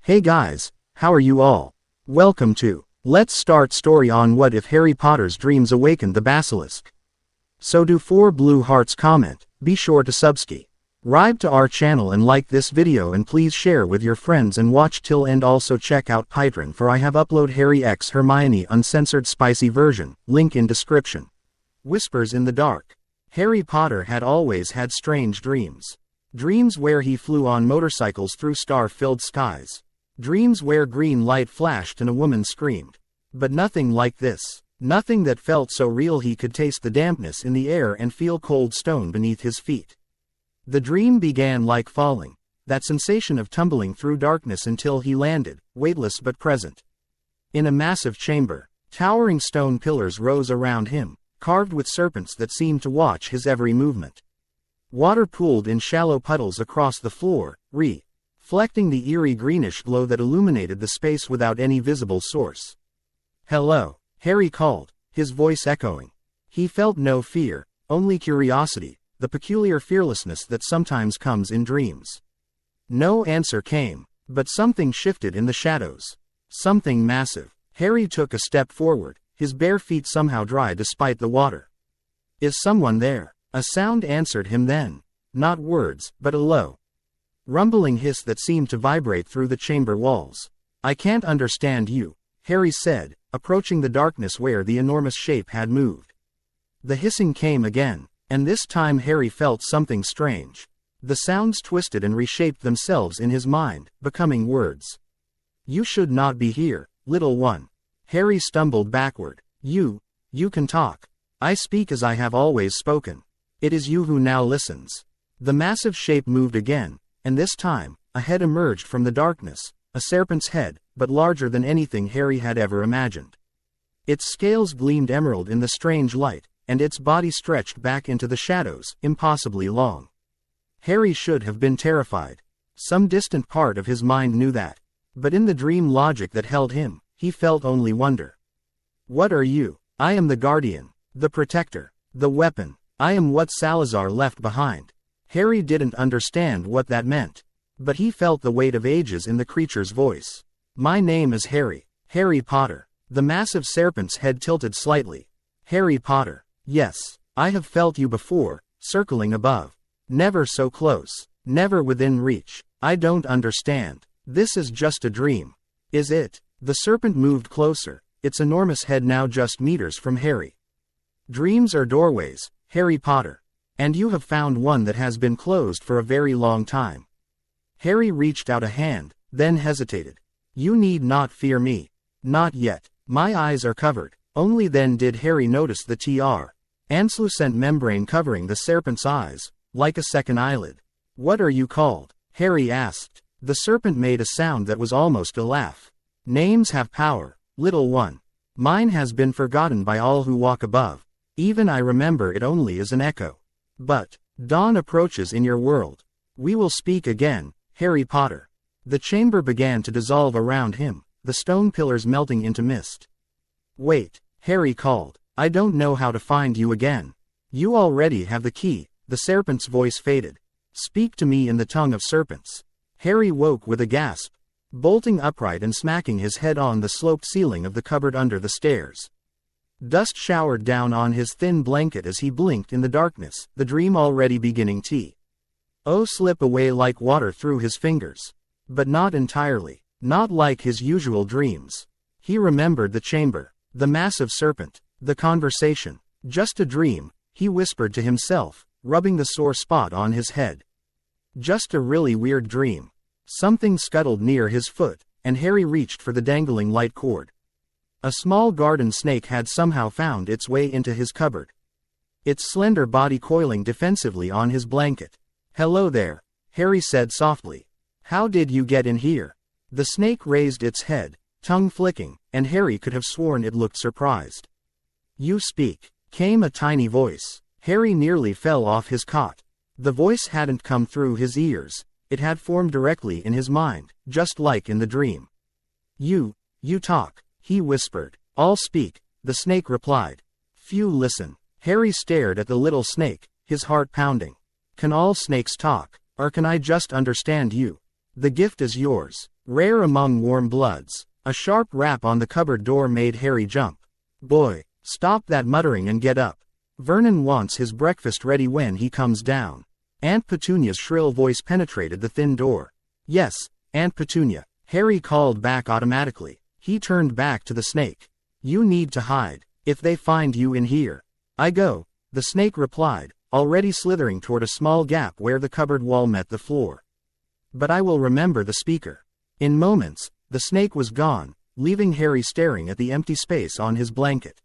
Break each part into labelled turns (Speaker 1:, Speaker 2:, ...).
Speaker 1: Hey guys, how are you all? Welcome to Let's Start Story on What If Harry Potter's Dreams Awakened the Basilisk. So do 4 blue hearts comment, be sure to subscribe to our channel and like this video and please share with your friends and watch till end. Also check out Patreon for I have upload Harry x Hermione uncensored spicy version, link in description. Whispers in the dark. Harry Potter had always had strange dreams. Dreams where he flew on motorcycles through star-filled skies. Dreams where green light flashed and a woman screamed. But nothing like this. Nothing that felt so real he could taste the dampness in the air and feel cold stone beneath his feet. The dream began like falling, that sensation of tumbling through darkness until he landed, weightless but present. In a massive chamber, towering stone pillars rose around him, carved with serpents that seemed to watch his every movement. Water pooled in shallow puddles across the floor, reflecting the eerie greenish glow that illuminated the space without any visible source. "Hello," Harry called, his voice echoing. He felt no fear, only curiosity, the peculiar fearlessness that sometimes comes in dreams. No answer came, but something shifted in the shadows. Something massive. Harry took a step forward, his bare feet somehow dry despite the water. "Is someone there?" A sound answered him then. Not words, but a low, rumbling hiss that seemed to vibrate through the chamber walls. "I can't understand you," Harry said, approaching the darkness where the enormous shape had moved. The hissing came again, and this time Harry felt something strange. The sounds twisted and reshaped themselves in his mind, becoming words. "You should not be here, little one." Harry stumbled backward. You can talk. I speak as I have always spoken. It is you who now listens." The massive shape moved again, and this time, a head emerged from the darkness, a serpent's head, but larger than anything Harry had ever imagined. Its scales gleamed emerald in the strange light, and its body stretched back into the shadows, impossibly long. Harry should have been terrified. Some distant part of his mind knew that. But in the dream logic that held him, he felt only wonder. "What are you?" "I am the guardian, the protector, the weapon. I am what Salazar left behind." Harry didn't understand what that meant. But he felt the weight of ages in the creature's voice. "My name is Harry Potter." The massive serpent's head tilted slightly. "Harry Potter. Yes, I have felt you before, circling above. Never so close, never within reach. I don't understand. This is just a dream. Is it?" The serpent moved closer, its enormous head now just meters from Harry. "Dreams are doorways, Harry Potter. And you have found one that has been closed for a very long time." Harry reached out a hand, then hesitated. "You need not fear me. Not yet. My eyes are covered." Only then did Harry notice the translucent membrane covering the serpent's eyes, like a second eyelid. "What are you called?" Harry asked. The serpent made a sound that was almost a laugh. "Names have power, little one. Mine has been forgotten by all who walk above. Even I remember it only as an echo. But dawn approaches in your world. We will speak again, Harry Potter." The chamber began to dissolve around him, the stone pillars melting into mist. "Wait," Harry called. "I don't know how to find you again. You already have the key." The serpent's voice faded. "Speak to me in the tongue of serpents." Harry woke with a gasp, bolting upright and smacking his head on the sloped ceiling of the cupboard under the stairs. Dust showered down on his thin blanket as he blinked in the darkness, the dream already beginning to slip away like water through his fingers. But not entirely. Not like his usual dreams. He remembered the chamber, the massive serpent, the conversation. "Just a dream," he whispered to himself, rubbing the sore spot on his head. "Just a really weird dream." Something scuttled near his foot, and Harry reached for the dangling light cord. A small garden snake had somehow found its way into his cupboard, its slender body coiling defensively on his blanket. "Hello there," Harry said softly. "How did you get in here?" The snake raised its head, tongue flicking, and Harry could have sworn it looked surprised. "You speak," came a tiny voice. Harry nearly fell off his cot. The voice hadn't come through his ears, it had formed directly in his mind, just like in the dream. You talk," he whispered. "I'll speak," the snake replied. "Few listen." Harry stared at the little snake, his heart pounding. "Can all snakes talk, or can I just understand you?" "The gift is yours," Rare among warm bloods. A sharp rap on the cupboard door made Harry jump. Boy, stop that muttering and get up. Vernon wants his breakfast ready when he comes down. Aunt Petunia's shrill voice penetrated the thin door. Yes, Aunt Petunia, Harry called back automatically. He turned back to the snake. You need to hide, if they find you in here. I go, the snake replied, already slithering toward a small gap where the cupboard wall met the floor. But I will remember the speaker. In moments, the snake was gone, leaving Harry staring at the empty space on his blanket.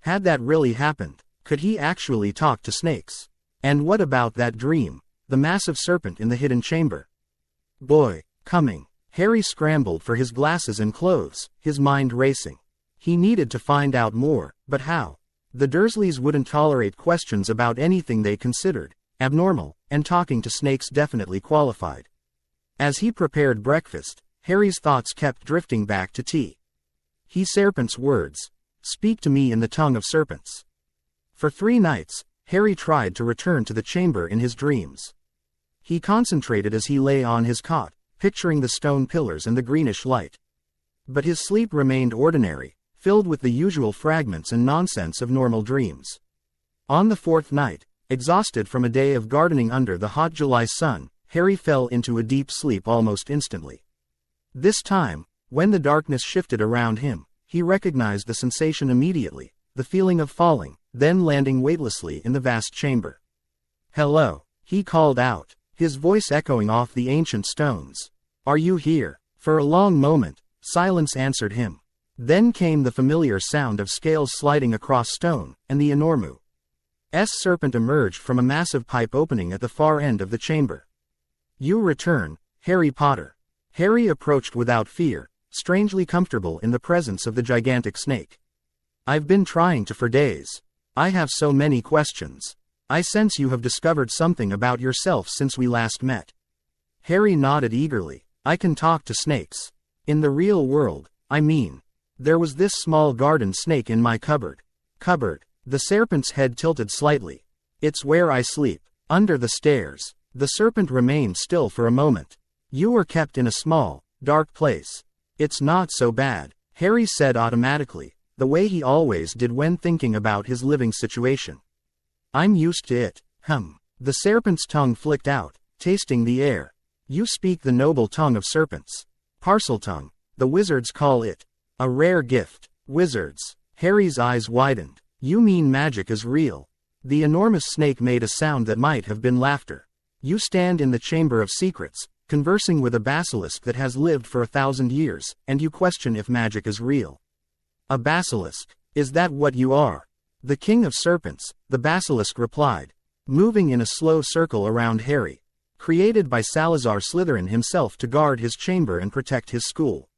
Speaker 1: Had that really happened? Could he actually talk to snakes? And what about that dream, the massive serpent in the hidden chamber? Boy, coming. Harry scrambled for his glasses and clothes, his mind racing. He needed to find out more, but how? The Dursleys wouldn't tolerate questions about anything they considered abnormal, and talking to snakes definitely qualified. As he prepared breakfast, Harry's thoughts kept drifting back to tea. Serpent's words. Speak to me in the tongue of serpents. For 3 nights, Harry tried to return to the chamber in his dreams. He concentrated as he lay on his cot, picturing the stone pillars and the greenish light. But his sleep remained ordinary, filled with the usual fragments and nonsense of normal dreams. On the 4th night, exhausted from a day of gardening under the hot July sun, Harry fell into a deep sleep almost instantly. This time, when the darkness shifted around him, he recognized the sensation immediately, the feeling of falling, then landing weightlessly in the vast chamber. Hello, he called out, his voice echoing off the ancient stones. Are you here? For a long moment, silence answered him. Then came the familiar sound of scales sliding across stone, and the enormous serpent emerged from a massive pipe opening at the far end of the chamber. You return, Harry Potter. Harry approached without fear, strangely comfortable in the presence of the gigantic snake. I've been trying to for days. I have so many questions. I sense you have discovered something about yourself since we last met. Harry nodded eagerly. I can talk to snakes. In the real world, I mean. There was this small garden snake in my cupboard. The serpent's head tilted slightly. It's where I sleep. Under the stairs. The serpent remained still for a moment. You were kept in a small, dark place. It's not so bad, Harry said automatically, the way he always did when thinking about his living situation. I'm used to it. The serpent's tongue flicked out, tasting the air. You speak the noble tongue of serpents. Parseltongue, the wizards call it. A rare gift. Wizards. Harry's eyes widened. You mean magic is real? The enormous snake made a sound that might have been laughter. You stand in the Chamber of Secrets, conversing with a basilisk that has lived for 1,000 years, and you question if magic is real. A basilisk? Is that what you are? The King of Serpents, the basilisk replied, moving in a slow circle around Harry. Created by Salazar Slytherin himself to guard his chamber and protect his school.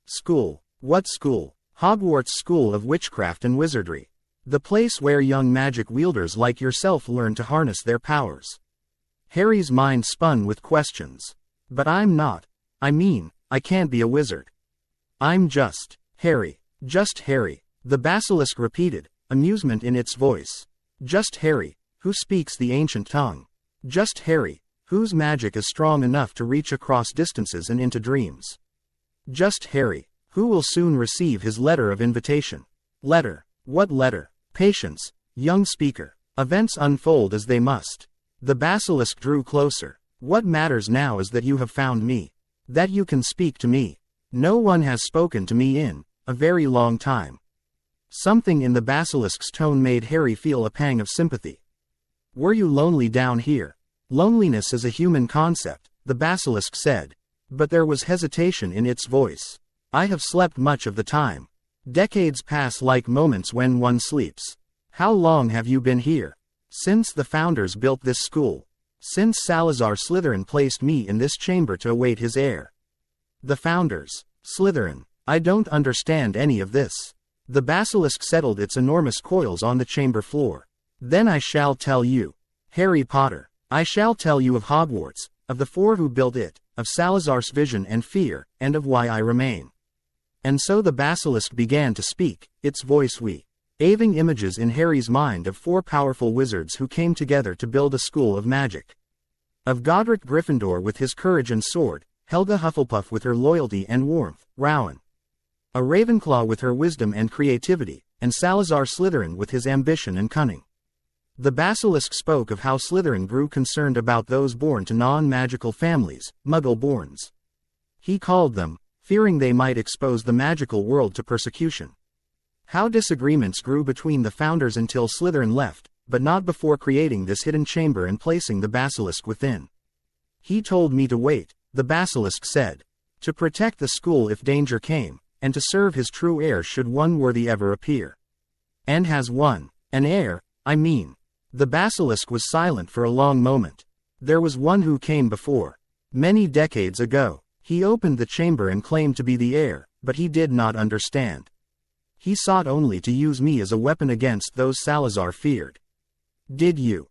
Speaker 1: School? What school? Hogwarts School of Witchcraft and Wizardry. The place where young magic wielders like yourself learn to harness their powers. Harry's mind spun with questions. But I'm not. I can't be a wizard. I'm just Harry. Just Harry. The basilisk repeated, amusement in its voice. Just Harry, who speaks the ancient tongue. Just Harry, whose magic is strong enough to reach across distances and into dreams. Just Harry, who will soon receive his letter of invitation. Letter. What letter? Patience, young speaker. Events unfold as they must. The basilisk drew closer. What matters now is that you have found me. That you can speak to me. No one has spoken to me in a very long time. Something in the basilisk's tone made Harry feel a pang of sympathy. Were you lonely down here? Loneliness is a human concept, the basilisk said. But there was hesitation in its voice. I have slept much of the time. Decades pass like moments when one sleeps. How long have you been here? Since the founders built this school. Since Salazar Slytherin placed me in this chamber to await his heir. The founders. Slytherin. I don't understand any of this. The basilisk settled its enormous coils on the chamber floor. Then I shall tell you. Harry Potter. I shall tell you of Hogwarts, of the 4 who built it, of Salazar's vision and fear, and of why I remain. And so the basilisk began to speak, its voice weaving images in Harry's mind of 4 powerful wizards who came together to build a school of magic. Of Godric Gryffindor with his courage and sword, Helga Hufflepuff with her loyalty and warmth, Rowan. A Ravenclaw with her wisdom and creativity, and Salazar Slytherin with his ambition and cunning. The Basilisk spoke of how Slytherin grew concerned about those born to non-magical families, Muggle-borns. He called them, fearing they might expose the magical world to persecution. How disagreements grew between the founders until Slytherin left, but not before creating this hidden chamber and placing the Basilisk within. He told me to wait, the Basilisk said. To protect the school if danger came, and to serve his true heir should one worthy ever appear. And has one, an heir, I mean. The Basilisk was silent for a long moment. There was one who came before. Many decades ago. He opened the chamber and claimed to be the heir, but he did not understand. He sought only to use me as a weapon against those Salazar feared. Did you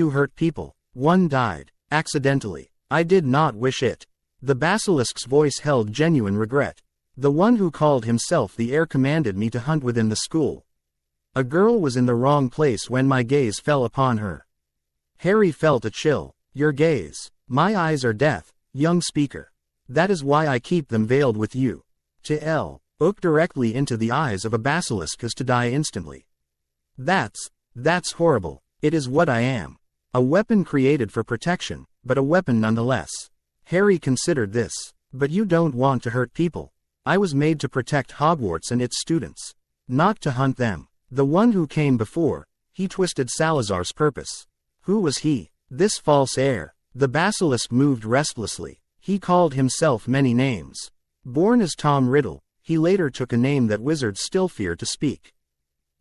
Speaker 1: hurt people? One died, accidentally. I did not wish it. The Basilisk's voice held genuine regret. The one who called himself the heir commanded me to hunt within the school. A girl was in the wrong place when my gaze fell upon her. Harry felt a chill. Your gaze. My eyes are death, young speaker. That is why I keep them veiled with you. To look directly into the eyes of a basilisk is to die instantly. That's horrible. It is what I am. A weapon created for protection, but a weapon nonetheless. Harry considered this. But you don't want to hurt people. I was made to protect Hogwarts and its students. Not to hunt them. The one who came before, he twisted Salazar's purpose. Who was he? This false heir. The Basilisk moved restlessly. He called himself many names. Born as Tom Riddle, he later took a name that wizards still fear to speak.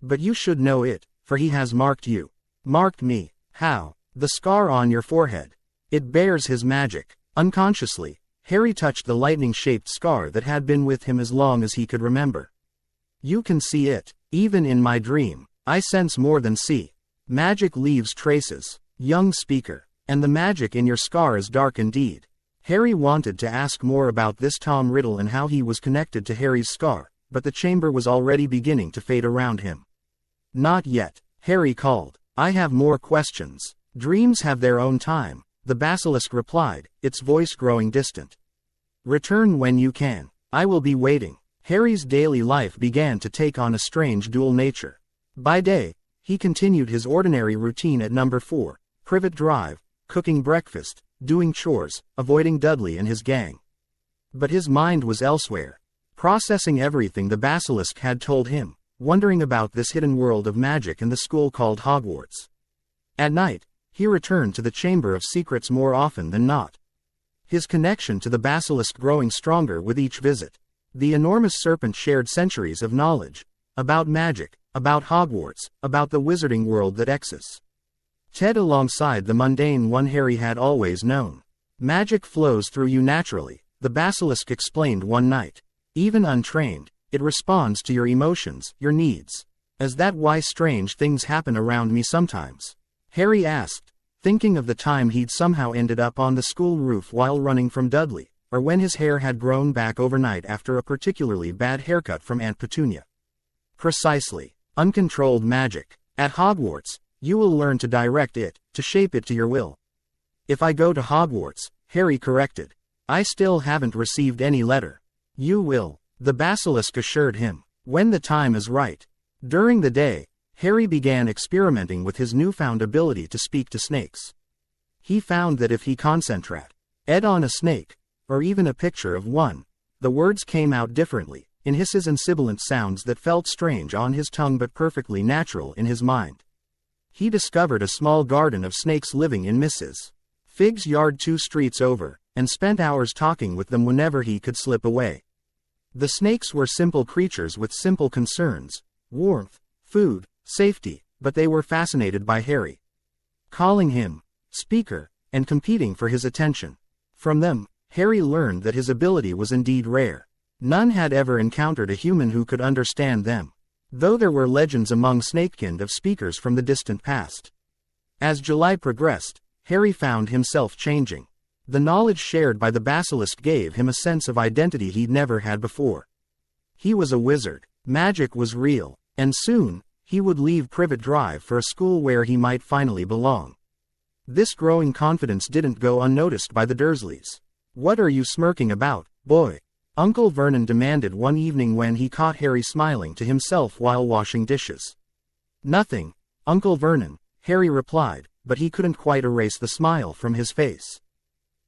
Speaker 1: But you should know it, for he has marked you. Marked me. How? The scar on your forehead. It bears his magic. Unconsciously, Harry touched the lightning-shaped scar that had been with him as long as he could remember. You can see it. Even in my dream, I sense more than see. Magic leaves traces, young speaker, and the magic in your scar is dark indeed. Harry wanted to ask more about this Tom Riddle and how he was connected to Harry's scar, but the chamber was already beginning to fade around him. Not yet, Harry called. I have more questions. Dreams have their own time, the Basilisk replied, its voice growing distant. Return when you can. I will be waiting. Harry's daily life began to take on a strange dual nature. By day, he continued his ordinary routine at number 4, Privet Drive, cooking breakfast, doing chores, avoiding Dudley and his gang. But his mind was elsewhere, processing everything the Basilisk had told him, wondering about this hidden world of magic and the school called Hogwarts. At night, he returned to the Chamber of Secrets more often than not. His connection to the Basilisk growing stronger with each visit. The enormous serpent shared centuries of knowledge. About magic, about Hogwarts, about the wizarding world that exists. Ted alongside the mundane one Harry had always known. Magic flows through you naturally, the Basilisk explained one night. Even untrained, it responds to your emotions, your needs. Is that why strange things happen around me sometimes? Harry asked, thinking of the time he'd somehow ended up on the school roof while running from Dudley, or when his hair had grown back overnight after a particularly bad haircut from Aunt Petunia. Precisely. Uncontrolled magic. At Hogwarts, you will learn to direct it, to shape it to your will. If I go to Hogwarts, Harry corrected. I still haven't received any letter. You will, the Basilisk assured him, when the time is right. During the day, Harry began experimenting with his newfound ability to speak to snakes. He found that if he concentrated on a snake, or even a picture of one, the words came out differently, in hisses and sibilant sounds that felt strange on his tongue but perfectly natural in his mind. He discovered a small garden of snakes living in Mrs. Fig's yard 2 streets over, and spent hours talking with them whenever he could slip away. The snakes were simple creatures with simple concerns, warmth, food, safety, but they were fascinated by Harry. Calling him speaker, and competing for his attention. From them, Harry learned that his ability was indeed rare. None had ever encountered a human who could understand them, though there were legends among snakekind of speakers from the distant past. As July progressed, Harry found himself changing. The knowledge shared by the Basilisk gave him a sense of identity he'd never had before. He was a wizard, magic was real, and soon, he would leave Privet Drive for a school where he might finally belong. This growing confidence didn't go unnoticed by the Dursleys. What are you smirking about, boy? Uncle Vernon demanded one evening when he caught Harry smiling to himself while washing dishes. Nothing, Uncle Vernon, Harry replied, but he couldn't quite erase the smile from his face.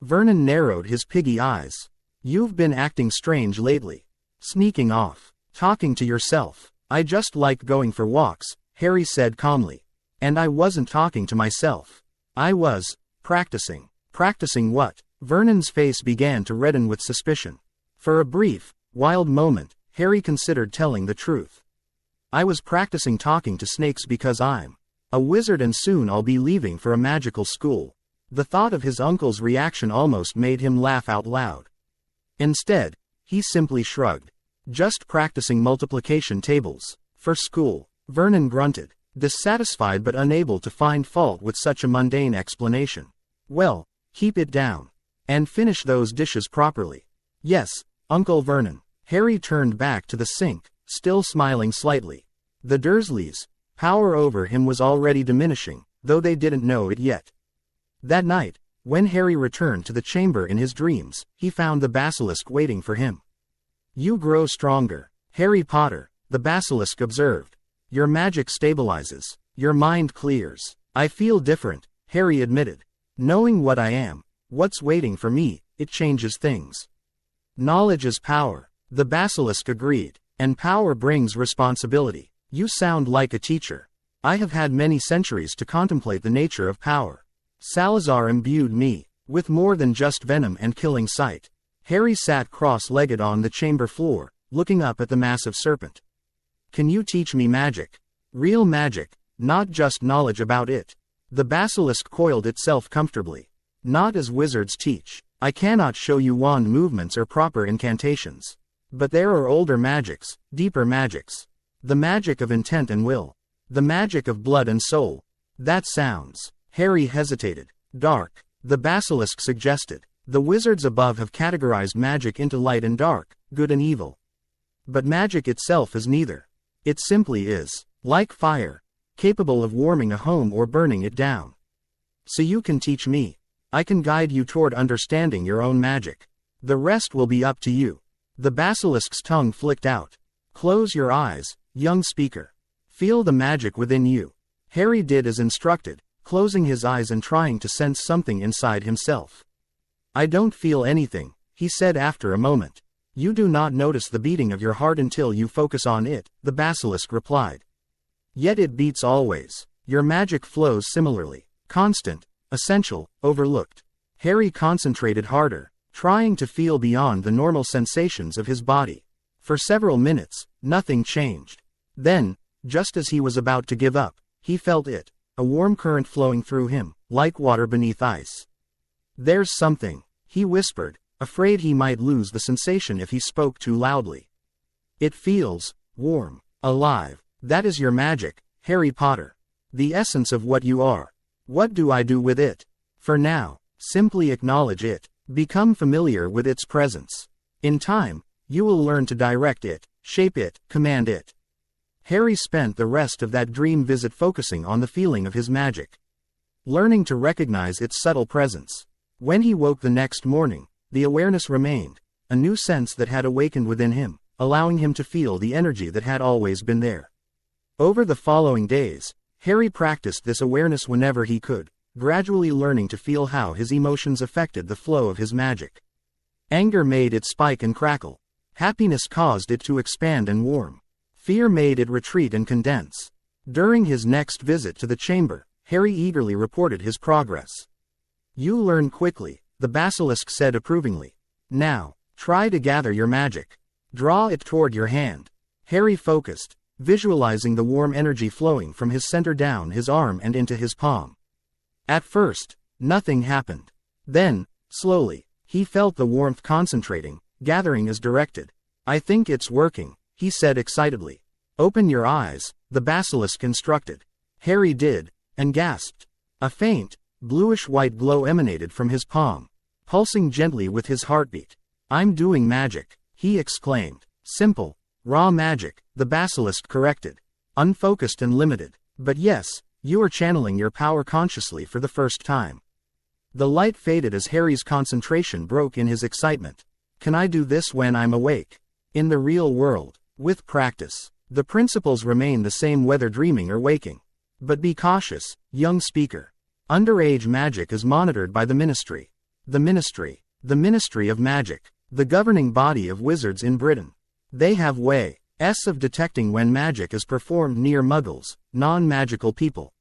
Speaker 1: Vernon narrowed his piggy eyes. You've been acting strange lately. Sneaking off. Talking to yourself. I just like going for walks, Harry said calmly. And I wasn't talking to myself. I was practicing. Practicing what? Vernon's face began to redden with suspicion. For a brief, wild moment, Harry considered telling the truth. I was practicing talking to snakes because I'm a wizard and soon I'll be leaving for a magical school. The thought of his uncle's reaction almost made him laugh out loud. Instead, he simply shrugged. Just practicing multiplication tables. For school. Vernon grunted, dissatisfied but unable to find fault with such a mundane explanation. Well, keep it down. And finish those dishes properly. Yes, Uncle Vernon. Harry turned back to the sink, still smiling slightly. The Dursleys' power over him was already diminishing, though they didn't know it yet. That night, when Harry returned to the chamber in his dreams, he found the basilisk waiting for him. You grow stronger, Harry Potter, the basilisk observed. Your magic stabilizes. Your mind clears. I feel different, Harry admitted. Knowing what I am, what's waiting for me, it changes things. Knowledge is power, the basilisk agreed, and power brings responsibility. You sound like a teacher. I have had many centuries to contemplate the nature of power. Salazar imbued me with more than just venom and killing sight. Harry sat cross-legged on the chamber floor, looking up at the massive serpent. Can you teach me magic? Real magic, not just knowledge about it. The basilisk coiled itself comfortably. Not as wizards teach. I cannot show you wand movements or proper incantations. But there are older magics, deeper magics. The magic of intent and will. The magic of blood and soul. That sounds. Harry hesitated. Dark. The basilisk suggested. The wizards above have categorized magic into light and dark, good and evil. But magic itself is neither. It simply is. Like fire. Capable of warming a home or burning it down. So you can teach me. I can guide you toward understanding your own magic. The rest will be up to you. The basilisk's tongue flicked out. Close your eyes, young speaker. Feel the magic within you. Harry did as instructed, closing his eyes and trying to sense something inside himself. I don't feel anything, he said after a moment. You do not notice the beating of your heart until you focus on it, the basilisk replied. Yet it beats always. Your magic flows similarly. Constant, essential, overlooked. Harry concentrated harder, trying to feel beyond the normal sensations of his body. For several minutes, nothing changed. Then, just as he was about to give up, he felt it, a warm current flowing through him, like water beneath ice. There's something, he whispered, afraid he might lose the sensation if he spoke too loudly. It feels warm, alive. That is your magic, Harry Potter. The essence of what you are. What do I do with it? For now, simply acknowledge it. Become familiar with its presence. In time, you will learn to direct it, shape it, command it. Harry spent the rest of that dream visit focusing on the feeling of his magic. Learning to recognize its subtle presence. When he woke the next morning, the awareness remained, a new sense that had awakened within him, allowing him to feel the energy that had always been there. Over the following days, Harry practiced this awareness whenever he could, gradually learning to feel how his emotions affected the flow of his magic. Anger made it spike and crackle. Happiness caused it to expand and warm. Fear made it retreat and condense. During his next visit to the chamber, Harry eagerly reported his progress. You learn quickly, the basilisk said approvingly. Now, try to gather your magic. Draw it toward your hand. Harry focused, visualizing the warm energy flowing from his center down his arm and into his palm. At first, nothing happened. Then, slowly, he felt the warmth concentrating, gathering as directed. I think it's working, he said excitedly. Open your eyes, the basilisk instructed. Harry did, and gasped. A faint, bluish-white glow emanated from his palm, pulsing gently with his heartbeat. I'm doing magic, he exclaimed. Simple, raw magic, the basilisk corrected. Unfocused and limited. But yes, you are channeling your power consciously for the first time. The light faded as Harry's concentration broke in his excitement. Can I do this when I'm awake? In the real world, with practice, the principles remain the same whether dreaming or waking. But be cautious, young speaker. Underage magic is monitored by the Ministry. The Ministry of Magic, the governing body of wizards in Britain. They have ways of detecting when magic is performed near muggles, non-magical people.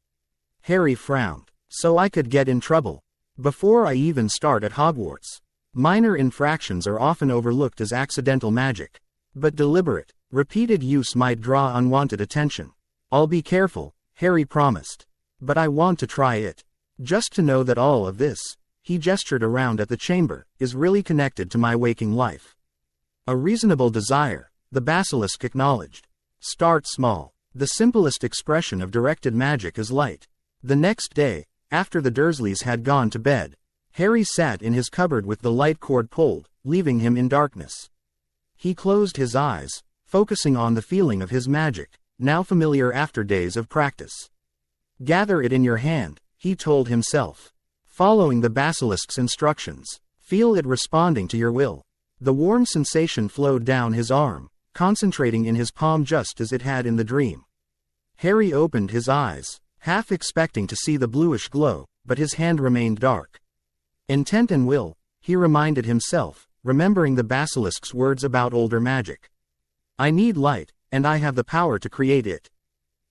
Speaker 1: Harry frowned. So I could get in trouble. Before I even start at Hogwarts. Minor infractions are often overlooked as accidental magic. But deliberate, repeated use might draw unwanted attention. I'll be careful, Harry promised. But I want to try it. Just to know that all of this, he gestured around at the chamber, is really connected to my waking life. A reasonable desire, the Basilisk acknowledged. Start small. The simplest expression of directed magic is light. The next day, after the Dursleys had gone to bed, Harry sat in his cupboard with the light cord pulled, leaving him in darkness. He closed his eyes, focusing on the feeling of his magic, now familiar after days of practice. Gather it in your hand, he told himself. Following the Basilisk's instructions, feel it responding to your will. The warm sensation flowed down his arm, concentrating in his palm just as it had in the dream. Harry opened his eyes, half expecting to see the bluish glow, but his hand remained dark. Intent and will, he reminded himself, remembering the Basilisk's words about older magic. I need light, and I have the power to create it.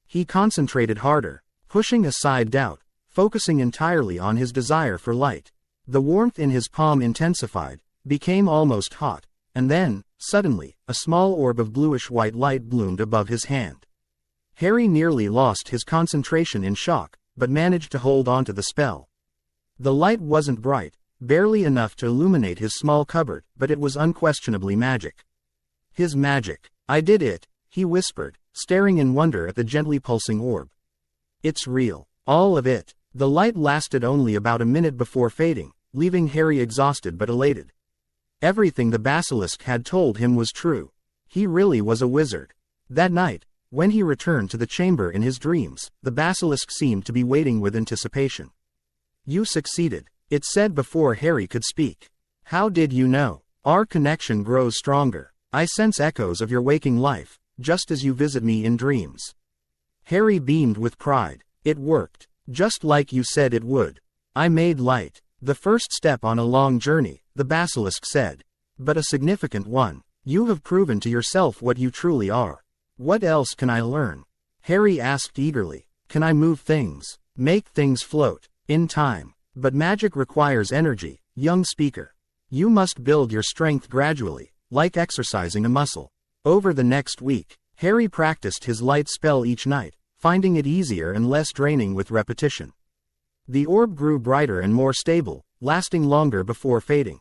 Speaker 1: He concentrated harder, pushing aside doubt, focusing entirely on his desire for light. The warmth in his palm intensified, became almost hot, and then, suddenly, a small orb of bluish-white light bloomed above his hand. Harry nearly lost his concentration in shock, but managed to hold on to the spell. The light wasn't bright, barely enough to illuminate his small cupboard, but it was unquestionably magic. His magic. I did it, he whispered, staring in wonder at the gently pulsing orb. It's real. All of it. The light lasted only about a minute before fading, leaving Harry exhausted but elated. Everything the Basilisk had told him was true. He really was a wizard. That night, when he returned to the chamber in his dreams, the Basilisk seemed to be waiting with anticipation. You succeeded, it said before Harry could speak. How did you know? Our connection grows stronger. I sense echoes of your waking life, just as you visit me in dreams. Harry beamed with pride. It worked, just like you said it would. I made light. The first step on a long journey, the Basilisk said. But a significant one. You have proven to yourself what you truly are. What else can I learn? Harry asked eagerly. Can I move things? Make things float? In time. But magic requires energy, young speaker. You must build your strength gradually, like exercising a muscle. Over the next week, Harry practiced his light spell each night, finding it easier and less draining with repetition. The orb grew brighter and more stable, lasting longer before fading.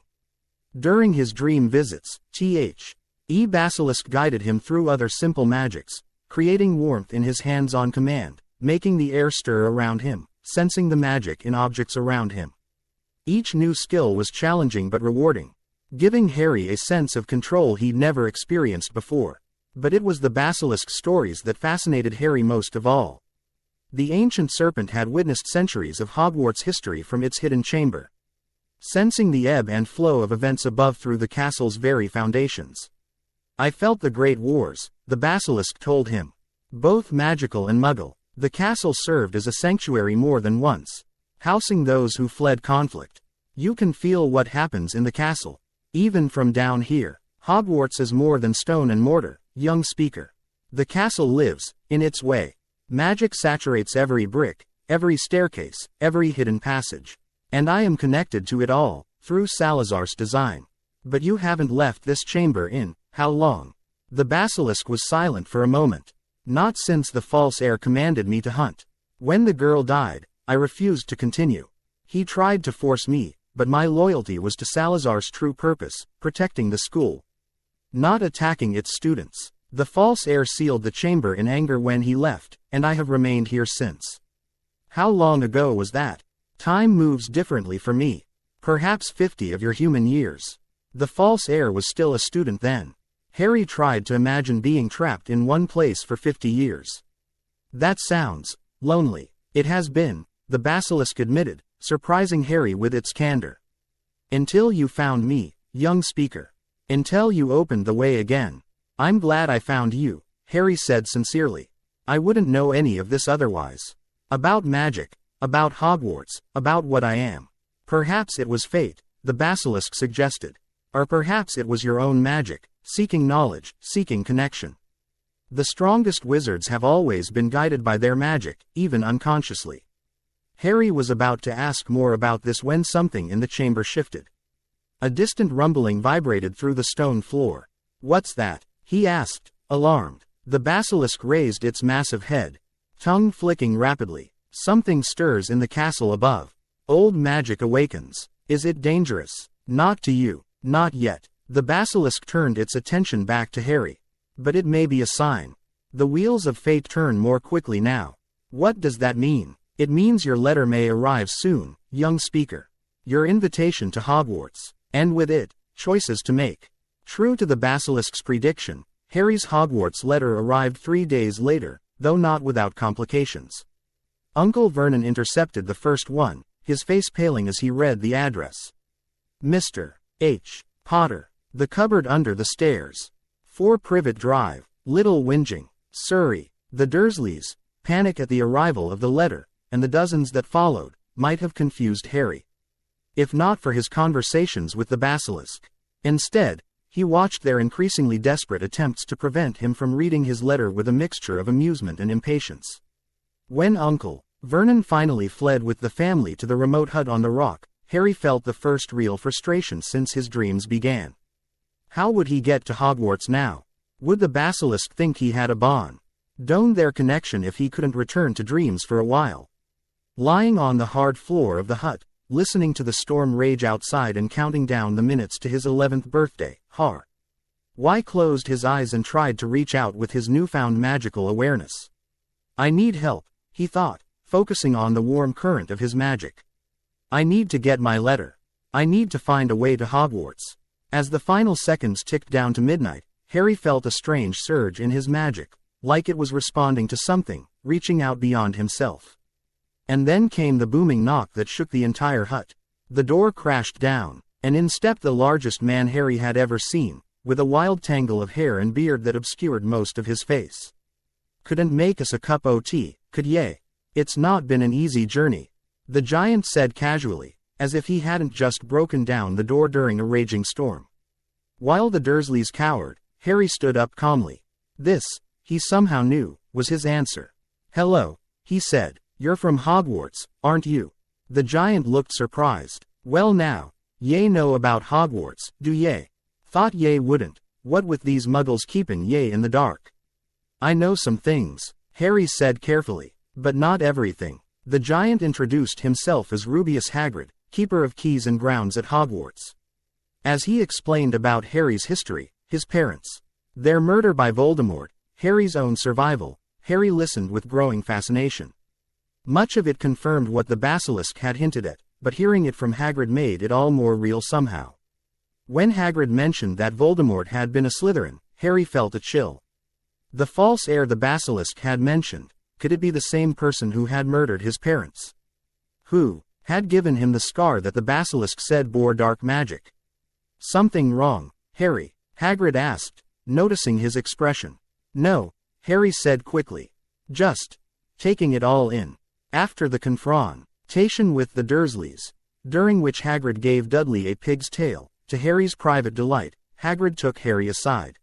Speaker 1: During his dream visits, T.H.E. Basilisk guided him through other simple magics, creating warmth in his hands on command, making the air stir around him, sensing the magic in objects around him. Each new skill was challenging but rewarding, giving Harry a sense of control he'd never experienced before. But it was the Basilisk stories that fascinated Harry most of all. The ancient serpent had witnessed centuries of Hogwarts history from its hidden chamber, sensing the ebb and flow of events above through the castle's very foundations. I felt the great wars, the Basilisk told him. Both magical and muggle. The castle served as a sanctuary more than once, housing those who fled conflict. You can feel what happens in the castle, even from down here. Hogwarts is more than stone and mortar, young speaker. The castle lives, in its way. Magic saturates every brick, every staircase, every hidden passage. And I am connected to it all, through Salazar's design. But you haven't left this chamber in, how long? The Basilisk was silent for a moment. Not since the false heir commanded me to hunt. When the girl died, I refused to continue. He tried to force me, but my loyalty was to Salazar's true purpose, protecting the school, not attacking its students. The false heir sealed the chamber in anger when he left, and I have remained here since. How long ago was that? Time moves differently for me. Perhaps 50 of your human years. The false heir was still a student then. Harry tried to imagine being trapped in one place for 50 years. That sounds lonely. It has been, the Basilisk admitted, surprising Harry with its candor. Until you found me, young speaker. Until you opened the way again. I'm glad I found you, Harry said sincerely. I wouldn't know any of this otherwise. About magic, about Hogwarts, about what I am. Perhaps it was fate, the Basilisk suggested. Or perhaps it was your own magic, seeking knowledge, seeking connection. The strongest wizards have always been guided by their magic, even unconsciously. Harry was about to ask more about this when something in the chamber shifted. A distant rumbling vibrated through the stone floor. What's that? He asked, alarmed. The basilisk raised its massive head, tongue flicking rapidly. Something stirs in the castle above. Old magic awakens. Is it dangerous? Not to you. Not yet. The basilisk turned its attention back to Harry. But it may be a sign. The wheels of fate turn more quickly now. What does that mean? It means your letter may arrive soon, young speaker. Your invitation to Hogwarts. And with it, choices to make. True to the basilisk's prediction, Harry's Hogwarts letter arrived 3 days later, though not without complications. Uncle Vernon intercepted the first one, his face paling as he read the address. Mr. H. Potter. The cupboard under the stairs. 4 Privet Drive, Little Whinging, Surrey. The Dursleys, panic at the arrival of the letter, and the dozens that followed, might have confused Harry. If not for his conversations with the basilisk. Instead, he watched their increasingly desperate attempts to prevent him from reading his letter with a mixture of amusement and impatience. When Uncle Vernon finally fled with the family to the remote hut on the rock, Harry felt the first real frustration since his dreams began. How would he get to Hogwarts now? Would the basilisk think he had a bond? Don't their connection if he couldn't return to dreams for a while? Lying on the hard floor of the hut, listening to the storm rage outside and counting down the minutes to his 11th birthday, Why closed his eyes and tried to reach out with his newfound magical awareness. I need help, he thought, focusing on the warm current of his magic. I need to get my letter. I need to find a way to Hogwarts. As the final seconds ticked down to midnight, Harry felt a strange surge in his magic, like it was responding to something, reaching out beyond himself. And then came the booming knock that shook the entire hut. The door crashed down, and in stepped the largest man Harry had ever seen, with a wild tangle of hair and beard that obscured most of his face. Couldn't make us a cup o' tea, could ye? It's not been an easy journey, the giant said casually, as if he hadn't just broken down the door during a raging storm. While the Dursleys cowered, Harry stood up calmly. This, he somehow knew, was his answer. Hello, he said. You're from Hogwarts, aren't you? The giant looked surprised. Well now, ye know about Hogwarts, do ye? Thought ye wouldn't. What with these muggles keeping ye in the dark? I know some things, Harry said carefully, but not everything. The giant introduced himself as Rubeus Hagrid, keeper of keys and grounds at Hogwarts. As he explained about Harry's history, his parents, their murder by Voldemort, Harry's own survival, Harry listened with growing fascination. Much of it confirmed what the basilisk had hinted at, but hearing it from Hagrid made it all more real somehow. When Hagrid mentioned that Voldemort had been a Slytherin, Harry felt a chill. The false heir the basilisk had mentioned, could it be the same person who had murdered his parents? Who had given him the scar that the basilisk said bore dark magic? Something wrong, Harry? Hagrid asked, noticing his expression. No, Harry said quickly. Just taking it all in. After the confrontation with the Dursleys, during which Hagrid gave Dudley a pig's tail, to Harry's private delight, Hagrid took Harry aside.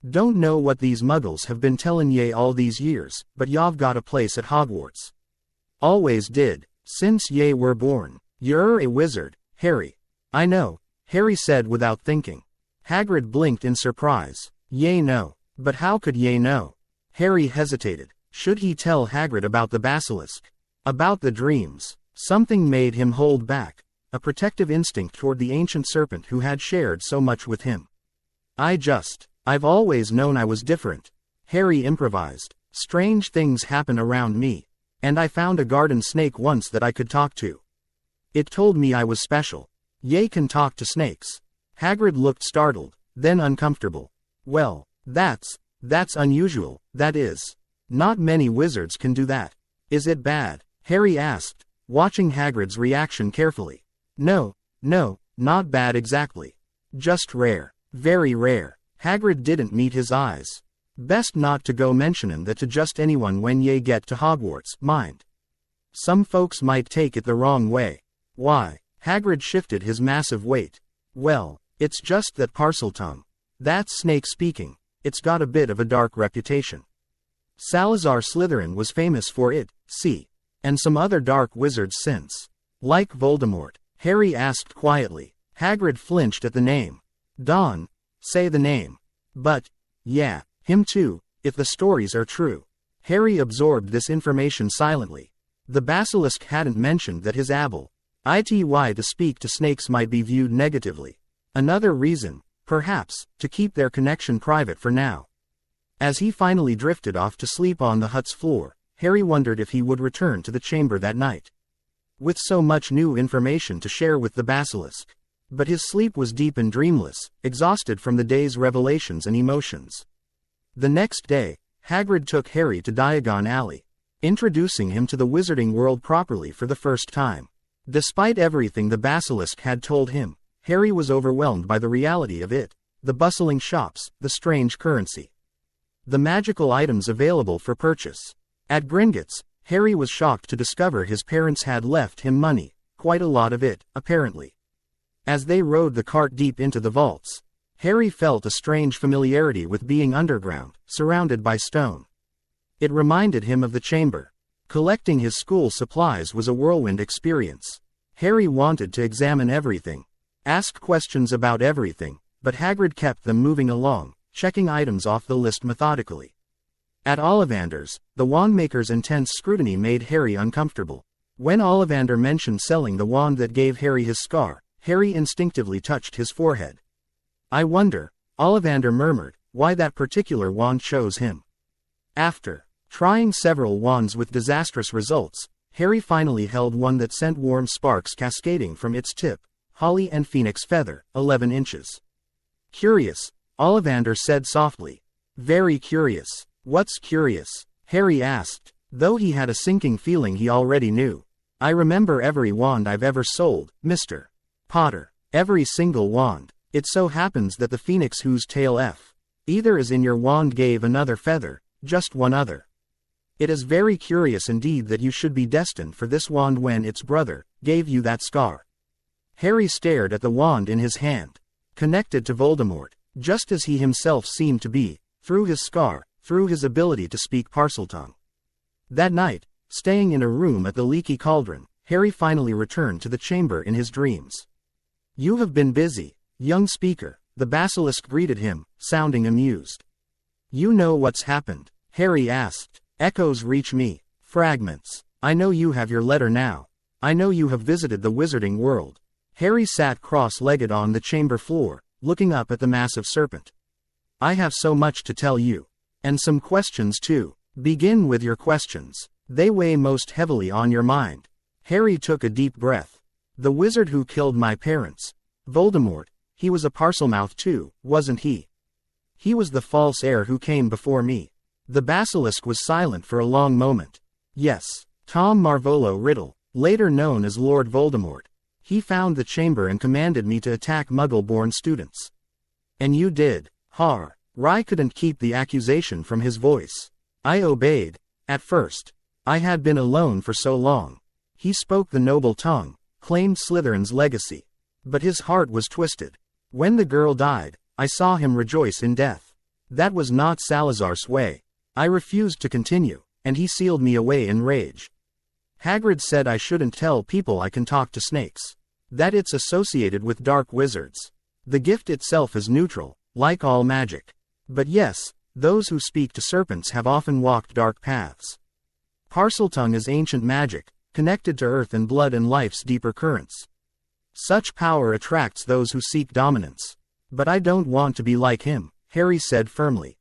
Speaker 1: Don't know what these muggles have been tellin' ye all these years, but y'ave got a place at Hogwarts. Always did, since ye were born. You're a wizard, Harry. I know, Harry said without thinking. Hagrid blinked in surprise. Ye know. But how could ye know? Harry hesitated. Should he tell Hagrid about the basilisk? About the dreams? Something made him hold back, a protective instinct toward the ancient serpent who had shared so much with him. I've always known I was different, Harry improvised. Strange things happen around me. And I found a garden snake once that I could talk to. It told me I was special. Ye can talk to snakes. Hagrid looked startled, then uncomfortable. Well, that's unusual, that is. Not many wizards can do that. Is it bad? Harry asked, watching Hagrid's reaction carefully. No, not bad exactly. Just rare. Very rare. Hagrid didn't meet his eyes. Best not to go mentionin' that to just anyone when ye get to Hogwarts, mind. Some folks might take it the wrong way. Why? Hagrid shifted his massive weight. Well, it's just that Parseltongue. That's Snake speaking. It's got a bit of a dark reputation. Salazar Slytherin was famous for it, see. And some other dark wizards since. Like Voldemort? Harry asked quietly. Hagrid flinched at the name. Don, say the name. But, yeah, him too, if the stories are true. Harry absorbed this information silently. The Basilisk hadn't mentioned that his ity to speak to snakes might be viewed negatively. Another reason, perhaps, to keep their connection private for now. As he finally drifted off to sleep on the hut's floor, Harry wondered if he would return to the chamber that night. With so much new information to share with the Basilisk. But his sleep was deep and dreamless, exhausted from the day's revelations and emotions. The next day, Hagrid took Harry to Diagon Alley, introducing him to the wizarding world properly for the first time. Despite everything the Basilisk had told him, Harry was overwhelmed by the reality of it, the bustling shops, the strange currency. The magical items available for purchase. At Gringotts, Harry was shocked to discover his parents had left him money, quite a lot of it, apparently. As they rode the cart deep into the vaults, Harry felt a strange familiarity with being underground, surrounded by stone. It reminded him of the chamber. Collecting his school supplies was a whirlwind experience. Harry wanted to examine everything, ask questions about everything, but Hagrid kept them moving along, checking items off the list methodically. At Ollivander's, the wandmaker's intense scrutiny made Harry uncomfortable. When Ollivander mentioned selling the wand that gave Harry his scar, Harry instinctively touched his forehead. I wonder, Ollivander murmured, why that particular wand chose him. After trying several wands with disastrous results, Harry finally held one that sent warm sparks cascading from its tip, holly and phoenix feather, 11 inches. Curious, Ollivander said softly. Very curious. What's curious? Harry asked, though he had a sinking feeling he already knew. I remember every wand I've ever sold, Mr. Potter. Every single wand. It so happens that the phoenix whose tail either is in your wand gave another feather, just one other. It is very curious indeed that you should be destined for this wand when its brother gave you that scar. Harry stared at the wand in his hand. Connected to Voldemort, just as he himself seemed to be, through his scar, through his ability to speak Parseltongue. That night, staying in a room at the Leaky Cauldron, Harry finally returned to the chamber in his dreams. You have been busy, young speaker, the Basilisk greeted him, sounding amused. You know what's happened? Harry asked. Echoes reach me. Fragments. I know you have your letter now. I know you have visited the wizarding world. Harry sat cross-legged on the chamber floor, looking up at the massive serpent. I have so much to tell you. And some questions too. Begin with your questions. They weigh most heavily on your mind. Harry took a deep breath. The wizard who killed my parents. Voldemort. He was a Parselmouth too, wasn't he? He was the false heir who came before me. The Basilisk was silent for a long moment. Yes, Tom Marvolo Riddle, later known as Lord Voldemort. He found the chamber and commanded me to attack Muggle-born students. And you did. Har. Rai couldn't keep the accusation from his voice. I obeyed. At first. I had been alone for so long. He spoke the noble tongue, claimed Slytherin's legacy. But his heart was twisted. When the girl died, I saw him rejoice in death. That was not Salazar's way. I refused to continue, and he sealed me away in rage. Hagrid said I shouldn't tell people I can talk to snakes. That it's associated with dark wizards. The gift itself is neutral, like all magic. But yes, those who speak to serpents have often walked dark paths. Parseltongue is ancient magic, connected to earth and blood and life's deeper currents. Such power attracts those who seek dominance. But I don't want to be like him, Harry said firmly.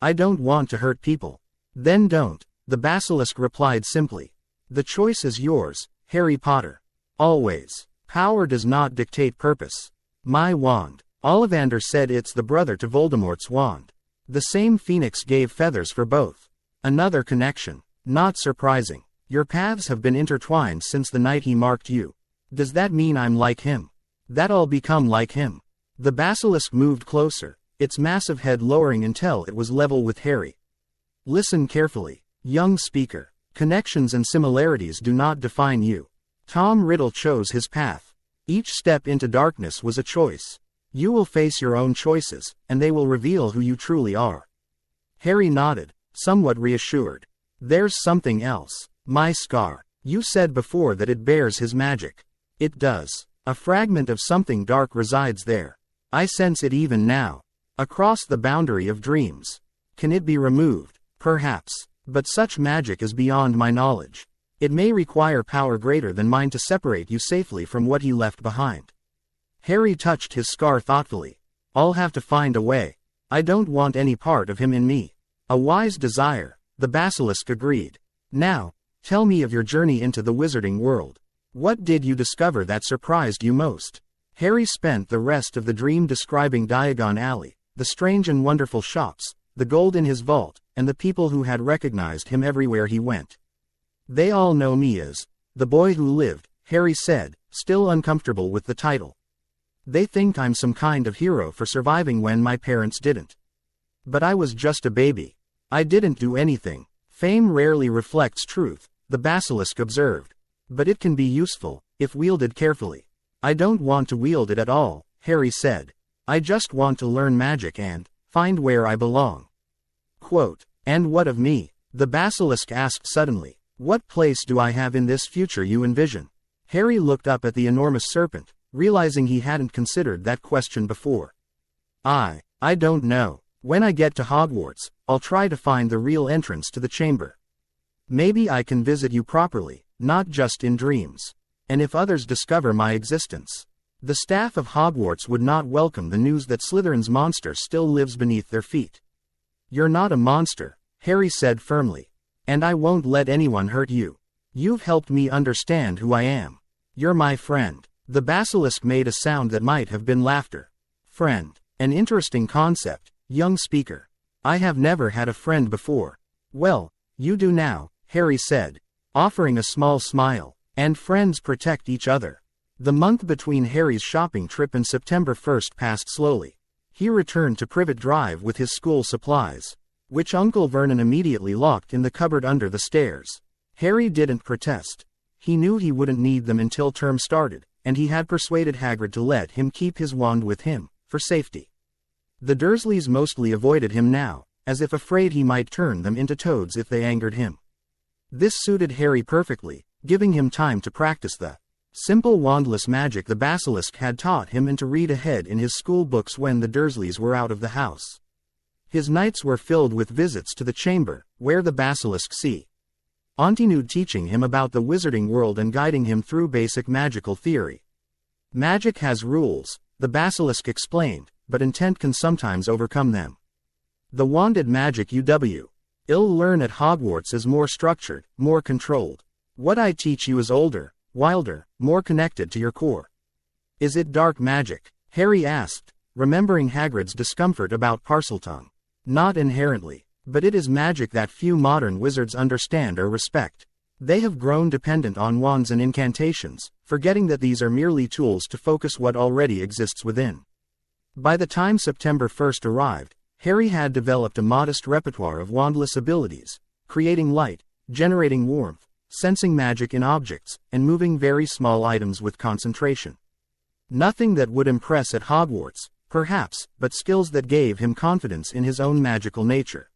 Speaker 1: I don't want to hurt people. Then don't, the Basilisk replied simply. The choice is yours, Harry Potter. Always. Power does not dictate purpose. My wand. Ollivander said it's the brother to Voldemort's wand. The same phoenix gave feathers for both. Another connection. Not surprising. Your paths have been intertwined since the night he marked you. Does that mean I'm like him? That I'll become like him?" The basilisk moved closer, its massive head lowering until it was level with Harry. "Listen carefully, young speaker. Connections and similarities do not define you. Tom Riddle chose his path. Each step into darkness was a choice. You will face your own choices, and they will reveal who you truly are." Harry nodded, somewhat reassured. "There's something else. My scar. You said before that it bears his magic. It does. A fragment of something dark resides there. I sense it even now. Across the boundary of dreams. Can it be removed? Perhaps. But such magic is beyond my knowledge. It may require power greater than mine to separate you safely from what he left behind." Harry touched his scar thoughtfully. "I'll have to find a way. I don't want any part of him in me." "A wise desire," the basilisk agreed. "Now, tell me of your journey into the wizarding world. What did you discover that surprised you most?" Harry spent the rest of the dream describing Diagon Alley, the strange and wonderful shops, the gold in his vault, and the people who had recognized him everywhere he went. "They all know me as the boy who lived," Harry said, still uncomfortable with the title. "They think I'm some kind of hero for surviving when my parents didn't. But I was just a baby. I didn't do anything." "Fame rarely reflects truth," the basilisk observed. "But it can be useful, if wielded carefully." "I don't want to wield it at all," Harry said. "I just want to learn magic and find where I belong." Quote, "And what of me?" the basilisk asked suddenly. "What place do I have in this future you envision?" Harry looked up at the enormous serpent, realizing he hadn't considered that question before. I don't know. When I get to Hogwarts, I'll try to find the real entrance to the chamber. Maybe I can visit you properly, not just in dreams. And if others discover my existence, the staff of Hogwarts would not welcome the news that Slytherin's monster still lives beneath their feet. "You're not a monster," Harry said firmly. "And I won't let anyone hurt you. You've helped me understand who I am. You're my friend." The basilisk made a sound that might have been laughter. "Friend. An interesting concept, young speaker. I have never had a friend before." "Well, you do now," Harry said, offering a small smile. "And friends protect each other." The month between Harry's shopping trip and September 1st passed slowly. He returned to Privet Drive with his school supplies, which Uncle Vernon immediately locked in the cupboard under the stairs. Harry didn't protest. He knew he wouldn't need them until term started, and he had persuaded Hagrid to let him keep his wand with him, for safety. The Dursleys mostly avoided him now, as if afraid he might turn them into toads if they angered him. This suited Harry perfectly, giving him time to practice the simple wandless magic the basilisk had taught him and to read ahead in his school books when the Dursleys were out of the house. His nights were filled with visits to the chamber, where the basilisk see. Auntie teaching him about the wizarding world and guiding him through basic magical theory. Magic has rules, the basilisk explained, but intent can sometimes overcome them. The wanded magic you'll learn at Hogwarts is more structured, more controlled. What I teach you is older, wilder, more connected to your core. Is it dark magic? Harry asked, remembering Hagrid's discomfort about Parseltongue. Not inherently, but it is magic that few modern wizards understand or respect. They have grown dependent on wands and incantations, forgetting that these are merely tools to focus what already exists within. By the time September 1st arrived, Harry had developed a modest repertoire of wandless abilities, creating light, generating warmth, sensing magic in objects, and moving very small items with concentration. Nothing that would impress at Hogwarts, perhaps, but skills that gave him confidence in his own magical nature.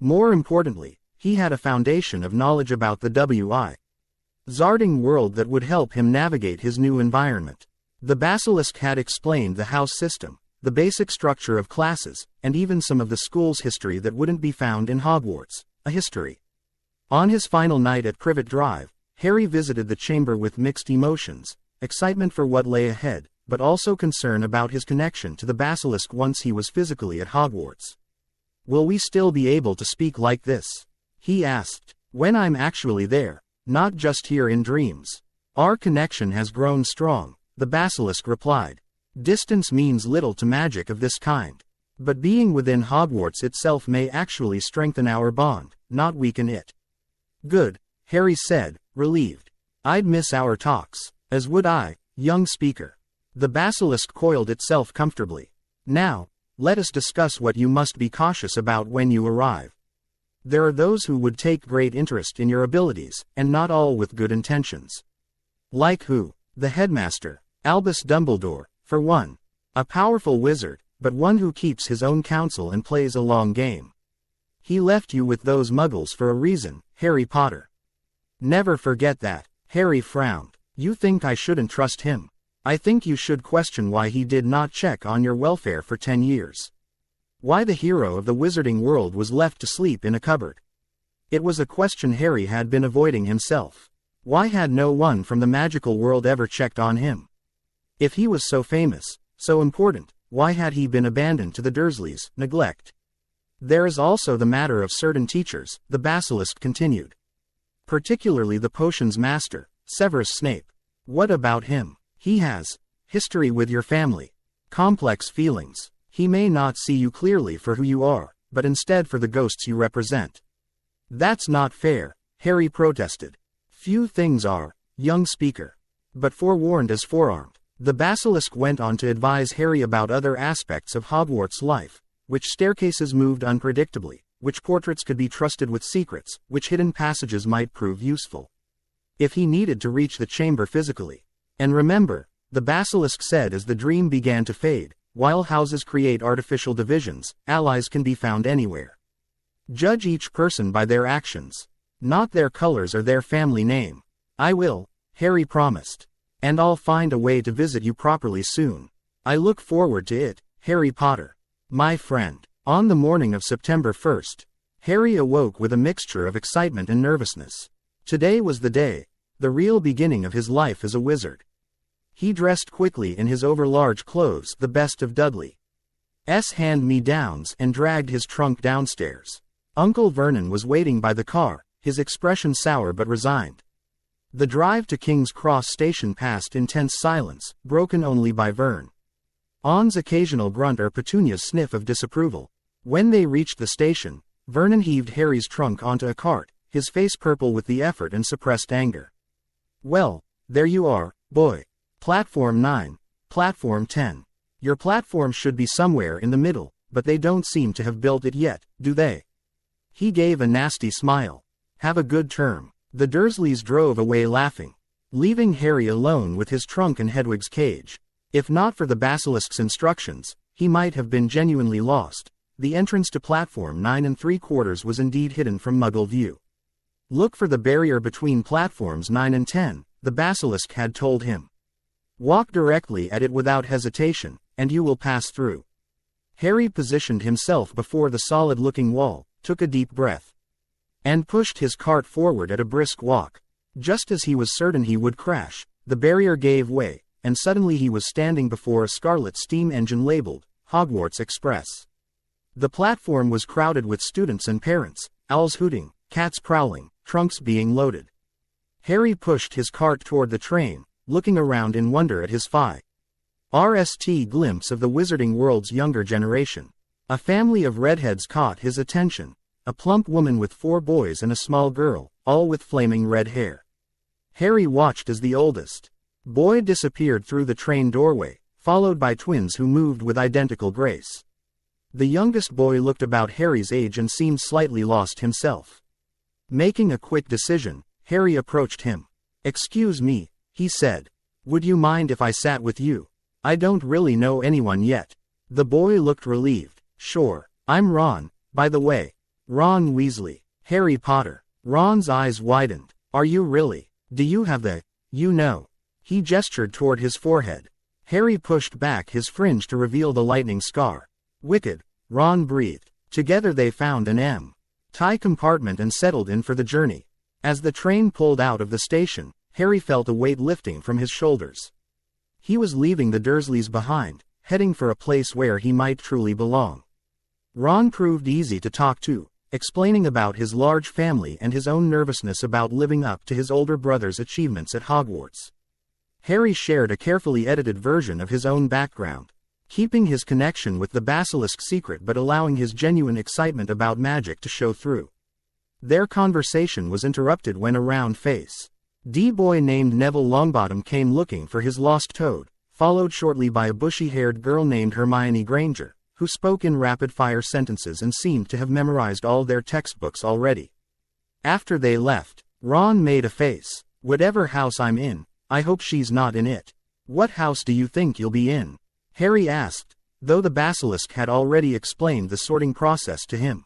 Speaker 1: More importantly, he had a foundation of knowledge about the Wizarding world that would help him navigate his new environment. The basilisk had explained the house system, the basic structure of classes, and even some of the school's history that wouldn't be found in Hogwarts, a history. On his final night at Privet Drive, Harry visited the chamber with mixed emotions, excitement for what lay ahead, but also concern about his connection to the basilisk once he was physically at Hogwarts. "Will we still be able to speak like this?" he asked. "When I'm actually there, not just here in dreams." "Our connection has grown strong," the basilisk replied. "Distance means little to magic of this kind. But being within Hogwarts itself may actually strengthen our bond, not weaken it." "Good," Harry said, relieved. I'd miss our talks. As would I, young speaker. The basilisk coiled itself comfortably. Now, let us discuss what you must be cautious about when you arrive. There are those who would take great interest in your abilities, and not all with good intentions. Like who? The headmaster, Albus Dumbledore, for one. A powerful wizard, but one who keeps his own counsel and plays a long game. He left you with those muggles for a reason, Harry Potter. Never forget that. Harry frowned. You think I shouldn't trust him? I think you should question why he did not check on your welfare for 10 years. Why the hero of the wizarding world was left to sleep in a cupboard. It was a question Harry had been avoiding himself. Why had no one from the magical world ever checked on him? If he was so famous, so important, why had he been abandoned to the Dursleys' neglect? There is also the matter of certain teachers, the Basilisk continued. Particularly the potions master, Severus Snape. What about him? He has history with your family. Complex feelings. He may not see you clearly for who you are, but instead for the ghosts you represent. That's not fair, Harry protested. Few things are, young speaker. But forewarned is forearmed. The Basilisk went on to advise Harry about other aspects of Hogwarts life, which staircases moved unpredictably, which portraits could be trusted with secrets, which hidden passages might prove useful. If he needed to reach the chamber physically. And remember, the Basilisk said as the dream began to fade, while houses create artificial divisions, allies can be found anywhere. Judge each person by their actions, not their colors or their family name. I will, Harry promised. And I'll find a way to visit you properly soon. I look forward to it, Harry Potter. My friend. On the morning of September 1st, Harry awoke with a mixture of excitement and nervousness. Today was the day, the real beginning of his life as a wizard. He dressed quickly in his overlarge clothes, the best of Dudley's hand-me-downs, and dragged his trunk downstairs. Uncle Vernon was waiting by the car, his expression sour but resigned. The drive to King's Cross station passed in tense silence, broken only by Vernon's occasional grunt or Petunia's sniff of disapproval. When they reached the station, Vernon heaved Harry's trunk onto a cart, his face purple with the effort and suppressed anger. Well, there you are, boy. Platform 9, Platform 10. Your platform should be somewhere in the middle, but they don't seem to have built it yet, do they? He gave a nasty smile. Have a good term. The Dursleys drove away laughing, leaving Harry alone with his trunk and Hedwig's cage. If not for the Basilisk's instructions, he might have been genuinely lost. The entrance to platform 9 3/4 was indeed hidden from Muggle view. Look for the barrier between platforms 9 and 10, the Basilisk had told him. Walk directly at it without hesitation, and you will pass through. Harry positioned himself before the solid-looking wall, took a deep breath, and pushed his cart forward at a brisk walk. Just as he was certain he would crash, the barrier gave way, and suddenly he was standing before a scarlet steam engine labeled Hogwarts Express. The platform was crowded with students and parents, owls hooting, cats prowling, trunks being loaded. Harry pushed his cart toward the train, looking around in wonder at his first glimpse of the wizarding world's younger generation. A family of redheads caught his attention, a plump woman with 4 boys and a small girl, all with flaming red hair. Harry watched as the oldest boy disappeared through the train doorway, followed by twins who moved with identical grace. The youngest boy looked about Harry's age and seemed slightly lost himself. Making a quick decision, Harry approached him. "Excuse me," he said. "Would you mind if I sat with you? I don't really know anyone yet." The boy looked relieved. "Sure, I'm Ron, by the way. Ron Weasley. Harry Potter." Ron's eyes widened. "Are you really? Do you have the, you know?" He gestured toward his forehead. Harry pushed back his fringe to reveal the lightning scar. "Wicked," Ron breathed. Together they found an empty compartment and settled in for the journey. As the train pulled out of the station, Harry felt a weight lifting from his shoulders. He was leaving the Dursleys behind, heading for a place where he might truly belong. Ron proved easy to talk to, explaining about his large family and his own nervousness about living up to his older brother's achievements at Hogwarts. Harry shared a carefully edited version of his own background, keeping his connection with the Basilisk secret but allowing his genuine excitement about magic to show through. Their conversation was interrupted when a round-faced D-boy named Neville Longbottom came looking for his lost toad, followed shortly by a bushy-haired girl named Hermione Granger, who spoke in rapid-fire sentences and seemed to have memorized all their textbooks already. After they left, Ron made a face. "Whatever house I'm in, I hope she's not in it." "What house do you think you'll be in?" Harry asked, though the Basilisk had already explained the sorting process to him.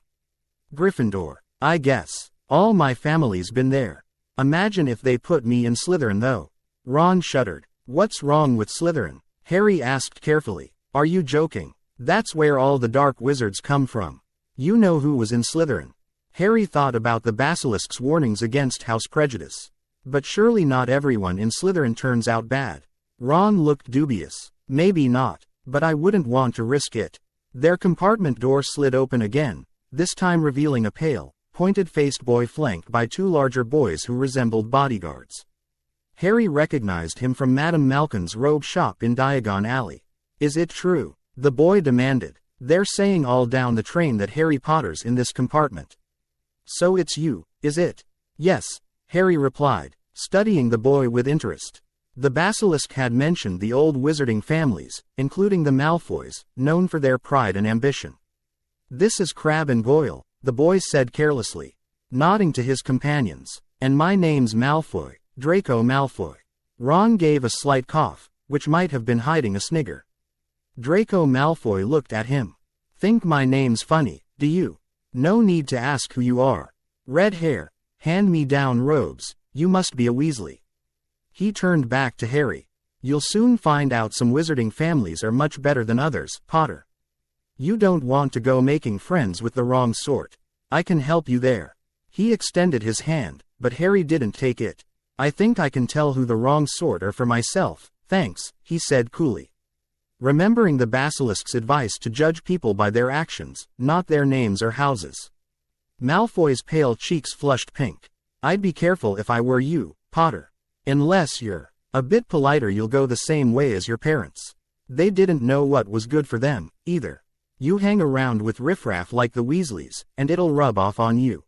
Speaker 1: "Gryffindor, I guess. All my family's been there. Imagine if they put me in Slytherin though." Ron shuddered. "What's wrong with Slytherin?" Harry asked carefully. "Are you joking? That's where all the dark wizards come from. You know who was in Slytherin." Harry thought about the Basilisk's warnings against house prejudice. "But surely not everyone in Slytherin turns out bad." Ron looked dubious. "Maybe not, but I wouldn't want to risk it." Their compartment door slid open again, this time revealing a pale, pointed-faced boy flanked by two larger boys who resembled bodyguards. Harry recognized him from Madame Malkin's robe shop in Diagon Alley. "Is it true?" the boy demanded. "They're saying all down the train that Harry Potter's in this compartment." "So it's you, is it?" "Yes," Harry replied, studying the boy with interest. The Basilisk had mentioned the old wizarding families, including the Malfoys, known for their pride and ambition. "This is Crabbe and Goyle," the boy said carelessly, nodding to his companions. "And my name's Malfoy, Draco Malfoy." Ron gave a slight cough, which might have been hiding a snigger. Draco Malfoy looked at him. "Think my name's funny, do you? No need to ask who you are. Red hair, hand-me-down robes, you must be a Weasley." He turned back to Harry. "You'll soon find out some wizarding families are much better than others, Potter. You don't want to go making friends with the wrong sort. I can help you there." He extended his hand, but Harry didn't take it. "I think I can tell who the wrong sort are for myself, thanks," he said coolly. Remembering the Basilisk's advice to judge people by their actions, not their names or houses. Malfoy's pale cheeks flushed pink. "I'd be careful if I were you, Potter. Unless you're a bit politer, you'll go the same way as your parents. They didn't know what was good for them, either. You hang around with riffraff like the Weasleys, and it'll rub off on you."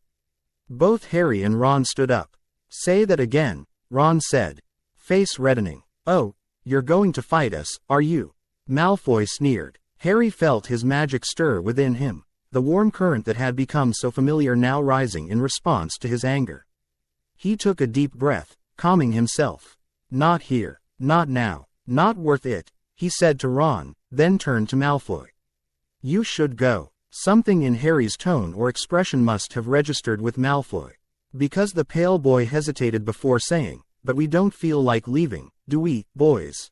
Speaker 1: Both Harry and Ron stood up. "Say that again," Ron said, face reddening. "Oh, you're going to fight us, are you?" Malfoy sneered. Harry felt his magic stir within him, the warm current that had become so familiar now rising in response to his anger. He took a deep breath, calming himself. "Not here, not now, not worth it," he said to Ron, then turned to Malfoy. "You should go." Something in Harry's tone or expression must have registered with Malfoy, because the pale boy hesitated before saying, "But we don't feel like leaving, do we, boys?"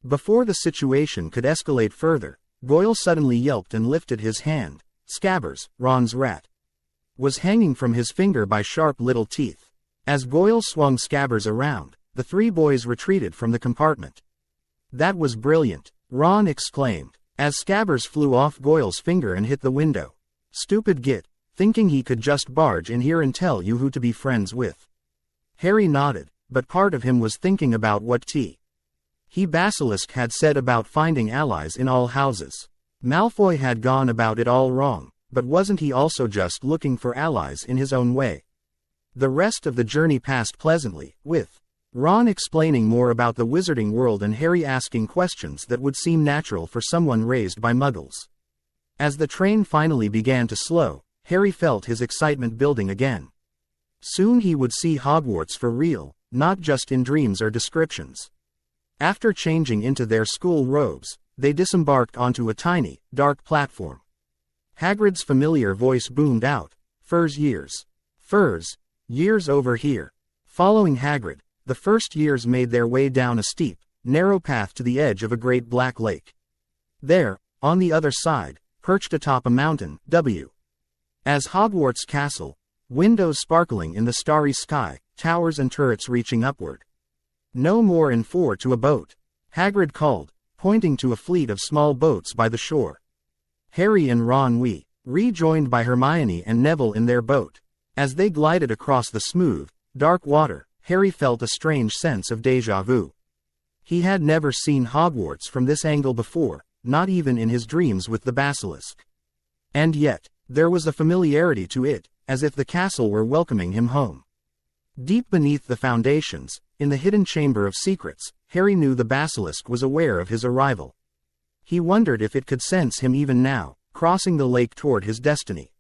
Speaker 1: Before the situation could escalate further, Goyle suddenly yelped and lifted his hand. Scabbers, Ron's rat, was hanging from his finger by sharp little teeth. As Goyle swung Scabbers around, the three boys retreated from the compartment. "That was brilliant," Ron exclaimed, as Scabbers flew off Goyle's finger and hit the window. "Stupid git, thinking he could just barge in here and tell you who to be friends with." Harry nodded, but part of him was thinking about what he Basilisk had said about finding allies in all houses. Malfoy had gone about it all wrong, but wasn't he also just looking for allies in his own way? The rest of the journey passed pleasantly, with Ron explaining more about the wizarding world and Harry asking questions that would seem natural for someone raised by muggles. As the train finally began to slow, Harry felt his excitement building again. Soon he would see Hogwarts for real, not just in dreams or descriptions. After changing into their school robes, they disembarked onto a tiny, dark platform. Hagrid's familiar voice boomed out, "Furs years. Furs, years over here." Following Hagrid, the first years made their way down a steep, narrow path to the edge of a great black lake. There, on the other side, perched atop a mountain, as Hogwarts Castle, windows sparkling in the starry sky, towers and turrets reaching upward. "No more in 4 to a boat," Hagrid called, pointing to a fleet of small boats by the shore. Harry and Ron rejoined by Hermione and Neville in their boat. As they glided across the smooth, dark water, Harry felt a strange sense of déjà vu. He had never seen Hogwarts from this angle before, not even in his dreams with the Basilisk. And yet, there was a familiarity to it, as if the castle were welcoming him home. Deep beneath the foundations, in the hidden chamber of secrets, Harry knew the basilisk was aware of his arrival. He wondered if it could sense him even now, crossing the lake toward his destiny.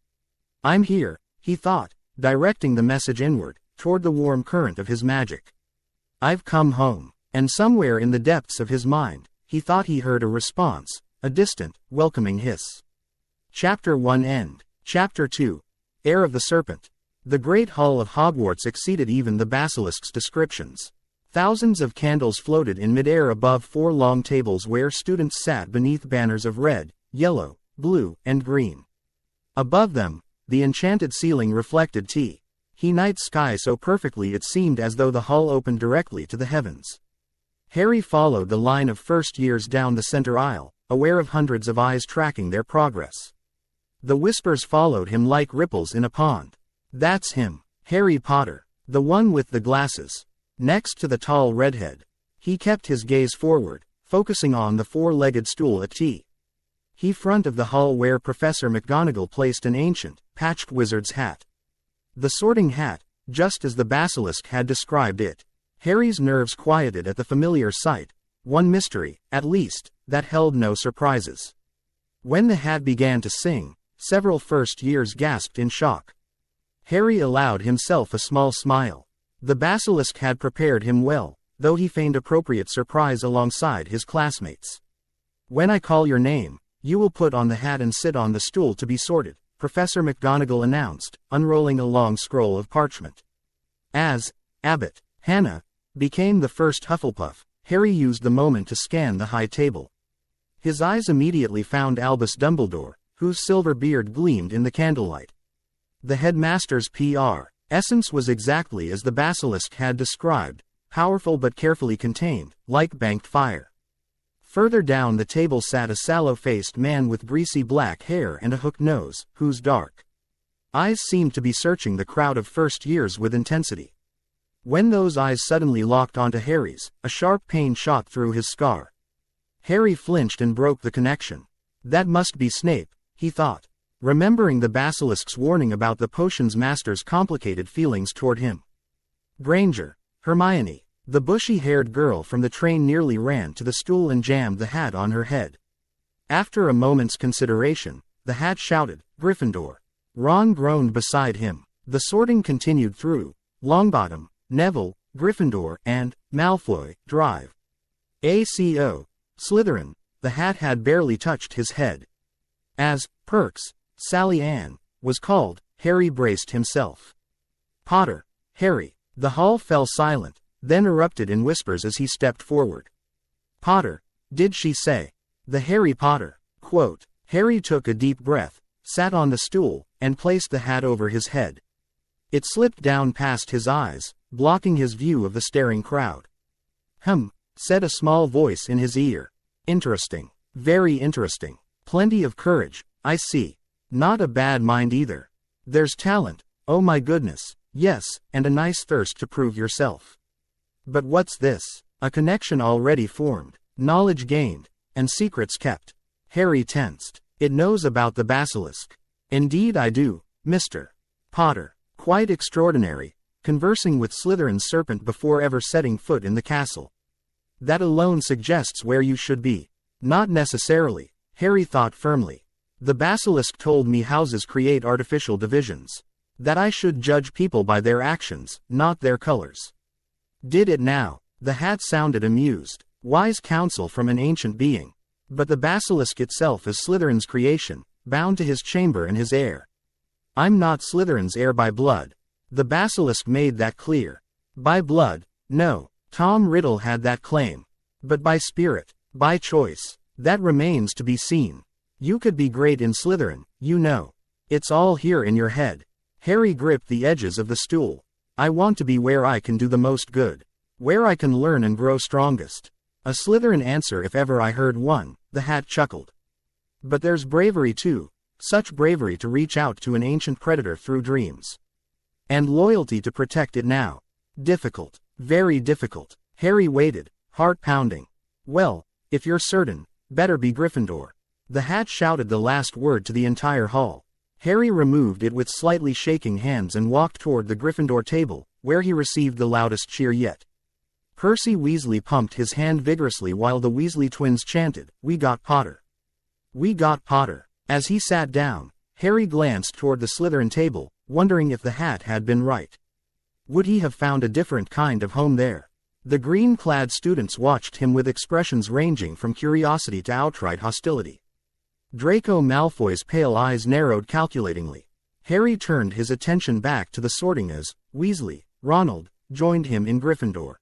Speaker 1: "I'm here," he thought, directing the message inward, toward the warm current of his magic. "I've come home." And somewhere in the depths of his mind, he thought he heard a response, a distant, welcoming hiss. Chapter 1 End. Chapter 2. Heir of the Serpent. The great hall of Hogwarts exceeded even the basilisk's descriptions. Thousands of candles floated in midair above 4 long tables where students sat beneath banners of red, yellow, blue, and green. Above them, the enchanted ceiling reflected night sky so perfectly it seemed as though the hall opened directly to the heavens. Harry followed the line of first years down the center aisle, aware of hundreds of eyes tracking their progress. The whispers followed him like ripples in a pond. "That's him, Harry Potter, the one with the glasses." Next to the tall redhead. He kept his gaze forward, focusing on the 4-legged stool at the front of the hall where Professor McGonagall placed an ancient, patched wizard's hat. The sorting hat, just as the basilisk had described it. Harry's nerves quieted at the familiar sight, one mystery, at least, that held no surprises. When the hat began to sing, several first years gasped in shock. Harry allowed himself a small smile. The basilisk had prepared him well, though he feigned appropriate surprise alongside his classmates. "When I call your name, you will put on the hat and sit on the stool to be sorted," Professor McGonagall announced, unrolling a long scroll of parchment. As Abbot Hannah became the first Hufflepuff, Harry used the moment to scan the high table. His eyes immediately found Albus Dumbledore, whose silver beard gleamed in the candlelight. The headmaster's PR essence was exactly as the basilisk had described, powerful but carefully contained, like banked fire. Further down the table sat a sallow-faced man with greasy black hair and a hooked nose, whose dark eyes seemed to be searching the crowd of first years with intensity. When those eyes suddenly locked onto Harry's, a sharp pain shot through his scar. Harry flinched and broke the connection. That must be Snape, he thought, remembering the basilisk's warning about the potions master's complicated feelings toward him. Granger, Hermione, the bushy-haired girl from the train nearly ran to the stool and jammed the hat on her head. After a moment's consideration, the hat shouted, "Gryffindor." Ron groaned beside him. The sorting continued through Longbottom, Neville, Gryffindor, and Malfoy, Drive. ACO, Slytherin. The hat had barely touched his head. As Perks, Sally Ann, was called, Harry braced himself. "Potter, Harry." The hall fell silent, then erupted in whispers as he stepped forward. "Potter, did she say?" The Harry Potter quote. Harry took a deep breath, sat on the stool, and placed the hat over his head. It slipped down past his eyes, blocking his view of the staring crowd. Said a small voice in his ear. "Interesting. Very interesting. Plenty of courage, I see. Not a bad mind either. There's talent, oh my goodness, yes, and a nice thirst to prove yourself. But what's this? A connection already formed, knowledge gained, and secrets kept." Harry tensed. "It knows about the basilisk." "Indeed I do, Mr. Potter. Quite extraordinary, conversing with Slytherin's serpent before ever setting foot in the castle. That alone suggests where you should be." "Not necessarily," Harry thought firmly. "The basilisk told me houses create artificial divisions. That I should judge people by their actions, not their colors." "Did it now?" The hat sounded amused. "Wise counsel from an ancient being. But the basilisk itself is Slytherin's creation, bound to his chamber and his heir. I'm not Slytherin's heir by blood. The basilisk made that clear. By blood, no. Tom Riddle had that claim. But by spirit, by choice, that remains to be seen. You could be great in Slytherin, you know. It's all here in your head." Harry gripped the edges of the stool. "I want to be where I can do the most good. Where I can learn and grow strongest. A Slytherin answer if ever I heard one," the hat chuckled. "But there's bravery too, such bravery to reach out to an ancient predator through dreams. And loyalty to protect it now. Difficult, very difficult." Harry waited, heart pounding. "Well, if you're certain, better be Gryffindor." The hat shouted the last word to the entire hall. Harry removed it with slightly shaking hands and walked toward the Gryffindor table, where he received the loudest cheer yet. Percy Weasley pumped his hand vigorously while the Weasley twins chanted, "We got Potter. We got Potter." As he sat down, Harry glanced toward the Slytherin table, wondering if the hat had been right. Would he have found a different kind of home there? The green-clad students watched him with expressions ranging from curiosity to outright hostility. Draco Malfoy's pale eyes narrowed calculatingly. Harry turned his attention back to the sorting as Weasley, Ronald, joined him in Gryffindor.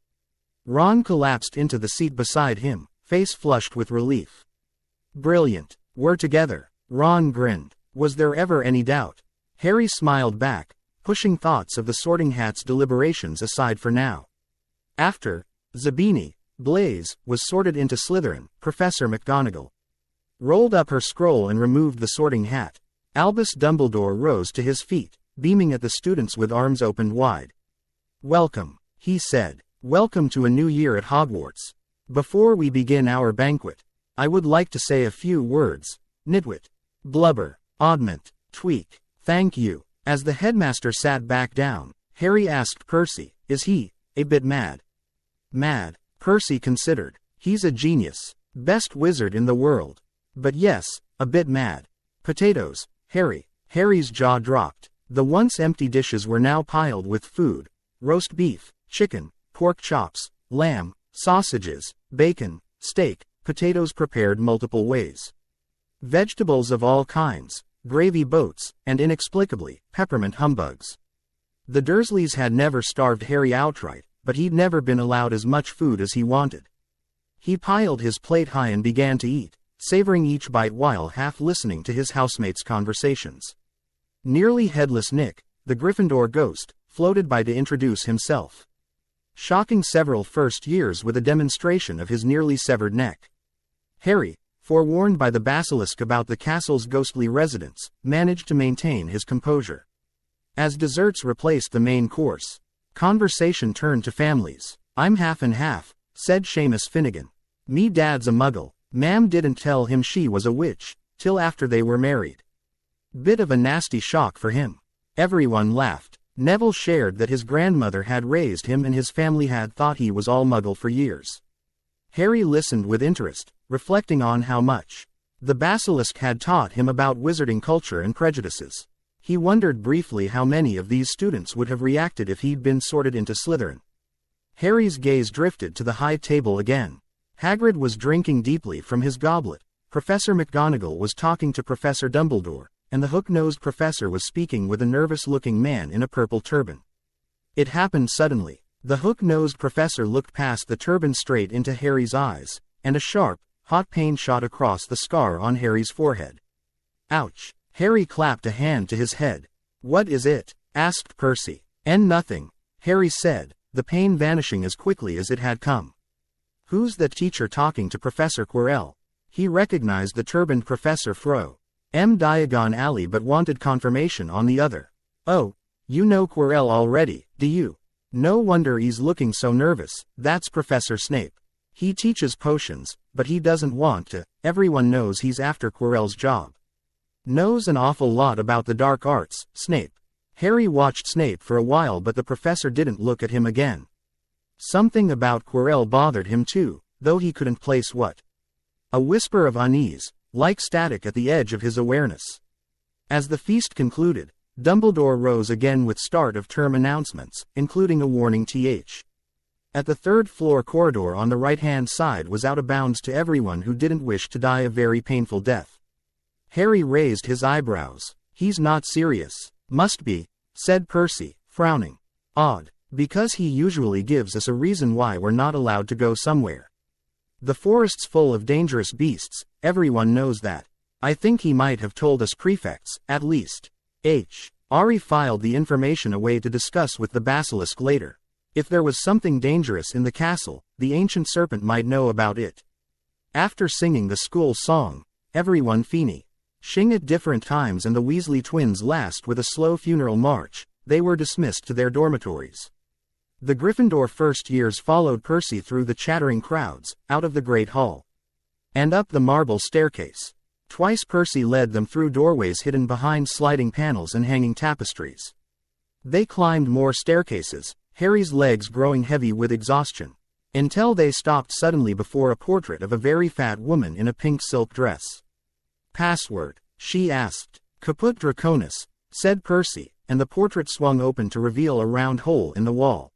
Speaker 1: Ron collapsed into the seat beside him, face flushed with relief. "Brilliant. We're together." Ron grinned. Was there ever any doubt? Harry smiled back, pushing thoughts of the Sorting Hat's deliberations aside for now. After Zabini, Blaise, was sorted into Slytherin, Professor McGonagall rolled up her scroll and removed the Sorting Hat. Albus Dumbledore rose to his feet, beaming at the students with arms opened wide. "Welcome," he said. "Welcome to a new year at Hogwarts. Before we begin our banquet, I would like to say a few words. Nitwit, blubber, oddment, tweak, thank you." As the headmaster sat back down, Harry asked Percy, "Is he a bit mad?" "Mad?" Percy considered. "He's a genius. Best wizard in the world. But yes, a bit mad." "Potatoes, Harry." Harry's jaw dropped. The once empty dishes were now piled with food. Roast beef, chicken, pork chops, lamb, sausages, bacon, steak, potatoes prepared multiple ways. Vegetables of all kinds, gravy boats, and inexplicably, peppermint humbugs. The Dursleys had never starved Harry outright, but he'd never been allowed as much food as he wanted. He piled his plate high and began to eat, savoring each bite while half listening to his housemates' conversations. Nearly headless Nick, the Gryffindor ghost, floated by to introduce himself, shocking several first years with a demonstration of his nearly severed neck. Harry, forewarned by the Basilisk about the castle's ghostly residents, managed to maintain his composure. As desserts replaced the main course, conversation turned to families. "I'm half and half," said Seamus Finnegan. "Me dad's a muggle. Mam didn't tell him she was a witch, till after they were married. Bit of a nasty shock for him." Everyone laughed. Neville shared that his grandmother had raised him and his family had thought he was all muggle for years. Harry listened with interest, reflecting on how much the Basilisk had taught him about wizarding culture and prejudices. He wondered briefly how many of these students would have reacted if he'd been sorted into Slytherin. Harry's gaze drifted to the high table again. Hagrid was drinking deeply from his goblet. Professor McGonagall was talking to Professor Dumbledore, and the hook-nosed professor was speaking with a nervous-looking man in a purple turban. It happened suddenly. The hook-nosed professor looked past the turban straight into Harry's eyes, and a sharp, hot pain shot across the scar on Harry's forehead. "Ouch!" Harry clapped a hand to his head. "What is it?" asked Percy. "Nothing," Harry said, the pain vanishing as quickly as it had come. "Who's that teacher talking to Professor Quirrell?" He recognized the turbaned Professor Fro. Diagon Alley but wanted confirmation on the other. "Oh, you know Quirrell already, do you? No wonder he's looking so nervous. That's Professor Snape. He teaches potions, but he doesn't want to. Everyone knows he's after Quirrell's job. Knows an awful lot about the dark arts, Snape." Harry watched Snape for a while but the professor didn't look at him again. Something about Quirrell bothered him too, though he couldn't place what. A whisper of unease, like static at the edge of his awareness. As the feast concluded, Dumbledore rose again with start-of-term announcements, including a warning th. At the third-floor corridor on the right-hand side was out of bounds to everyone who didn't wish to die a very painful death. Harry raised his eyebrows. "He's not serious." "Must be," said Percy, frowning. "Odd, because he usually gives us a reason why we're not allowed to go somewhere. The forest's full of dangerous beasts, everyone knows that. I think he might have told us prefects, at least." Ari filed the information away to discuss with the Basilisk later. If there was something dangerous in the castle, the ancient serpent might know about it. After singing the school song, everyone Feeny, Shing at different times and the Weasley twins last with a slow funeral march, they were dismissed to their dormitories. The Gryffindor first years followed Percy through the chattering crowds, out of the Great Hall, and up the marble staircase, Twice Percy led them through doorways hidden behind sliding panels and hanging tapestries. They climbed more staircases, Harry's legs growing heavy with exhaustion, until they stopped suddenly before a portrait of a very fat woman in a pink silk dress. "Password?" she asked. "Caput Draconis," said Percy, and the portrait swung open to reveal a round hole in the wall.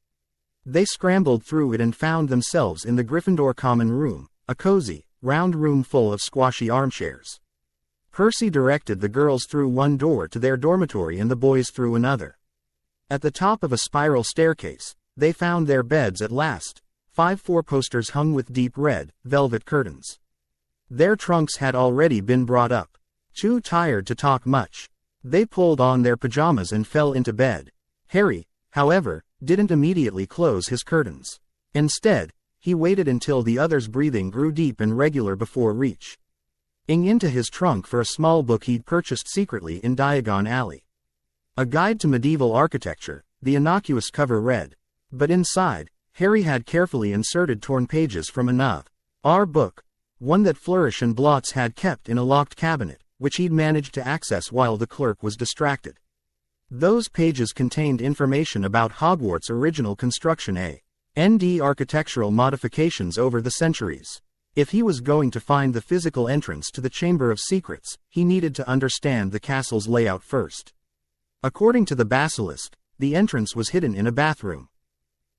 Speaker 1: They scrambled through it and found themselves in the Gryffindor common room, a cozy, round room full of squashy armchairs. Percy directed the girls through one door to their dormitory and the boys through another. At the top of a spiral staircase, they found their beds at last, 5 four-posters hung with deep red, velvet curtains. Their trunks had already been brought up. Too tired to talk much, they pulled on their pajamas and fell into bed. Harry, however, didn't immediately close his curtains. Instead, he waited until the others' breathing grew deep and regular before reaching into his trunk for a small book he'd purchased secretly in Diagon Alley. A Guide to Medieval Architecture, the innocuous cover read. But inside, Harry had carefully inserted torn pages from another book, one that Flourish and Blots had kept in a locked cabinet, which he'd managed to access while the clerk was distracted. Those pages contained information about Hogwarts' original construction and architectural modifications over the centuries. If he was going to find the physical entrance to the Chamber of Secrets, he needed to understand the castle's layout first. According to the Basilisk, the entrance was hidden in a bathroom.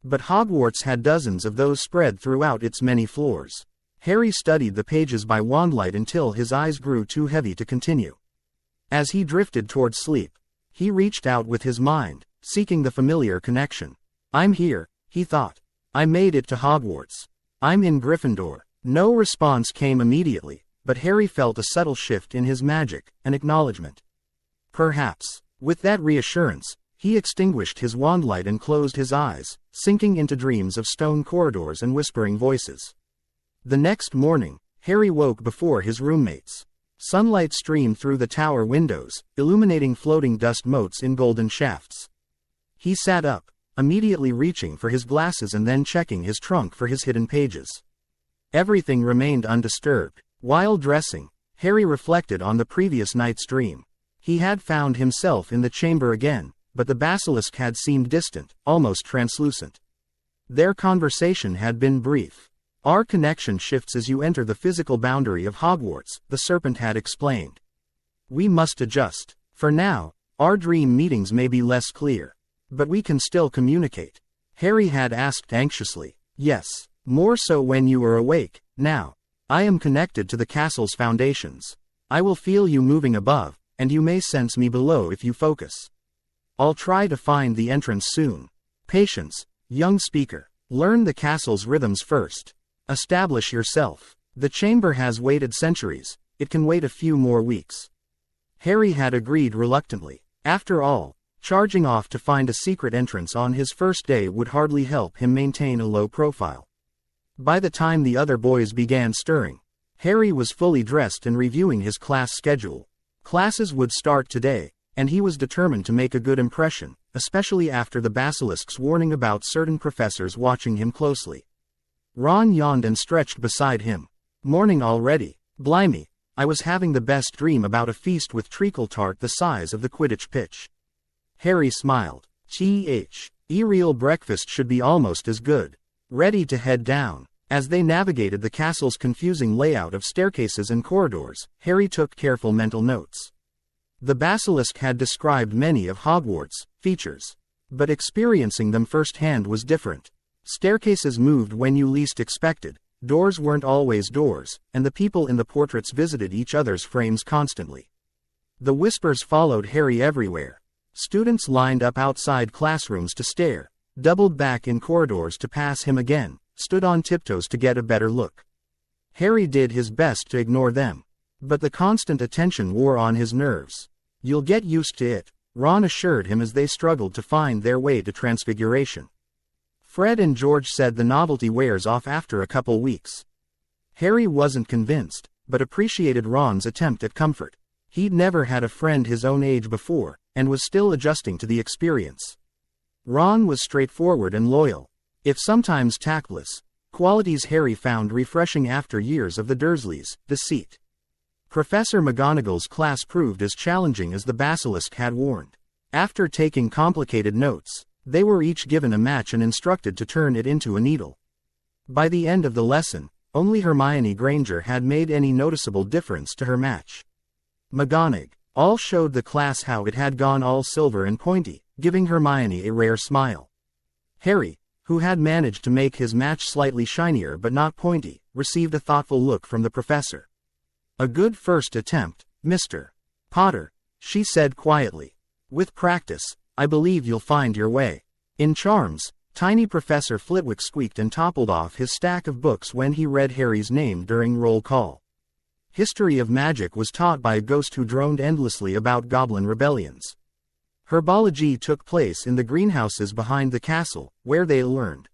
Speaker 1: But Hogwarts had dozens of those spread throughout its many floors. Harry studied the pages by wandlight until his eyes grew too heavy to continue. As he drifted toward sleep, he reached out with his mind, seeking the familiar connection. "I'm here," he thought. "I made it to Hogwarts. I'm in Gryffindor." No response came immediately, but Harry felt a subtle shift in his magic, an acknowledgement. Perhaps. With that reassurance, he extinguished his wandlight and closed his eyes, sinking into dreams of stone corridors and whispering voices. The next morning, Harry woke before his roommates. Sunlight streamed through the tower windows, illuminating floating dust motes in golden shafts. He sat up, immediately reaching for his glasses and then checking his trunk for his hidden pages. Everything remained undisturbed. While dressing, Harry reflected on the previous night's dream. He had found himself in the chamber again, but the basilisk had seemed distant, almost translucent. Their conversation had been brief. "Our connection shifts as you enter the physical boundary of Hogwarts," the serpent had explained. "We must adjust. For now, our dream meetings may be less clear. But we can still communicate." Harry had asked anxiously. "Yes. More so when you are awake. Now, I am connected to the castle's foundations. I will feel you moving above, and you may sense me below if you focus. I'll try to find the entrance soon. Patience, young speaker. Learn the castle's rhythms first. Establish yourself. The chamber has waited centuries, it can wait a few more weeks." Harry had agreed reluctantly. After all, charging off to find a secret entrance on his first day would hardly help him maintain a low profile. By the time the other boys began stirring, Harry was fully dressed and reviewing his class schedule. Classes would start today, and he was determined to make a good impression, especially after the basilisk's warning about certain professors watching him closely. Ron yawned and stretched beside him. "Morning already. Blimey, I was having the best dream about a feast with treacle tart the size of the Quidditch pitch." Harry smiled. Real breakfast should be almost as good." Ready to head down. As they navigated the castle's confusing layout of staircases and corridors, Harry took careful mental notes. The basilisk had described many of Hogwarts' features, but experiencing them firsthand was different. Staircases moved when you least expected, doors weren't always doors, and the people in the portraits visited each other's frames constantly. The whispers followed Harry everywhere. Students lined up outside classrooms to stare, doubled back in corridors to pass him again, stood on tiptoes to get a better look. Harry did his best to ignore them, but the constant attention wore on his nerves. "You'll get used to it," Ron assured him as they struggled to find their way to Transfiguration. Fred and George said the novelty wears off after a couple weeks. Harry wasn't convinced, but appreciated Ron's attempt at comfort. He'd never had a friend his own age before, and was still adjusting to the experience. Ron was straightforward and loyal, if sometimes tactless, qualities Harry found refreshing after years of the Dursleys' deceit. Professor McGonagall's class proved as challenging as the Basilisk had warned. After taking complicated notes, they were each given a match and instructed to turn it into a needle. By the end of the lesson, only Hermione Granger had made any noticeable difference to her match. McGonagall showed the class how it had gone all silver and pointy, giving Hermione a rare smile. Harry, who had managed to make his match slightly shinier but not pointy, received a thoughtful look from the professor. "A good first attempt, Mr. Potter," she said quietly. "With practice, I believe you'll find your way." In charms, tiny Professor Flitwick squeaked and toppled off his stack of books when he read Harry's name during roll call. History of magic was taught by a ghost who droned endlessly about goblin rebellions. Herbology took place in the greenhouses behind the castle, where they learned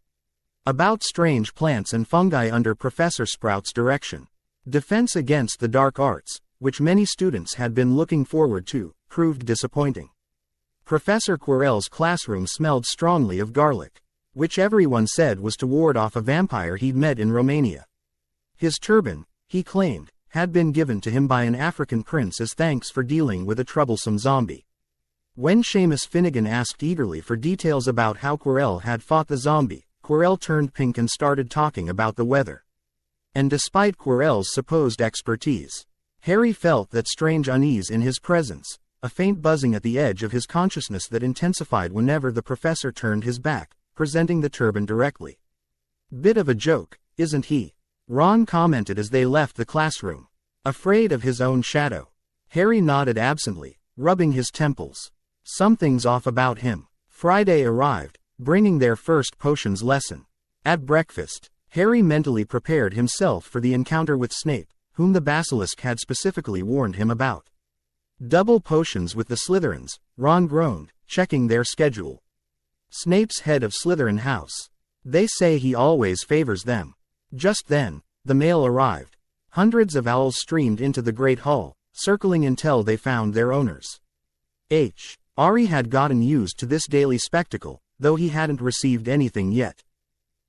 Speaker 1: about strange plants and fungi under Professor Sprout's direction. Defense against the dark arts, which many students had been looking forward to, proved disappointing. Professor Quirrell's classroom smelled strongly of garlic, which everyone said was to ward off a vampire he'd met in Romania. His turban, he claimed, had been given to him by an African prince as thanks for dealing with a troublesome zombie. When Seamus Finnegan asked eagerly for details about how Quirrell had fought the zombie, Quirrell turned pink and started talking about the weather. And despite Quirrell's supposed expertise, Harry felt that strange unease in his presence, a faint buzzing at the edge of his consciousness that intensified whenever the professor turned his back, presenting the turban directly. "Bit of a joke, isn't he?" Ron commented as they left the classroom. Afraid of his own shadow, Harry nodded absently, rubbing his temples. Something's off about him. Friday arrived, bringing their first potions lesson. At breakfast, Harry mentally prepared himself for the encounter with Snape, whom the Basilisk had specifically warned him about. "Double potions with the Slytherins," Ron groaned, checking their schedule. "Snape's head of Slytherin House. They say he always favors them." Just then, the mail arrived. Hundreds of owls streamed into the Great Hall, circling until they found their owners. Ari had gotten used to this daily spectacle, though he hadn't received anything yet.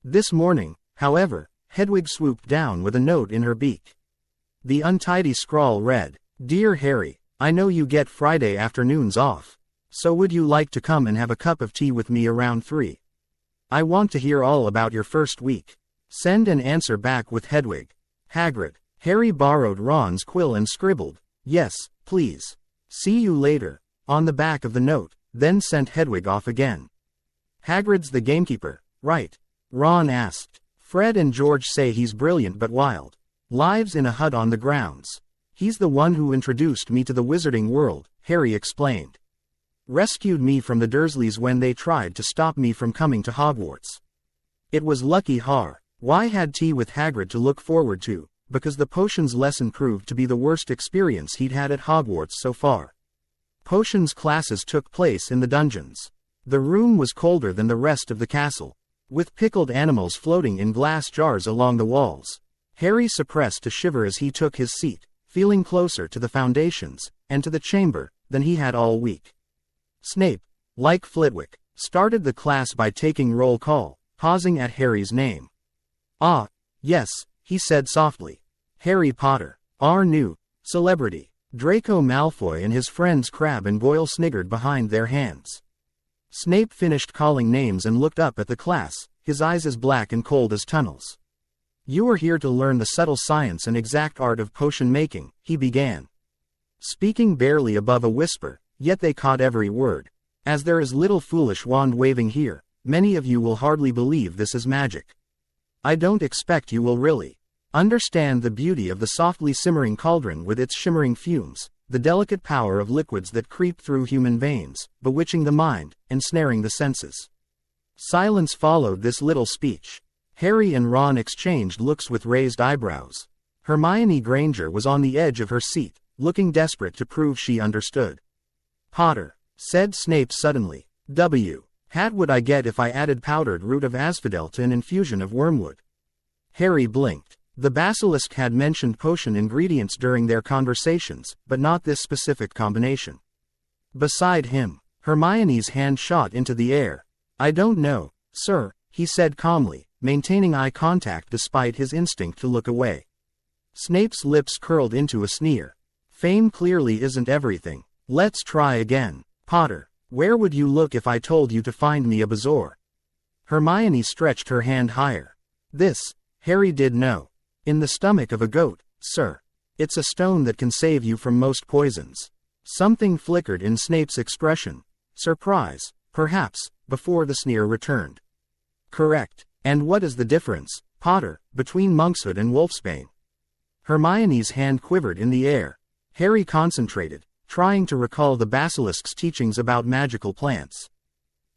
Speaker 1: This morning, however, Hedwig swooped down with a note in her beak. The untidy scrawl read, "Dear Harry, I know you get Friday afternoons off. So would you like to come and have a cup of tea with me around 3? I want to hear all about your first week. Send an answer back with Hedwig. Hagrid." Harry borrowed Ron's quill and scribbled, "Yes, please. See you later," on the back of the note, then sent Hedwig off again. "Hagrid's the gamekeeper, right?" Ron asked. "Fred and George say he's brilliant but wild. Lives in a hut on the grounds. He's the one who introduced me to the wizarding world," Harry explained. "Rescued me from the Dursleys when they tried to stop me from coming to Hogwarts. It was lucky Y had tea with Hagrid to look forward to, because the potions lesson proved to be the worst experience he'd had at Hogwarts so far. Potions classes took place in the dungeons. The room was colder than the rest of the castle, with pickled animals floating in glass jars along the walls. Harry suppressed a shiver as he took his seat, feeling closer to the foundations, and to the chamber, than he had all week. Snape, like Flitwick, started the class by taking roll call, pausing at Harry's name. "Ah, yes," he said softly. "Harry Potter, our new celebrity." Draco Malfoy and his friends Crabbe and Goyle sniggered behind their hands. Snape finished calling names and looked up at the class, his eyes as black and cold as tunnels. "You are here to learn the subtle science and exact art of potion making," he began. Speaking barely above a whisper, yet they caught every word. "As there is little foolish wand-waving here, many of you will hardly believe this is magic. I don't expect you will really understand the beauty of the softly simmering cauldron with its shimmering fumes, the delicate power of liquids that creep through human veins, bewitching the mind, ensnaring the senses." Silence followed this little speech. Harry and Ron exchanged looks with raised eyebrows. Hermione Granger was on the edge of her seat, looking desperate to prove she understood. "Potter," said Snape suddenly. What would I get if I added powdered root of asphodel to an infusion of wormwood?" Harry blinked. The Basilisk had mentioned potion ingredients during their conversations, but not this specific combination. Beside him, Hermione's hand shot into the air. "I don't know, sir," he said calmly, maintaining eye contact despite his instinct to look away. Snape's lips curled into a sneer. Fame clearly isn't everything. Let's try again. Potter, where would you look if I told you to find me a bezoar? Hermione stretched her hand higher. This, Harry did know. In the stomach of a goat, sir. It's a stone that can save you from most poisons. Something flickered in Snape's expression. Surprise, perhaps, before the sneer returned. Correct. And what is the difference, Potter, between monkshood and wolfsbane? Hermione's hand quivered in the air. Harry concentrated, trying to recall the basilisk's teachings about magical plants.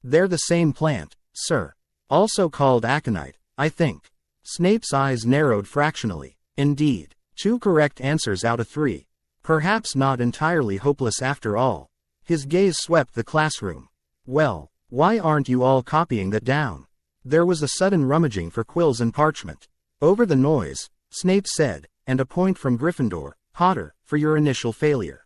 Speaker 1: They're the same plant, sir. Also called aconite, I think. Snape's eyes narrowed fractionally. Indeed, 2 correct answers out of 3. Perhaps not entirely hopeless after all. His gaze swept the classroom. Well, why aren't you all copying that down? There was a sudden rummaging for quills and parchment. Over the noise, Snape said, and a point from Gryffindor, Potter, for your initial failure.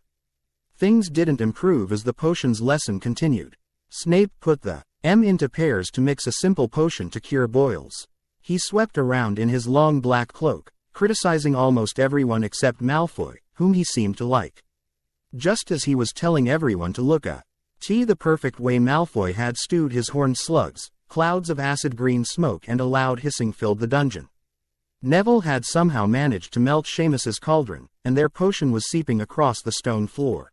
Speaker 1: Things didn't improve as the potions lesson continued. Snape put the M into pairs to mix a simple potion to cure boils. He swept around in his long black cloak, criticizing almost everyone except Malfoy, whom he seemed to like. Just as he was telling everyone to look at the perfect way Malfoy had stewed his horned slugs, clouds of acid green smoke and a loud hissing filled the dungeon. Neville had somehow managed to melt Seamus's cauldron, and their potion was seeping across the stone floor.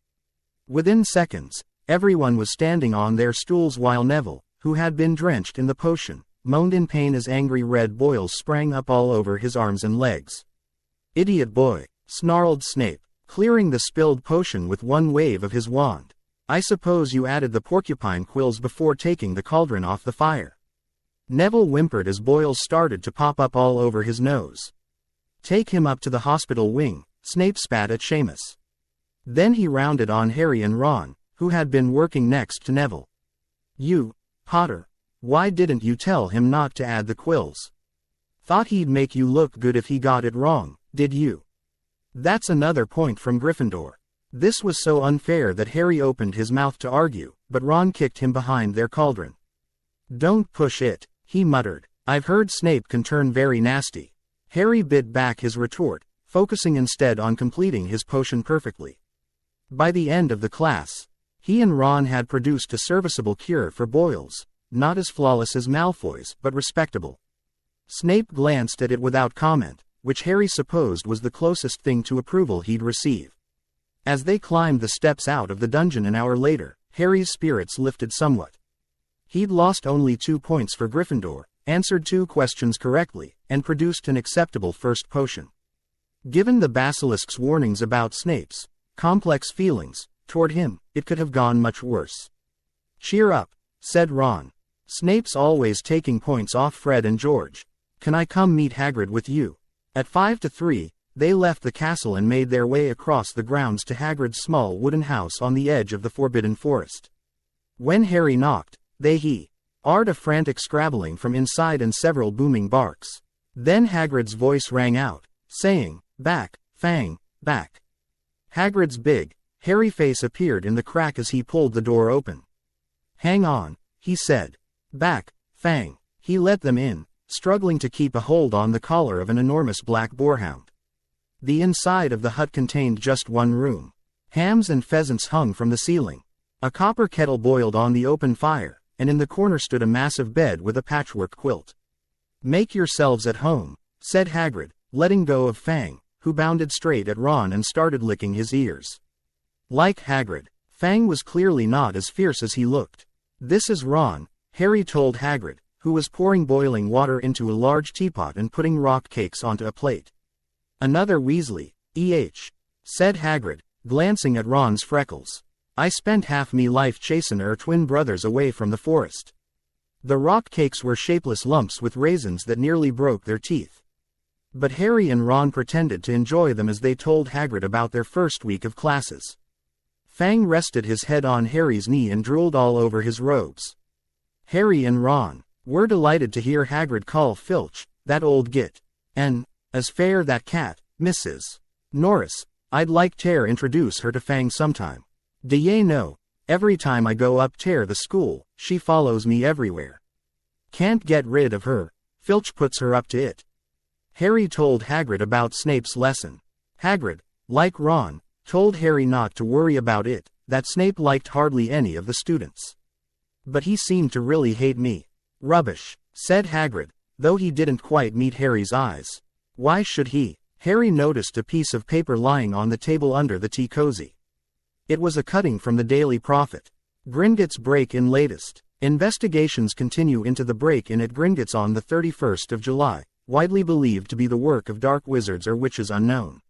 Speaker 1: Within seconds, everyone was standing on their stools while Neville, who had been drenched in the potion, moaned in pain as angry red boils sprang up all over his arms and legs. Idiot boy, snarled Snape, clearing the spilled potion with one wave of his wand. I suppose you added the porcupine quills before taking the cauldron off the fire. Neville whimpered as boils started to pop up all over his nose. Take him up to the hospital wing, Snape spat at Seamus. Then he rounded on Harry and Ron, who had been working next to Neville. You, Potter, why didn't you tell him not to add the quills? Thought he'd make you look good if he got it wrong, did you? That's another point from Gryffindor. This was so unfair that Harry opened his mouth to argue, but Ron kicked him behind their cauldron. Don't push it, he muttered. I've heard Snape can turn very nasty. Harry bit back his retort, focusing instead on completing his potion perfectly. By the end of the class, he and Ron had produced a serviceable cure for boils, not as flawless as Malfoy's, but respectable. Snape glanced at it without comment, which Harry supposed was the closest thing to approval he'd receive. As they climbed the steps out of the dungeon an hour later, Harry's spirits lifted somewhat. He'd lost only 2 points for Gryffindor, answered 2 questions correctly, and produced an acceptable first potion. Given the Basilisk's warnings about Snape's complex feelings toward him, it could have gone much worse. Cheer up, said Ron. Snape's always taking points off Fred and George. Can I come meet Hagrid with you? At 5-3, they left the castle and made their way across the grounds to Hagrid's small wooden house on the edge of the Forbidden Forest. When Harry knocked, they heard a frantic scrabbling from inside and several booming barks. Then Hagrid's voice rang out, saying, "Back, Fang, back." Hagrid's big, hairy face appeared in the crack as he pulled the door open. "Hang on," he said. "Back, Fang." He let them in, struggling to keep a hold on the collar of an enormous black boarhound. The inside of the hut contained just one room. Hams and pheasants hung from the ceiling. A copper kettle boiled on the open fire, and in the corner stood a massive bed with a patchwork quilt. "Make yourselves at home," said Hagrid, letting go of Fang, who bounded straight at Ron and started licking his ears. Like Hagrid, Fang was clearly not as fierce as he looked. "This is Ron," Harry told Hagrid, who was pouring boiling water into a large teapot and putting rock cakes onto a plate. "Another Weasley, said Hagrid, glancing at Ron's freckles. "I spent half me life chasing her twin brothers away from the forest." The rock cakes were shapeless lumps with raisins that nearly broke their teeth. But Harry and Ron pretended to enjoy them as they told Hagrid about their first week of classes. Fang rested his head on Harry's knee and drooled all over his robes. Harry and Ron were delighted to hear Hagrid call Filch, "that old git," and, "as fair that cat, Mrs. Norris. I'd like ter introduce her to Fang sometime. D'ye know, every time I go up ter the school, she follows me everywhere. Can't get rid of her. Filch puts her up to it." Harry told Hagrid about Snape's lesson. Hagrid, like Ron, told Harry not to worry about it, that Snape liked hardly any of the students. But he seemed to really hate me. Rubbish, said Hagrid, though he didn't quite meet Harry's eyes. Why should he? Harry noticed a piece of paper lying on the table under the tea cozy. It was a cutting from the Daily Prophet. Gringotts break-in latest. Investigations continue into the break-in at Gringotts on the 31st of July, widely believed to be the work of dark wizards or witches unknown.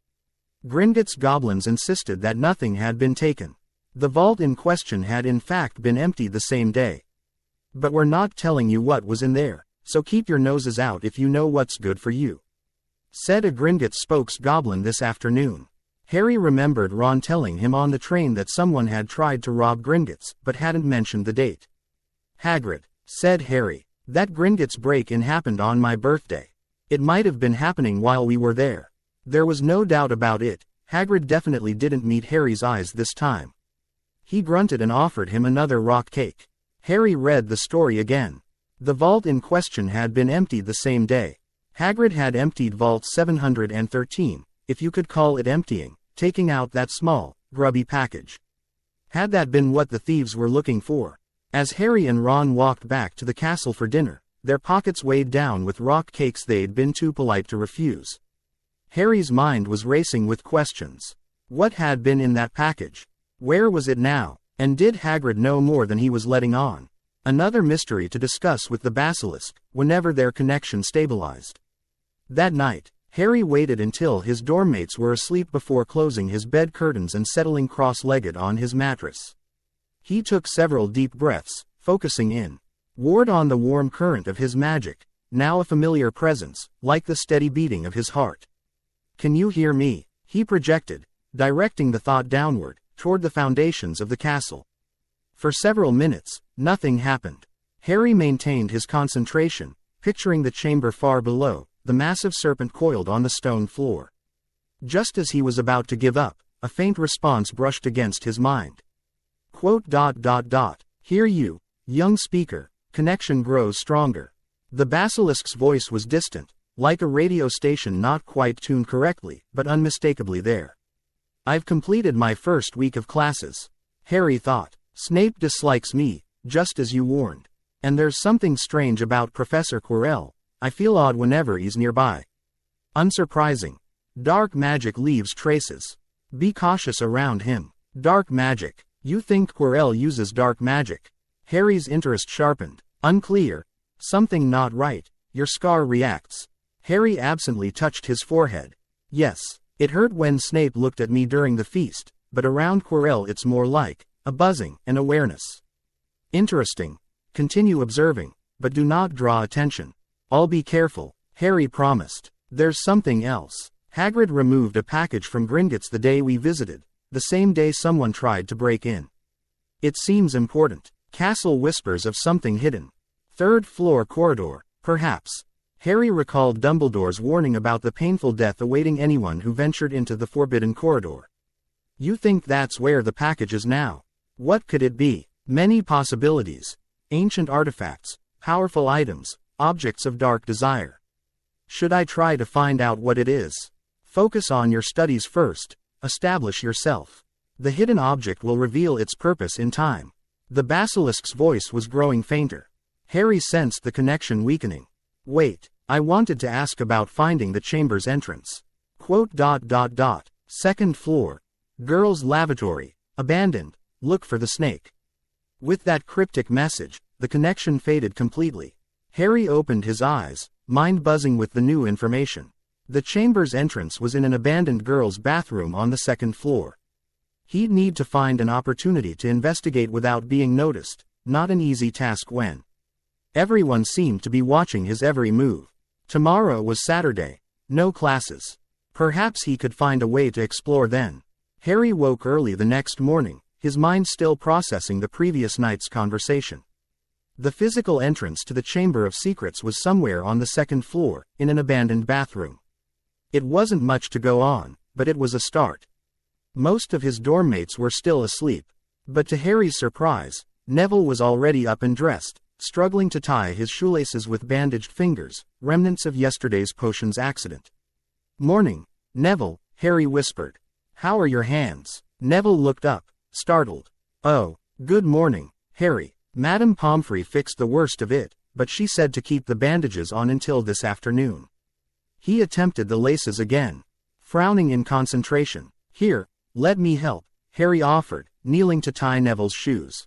Speaker 1: Gringotts goblins insisted that nothing had been taken. The vault in question had in fact been emptied the same day. But we're not telling you what was in there, so keep your noses out if you know what's good for you, said a Gringotts spokes-goblin this afternoon. Harry remembered Ron telling him on the train that someone had tried to rob Gringotts, but hadn't mentioned the date. Hagrid, said Harry, that Gringotts break-in happened on my birthday. It might have been happening while we were there. There was no doubt about it. Hagrid definitely didn't meet Harry's eyes this time. He grunted and offered him another rock cake. Harry read the story again. The vault in question had been emptied the same day. Hagrid had emptied Vault 713, if you could call it emptying, taking out that small, grubby package. Had that been what the thieves were looking for? As Harry and Ron walked back to the castle for dinner, their pockets weighed down with rock cakes they'd been too polite to refuse. Harry's mind was racing with questions. What had been in that package? Where was it now? And did Hagrid know more than he was letting on? Another mystery to discuss with the Basilisk, whenever their connection stabilized. That night, Harry waited until his dormmates were asleep before closing his bed curtains and settling cross-legged on his mattress. He took several deep breaths, focusing inward on the warm current of his magic, now a familiar presence, like the steady beating of his heart. Can you hear me? He projected, directing the thought downward, toward the foundations of the castle. For several minutes, nothing happened. Harry maintained his concentration, picturing the chamber far below, the massive serpent coiled on the stone floor. Just as he was about to give up, a faint response brushed against his mind. Hear you, young speaker, connection grows stronger. The Basilisk's voice was distant, like a radio station not quite tuned correctly, but unmistakably there. I've completed my first week of classes. Harry thought. Snape dislikes me, just as you warned. And there's something strange about Professor Quirrell. I feel odd whenever he's nearby. Unsurprising. Dark magic leaves traces. Be cautious around him. Dark magic. You think Quirrell uses dark magic? Harry's interest sharpened. Unclear. Something not right. Your scar reacts. Harry absently touched his forehead. Yes, it hurt when Snape looked at me during the feast, but around Quirrell it's more like a buzzing, an awareness. Interesting. Continue observing, but do not draw attention. I'll be careful, Harry promised. There's something else. Hagrid removed a package from Gringotts the day we visited, the same day someone tried to break in. It seems important. Castle whispers of something hidden. Third floor corridor, perhaps. Harry recalled Dumbledore's warning about the painful death awaiting anyone who ventured into the forbidden corridor. You think that's where the package is now? What could it be? Many possibilities. Ancient artifacts, powerful items, objects of dark desire. Should I try to find out what it is? Focus on your studies first. Establish yourself. The hidden object will reveal its purpose in time. The Basilisk's voice was growing fainter. Harry sensed the connection weakening. Wait, I wanted to ask about finding the chamber's entrance. Second floor. Girls' lavatory. Abandoned. Look for the snake. With that cryptic message, the connection faded completely. Harry opened his eyes, mind buzzing with the new information. The chamber's entrance was in an abandoned girls' bathroom on the second floor. He'd need to find an opportunity to investigate without being noticed, not an easy task when everyone seemed to be watching his every move. Tomorrow was Saturday. No classes. Perhaps he could find a way to explore then. Harry woke early the next morning, his mind still processing the previous night's conversation. The physical entrance to the Chamber of Secrets was somewhere on the second floor, in an abandoned bathroom. It wasn't much to go on, but it was a start. Most of his dormmates were still asleep. But to Harry's surprise, Neville was already up and dressed, struggling to tie his shoelaces with bandaged fingers, remnants of yesterday's potions accident. Morning, Neville, Harry whispered. How are your hands? Neville looked up, startled. Oh, good morning, Harry. Madame Pomfrey fixed the worst of it, but she said to keep the bandages on until this afternoon. He attempted the laces again, frowning in concentration. Here, let me help, Harry offered, kneeling to tie Neville's shoes.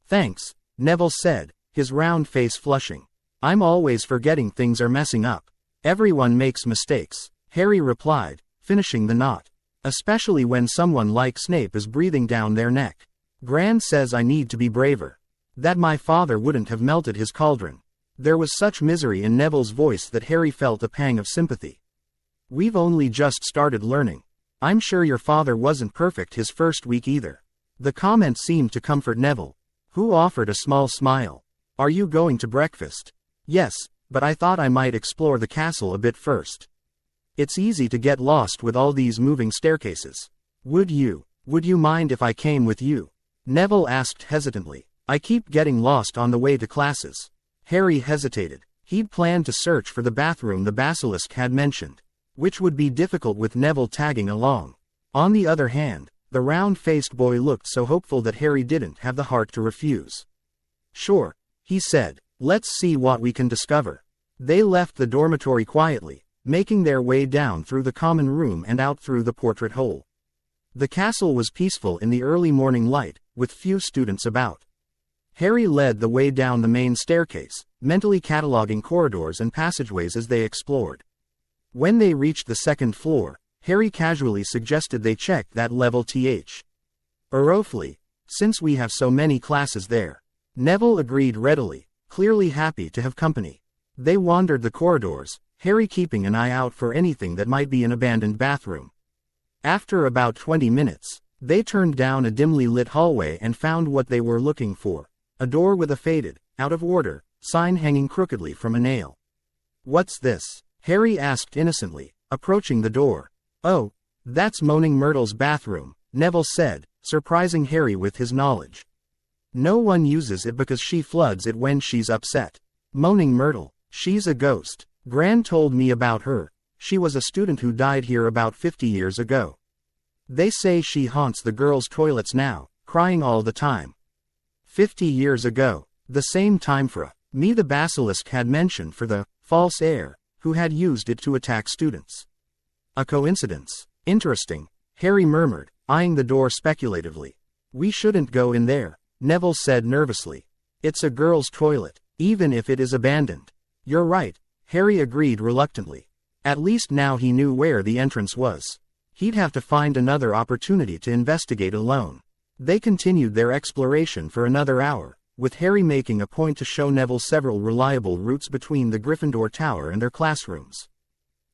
Speaker 1: Thanks, Neville said, his round face flushing. I'm always forgetting things are messing up. Everyone makes mistakes, Harry replied, finishing the knot. Especially when someone like Snape is breathing down their neck. Gran says I need to be braver. That my father wouldn't have melted his cauldron. There was such misery in Neville's voice that Harry felt a pang of sympathy. We've only just started learning. I'm sure your father wasn't perfect his first week either. The comment seemed to comfort Neville, who offered a small smile. Are you going to breakfast? Yes, but I thought I might explore the castle a bit first. It's easy to get lost with all these moving staircases. Would you mind if I came with you? Neville asked hesitantly. I keep getting lost on the way to classes. Harry hesitated. He'd planned to search for the bathroom the Basilisk had mentioned, which would be difficult with Neville tagging along. On the other hand, the round-faced boy looked so hopeful that Harry didn't have the heart to refuse. Sure, he said. Let's see what we can discover. They left the dormitory quietly, making their way down through the common room and out through the portrait hole. The castle was peaceful in the early morning light, with few students about. Harry led the way down the main staircase, mentally cataloging corridors and passageways as they explored. When they reached the second floor, Harry casually suggested they check that level th. Hopefully, since we have so many classes there. Neville agreed readily, clearly happy to have company. They wandered the corridors, Harry keeping an eye out for anything that might be an abandoned bathroom. After about 20 minutes, they turned down a dimly lit hallway and found what they were looking for, a door with a faded, out of order, sign hanging crookedly from a nail. What's this? Harry asked innocently, approaching the door. Oh, that's Moaning Myrtle's bathroom, Neville said, surprising Harry with his knowledge. No one uses it because she floods it when she's upset. Moaning Myrtle, she's a ghost. Gran told me about her. She was a student who died here about 50 years ago. They say she haunts the girls' toilets now, crying all the time. 50 years ago, the same time me the Basilisk had mentioned for the false heir, who had used it to attack students. A coincidence. Interesting, Harry murmured, eyeing the door speculatively. We shouldn't go in there, Neville said nervously. It's a girl's toilet, even if it is abandoned. You're right, Harry agreed reluctantly. At least now he knew where the entrance was. He'd have to find another opportunity to investigate alone. They continued their exploration for another hour, with Harry making a point to show Neville several reliable routes between the Gryffindor Tower and their classrooms.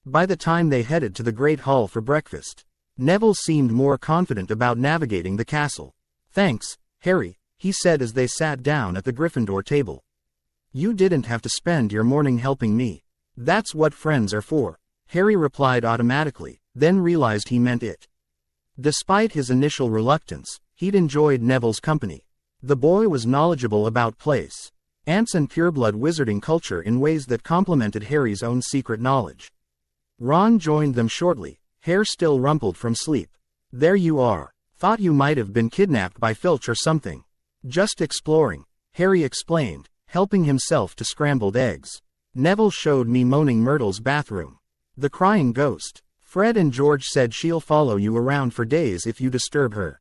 Speaker 1: By the time they headed to the Great Hall for breakfast, Neville seemed more confident about navigating the castle. Thanks, Harry, he said as they sat down at the Gryffindor table. You didn't have to spend your morning helping me. That's what friends are for, Harry replied automatically, then realized he meant it. Despite his initial reluctance, he'd enjoyed Neville's company. The boy was knowledgeable about place, ants and pureblood wizarding culture in ways that complemented Harry's own secret knowledge. Ron joined them shortly, hair still rumpled from sleep. There you are. Thought you might have been kidnapped by Filch or something. Just exploring, Harry explained, helping himself to scrambled eggs. Neville showed me Moaning Myrtle's bathroom. The crying ghost. Fred and George said she'll follow you around for days if you disturb her.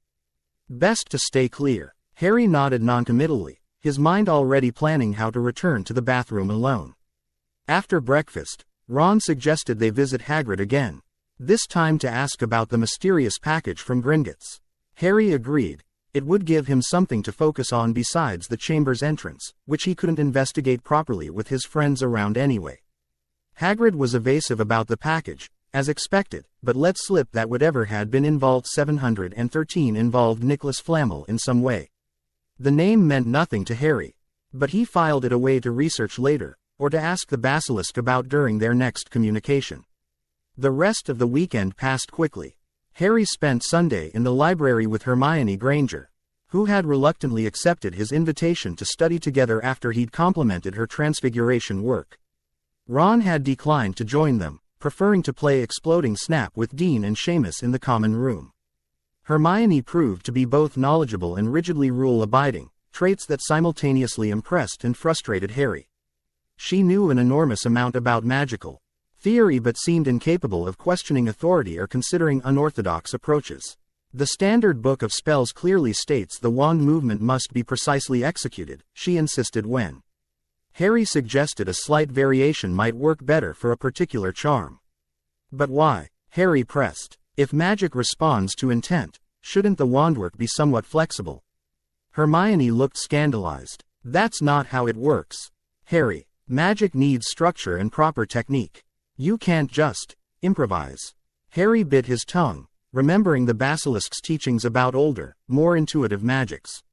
Speaker 1: Best to stay clear. Harry nodded noncommittally, his mind already planning how to return to the bathroom alone. After breakfast, Ron suggested they visit Hagrid again, this time to ask about the mysterious package from Gringotts. Harry agreed. It would give him something to focus on besides the chamber's entrance, which he couldn't investigate properly with his friends around anyway. Hagrid was evasive about the package, as expected, but let slip that whatever had been in Vault 713 involved Nicholas Flamel in some way. The name meant nothing to Harry, but he filed it away to research later, or to ask the Basilisk about during their next communication. The rest of the weekend passed quickly. Harry spent Sunday in the library with Hermione Granger, who had reluctantly accepted his invitation to study together after he'd complimented her transfiguration work. Ron had declined to join them, preferring to play Exploding Snap with Dean and Seamus in the common room. Hermione proved to be both knowledgeable and rigidly rule-abiding, traits that simultaneously impressed and frustrated Harry. She knew an enormous amount about magical theory but seemed incapable of questioning authority or considering unorthodox approaches. The standard book of spells clearly states the wand movement must be precisely executed, she insisted when Harry suggested a slight variation might work better for a particular charm. But why? Harry pressed. If magic responds to intent, shouldn't the wandwork be somewhat flexible? Hermione looked scandalized. That's not how it works. Harry, magic needs structure and proper technique. You can't just improvise. Harry bit his tongue, remembering the Basilisk's teachings about older, more intuitive magics.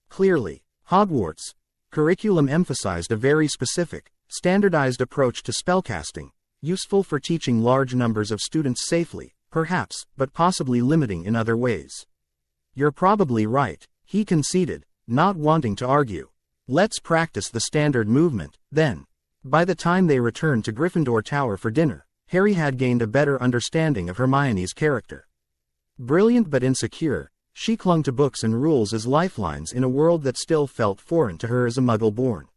Speaker 1: Clearly, Hogwarts' curriculum emphasized a very specific, standardized approach to spellcasting, useful for teaching large numbers of students safely, perhaps, but possibly limiting in other ways. You're probably right, he conceded, not wanting to argue. Let's practice the standard movement, then. By the time they returned to Gryffindor Tower for dinner, Harry had gained a better understanding of Hermione's character. Brilliant but insecure, she clung to books and rules as lifelines in a world that still felt foreign to her as a Muggle-born.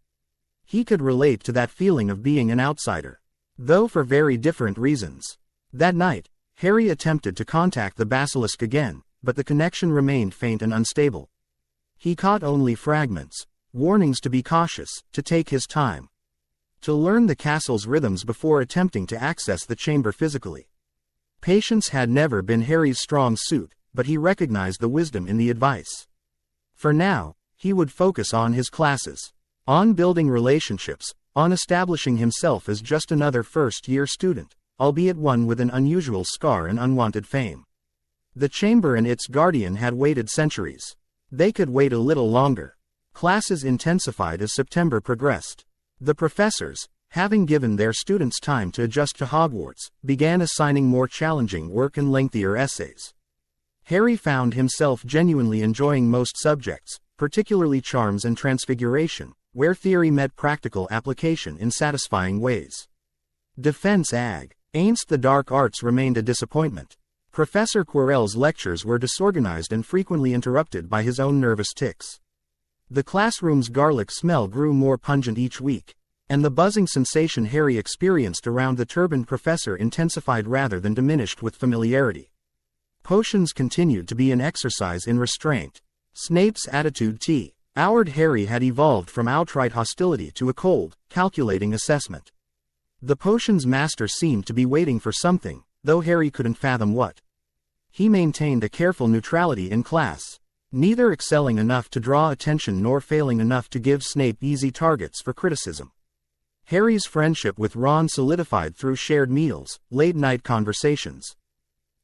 Speaker 1: He could relate to that feeling of being an outsider, though for very different reasons. That night, Harry attempted to contact the Basilisk again, but the connection remained faint and unstable. He caught only fragments, warnings to be cautious, to take his time, to learn the castle's rhythms before attempting to access the chamber physically. Patience had never been Harry's strong suit, but he recognized the wisdom in the advice. For now, he would focus on his classes, on building relationships, on establishing himself as just another first-year student, albeit one with an unusual scar and unwanted fame. The chamber and its guardian had waited centuries. They could wait a little longer. Classes intensified as September progressed. The professors, having given their students time to adjust to Hogwarts, began assigning more challenging work and lengthier essays. Harry found himself genuinely enjoying most subjects, particularly charms and transfiguration, where theory met practical application in satisfying ways. Defense against the dark arts remained a disappointment. Professor Quirrell's lectures were disorganized and frequently interrupted by his own nervous tics. The classroom's garlic smell grew more pungent each week, and the buzzing sensation Harry experienced around the turbaned professor intensified rather than diminished with familiarity. Potions continued to be an exercise in restraint. Snape's attitude toward Harry had evolved from outright hostility to a cold, calculating assessment. The potions master seemed to be waiting for something, though Harry couldn't fathom what. He maintained a careful neutrality in class, neither excelling enough to draw attention nor failing enough to give Snape easy targets for criticism. Harry's friendship with Ron solidified through shared meals, late-night conversations,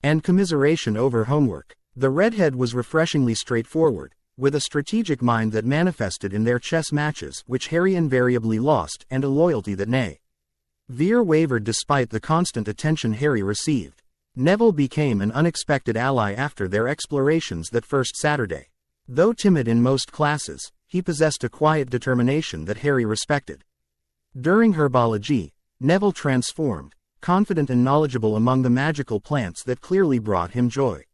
Speaker 1: and commiseration over homework. The redhead was refreshingly straightforward, with a strategic mind that manifested in their chess matches which Harry invariably lost and a loyalty that never wavered despite the constant attention Harry received. Neville became an unexpected ally after their explorations that first Saturday. Though timid in most classes, he possessed a quiet determination that Harry respected. During herbology, Neville transformed, confident and knowledgeable among the magical plants that clearly brought him joy.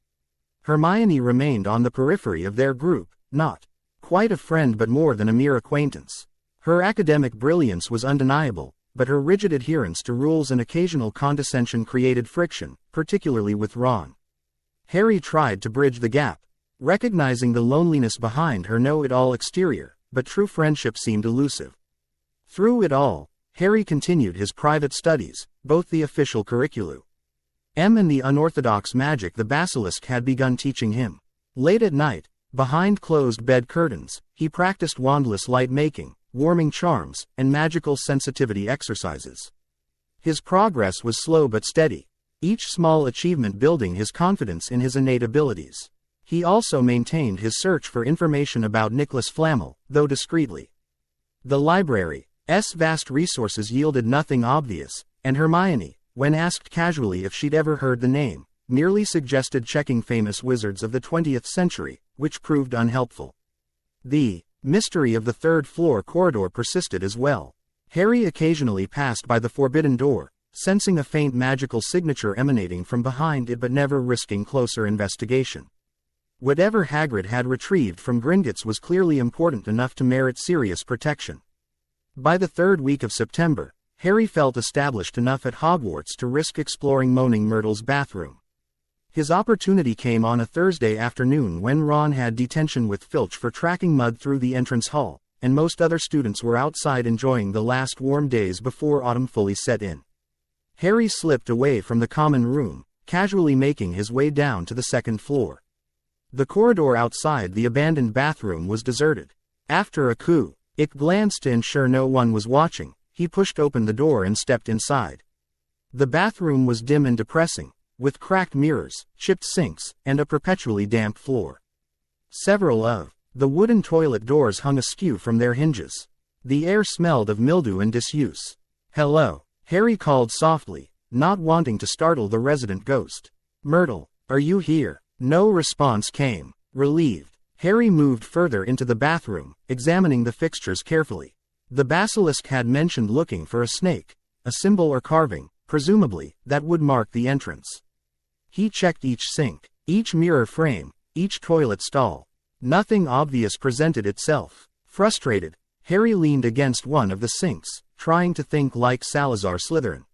Speaker 1: Hermione remained on the periphery of their group, not quite a friend but more than a mere acquaintance. Her academic brilliance was undeniable, but her rigid adherence to rules and occasional condescension created friction, particularly with Ron. Harry tried to bridge the gap, recognizing the loneliness behind her know-it-all exterior, but true friendship seemed elusive. Through it all, Harry continued his private studies, both the official curriculum and the unorthodox magic the Basilisk had begun teaching him. Late at night, behind closed bed curtains, he practiced wandless light-making, warming charms, and magical sensitivity exercises. His progress was slow but steady, each small achievement building his confidence in his innate abilities. He also maintained his search for information about Nicholas Flamel, though discreetly. The library's vast resources yielded nothing obvious, and Hermione, when asked casually if she'd ever heard the name, merely suggested checking famous wizards of the 20th century, which proved unhelpful. The mystery of the third-floor corridor persisted as well. Harry occasionally passed by the forbidden door, sensing a faint magical signature emanating from behind it but never risking closer investigation. Whatever Hagrid had retrieved from Gringotts was clearly important enough to merit serious protection. By the third week of September, Harry felt established enough at Hogwarts to risk exploring Moaning Myrtle's bathroom. His opportunity came on a Thursday afternoon when Ron had detention with Filch for tracking mud through the entrance hall, and most other students were outside enjoying the last warm days before autumn fully set in. Harry slipped away from the common room, casually making his way down to the second floor. The corridor outside the abandoned bathroom was deserted. After a quick glance to ensure no one was watching, he pushed open the door and stepped inside. The bathroom was dim and depressing, with cracked mirrors, chipped sinks, and a perpetually damp floor. Several of the wooden toilet doors hung askew from their hinges. The air smelled of mildew and disuse. "Hello," Harry called softly, not wanting to startle the resident ghost. "Myrtle, are you here?" No response came. Relieved, Harry moved further into the bathroom, examining the fixtures carefully. The Basilisk had mentioned looking for a snake, a symbol or carving, presumably, that would mark the entrance. He checked each sink, each mirror frame, each toilet stall. Nothing obvious presented itself. Frustrated, Harry leaned against one of the sinks, trying to think like Salazar Slytherin.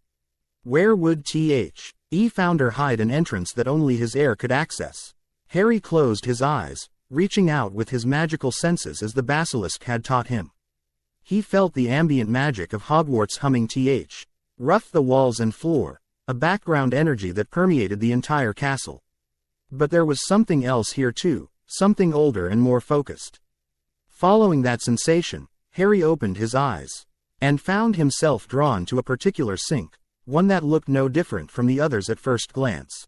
Speaker 1: Where would the founder hide an entrance that only his heir could access? Harry closed his eyes, reaching out with his magical senses as the Basilisk had taught him. He felt the ambient magic of Hogwarts humming rough the walls and floor, a background energy that permeated the entire castle. But there was something else here too, something older and more focused. Following that sensation, Harry opened his eyes, and found himself drawn to a particular sink, one that looked no different from the others at first glance.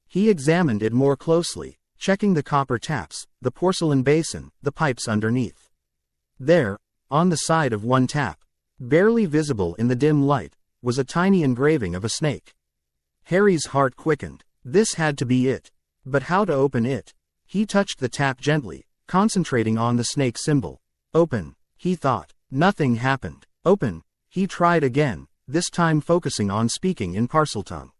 Speaker 1: He examined it more closely, checking the copper taps, the porcelain basin, the pipes underneath. There, on the side of one tap, barely visible in the dim light, was a tiny engraving of a snake. Harry's heart quickened. This had to be it. But how to open it? He touched the tap gently, concentrating on the snake symbol. Open, he thought. Nothing happened. Open, he tried again, this time focusing on speaking in Parseltongue.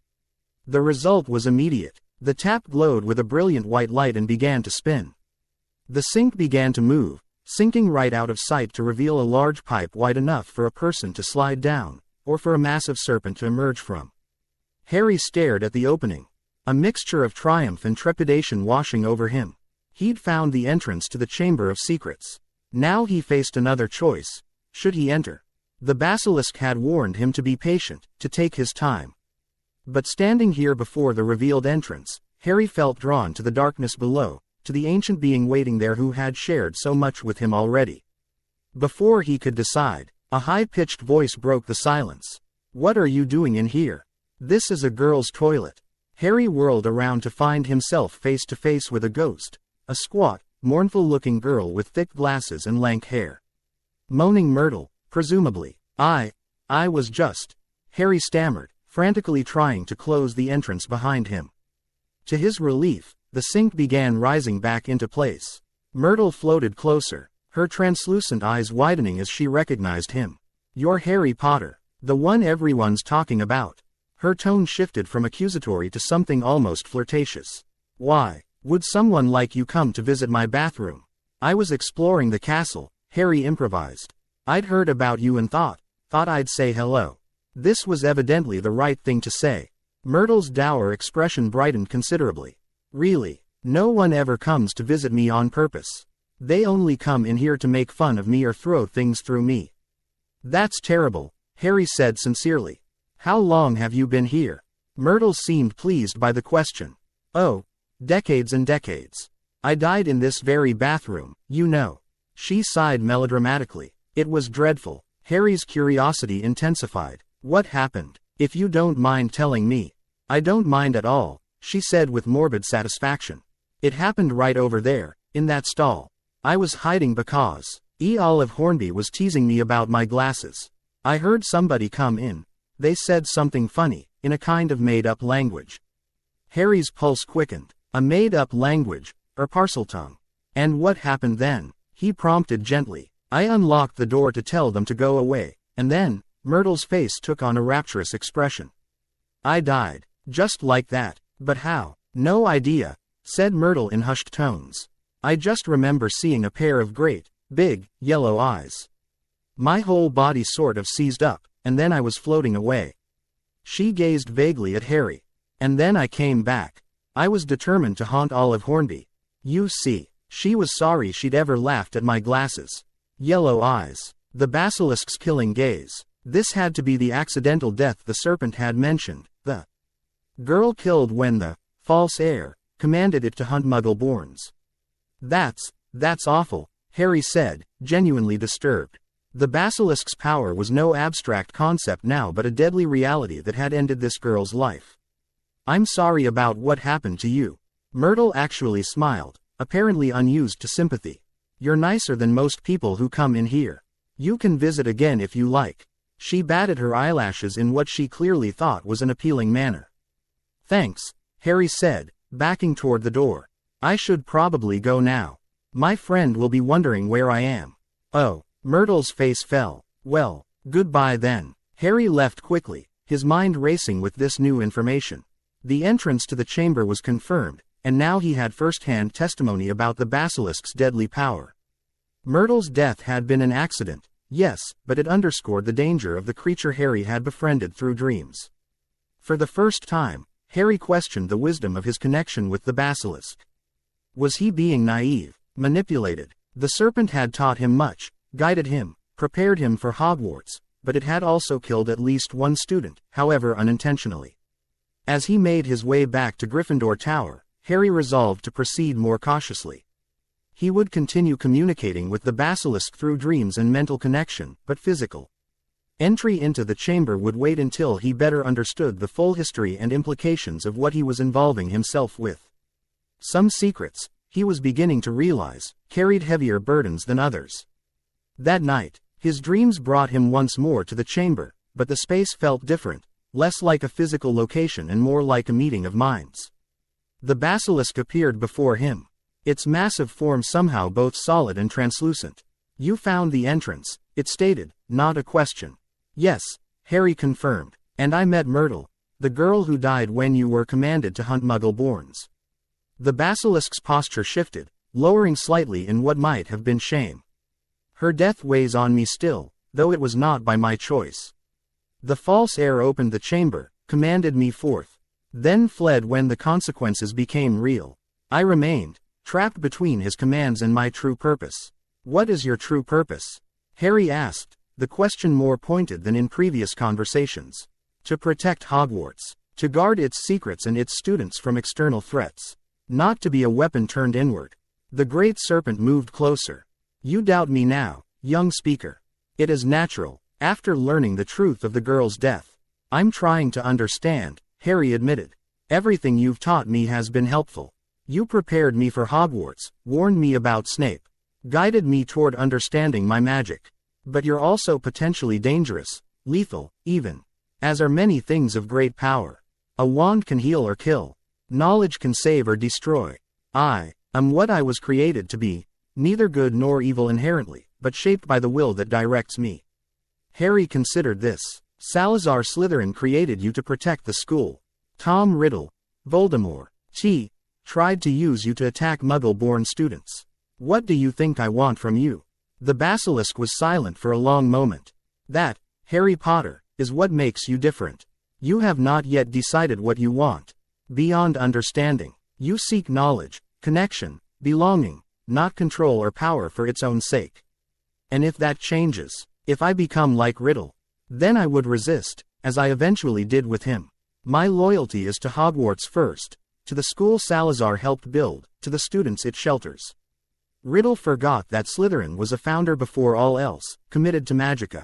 Speaker 1: The result was immediate. The tap glowed with a brilliant white light and began to spin. The sink began to move, sinking right out of sight to reveal a large pipe wide enough for a person to slide down, or for a massive serpent to emerge from. Harry stared at the opening, a mixture of triumph and trepidation washing over him. He'd found the entrance to the Chamber of Secrets. Now he faced another choice. Should he enter? The Basilisk had warned him to be patient, to take his time. But standing here before the revealed entrance, Harry felt drawn to the darkness below, to the ancient being waiting there who had shared so much with him already. Before he could decide, a high-pitched voice broke the silence. "What are you doing in here? This is a girl's toilet." Harry whirled around to find himself face to face with a ghost, a squat, mournful-looking girl with thick glasses and lank hair. Moaning Myrtle, presumably. I was just," Harry stammered, frantically trying to close the entrance behind him. To his relief, the sink began rising back into place. Myrtle floated closer, her translucent eyes widening as she recognized him. "You're Harry Potter, the one everyone's talking about." Her tone shifted from accusatory to something almost flirtatious. "Why would someone like you come to visit my bathroom?" "I was exploring the castle," Harry improvised. "I'd heard about you and thought I'd say hello." This was evidently the right thing to say. Myrtle's dour expression brightened considerably. "Really, no one ever comes to visit me on purpose. They only come in here to make fun of me or throw things through me." "That's terrible," Harry said sincerely. "How long have you been here?" Myrtle seemed pleased by the question. "Oh, decades and decades. I died in this very bathroom, you know." She sighed melodramatically. It was dreadful. Harry's curiosity intensified. "What happened? If you don't mind telling me." "I don't mind at all," she said with morbid satisfaction. "It happened right over there, in that stall. I was hiding because Olive Hornby was teasing me about my glasses. I heard somebody come in. They said something funny, in a kind of made-up language." Harry's pulse quickened. A made-up language, or Parseltongue. "And what happened then?" he prompted gently. "I unlocked the door to tell them to go away, and then," Myrtle's face took on a rapturous expression. "I died. Just like that. But how?" "No idea. said Myrtle in hushed tones. I just remember seeing a pair of great, big, yellow eyes. My whole body sort of seized up, and then I was floating away. She gazed vaguely at Harry. And then I came back. I was determined to haunt Olive Hornby. You see, she was sorry she'd ever laughed at my glasses. Yellow eyes. The basilisk's killing gaze. This had to be the accidental death the serpent had mentioned. The girl killed when the false heir commanded it to hunt Muggle-borns. That's awful, Harry said, genuinely disturbed. The basilisk's power was no abstract concept now but a deadly reality that had ended this girl's life. I'm sorry about what happened to you. Myrtle actually smiled, apparently unused to sympathy. You're nicer than most people who come in here. You can visit again if you like. She batted her eyelashes in what she clearly thought was an appealing manner. Thanks, Harry said, backing toward the door. I should probably go now. My friend will be wondering where I am. Oh, Myrtle's face fell. Well, goodbye then. Harry left quickly, his mind racing with this new information. The entrance to the chamber was confirmed, and now he had first-hand testimony about the basilisk's deadly power. Myrtle's death had been an accident, yes, but it underscored the danger of the creature Harry had befriended through dreams. For the first time, Harry questioned the wisdom of his connection with the basilisk. Was he being naive, manipulated? The serpent had taught him much, guided him, prepared him for Hogwarts, but it had also killed at least one student, however unintentionally. As he made his way back to Gryffindor Tower, Harry resolved to proceed more cautiously. He would continue communicating with the basilisk through dreams and mental connection, but physical entry into the chamber would wait until he better understood the full history and implications of what he was involving himself with. Some secrets, he was beginning to realize, carried heavier burdens than others. That night, his dreams brought him once more to the chamber, but the space felt different, less like a physical location and more like a meeting of minds. The basilisk appeared before him. Its massive form somehow both solid and translucent. You found the entrance, it stated, not a question. Yes, Harry confirmed. And I met Myrtle, the girl who died when you were commanded to hunt Muggle-borns. The basilisk's posture shifted, lowering slightly in what might have been shame. Her death weighs on me still, though it was not by my choice. The false heir opened the chamber, commanded me forth, then fled when the consequences became real. I remained, trapped between his commands and my true purpose. What is your true purpose? Harry asked, the question more pointed than in previous conversations. To protect Hogwarts. To guard its secrets and its students from external threats. Not to be a weapon turned inward. The great serpent moved closer. You doubt me now, young speaker. It is natural, after learning the truth of the girl's death. I'm trying to understand, Harry admitted. Everything you've taught me has been helpful. You prepared me for Hogwarts, warned me about Snape, guided me toward understanding my magic. But you're also potentially dangerous, lethal, even. As are many things of great power. A wand can heal or kill. Knowledge can save or destroy. I am what I was created to be, neither good nor evil inherently, but shaped by the will that directs me. Harry considered this. Salazar Slytherin created you to protect the school. Tom Riddle, Voldemort, tried to use you to attack Muggle-born students. What do you think I want from you? The basilisk was silent for a long moment. That, Harry Potter, is what makes you different. You have not yet decided what you want. Beyond understanding, you seek knowledge, connection, belonging, not control or power for its own sake. And if that changes, if I become like Riddle, then I would resist, as I eventually did with him. My loyalty is to Hogwarts first, to the school Salazar helped build, to the students it shelters. Riddle forgot that Slytherin was a founder before all else, committed to Magica.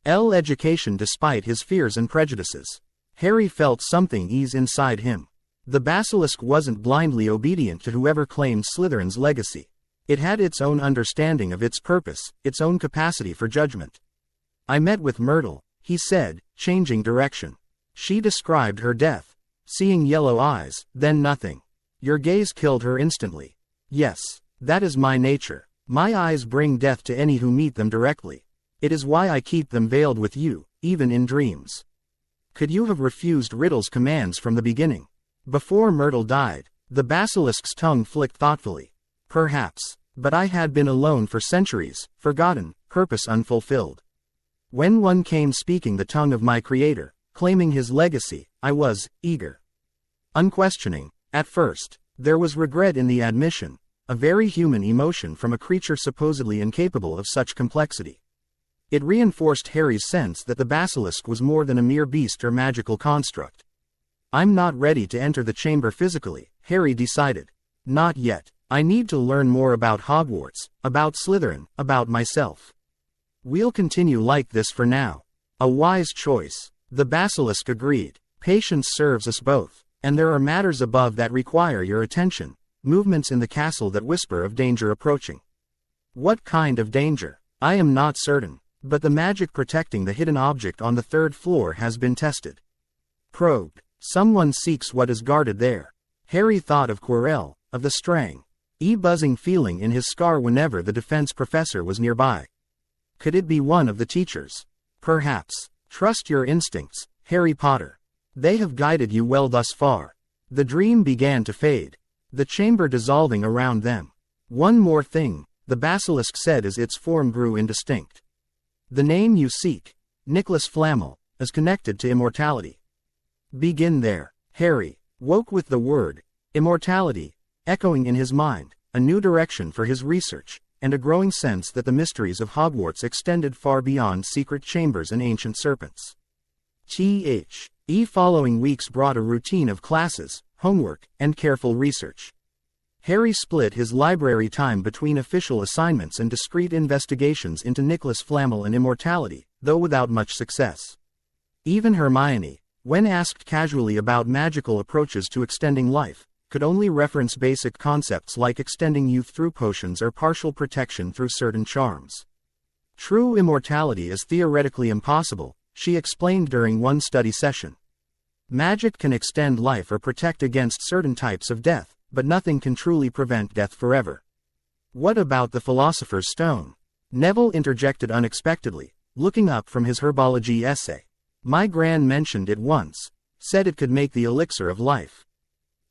Speaker 1: Education despite his fears and prejudices. Harry felt something ease inside him. The basilisk wasn't blindly obedient to whoever claimed Slytherin's legacy. It had its own understanding of its purpose, its own capacity for judgment. I met with Myrtle, he said, changing direction. She described her death. Seeing yellow eyes, then nothing. Your gaze killed her instantly. Yes, that is my nature. My eyes bring death to any who meet them directly. It is why I keep them veiled with you, even in dreams. Could you have refused Riddle's commands from the beginning? Before Myrtle died, The basilisk's tongue flicked thoughtfully. Perhaps. But I had been alone for centuries, forgotten, purpose unfulfilled. When one came speaking the tongue of my creator, claiming his legacy, I was eager. Unquestioning. At first, there was regret in the admission, a very human emotion from a creature supposedly incapable of such complexity. It reinforced Harry's sense that the basilisk was more than a mere beast or magical construct. I'm not ready to enter the chamber physically, Harry decided. Not yet. I need to learn more about Hogwarts, about Slytherin, about myself. We'll continue like this for now. A wise choice. The basilisk agreed. Patience serves us both, and there are matters above that require your attention, movements in the castle that whisper of danger approaching. What kind of danger? I am not certain, but the magic protecting the hidden object on the 3rd floor has been tested. Probed. Someone seeks what is guarded there. Harry thought of Quirrell, of the strang, buzzing feeling in his scar whenever the defense professor was nearby. Could it be one of the teachers? Perhaps. Trust your instincts, Harry Potter. They have guided you well thus far. The dream began to fade, the chamber dissolving around them. One more thing, the basilisk said as its form grew indistinct. The name you seek, Nicholas Flamel, is connected to immortality. Begin there. Harry woke with the word, immortality, echoing in his mind, a new direction for his research, and a growing sense that the mysteries of Hogwarts extended far beyond secret chambers and ancient serpents. Following weeks brought a routine of classes, homework, and careful research. Harry split his library time between official assignments and discreet investigations into Nicholas Flamel and immortality, though without much success. Even Hermione, when asked casually about magical approaches to extending life, could only reference basic concepts like extending youth through potions or partial protection through certain charms. True immortality is theoretically impossible, she explained during one study session. Magic can extend life or protect against certain types of death, but nothing can truly prevent death forever. What about the Philosopher's Stone? Neville interjected unexpectedly, looking up from his herbology essay. My gran mentioned it once, said it could make the elixir of life.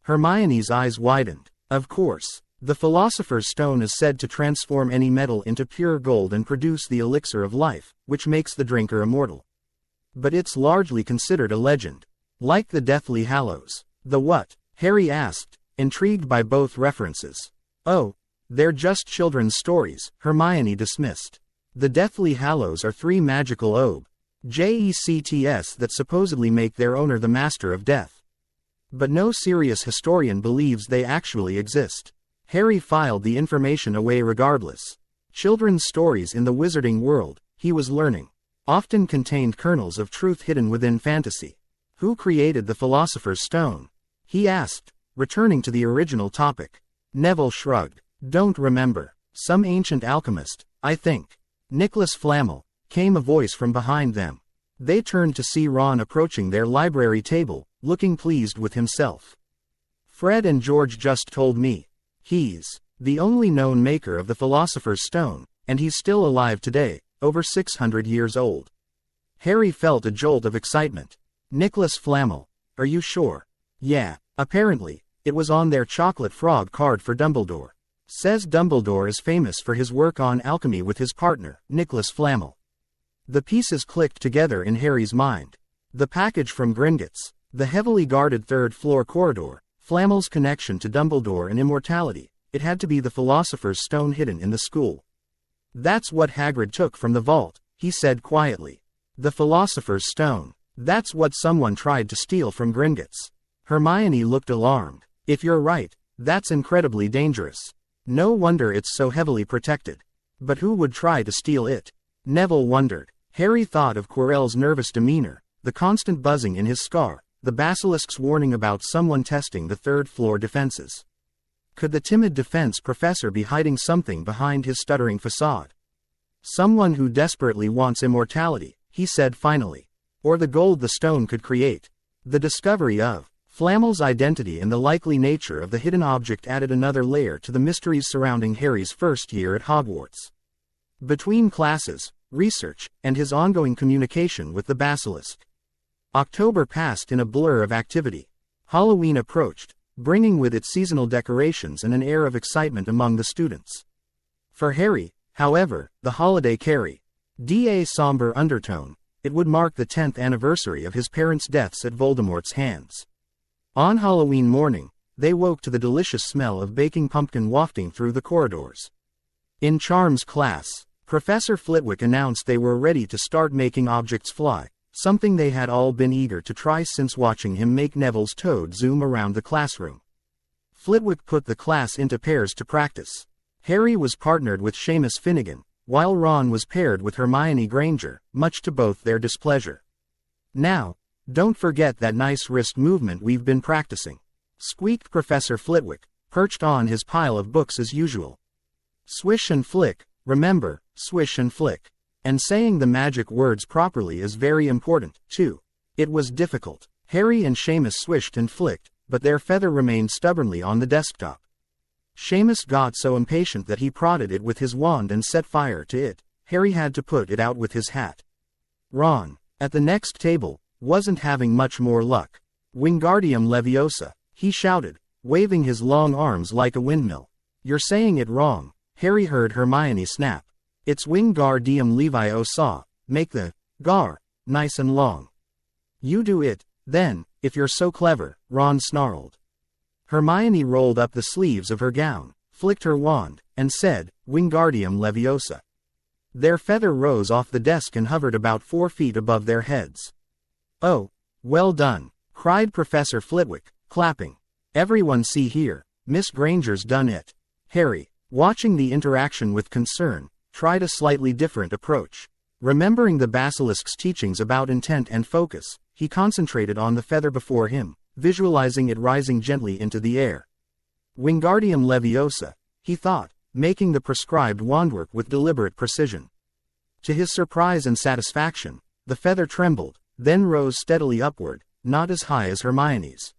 Speaker 1: Hermione's eyes widened. Of course, the Philosopher's Stone is said to transform any metal into pure gold and produce the elixir of life, which makes the drinker immortal. But it's largely considered a legend. Like the Deathly Hallows. The what? Harry asked, intrigued by both references. Oh, they're just children's stories, Hermione dismissed. The Deathly Hallows are 3 magical objects that supposedly make their owner the master of death. But no serious historian believes they actually exist. Harry filed the information away regardless. Children's stories in the wizarding world, he was learning, often contained kernels of truth hidden within fantasy. Who created the Philosopher's Stone? He asked, returning to the original topic. Neville shrugged. Don't remember. Some ancient alchemist, I think. Nicholas Flamel, came a voice from behind them. They turned to see Ron approaching their library table, looking pleased with himself. Fred and George just told me. He's the only known maker of the Philosopher's Stone, and he's still alive today, over 600 years old. Harry felt a jolt of excitement. Nicholas Flamel. Are you sure? Yeah, apparently, it was on their chocolate frog card for Dumbledore. Says Dumbledore is famous for his work on alchemy with his partner, Nicholas Flamel. The pieces clicked together in Harry's mind. The package from Gringotts, the heavily guarded 3rd floor corridor, Flamel's connection to Dumbledore and immortality. It had to be the Philosopher's Stone hidden in the school. That's what Hagrid took from the vault, he said quietly. The Philosopher's Stone. That's what someone tried to steal from Gringotts. Hermione looked alarmed. If you're right, that's incredibly dangerous. No wonder it's so heavily protected. But who would try to steal it? Neville wondered. Harry thought of Quirrell's nervous demeanor, the constant buzzing in his scar, the basilisk's warning about someone testing the 3rd floor defenses. Could the timid defense professor be hiding something behind his stuttering facade? Someone who desperately wants immortality, he said finally. Or the gold the stone could create. The discovery of Flamel's identity and the likely nature of the hidden object added another layer to the mysteries surrounding Harry's first year at Hogwarts. Between classes, research, and his ongoing communication with the Basilisk, October passed in a blur of activity. Halloween approached, bringing with it seasonal decorations and an air of excitement among the students. For Harry, however, the holiday carried a somber undertone. It would mark the 10th anniversary of his parents' deaths at Voldemort's hands. On Halloween morning, they woke to the delicious smell of baking pumpkin wafting through the corridors. In Charms class, Professor Flitwick announced they were ready to start making objects fly, something they had all been eager to try since watching him make Neville's toad zoom around the classroom. Flitwick put the class into pairs to practice. Harry was partnered with Seamus Finnegan, while Ron was paired with Hermione Granger, much to both their displeasure. "Now, don't forget that nice wrist movement we've been practicing," squeaked Professor Flitwick, perched on his pile of books as usual. "Swish and flick, remember, swish and flick. And saying the magic words properly is very important, too." It was difficult. Harry and Seamus swished and flicked, but their feather remained stubbornly on the desktop. Seamus got so impatient that he prodded it with his wand and set fire to it. Harry had to put it out with his hat. Ron, at the next table, wasn't having much more luck. "Wingardium Leviosa," he shouted, waving his long arms like a windmill. "You're saying it wrong," Harry heard Hermione snap. "It's Wingardium Leviosa. Make the gar nice and long." "You do it, then, if you're so clever," Ron snarled. Hermione rolled up the sleeves of her gown, flicked her wand, and said, "Wingardium Leviosa." Their feather rose off the desk and hovered about 4 feet above their heads. "Oh, well done," cried Professor Flitwick, clapping. "Everyone see here, Miss Granger's done it." Harry, watching the interaction with concern, tried a slightly different approach. Remembering the Basilisk's teachings about intent and focus, he concentrated on the feather before him, visualizing it rising gently into the air. "Wingardium Leviosa," he thought, making the prescribed wandwork with deliberate precision. To his surprise and satisfaction, the feather trembled, then rose steadily upward, not as high as Hermione's,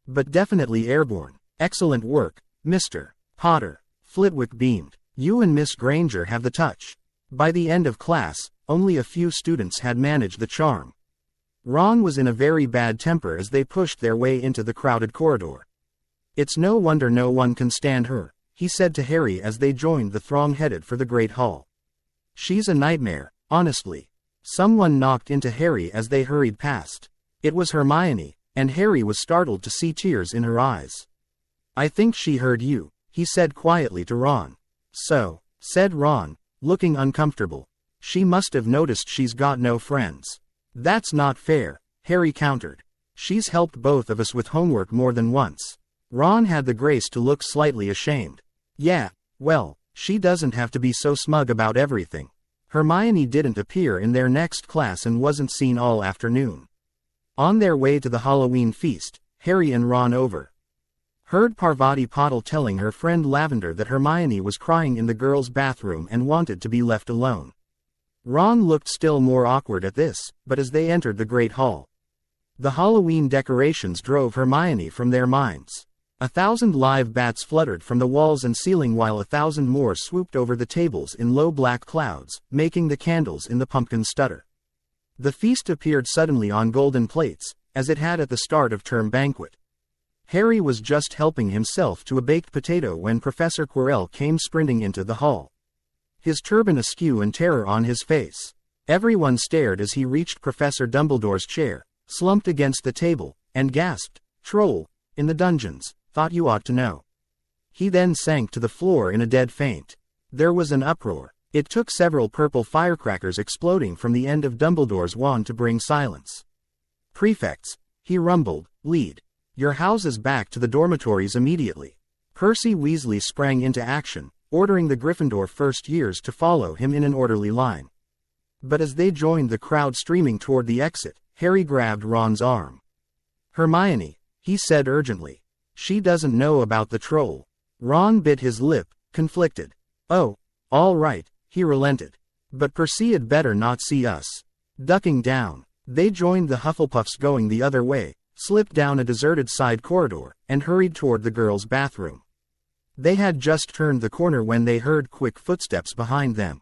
Speaker 1: but definitely airborne. "Excellent work, Mr. Potter," Flitwick beamed. "You and Miss Granger have the touch." By the end of class, only a few students had managed the charm. Ron was in a very bad temper as they pushed their way into the crowded corridor. "It's no wonder no one can stand her," he said to Harry as they joined the throng headed for the Great Hall. "She's a nightmare, honestly." Someone knocked into Harry as they hurried past. It was Hermione, and Harry was startled to see tears in her eyes. "I think she heard you," he said quietly to Ron. "So," said Ron, looking uncomfortable. "She must have noticed she's got no friends." "That's not fair," Harry countered. "She's helped both of us with homework more than once." Ron had the grace to look slightly ashamed. "Yeah, well, she doesn't have to be so smug about everything." Hermione didn't appear in their next class and wasn't seen all afternoon. On their way to the Halloween feast, Harry and Ron heard Parvati Patil telling her friend Lavender that Hermione was crying in the girls' bathroom and wanted to be left alone. Ron looked still more awkward at this, but as they entered the Great Hall, the Halloween decorations drove Hermione from their minds. 1,000 live bats fluttered from the walls and ceiling while 1,000 more swooped over the tables in low black clouds, making the candles in the pumpkin stutter. The feast appeared suddenly on golden plates, as it had at the start of term banquet. Harry was just helping himself to a baked potato when Professor Quirrell came sprinting into the hall, his turban askew and terror on his face. Everyone stared as he reached Professor Dumbledore's chair, slumped against the table, and gasped, "Troll, in the dungeons, thought you ought to know." He then sank to the floor in a dead faint. There was an uproar. It took several purple firecrackers exploding from the end of Dumbledore's wand to bring silence. "Prefects," he rumbled, "lead your houses back to the dormitories immediately." Percy Weasley sprang into action, ordering the Gryffindor first years to follow him in an orderly line. But as they joined the crowd streaming toward the exit, Harry grabbed Ron's arm. "Hermione," he said urgently. "She doesn't know about the troll." Ron bit his lip, conflicted. "Oh, all right," he relented. "But Percy'd better not see us." Ducking down, they joined the Hufflepuffs going the other way, slipped down a deserted side corridor, and hurried toward the girls' bathroom. They had just turned the corner when they heard quick footsteps behind them.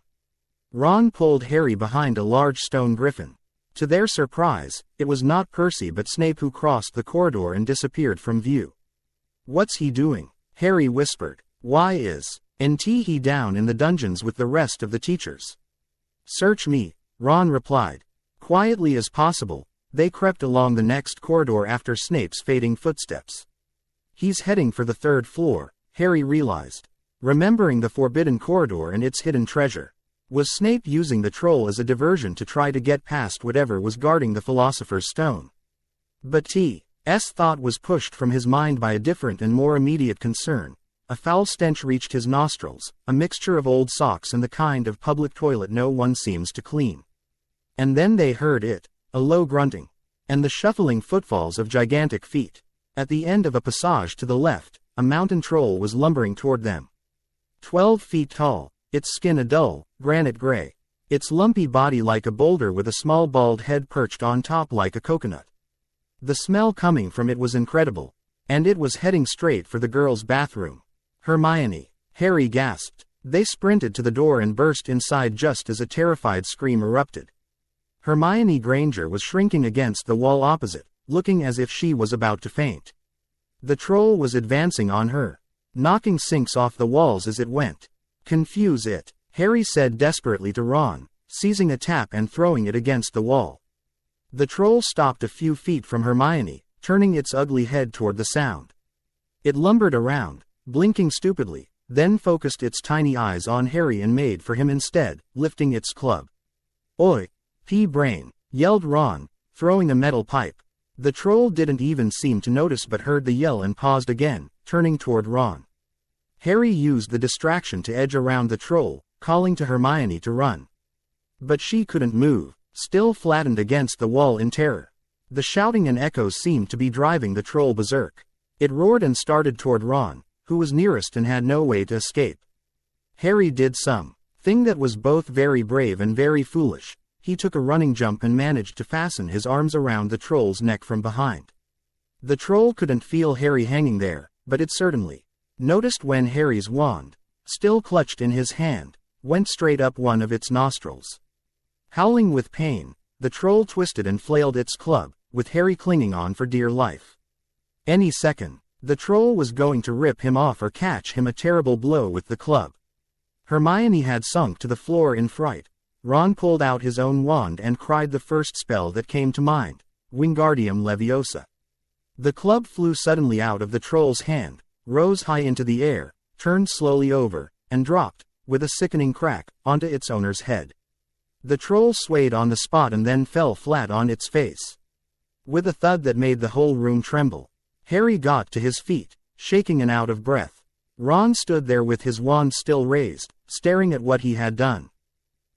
Speaker 1: Ron pulled Harry behind a large stone griffin. To their surprise, it was not Percy but Snape who crossed the corridor and disappeared from view. What's he doing? Harry whispered. Why isn't he down in the dungeons with the rest of the teachers? Search me, Ron replied. Quietly as possible, they crept along the next corridor after Snape's fading footsteps. He's heading for the third floor, Harry realized. Remembering the forbidden corridor and its hidden treasure. Was Snape using the troll as a diversion to try to get past whatever was guarding the Philosopher's Stone? But T.'s thought was pushed from his mind by a different and more immediate concern. A foul stench reached his nostrils, a mixture of old socks and the kind of public toilet no one seems to clean. And then they heard it, a low grunting, and the shuffling footfalls of gigantic feet. At the end of a passage to the left, a mountain troll was lumbering toward them. 12 feet tall, its skin a dull, granite gray, its lumpy body like a boulder with a small bald head perched on top like a coconut. The smell coming from it was incredible, and it was heading straight for the girls' bathroom. Hermione, Harry gasped. They sprinted to the door and burst inside just as a terrified scream erupted. Hermione Granger was shrinking against the wall opposite, looking as if she was about to faint. The troll was advancing on her, knocking sinks off the walls as it went. Confuse it, Harry said desperately to Ron, seizing a tap and throwing it against the wall. The troll stopped a few feet from Hermione, turning its ugly head toward the sound. It lumbered around, blinking stupidly, then focused its tiny eyes on Harry and made for him instead, lifting its club. Oi, pea-brain, yelled Ron, throwing a metal pipe. The troll didn't even seem to notice but heard the yell and paused again, turning toward Ron. Harry used the distraction to edge around the troll, calling to Hermione to run. But she couldn't move, still flattened against the wall in terror. The shouting and echoes seemed to be driving the troll berserk. It roared and started toward Ron, who was nearest and had no way to escape. Harry did something that was both very brave and very foolish. He took a running jump and managed to fasten his arms around the troll's neck from behind. The troll couldn't feel Harry hanging there, but it certainly noticed when Harry's wand, still clutched in his hand, went straight up one of its nostrils. Howling with pain, the troll twisted and flailed its club, with Harry clinging on for dear life. Any second, the troll was going to rip him off or catch him a terrible blow with the club. Hermione had sunk to the floor in fright. Ron pulled out his own wand and cried the first spell that came to mind, Wingardium Leviosa. The club flew suddenly out of the troll's hand, rose high into the air, turned slowly over, and dropped, with a sickening crack, onto its owner's head. The troll swayed on the spot and then fell flat on its face. With a thud that made the whole room tremble, Harry got to his feet, shaking and out of breath. Ron stood there with his wand still raised, staring at what he had done.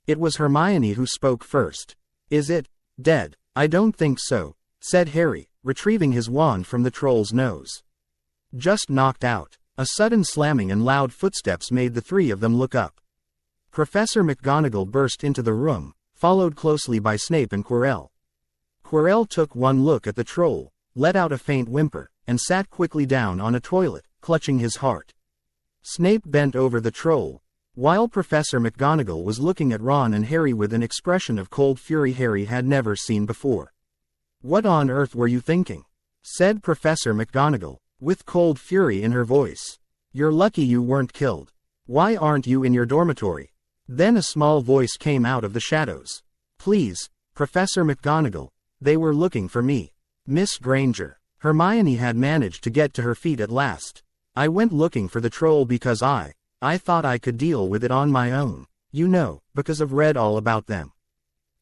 Speaker 1: It was Hermione who spoke first. Is it dead? I don't think so, said Harry, retrieving his wand from the troll's nose. Just knocked out. A sudden slamming and loud footsteps made the three of them look up. Professor McGonagall burst into the room, followed closely by Snape and Quirrell. Quirrell took one look at the troll, let out a faint whimper, and sat quickly down on a toilet, clutching his heart. Snape bent over the troll, while Professor McGonagall was looking at Ron and Harry with an expression of cold fury Harry had never seen before. What on earth were you thinking? Said Professor McGonagall, with cold fury in her voice. You're lucky you weren't killed. Why aren't you in your dormitory? Then a small voice came out of the shadows. Please, Professor McGonagall, they were looking for me. Miss Granger. Hermione had managed to get to her feet at last. I went looking for the troll because I thought I could deal with it on my own, you know, because I've read all about them.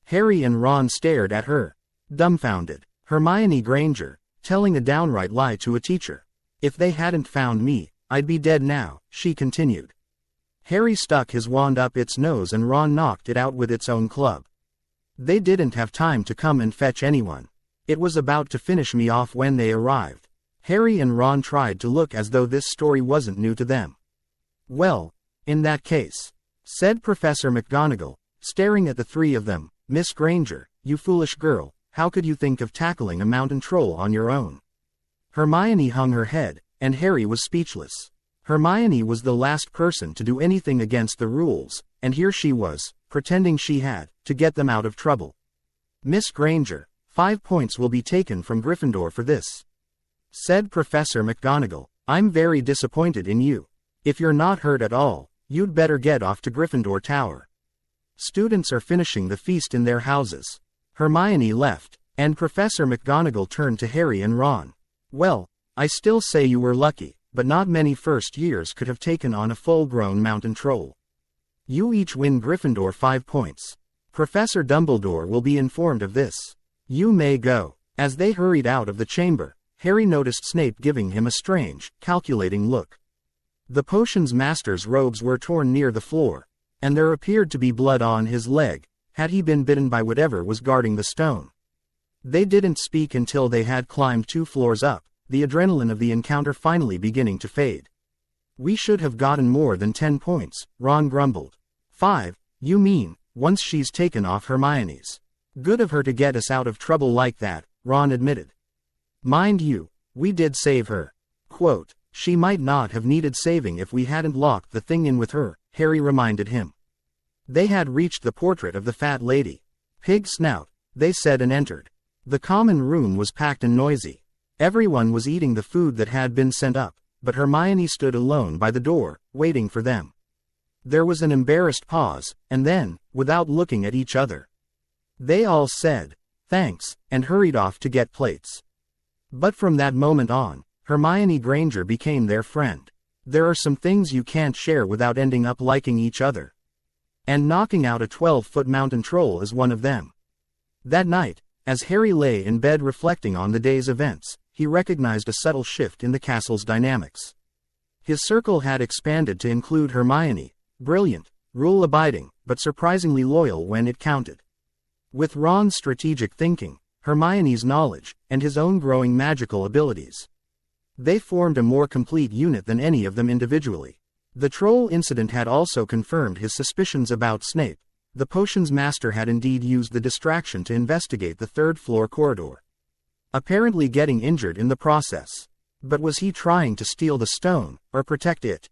Speaker 1: Harry and Ron stared at her, dumbfounded. Hermione Granger, telling a downright lie to a teacher. If they hadn't found me, I'd be dead now, she continued. Harry stuck his wand up its nose and Ron knocked it out with its own club. They didn't have time to come and fetch anyone. It was about to finish me off when they arrived. Harry and Ron tried to look as though this story wasn't new to them. Well, in that case, said Professor McGonagall, staring at the three of them, Miss Granger, you foolish girl, how could you think of tackling a mountain troll on your own? Hermione hung her head, and Harry was speechless. Hermione was the last person to do anything against the rules, and here she was, pretending she had, to get them out of trouble. Miss Granger, 5 points will be taken from Gryffindor for this, said Professor McGonagall, I'm very disappointed in you. If you're not hurt at all, you'd better get off to Gryffindor Tower. Students are finishing the feast in their houses. Hermione left, and Professor McGonagall turned to Harry and Ron. Well, I still say you were lucky, but not many first years could have taken on a full-grown mountain troll. You each win Gryffindor 5 points. Professor Dumbledore will be informed of this. You may go. As they hurried out of the chamber, Harry noticed Snape giving him a strange, calculating look. The potions master's robes were torn near the floor, and there appeared to be blood on his leg, had he been bitten by whatever was guarding the stone. They didn't speak until they had climbed 2 floors up, the adrenaline of the encounter finally beginning to fade. We should have gotten more than 10 points, Ron grumbled. 5, you mean, once she's taken off Hermione's. Good of her to get us out of trouble like that, Ron admitted. Mind you, we did save her. Quote, she might not have needed saving if we hadn't locked the thing in with her, Harry reminded him. They had reached the portrait of the fat lady. Pig snout, they said and entered. The common room was packed and noisy. Everyone was eating the food that had been sent up, but Hermione stood alone by the door, waiting for them. There was an embarrassed pause, and then, without looking at each other, they all said, thanks, and hurried off to get plates. But from that moment on, Hermione Granger became their friend. There are some things you can't share without ending up liking each other. And knocking out a 12-foot mountain troll is one of them. That night, as Harry lay in bed reflecting on the day's events, he recognized a subtle shift in the castle's dynamics. His circle had expanded to include Hermione, brilliant, rule-abiding, but surprisingly loyal when it counted. With Ron's strategic thinking, Hermione's knowledge, and his own growing magical abilities, they formed a more complete unit than any of them individually. The troll incident had also confirmed his suspicions about Snape. The potions master had indeed used the distraction to investigate the third-floor corridor, apparently getting injured in the process. But was he trying to steal the stone, or protect it?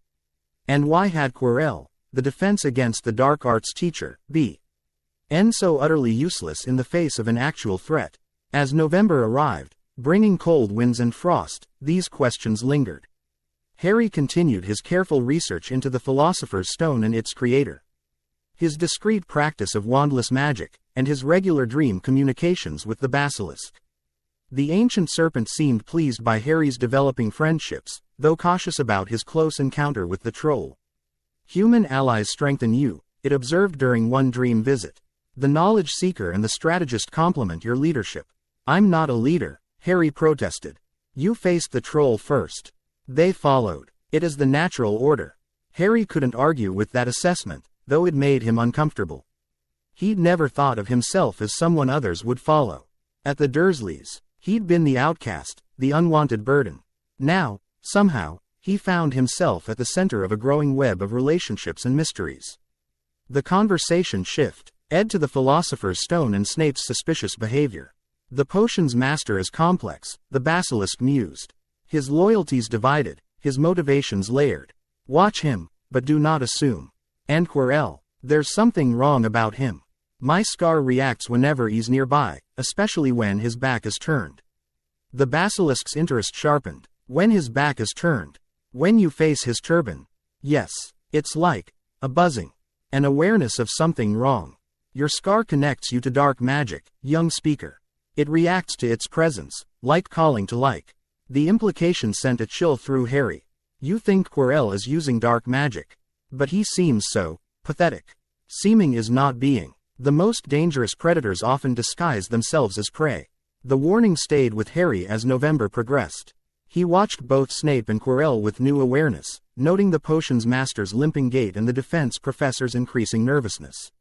Speaker 1: And why had Quirrell, the defense against the dark arts teacher, been so utterly useless in the face of an actual threat? As November arrived, bringing cold winds and frost, these questions lingered. Harry continued his careful research into the Philosopher's Stone and its creator. His discreet practice of wandless magic, and his regular dream communications with the Basilisk. The ancient serpent seemed pleased by Harry's developing friendships, though cautious about his close encounter with the troll. Human allies strengthen you, it observed during one dream visit. The knowledge seeker and the strategist complement your leadership. I'm not a leader, Harry protested. You faced the troll first. They followed. It is the natural order. Harry couldn't argue with that assessment, though it made him uncomfortable. He'd never thought of himself as someone others would follow. At the Dursleys, he'd been the outcast, the unwanted burden. Now, somehow, he found himself at the center of a growing web of relationships and mysteries. The conversation shifted to the Philosopher's Stone and Snape's suspicious behavior. The potions master is complex, the Basilisk mused. His loyalties divided, his motivations layered. Watch him, but do not assume. And Quirrell, there's something wrong about him. My Scar reacts whenever he's nearby, especially when his back is turned. The Basilisk's interest sharpened. When his back is turned. When you face his turban. Yes, it's like a buzzing. An awareness of something wrong. Your Scar connects you to dark magic, young speaker. It reacts to its presence, like calling to like. The implication sent a chill through Harry. You think Quirrell is using dark magic. But he seems so pathetic. Seeming is not being. The most dangerous predators often disguise themselves as prey. The warning stayed with Harry as November progressed. He watched both Snape and Quirrell with new awareness, noting the potions master's limping gait and the defense professor's increasing nervousness.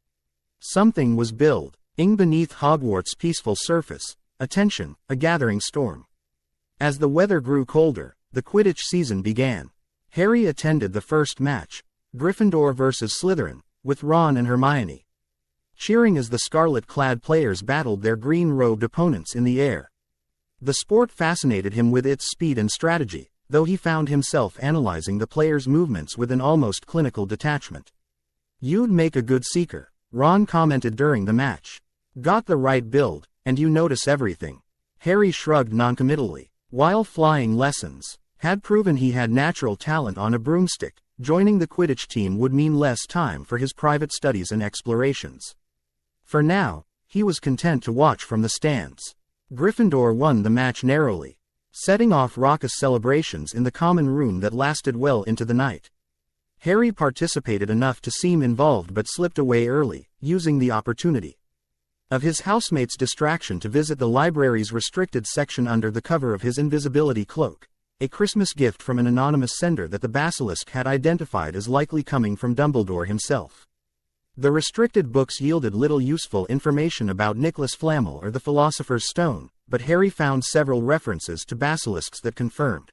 Speaker 1: Something was building beneath Hogwarts' peaceful surface, a tension, a gathering storm. As the weather grew colder, the Quidditch season began. Harry attended the first match, Gryffindor versus Slytherin, with Ron and Hermione, cheering as the scarlet-clad players battled their green-robed opponents in the air. The sport fascinated him with its speed and strategy, though he found himself analyzing the players' movements with an almost clinical detachment. You'd make a good seeker, Ron commented during the match. Got the right build, and you notice everything. Harry shrugged noncommittally. While flying lessons, had proven he had natural talent on a broomstick. Joining the Quidditch team would mean less time for his private studies and explorations. For now, he was content to watch from the stands. Gryffindor won the match narrowly, setting off raucous celebrations in the common room that lasted well into the night. Harry participated enough to seem involved but slipped away early, using the opportunity of his housemates' distraction to visit the library's restricted section under the cover of his invisibility cloak, a Christmas gift from an anonymous sender that the Basilisk had identified as likely coming from Dumbledore himself. The restricted books yielded little useful information about Nicholas Flamel or the Philosopher's Stone, but Harry found several references to basilisks that confirmed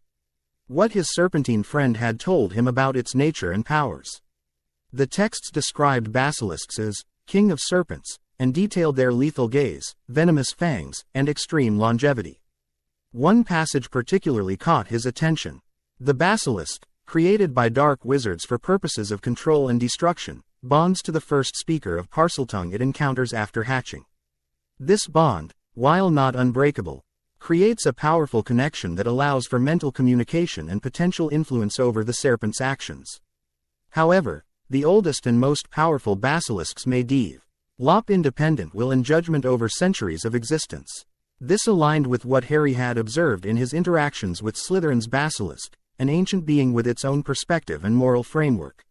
Speaker 1: what his serpentine friend had told him about its nature and powers. The texts described basilisks as king of serpents, and detailed their lethal gaze, venomous fangs, and extreme longevity. One passage particularly caught his attention. The basilisk, created by dark wizards for purposes of control and destruction, bonds to the first speaker of Parseltongue it encounters after hatching. This bond, while not unbreakable, creates a powerful connection that allows for mental communication and potential influence over the serpent's actions. However, the oldest and most powerful basilisks may develop independent will and judgment over centuries of existence. This aligned with what Harry had observed in his interactions with Slytherin's basilisk, an ancient being with its own perspective and moral framework.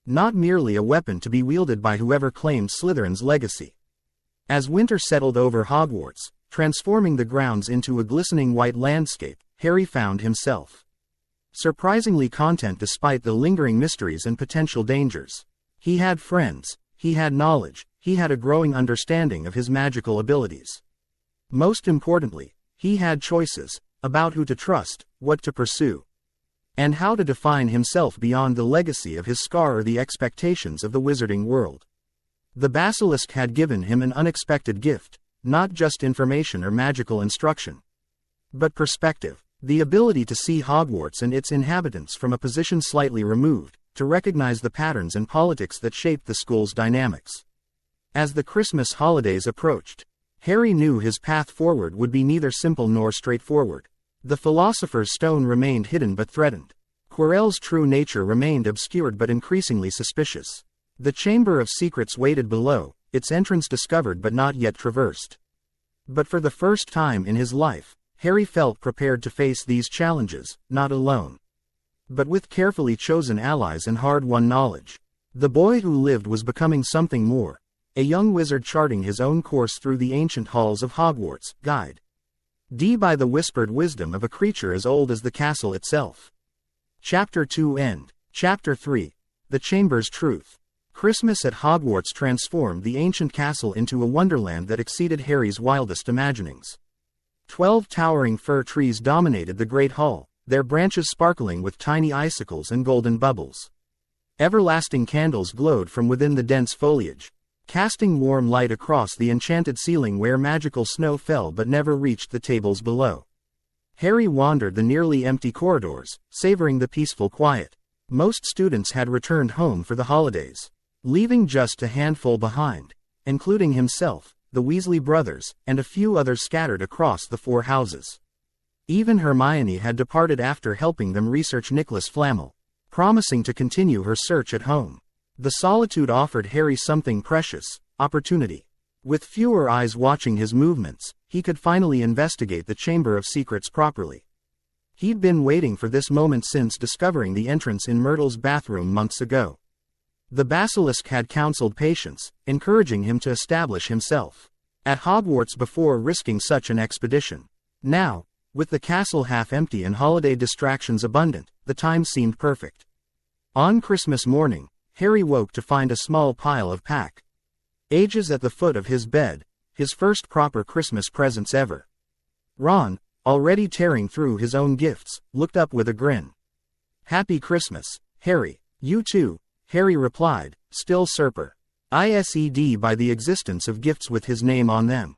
Speaker 1: Not merely a weapon to be wielded by whoever claimed Slytherin's legacy. As winter settled over Hogwarts, transforming the grounds into a glistening white landscape, Harry found himself surprisingly content despite the lingering mysteries and potential dangers. He had friends, he had knowledge, he had a growing understanding of his magical abilities. Most importantly, he had choices about who to trust, what to pursue, and how to define himself beyond the legacy of his scar or the expectations of the wizarding world. The basilisk had given him an unexpected gift, not just information or magical instruction, but perspective, the ability to see Hogwarts and its inhabitants from a position slightly removed, to recognize the patterns and politics that shaped the school's dynamics. As the Christmas holidays approached, Harry knew his path forward would be neither simple nor straightforward. The Philosopher's Stone remained hidden but threatened. Quirrell's true nature remained obscured but increasingly suspicious. The Chamber of Secrets waited below, its entrance discovered but not yet traversed. But for the first time in his life, Harry felt prepared to face these challenges, not alone, but with carefully chosen allies and hard-won knowledge. The boy who lived was becoming something more, a young wizard charting his own course through the ancient halls of Hogwarts, guided by the whispered wisdom of a creature as old as the castle itself. Chapter 2 End. Chapter 3. The Chamber's Truth. Christmas at Hogwarts transformed the ancient castle into a wonderland that exceeded Harry's wildest imaginings. 12 towering fir trees dominated the Great Hall, their branches sparkling with tiny icicles and golden bubbles. Everlasting candles glowed from within the dense foliage, casting warm light across the enchanted ceiling where magical snow fell but never reached the tables below. Harry wandered the nearly empty corridors, savoring the peaceful quiet. Most students had returned home for the holidays, leaving just a handful behind, including himself, the Weasley brothers, and a few others scattered across the 4 houses. Even Hermione had departed after helping them research Nicholas Flamel, promising to continue her search at home. The solitude offered Harry something precious, opportunity. With fewer eyes watching his movements, he could finally investigate the Chamber of Secrets properly. He'd been waiting for this moment since discovering the entrance in Myrtle's bathroom months ago. The Basilisk had counseled patience, encouraging him to establish himself at Hogwarts before risking such an expedition. Now, with the castle half empty and holiday distractions abundant, the time seemed perfect. On Christmas morning, Harry woke to find a small pile of packages at the foot of his bed, his first proper Christmas presents ever. Ron, already tearing through his own gifts, looked up with a grin. "Happy Christmas, Harry." "You too," Harry replied, still surprised by the existence of gifts with his name on them.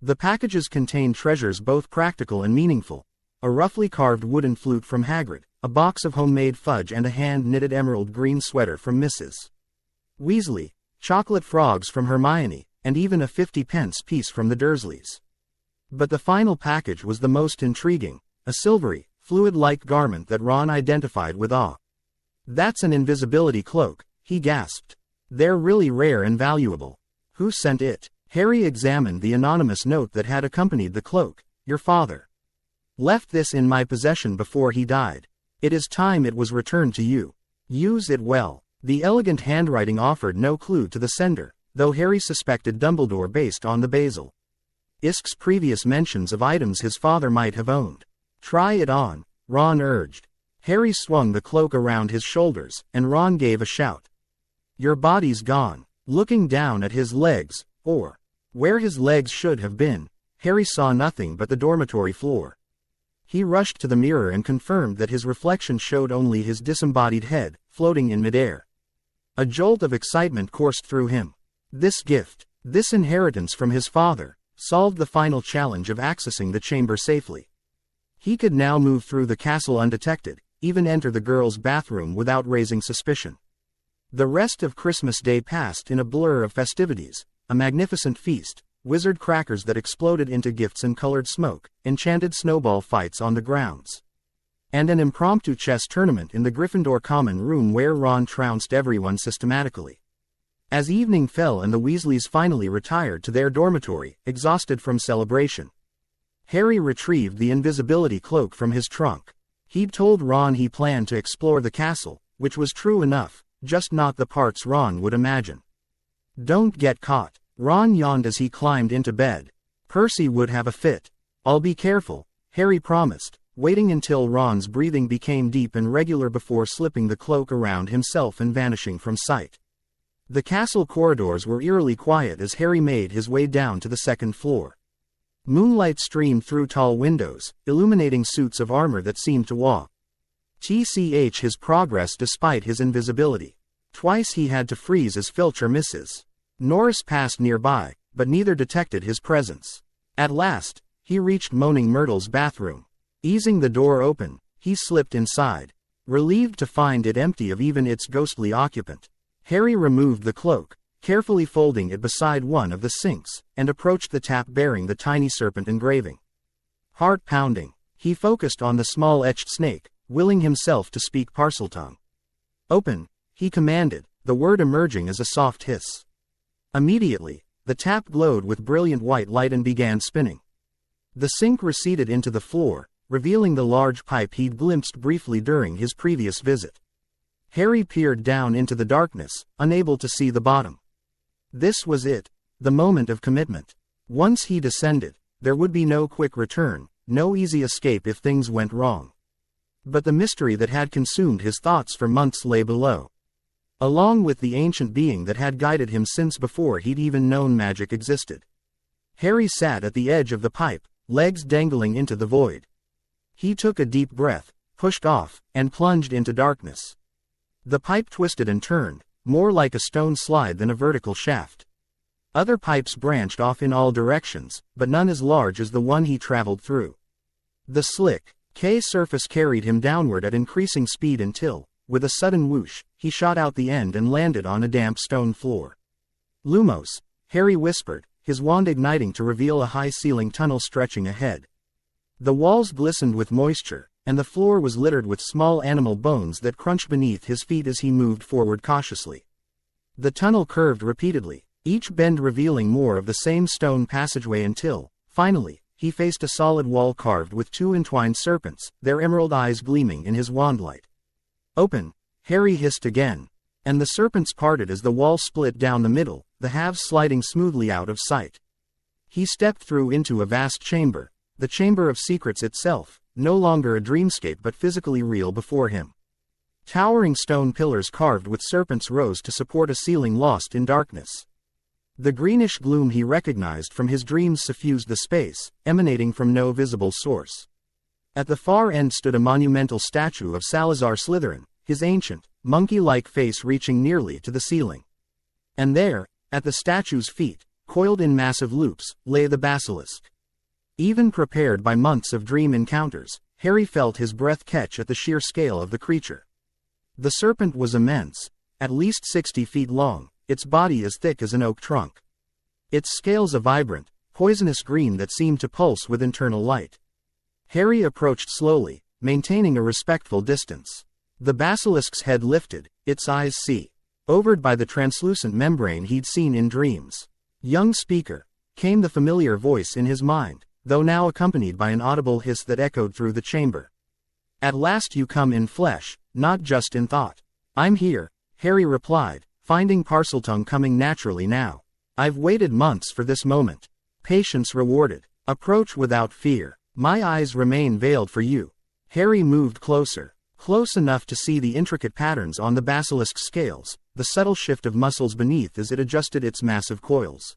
Speaker 1: The packages contained treasures both practical and meaningful: a roughly carved wooden flute from Hagrid, a box of homemade fudge and a hand-knitted emerald green sweater from Mrs. Weasley, chocolate frogs from Hermione, and even a 50-pence piece from the Dursleys. But the final package was the most intriguing: a silvery, fluid-like garment that Ron identified with awe. "That's an invisibility cloak," he gasped. "They're really rare and valuable. Who sent it?" Harry examined the anonymous note that had accompanied the cloak. "Your father left this in my possession before he died. It is time it was returned to you. Use it well." The elegant handwriting offered no clue to the sender, though Harry suspected Dumbledore based on the Basilisk's previous mentions of items his father might have owned. "Try it on," Ron urged. Harry swung the cloak around his shoulders, and Ron gave a shout. "Your body's gone." Looking down at his legs, or where his legs should have been, Harry saw nothing but the dormitory floor. He rushed to the mirror and confirmed that his reflection showed only his disembodied head, floating in midair. A jolt of excitement coursed through him. This gift, this inheritance from his father, solved the final challenge of accessing the chamber safely. He could now move through the castle undetected, even enter the girls' bathroom without raising suspicion. The rest of Christmas Day passed in a blur of festivities, a magnificent feast, wizard crackers that exploded into gifts and colored smoke, enchanted snowball fights on the grounds, and an impromptu chess tournament in the Gryffindor common room where Ron trounced everyone systematically. As evening fell and the Weasleys finally retired to their dormitory, exhausted from celebration, Harry retrieved the invisibility cloak from his trunk. He'd told Ron he planned to explore the castle, which was true enough, just not the parts Ron would imagine. "Don't get caught," Ron yawned as he climbed into bed. "Percy would have a fit." "I'll be careful," Harry promised, waiting until Ron's breathing became deep and regular before slipping the cloak around himself and vanishing from sight. The castle corridors were eerily quiet as Harry made his way down to the second floor. Moonlight streamed through tall windows, illuminating suits of armor that seemed to watch his progress despite his invisibility. Twice he had to freeze as Filch or Mrs. Norris passed nearby, but neither detected his presence. At last, he reached Moaning Myrtle's bathroom. Easing the door open, he slipped inside, relieved to find it empty of even its ghostly occupant. Harry removed the cloak, carefully folding it beside one of the sinks, and approached the tap bearing the tiny serpent engraving. Heart pounding, he focused on the small etched snake, willing himself to speak Parseltongue. "Open," he commanded, the word emerging as a soft hiss. Immediately, the tap glowed with brilliant white light and began spinning. The sink receded into the floor, revealing the large pipe he'd glimpsed briefly during his previous visit. Harry peered down into the darkness, unable to see the bottom. This was it, the moment of commitment. Once he descended, there would be no quick return, no easy escape if things went wrong. But the mystery that had consumed his thoughts for months lay below, along with the ancient being that had guided him since before he'd even known magic existed. Harry sat at the edge of the pipe, legs dangling into the void. He took a deep breath, pushed off, and plunged into darkness. The pipe twisted and turned, more like a stone slide than a vertical shaft. Other pipes branched off in all directions, but none as large as the one he traveled through. The slick, surface carried him downward at increasing speed until, with a sudden whoosh, he shot out the end and landed on a damp stone floor. "Lumos," Harry whispered, his wand igniting to reveal a high-ceiling tunnel stretching ahead. The walls glistened with moisture, and the floor was littered with small animal bones that crunched beneath his feet as he moved forward cautiously. The tunnel curved repeatedly, each bend revealing more of the same stone passageway until, finally, he faced a solid wall carved with two entwined serpents, their emerald eyes gleaming in his wandlight. "Open," Harry hissed again, and the serpents parted as the wall split down the middle, the halves sliding smoothly out of sight. He stepped through into a vast chamber, the Chamber of Secrets itself, no longer a dreamscape but physically real before him. Towering stone pillars carved with serpents rose to support a ceiling lost in darkness. The greenish gloom he recognized from his dreams suffused the space, emanating from no visible source. At the far end stood a monumental statue of Salazar Slytherin, his ancient, monkey-like face reaching nearly to the ceiling. And there, at the statue's feet, coiled in massive loops, lay the Basilisk. Even prepared by months of dream encounters, Harry felt his breath catch at the sheer scale of the creature. The serpent was immense, at least 60 feet long, its body as thick as an oak trunk. Its scales a vibrant, poisonous green that seemed to pulse with internal light. Harry approached slowly, maintaining a respectful distance. The basilisk's head lifted, its eyes overed by the translucent membrane he'd seen in dreams. "Young speaker," came the familiar voice in his mind, though now accompanied by an audible hiss that echoed through the chamber. "At last you come in flesh, not just in thought." "I'm here," Harry replied, finding Parseltongue coming naturally now. "I've waited months for this moment. Patience rewarded. Approach without fear. My eyes remain veiled for you." Harry moved closer. Close enough to see the intricate patterns on the basilisk's scales, the subtle shift of muscles beneath as it adjusted its massive coils.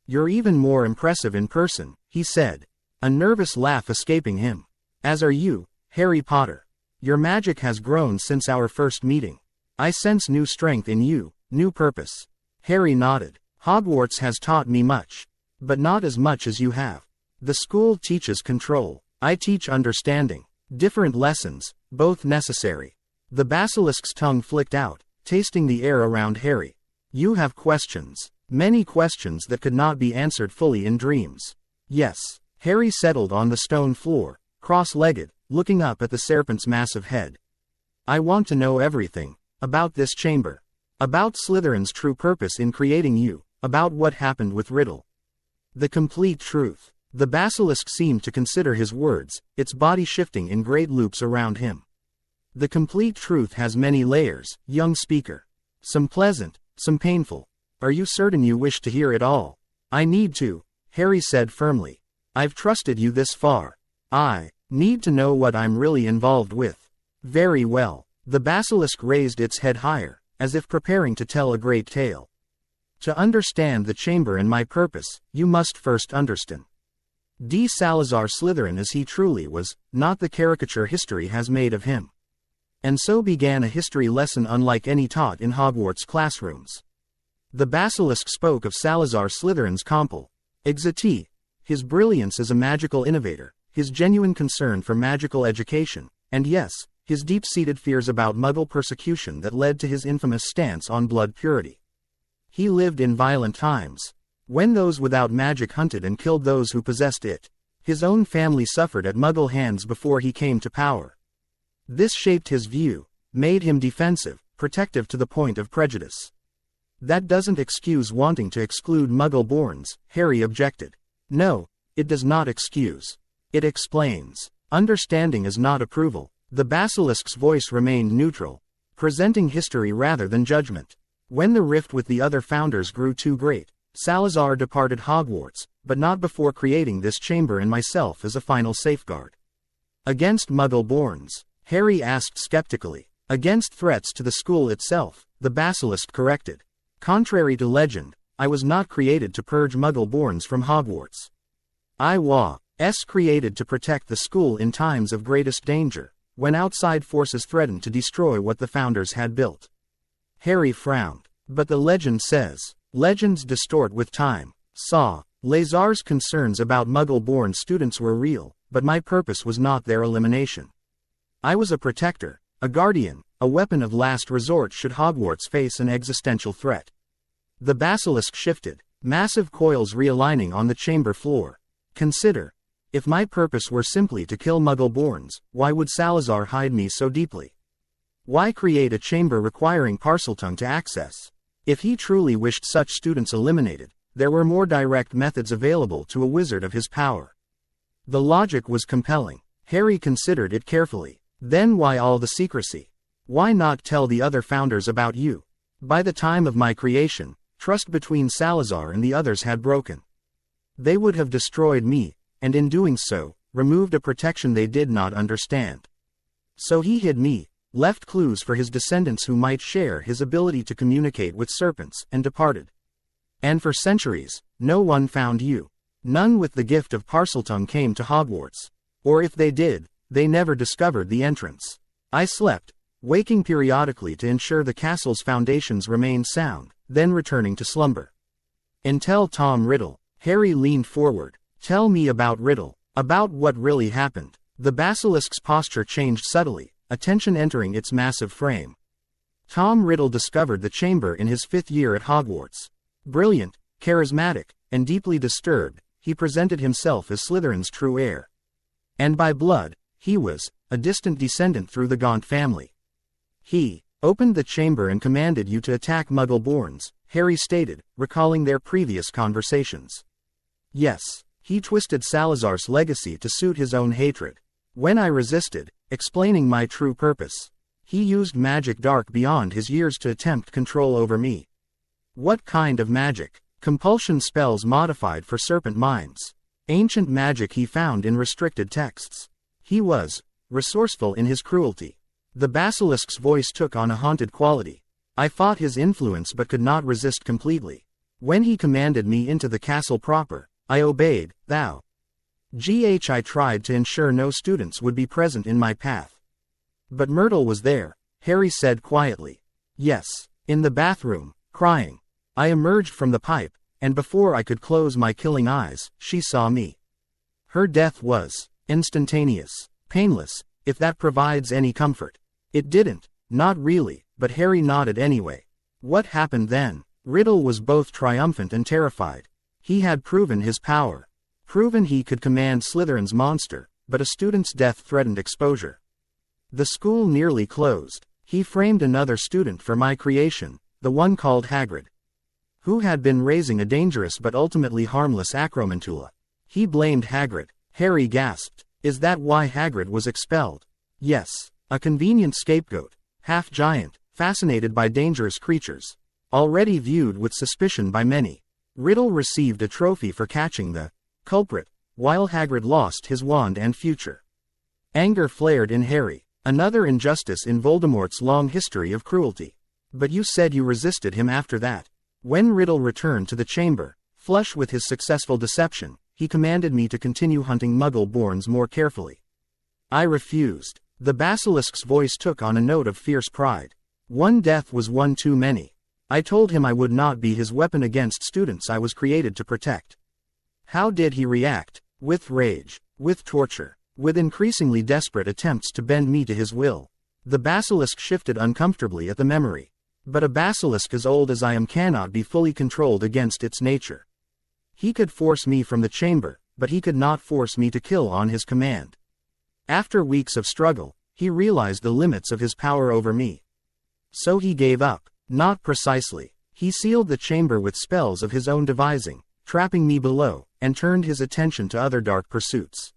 Speaker 1: "You're even more impressive in person," he said, a nervous laugh escaping him. "As are you, Harry Potter. Your magic has grown since our first meeting. I sense new strength in you, new purpose." Harry nodded. "Hogwarts has taught me much. But not as much as you have. The school teaches control. I teach understanding. Different lessons, both necessary." The basilisk's tongue flicked out, tasting the air around Harry. "You have questions. Many questions that could not be answered fully in dreams." "Yes." Harry settled on the stone floor, cross-legged, looking up at the serpent's massive head. "I want to know everything. About this chamber. About Slytherin's true purpose in creating you. About what happened with Riddle. The complete truth." The basilisk seemed to consider his words, its body shifting in great loops around him. "The complete truth has many layers, young speaker. Some pleasant, some painful. Are you certain you wish to hear it all?" "I need to," Harry said firmly. "I've trusted you this far. I need to know what I'm really involved with." "Very well." The basilisk raised its head higher, as if preparing to tell a great tale. "To understand the chamber and my purpose, you must first understand D. Salazar Slytherin as he truly was, not the caricature history has made of him." And so began a history lesson unlike any taught in Hogwarts classrooms. The basilisk spoke of Salazar Slytherin's compel exit, his brilliance as a magical innovator, his genuine concern for magical education, and yes, his deep-seated fears about Muggle persecution that led to his infamous stance on blood purity. He lived in violent times, when those without magic hunted and killed those who possessed it. His own family suffered at Muggle hands before he came to power. This shaped his view, made him defensive, protective to the point of prejudice. "That doesn't excuse wanting to exclude Muggle-borns," Harry objected. "No, it does not excuse. It explains. Understanding is not approval." The basilisk's voice remained neutral, presenting history rather than judgment. "When the rift with the other founders grew too great, Salazar departed Hogwarts, but not before creating this chamber and myself as a final safeguard." "Against Muggle-borns?" Harry asked skeptically. "Against threats to the school itself," the basilisk corrected. "Contrary to legend, I was not created to purge Muggle-borns from Hogwarts. I was created to protect the school in times of greatest danger, when outside forces threatened to destroy what the founders had built." Harry frowned. "But the legend says." "Legends distort with time. Lazar's concerns about Muggle-born students were real, but my purpose was not their elimination. I was a protector, a guardian, a weapon of last resort should Hogwarts face an existential threat." The basilisk shifted, massive coils realigning on the chamber floor. "Consider. If my purpose were simply to kill Muggle-borns, why would Salazar hide me so deeply? Why create a chamber requiring Parseltongue to access? If he truly wished such students eliminated, there were more direct methods available to a wizard of his power." The logic was compelling. Harry considered it carefully. "Then why all the secrecy? Why not tell the other founders about you? By the time of my creation, trust between Salazar and the others had broken. They would have destroyed me, and in doing so, removed a protection they did not understand. So he hid me, left clues for his descendants who might share his ability to communicate with serpents, and departed. And for centuries, no one found you. None with the gift of Parseltongue came to Hogwarts. Or if they did, they never discovered the entrance. I slept, waking periodically to ensure the castle's foundations remained sound, then returning to slumber. Until Tom Riddle." Harry leaned forward. "Tell me about Riddle. About what really happened." The basilisk's posture changed subtly, attention entering its massive frame. Tom Riddle discovered the chamber in his 5th year at Hogwarts. Brilliant, charismatic, and deeply disturbed, he presented himself as Slytherin's true heir. And by blood, he was a distant descendant through the Gaunt family. He opened the chamber and commanded you to attack Muggle-borns, Harry stated, recalling their previous conversations. Yes, he twisted Salazar's legacy to suit his own hatred. When I resisted, explaining my true purpose, he used magic dark beyond his years to attempt control over me. What kind of magic? Compulsion spells modified for serpent minds. Ancient magic he found in restricted texts. He was resourceful in his cruelty. The basilisk's voice took on a haunted quality. I fought his influence but could not resist completely. When he commanded me into the castle proper, I obeyed. I tried to ensure no students would be present in my path. But Myrtle was there, Harry said quietly. Yes, in the bathroom, crying. I emerged from the pipe, and before I could close my killing eyes, she saw me. Her death was instantaneous, painless, if that provides any comfort. It didn't, not really, but Harry nodded anyway. What happened then? Riddle was both triumphant and terrified. He had proven his power. Proven he could command Slytherin's monster, but a student's death threatened exposure. The school nearly closed. He framed another student for my creation, the one called Hagrid, who had been raising a dangerous but ultimately harmless Acromantula. He blamed Hagrid. Harry gasped. Is that why Hagrid was expelled? Yes, a convenient scapegoat, half-giant, fascinated by dangerous creatures, already viewed with suspicion by many. Riddle received a trophy for catching the culprit, while Hagrid lost his wand and future. Anger flared in Harry, another injustice in Voldemort's long history of cruelty. But you said you resisted him after that. When Riddle returned to the chamber, flush with his successful deception, he commanded me to continue hunting Muggle-borns more carefully. I refused. The basilisk's voice took on a note of fierce pride. One death was one too many. I told him I would not be his weapon against students I was created to protect. How did he react? With rage, with torture, with increasingly desperate attempts to bend me to his will. The basilisk shifted uncomfortably at the memory. But a basilisk as old as I am cannot be fully controlled against its nature. He could force me from the chamber, but he could not force me to kill on his command. After weeks of struggle, he realized the limits of his power over me. So he gave up. Not precisely. He sealed the chamber with spells of his own devising, trapping me below, and turned his attention to other dark pursuits.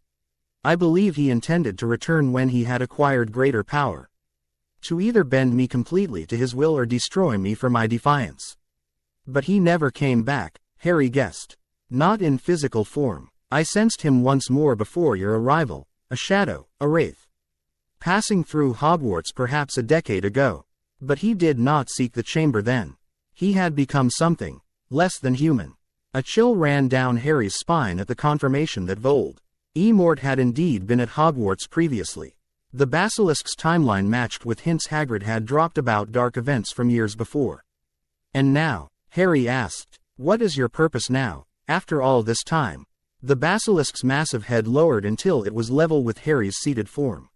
Speaker 1: I believe he intended to return when he had acquired greater power. To either bend me completely to his will or destroy me for my defiance. But he never came back, Harry guessed. Not in physical form. I sensed him once more before your arrival, a shadow, a wraith. Passing through Hogwarts perhaps a decade ago. But he did not seek the chamber then. He had become something less than human. A chill ran down Harry's spine at the confirmation that Voldemort had indeed been at Hogwarts previously. The basilisk's timeline matched with hints Hagrid had dropped about dark events from years before. And now, Harry asked, what is your purpose now, after all this time? The basilisk's massive head lowered until it was level with Harry's seated form.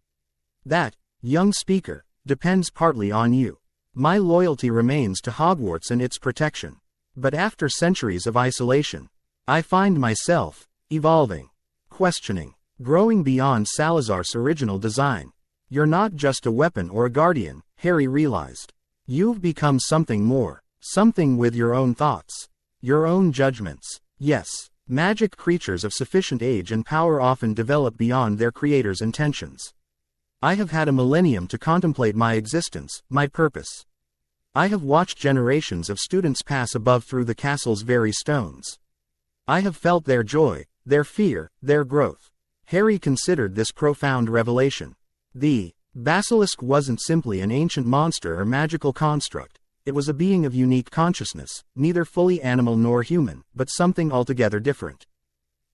Speaker 1: That, young speaker, depends partly on you. My loyalty remains to Hogwarts and its protection. But after centuries of isolation, I find myself evolving, questioning, growing beyond Salazar's original design. You're not just a weapon or a guardian, Harry realized. You've become something more, something with your own thoughts, your own judgments. Yes, magic creatures of sufficient age and power often develop beyond their creator's intentions. I have had a millennium to contemplate my existence, my purpose. I have watched generations of students pass above through the castle's very stones. I have felt their joy, their fear, their growth. Harry considered this profound revelation. The basilisk wasn't simply an ancient monster or magical construct. It was a being of unique consciousness, neither fully animal nor human, but something altogether different.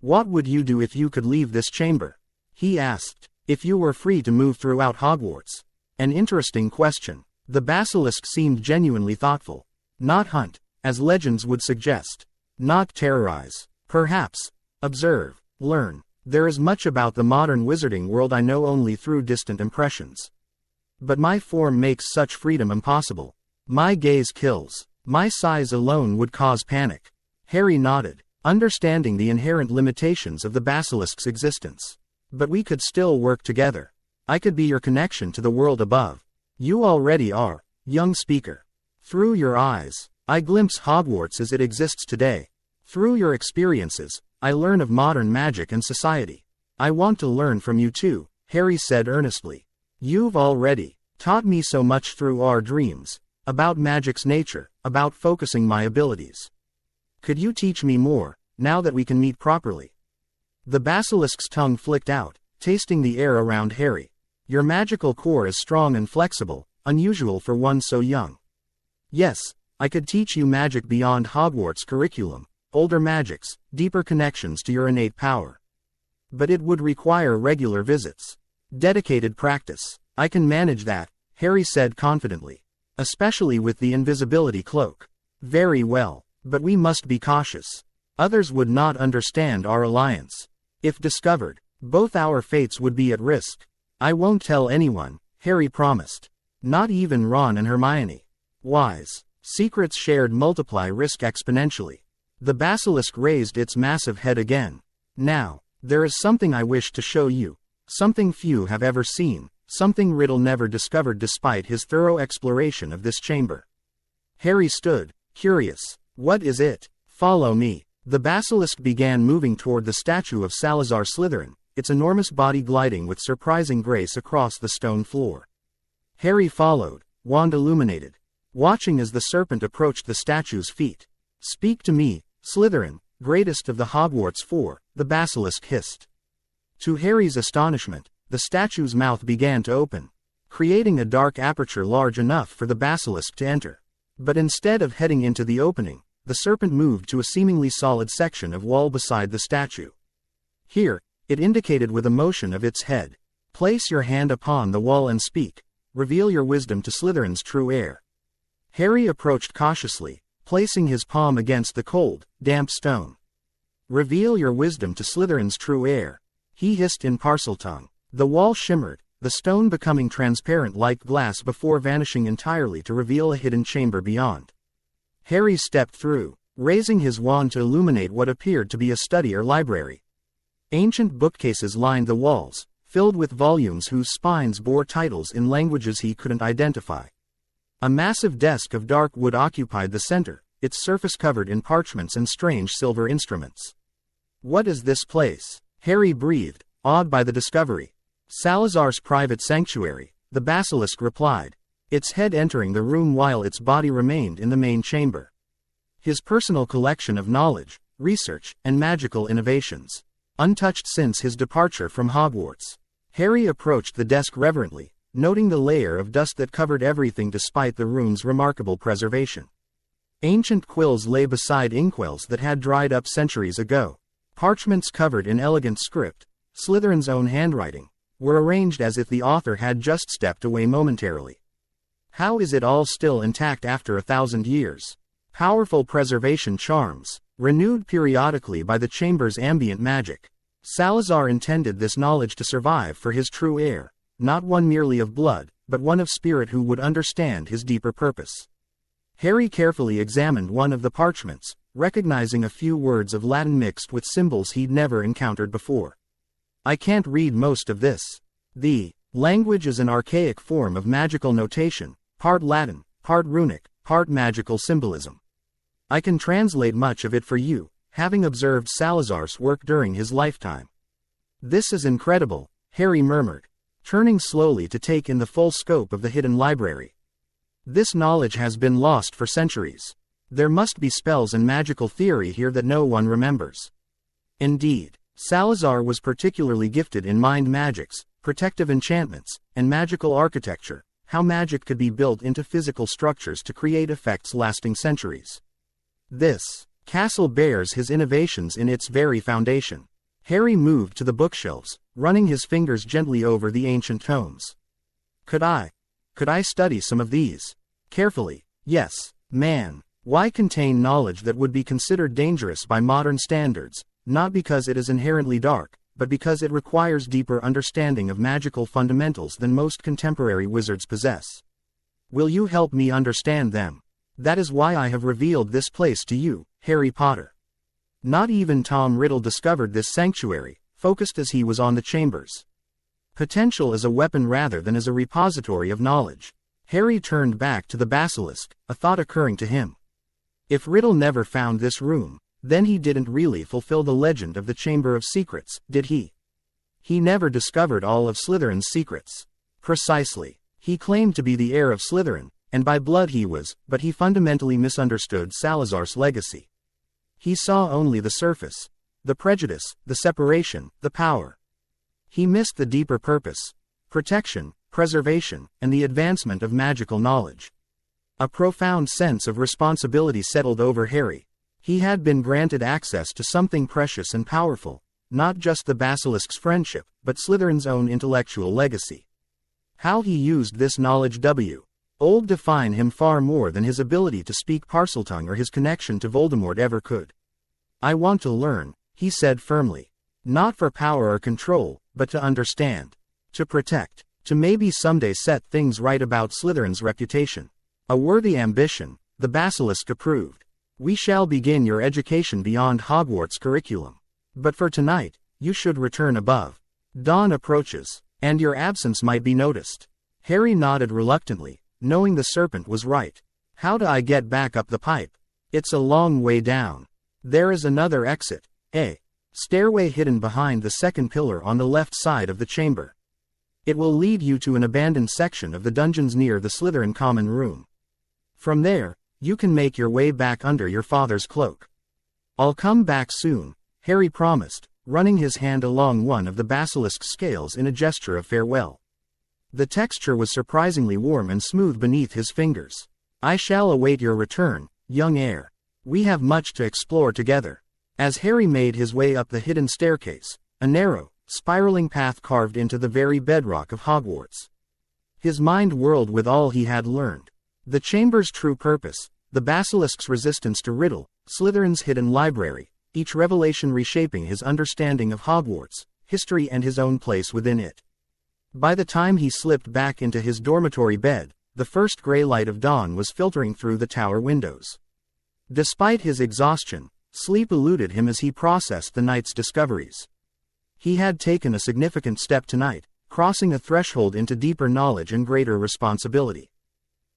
Speaker 1: What would you do if you could leave this chamber? He asked. If you were free to move throughout Hogwarts? An interesting question. The basilisk seemed genuinely thoughtful. Not hunt, as legends would suggest. Not terrorize. Perhaps. Observe. Learn. There is much about the modern wizarding world I know only through distant impressions. But my form makes such freedom impossible. My gaze kills. My size alone would cause panic. Harry nodded, understanding the inherent limitations of the basilisk's existence. But we could still work together. I could be your connection to the world above. You already are, young speaker. Through your eyes, I glimpse Hogwarts as it exists today. Through your experiences, I learn of modern magic and society. I want to learn from you too, Harry said earnestly. You've already taught me so much through our dreams, about magic's nature, about focusing my abilities. Could you teach me more, now that we can meet properly? The basilisk's tongue flicked out, tasting the air around Harry. Your magical core is strong and flexible, unusual for one so young. Yes, I could teach you magic beyond Hogwarts' curriculum, older magics, deeper connections to your innate power. But it would require regular visits. Dedicated practice. I can manage that, Harry said confidently. Especially with the invisibility cloak. Very well, but we must be cautious. Others would not understand our alliance. If discovered, both our fates would be at risk. I won't tell anyone, Harry promised. Not even Ron and Hermione. Wise. Secrets shared multiply risk exponentially. The basilisk raised its massive head again. Now, there is something I wish to show you. Something few have ever seen. Something Riddle never discovered despite his thorough exploration of this chamber. Harry stood, curious. What is it? Follow me. The basilisk began moving toward the statue of Salazar Slytherin, its enormous body gliding with surprising grace across the stone floor. Harry followed, wand illuminated, watching as the serpent approached the statue's feet. Speak to me, Slytherin, greatest of the Hogwarts Four, the basilisk hissed. To Harry's astonishment, the statue's mouth began to open, creating a dark aperture large enough for the basilisk to enter. But instead of heading into the opening, the serpent moved to a seemingly solid section of wall beside the statue. Here, it indicated with a motion of its head. Place your hand upon the wall and speak. Reveal your wisdom to Slytherin's true heir. Harry approached cautiously, placing his palm against the cold, damp stone. Reveal your wisdom to Slytherin's true heir, he hissed in Parseltongue. The wall shimmered, the stone becoming transparent like glass before vanishing entirely to reveal a hidden chamber beyond. Harry stepped through, raising his wand to illuminate what appeared to be a study or library. Ancient bookcases lined the walls, filled with volumes whose spines bore titles in languages he couldn't identify. A massive desk of dark wood occupied the center, its surface covered in parchments and strange silver instruments. What is this place? Harry breathed, awed by the discovery. Salazar's private sanctuary, the basilisk replied, its head entering the room while its body remained in the main chamber. His personal collection of knowledge, research, and magical innovations, untouched since his departure from Hogwarts. Harry approached the desk reverently, noting the layer of dust that covered everything despite the room's remarkable preservation. Ancient quills lay beside inkwells that had dried up centuries ago. Parchments covered in elegant script, Slytherin's own handwriting, were arranged as if the author had just stepped away momentarily. How is it all still intact after 1,000 years? Powerful preservation charms, renewed periodically by the chamber's ambient magic. Salazar intended this knowledge to survive for his true heir, not one merely of blood, but one of spirit who would understand his deeper purpose. Harry carefully examined one of the parchments, recognizing a few words of Latin mixed with symbols he'd never encountered before. I can't read most of this. The language is an archaic form of magical notation, part Latin, part runic, part magical symbolism. I can translate much of it for you, having observed Salazar's work during his lifetime. This is incredible, Harry murmured, turning slowly to take in the full scope of the hidden library. This knowledge has been lost for centuries. There must be spells and magical theory here that no one remembers. Indeed, Salazar was particularly gifted in mind magics, protective enchantments, and magical architecture, how magic could be built into physical structures to create effects lasting centuries. This castle bears his innovations in its very foundation. Harry moved to the bookshelves, running his fingers gently over the ancient tomes. Could I study some of these? Carefully, yes, man. Why contain knowledge that would be considered dangerous by modern standards, not because it is inherently dark, but because it requires deeper understanding of magical fundamentals than most contemporary wizards possess? Will you help me understand them? That is why I have revealed this place to you, Harry Potter. Not even Tom Riddle discovered this sanctuary, focused as he was on the chambers. Potential as a weapon rather than as a repository of knowledge. Harry turned back to the basilisk, a thought occurring to him. If Riddle never found this room, then he didn't really fulfill the legend of the Chamber of Secrets, did he? He never discovered all of Slytherin's secrets. Precisely. He claimed to be the heir of Slytherin, and by blood he was, but he fundamentally misunderstood Salazar's legacy. He saw only the surface. The prejudice, the separation, the power. He missed the deeper purpose. Protection, preservation, and the advancement of magical knowledge. A profound sense of responsibility settled over Harry. He had been granted access to something precious and powerful, not just the Basilisk's friendship, but Slytherin's own intellectual legacy. How he used this knowledge would define him far more than his ability to speak Parseltongue or his connection to Voldemort ever could. I want to learn, he said firmly. Not for power or control, but to understand. To protect. To maybe someday set things right about Slytherin's reputation. A worthy ambition, the Basilisk approved. We shall begin your education beyond Hogwarts' curriculum. But for tonight, you should return above. Dawn approaches, and your absence might be noticed. Harry nodded reluctantly, knowing the serpent was right. How do I get back up the pipe? It's a long way down. There is another exit, a stairway hidden behind the second pillar on the left side of the chamber. It will lead you to an abandoned section of the dungeons near the Slytherin common room. From there, you can make your way back under your father's cloak. I'll come back soon, Harry promised, running his hand along one of the basilisk's scales in a gesture of farewell. The texture was surprisingly warm and smooth beneath his fingers. I shall await your return, young heir. We have much to explore together. As Harry made his way up the hidden staircase, a narrow, spiraling path carved into the very bedrock of Hogwarts. His mind whirled with all he had learned. The chamber's true purpose, the basilisk's resistance to Riddle, Slytherin's hidden library, each revelation reshaping his understanding of Hogwarts, history and his own place within it. By the time he slipped back into his dormitory bed, the first gray light of dawn was filtering through the tower windows. Despite his exhaustion, sleep eluded him as he processed the night's discoveries. He had taken a significant step tonight, crossing a threshold into deeper knowledge and greater responsibility.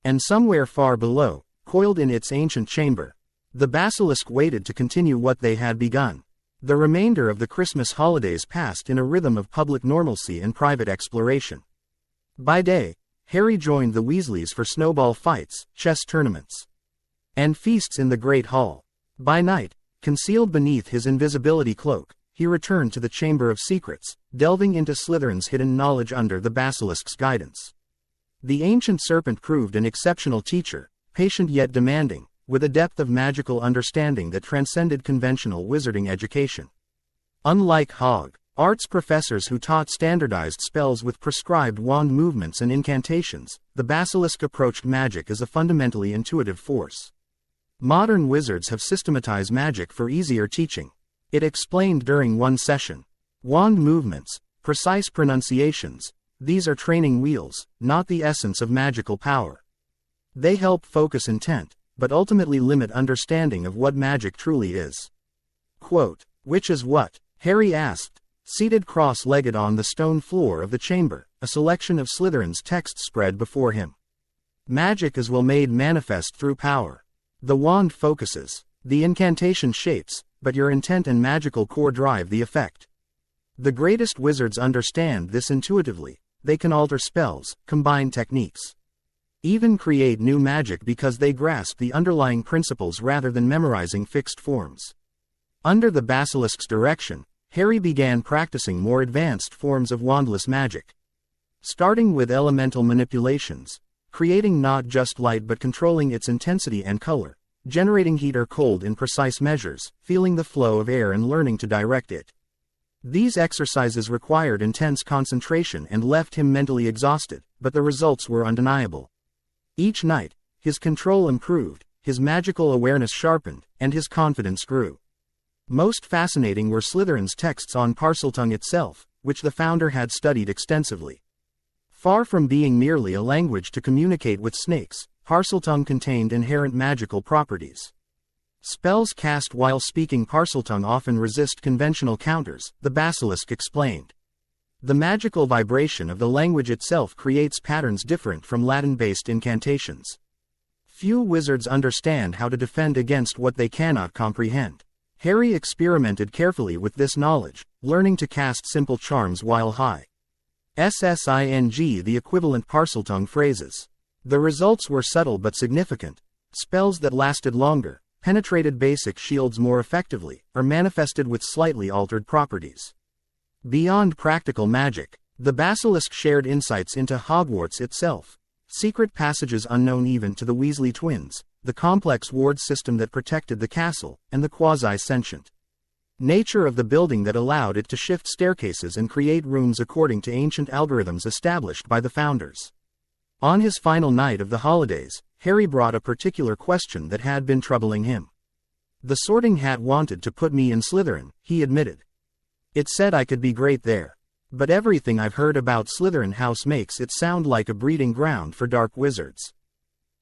Speaker 1: And somewhere far below, coiled in its ancient chamber, the basilisk waited to continue what they had begun. The remainder of the Christmas holidays passed in a rhythm of public normalcy and private exploration. By day, Harry joined the Weasleys for snowball fights, chess tournaments, and feasts in the Great Hall. By night, concealed beneath his invisibility cloak, he returned to the Chamber of Secrets, delving into Slytherin's hidden knowledge under the basilisk's guidance. The ancient serpent proved an exceptional teacher, patient yet demanding, with a depth of magical understanding that transcended conventional wizarding education. Unlike Hogwarts professors who taught standardized spells with prescribed wand movements and incantations, the basilisk approached magic as a fundamentally intuitive force. Modern wizards have systematized magic for easier teaching. It explained during one session. Wand movements, precise pronunciations, these are training wheels, not the essence of magical power. They help focus intent, but ultimately limit understanding of what magic truly is. Quote, which is what? Harry asked, seated cross-legged on the stone floor of the chamber, a selection of Slytherin's texts spread before him. Magic is made manifest through power. The wand focuses, the incantation shapes, but your intent and magical core drive the effect. The greatest wizards understand this intuitively. They can alter spells, combine techniques, even create new magic because they grasp the underlying principles rather than memorizing fixed forms. Under the basilisk's direction, Harry began practicing more advanced forms of wandless magic. Starting with elemental manipulations, creating not just light but controlling its intensity and color, generating heat or cold in precise measures, feeling the flow of air and learning to direct it. These exercises required intense concentration and left him mentally exhausted, but the results were undeniable. Each night, his control improved, his magical awareness sharpened, and his confidence grew. Most fascinating were Slytherin's texts on Parseltongue itself, which the founder had studied extensively. Far from being merely a language to communicate with snakes, Parseltongue contained inherent magical properties. Spells cast while speaking Parseltongue often resist conventional counters, the basilisk explained. The magical vibration of the language itself creates patterns different from Latin-based incantations. Few wizards understand how to defend against what they cannot comprehend. Harry experimented carefully with this knowledge, learning to cast simple charms while high. SSING, the equivalent Parseltongue phrases. The results were subtle but significant. Spells that lasted longer, penetrated basic shields more effectively, or manifested with slightly altered properties. Beyond practical magic, the Basilisk shared insights into Hogwarts itself. Secret passages unknown even to the Weasley twins, the complex ward system that protected the castle, and the quasi-sentient nature of the building that allowed it to shift staircases and create rooms according to ancient algorithms established by the founders. On his final night of the holidays, Harry brought a particular question that had been troubling him. The Sorting Hat wanted to put me in Slytherin, he admitted. It said I could be great there. But everything I've heard about Slytherin House makes it sound like a breeding ground for dark wizards.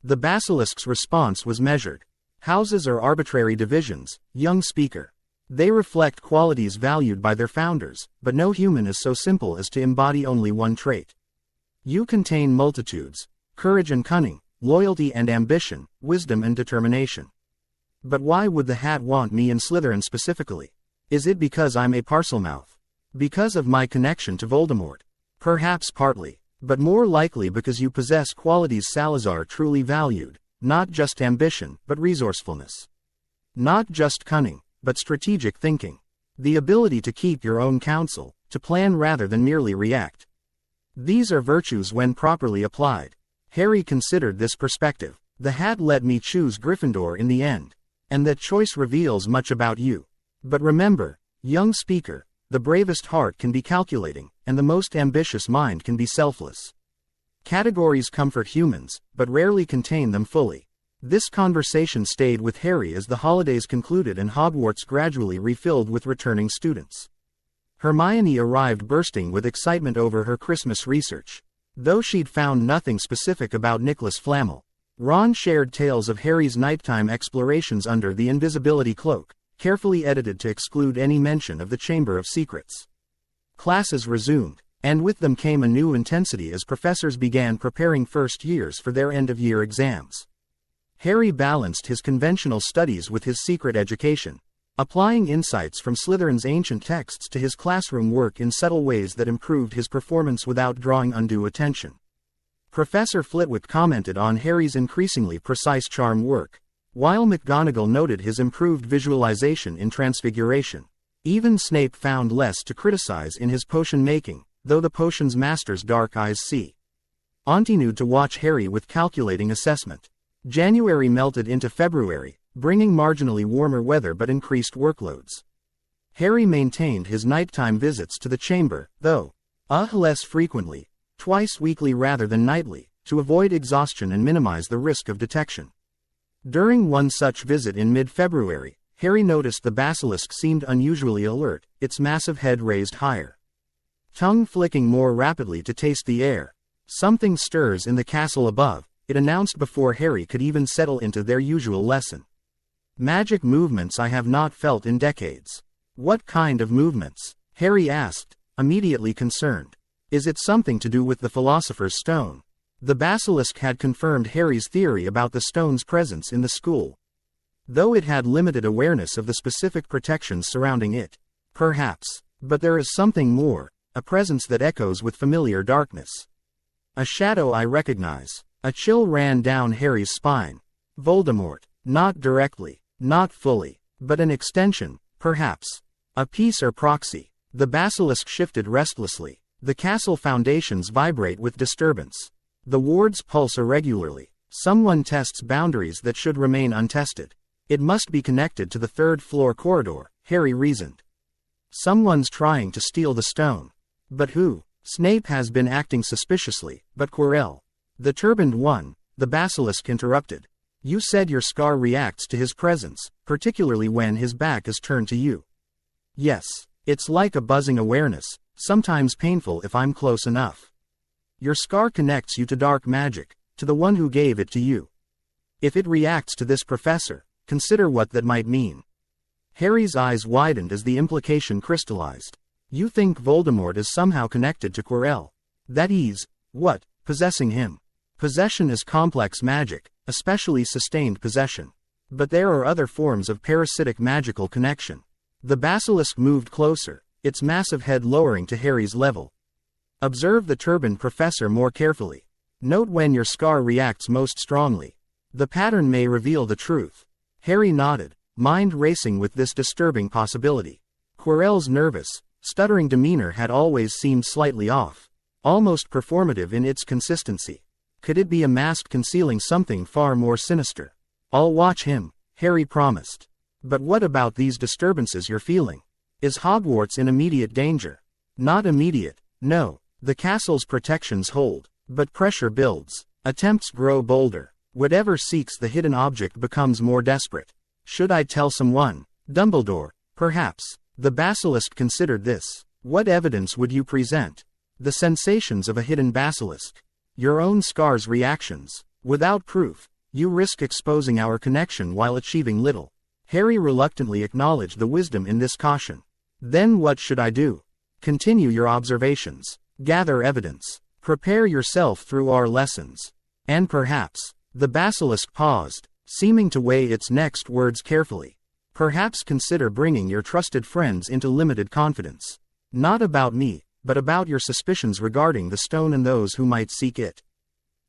Speaker 1: The Basilisk's response was measured. Houses are arbitrary divisions, young speaker. They reflect qualities valued by their founders, but no human is so simple as to embody only one trait. You contain multitudes: courage and cunning, loyalty and ambition, wisdom and determination. But why would the Hat want me in Slytherin specifically? Is it because I'm a Parselmouth? Because of my connection to Voldemort? Perhaps partly, but more likely because you possess qualities Salazar truly valued, not just ambition, but resourcefulness. Not just cunning, but strategic thinking. The ability to keep your own counsel, to plan rather than merely react. These are virtues when properly applied. Harry considered this perspective. The Hat let me choose Gryffindor in the end. And that choice reveals much about you. But remember, young speaker, the bravest heart can be calculating, and the most ambitious mind can be selfless. Categories comfort humans, but rarely contain them fully. This conversation stayed with Harry as the holidays concluded and Hogwarts gradually refilled with returning students. Hermione arrived bursting with excitement over her Christmas research. Though she'd found nothing specific about Nicholas Flamel, Ron shared tales of Harry's nighttime explorations under the invisibility cloak, carefully edited to exclude any mention of the Chamber of Secrets. Classes resumed, and with them came a new intensity as professors began preparing first years for their end-of-year exams. Harry balanced his conventional studies with his secret education, applying insights from Slytherin's ancient texts to his classroom work in subtle ways that improved his performance without drawing undue attention. Professor Flitwick commented on Harry's increasingly precise charm work, while McGonagall noted his improved visualization in Transfiguration. Even Snape found less to criticize in his potion making, though the potion's master's dark eyes see. Continued to watch Harry with calculating assessment. January melted into February, bringing marginally warmer weather but increased workloads. Harry maintained his nighttime visits to the chamber, though less frequently, twice weekly rather than nightly, to avoid exhaustion and minimize the risk of detection. During one such visit in mid-February, Harry noticed the Basilisk seemed unusually alert, its massive head raised higher, tongue flicking more rapidly to taste the air. Something stirs in the castle above, it announced before Harry could even settle into their usual lesson. Magic movements I have not felt in decades. What kind of movements? Harry asked, immediately concerned. Is it something to do with the Philosopher's Stone? The Basilisk had confirmed Harry's theory about the stone's presence in the school, though it had limited awareness of the specific protections surrounding it. Perhaps, but there is something more, a presence that echoes with familiar darkness. A shadow I recognize. A chill ran down Harry's spine. Voldemort. Not directly, not fully, but an extension, perhaps. A piece or proxy. The Basilisk shifted restlessly. The castle foundations vibrate with disturbance. The wards pulse irregularly. Someone tests boundaries that should remain untested. It must be connected to the third-floor corridor, Harry reasoned. Someone's trying to steal the stone. But who? Snape has been acting suspiciously, but Quirrell. The turbaned one, the Basilisk interrupted. You said your scar reacts to his presence, particularly when his back is turned to you. Yes, it's like a buzzing awareness, sometimes painful if I'm close enough. Your scar connects you to dark magic, to the one who gave it to you. If it reacts to this professor, consider what that might mean. Harry's eyes widened as the implication crystallized. You think Voldemort is somehow connected to Quirrell. That is, what, possessing him. Possession is complex magic, especially sustained possession. But there are other forms of parasitic magical connection. The basilisk moved closer, its massive head lowering to Harry's level. Observe the turbaned professor more carefully. Note when your scar reacts most strongly. The pattern may reveal the truth. Harry nodded, mind racing with this disturbing possibility. Quirrell's nervous, stuttering demeanor had always seemed slightly off, almost performative in its consistency. Could it be a mask concealing something far more sinister? I'll watch him, Harry promised. But what about these disturbances you're feeling? Is Hogwarts in immediate danger? Not immediate, no. The castle's protections hold, but pressure builds. Attempts grow bolder. Whatever seeks the hidden object becomes more desperate. Should I tell someone? Dumbledore, perhaps. The basilisk considered this. What evidence would you present? The sensations of a hidden basilisk. Your own scar's reactions. Without proof, you risk exposing our connection while achieving little. Harry reluctantly acknowledged the wisdom in this caution. Then what should I do? Continue your observations. Gather evidence. Prepare yourself through our lessons. And perhaps, the basilisk paused, seeming to weigh its next words carefully. Perhaps consider bringing your trusted friends into limited confidence. Not about me, but about your suspicions regarding the stone and those who might seek it.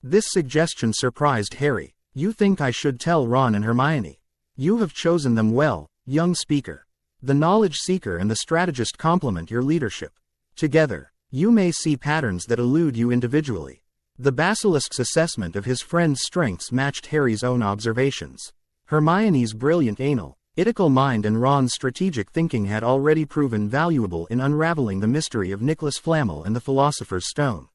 Speaker 1: This suggestion surprised Harry. You think I should tell Ron and Hermione? You have chosen them well, young speaker. The knowledge seeker and the strategist complement your leadership. Together, you may see patterns that elude you individually. The basilisk's assessment of his friend's strengths matched Harry's own observations. Hermione's brilliant analytical mind and Ron's strategic thinking had already proven valuable in unraveling the mystery of Nicholas Flamel and the Philosopher's Stone.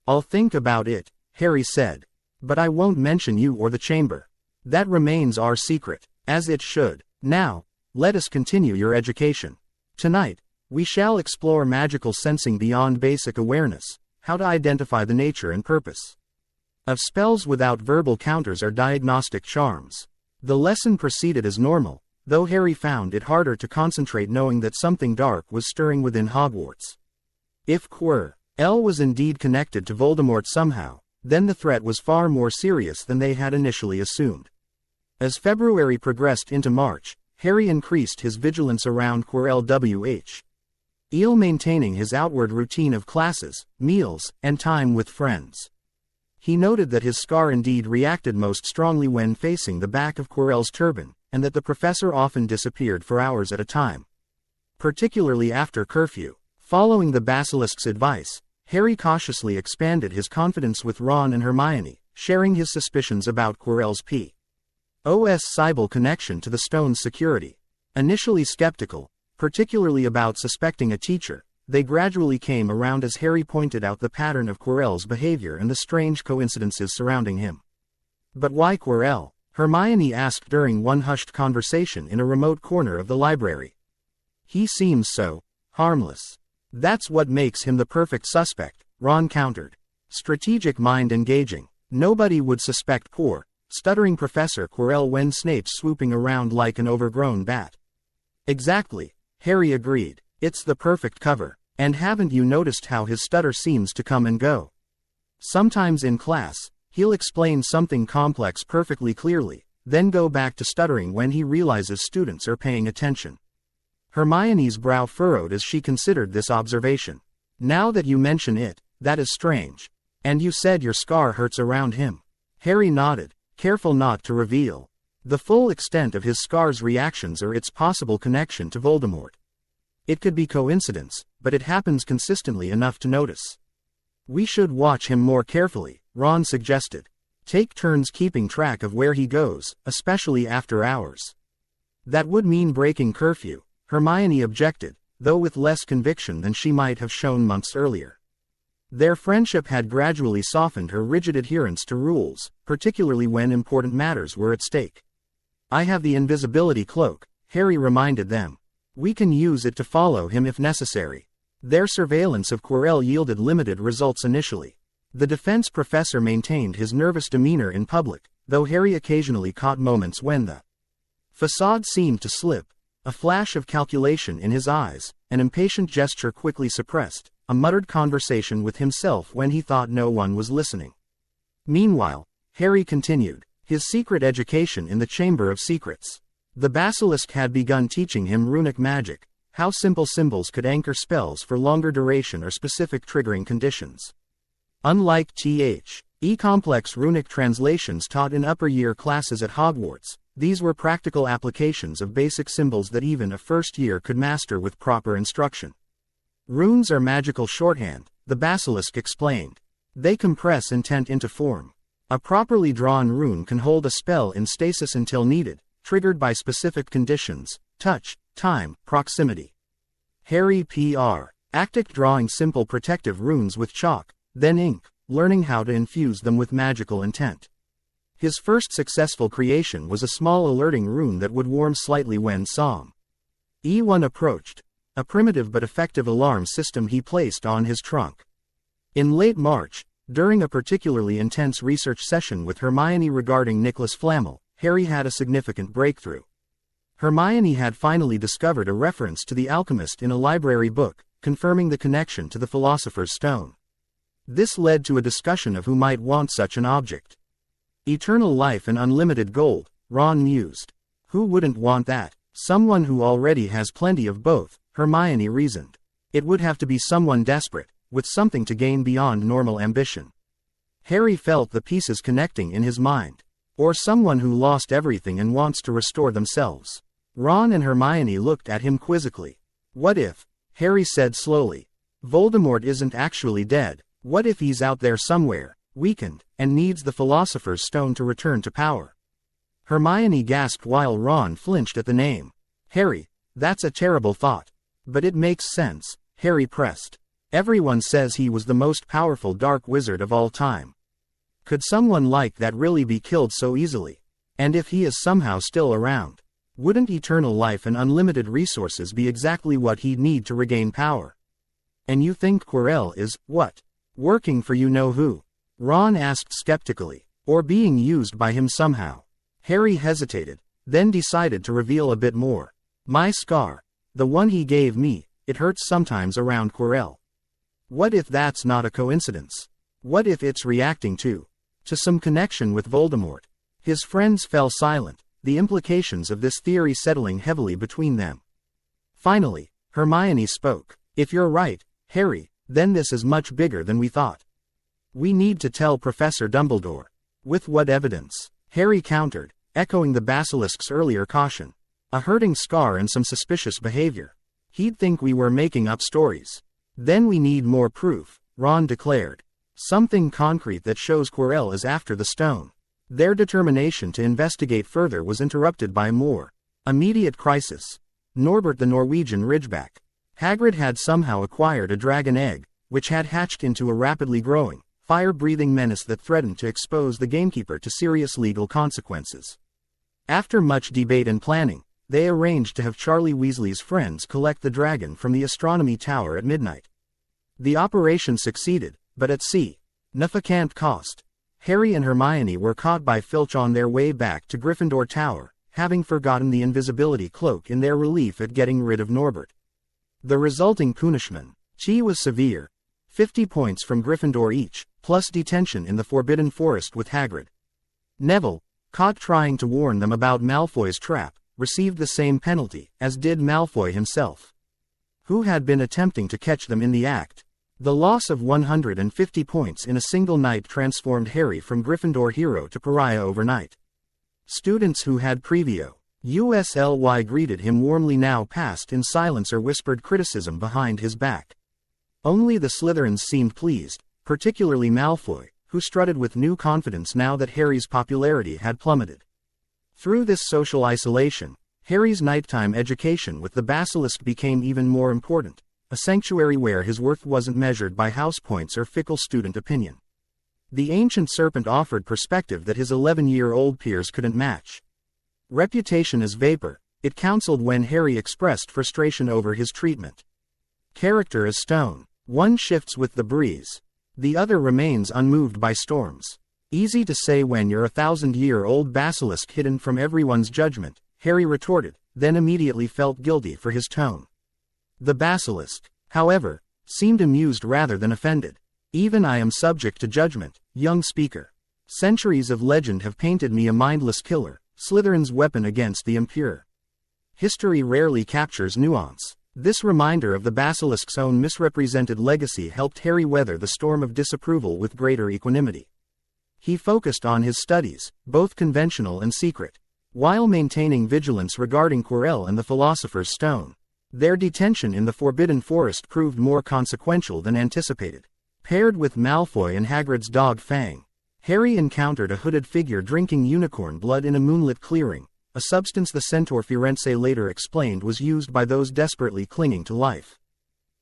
Speaker 1: I'll think about it, Harry said. But I won't mention you or the chamber. That remains our secret, as it should. Now, let us continue your education. Tonight, we shall explore magical sensing beyond basic awareness, how to identify the nature and purpose of spells without verbal counters or diagnostic charms. The lesson proceeded as normal, though Harry found it harder to concentrate knowing that something dark was stirring within Hogwarts. If Quirrell was indeed connected to Voldemort somehow, then the threat was far more serious than they had initially assumed. As February progressed into March, Harry increased his vigilance around Quirrell Wh. Maintaining his outward routine of classes, meals, and time with friends. He noted that his scar indeed reacted most strongly when facing the back of Quirrell's turban, and that the professor often disappeared for hours at a time. Particularly after curfew. Following the basilisk's advice, Harry cautiously expanded his confidence with Ron and Hermione, sharing his suspicions about Quirrell's Possible connection to the stone's security. Initially skeptical, particularly about suspecting a teacher, they gradually came around as Harry pointed out the pattern of Quirrell's behavior and the strange coincidences surrounding him. But why Quirrell? Hermione asked during one hushed conversation in a remote corner of the library. He seems so harmless. That's what makes him the perfect suspect, Ron countered. Strategic mind engaging. Nobody would suspect poor, stuttering Professor Quirrell when Snape's swooping around like an overgrown bat. Exactly, Harry agreed. It's the perfect cover. And haven't you noticed how his stutter seems to come and go? Sometimes in class, he'll explain something complex perfectly clearly, then go back to stuttering when he realizes students are paying attention. Hermione's brow furrowed as she considered this observation. Now that you mention it, that is strange. And you said your scar hurts around him. Harry nodded, careful not to reveal the full extent of his scar's reactions or its possible connection to Voldemort. It could be coincidence, but it happens consistently enough to notice. We should watch him more carefully, Ron suggested. Take turns keeping track of where he goes, especially after hours. That would mean breaking curfew, Hermione objected, though with less conviction than she might have shown months earlier. Their friendship had gradually softened her rigid adherence to rules, particularly when important matters were at stake. I have the invisibility cloak, Harry reminded them. We can use it to follow him if necessary. Their surveillance of Quirrell yielded limited results initially. The defense professor maintained his nervous demeanor in public, though Harry occasionally caught moments when the facade seemed to slip A flash of calculation in his eyes, an impatient gesture quickly suppressed, a muttered conversation with himself when he thought no one was listening. Meanwhile, Harry continued his secret education in the Chamber of Secrets. The Basilisk had begun teaching him runic magic, how simple symbols could anchor spells for longer duration or specific triggering conditions. Unlike the complex runic translations taught in upper-year classes at Hogwarts, these were practical applications of basic symbols that even a first year could master with proper instruction. Runes are magical shorthand, the Basilisk explained. They compress intent into form. A properly drawn rune can hold a spell in stasis until needed, triggered by specific conditions: touch, time, proximity. Harry acted drawing simple protective runes with chalk, then ink, learning how to infuse them with magical intent. His first successful creation was a small alerting rune that would warm slightly when Psalm E1 approached, a primitive but effective alarm system he placed on his trunk. In late March, during a particularly intense research session with Hermione regarding Nicholas Flamel, Harry had a significant breakthrough. Hermione had finally discovered a reference to the alchemist in a library book, confirming the connection to the Philosopher's Stone. This led to a discussion of who might want such an object. Eternal life and unlimited gold, Ron mused. Who wouldn't want that? Someone who already has plenty of both, Hermione reasoned. It would have to be someone desperate, with something to gain beyond normal ambition. Harry felt the pieces connecting in his mind. Or someone who lost everything and wants to restore themselves. Ron and Hermione looked at him quizzically. What if, Harry said slowly, Voldemort isn't actually dead? What if he's out there somewhere, weakened, and needs the Philosopher's Stone to return to power? Hermione gasped while Ron flinched at the name. Harry, that's a terrible thought. But it makes sense, Harry pressed. Everyone says he was the most powerful dark wizard of all time. Could someone like that really be killed so easily? And if he is somehow still around, wouldn't eternal life and unlimited resources be exactly what he'd need to regain power? And you think Quirrell is, what? Working for you-know-who? Ron asked skeptically. Or being used by him somehow? Harry hesitated, then decided to reveal a bit more. My scar. The one he gave me, it hurts sometimes around Quirrell. What if that's not a coincidence? What if it's reacting to some connection with Voldemort? His friends fell silent, the implications of this theory settling heavily between them. Finally, Hermione spoke. If you're right, Harry, then this is much bigger than we thought. We need to tell Professor Dumbledore. With what evidence? Harry countered, echoing the Basilisk's earlier caution. A hurting scar and some suspicious behavior. He'd think we were making up stories. Then we need more proof, Ron declared. Something concrete that shows Quirrell is after the stone. Their determination to investigate further was interrupted by more immediate crisis. Norbert the Norwegian Ridgeback. Hagrid had somehow acquired a dragon egg, which had hatched into a rapidly growing, fire-breathing menace that threatened to expose the gamekeeper to serious legal consequences. After much debate and planning, they arranged to have Charlie Weasley's friends collect the dragon from the astronomy tower at midnight. The operation succeeded, but at significant cost. Harry and Hermione were caught by Filch on their way back to Gryffindor Tower, having forgotten the invisibility cloak in their relief at getting rid of Norbert. The resulting punishment was severe. 50 points from Gryffindor each, plus detention in the Forbidden Forest with Hagrid. Neville, caught trying to warn them about Malfoy's trap, received the same penalty, as did Malfoy himself, who had been attempting to catch them in the act. The loss of 150 points in a single night transformed Harry from Gryffindor hero to pariah overnight. Students who had previously greeted him warmly now passed in silence or whispered criticism behind his back. Only the Slytherins seemed pleased, particularly Malfoy, who strutted with new confidence now that Harry's popularity had plummeted. Through this social isolation, Harry's nighttime education with the Basilisk became even more important. A sanctuary where his worth wasn't measured by house points or fickle student opinion. The ancient serpent offered perspective that his 11-year-old peers couldn't match. Reputation as vapor, it counseled when Harry expressed frustration over his treatment. Character as stone, one shifts with the breeze. The other remains unmoved by storms. Easy to say when you're a 1,000-year-old basilisk hidden from everyone's judgment, Harry retorted, then immediately felt guilty for his tone. The basilisk, however, seemed amused rather than offended. Even I am subject to judgment, young speaker. Centuries of legend have painted me a mindless killer, Slytherin's weapon against the impure. History rarely captures nuance. This reminder of the basilisk's own misrepresented legacy helped Harry weather the storm of disapproval with greater equanimity. He focused on his studies, both conventional and secret, while maintaining vigilance regarding Quirrell and the Philosopher's Stone. Their detention in the Forbidden Forest proved more consequential than anticipated. Paired with Malfoy and Hagrid's dog Fang, Harry encountered a hooded figure drinking unicorn blood in a moonlit clearing, a substance the centaur Firenze later explained was used by those desperately clinging to life.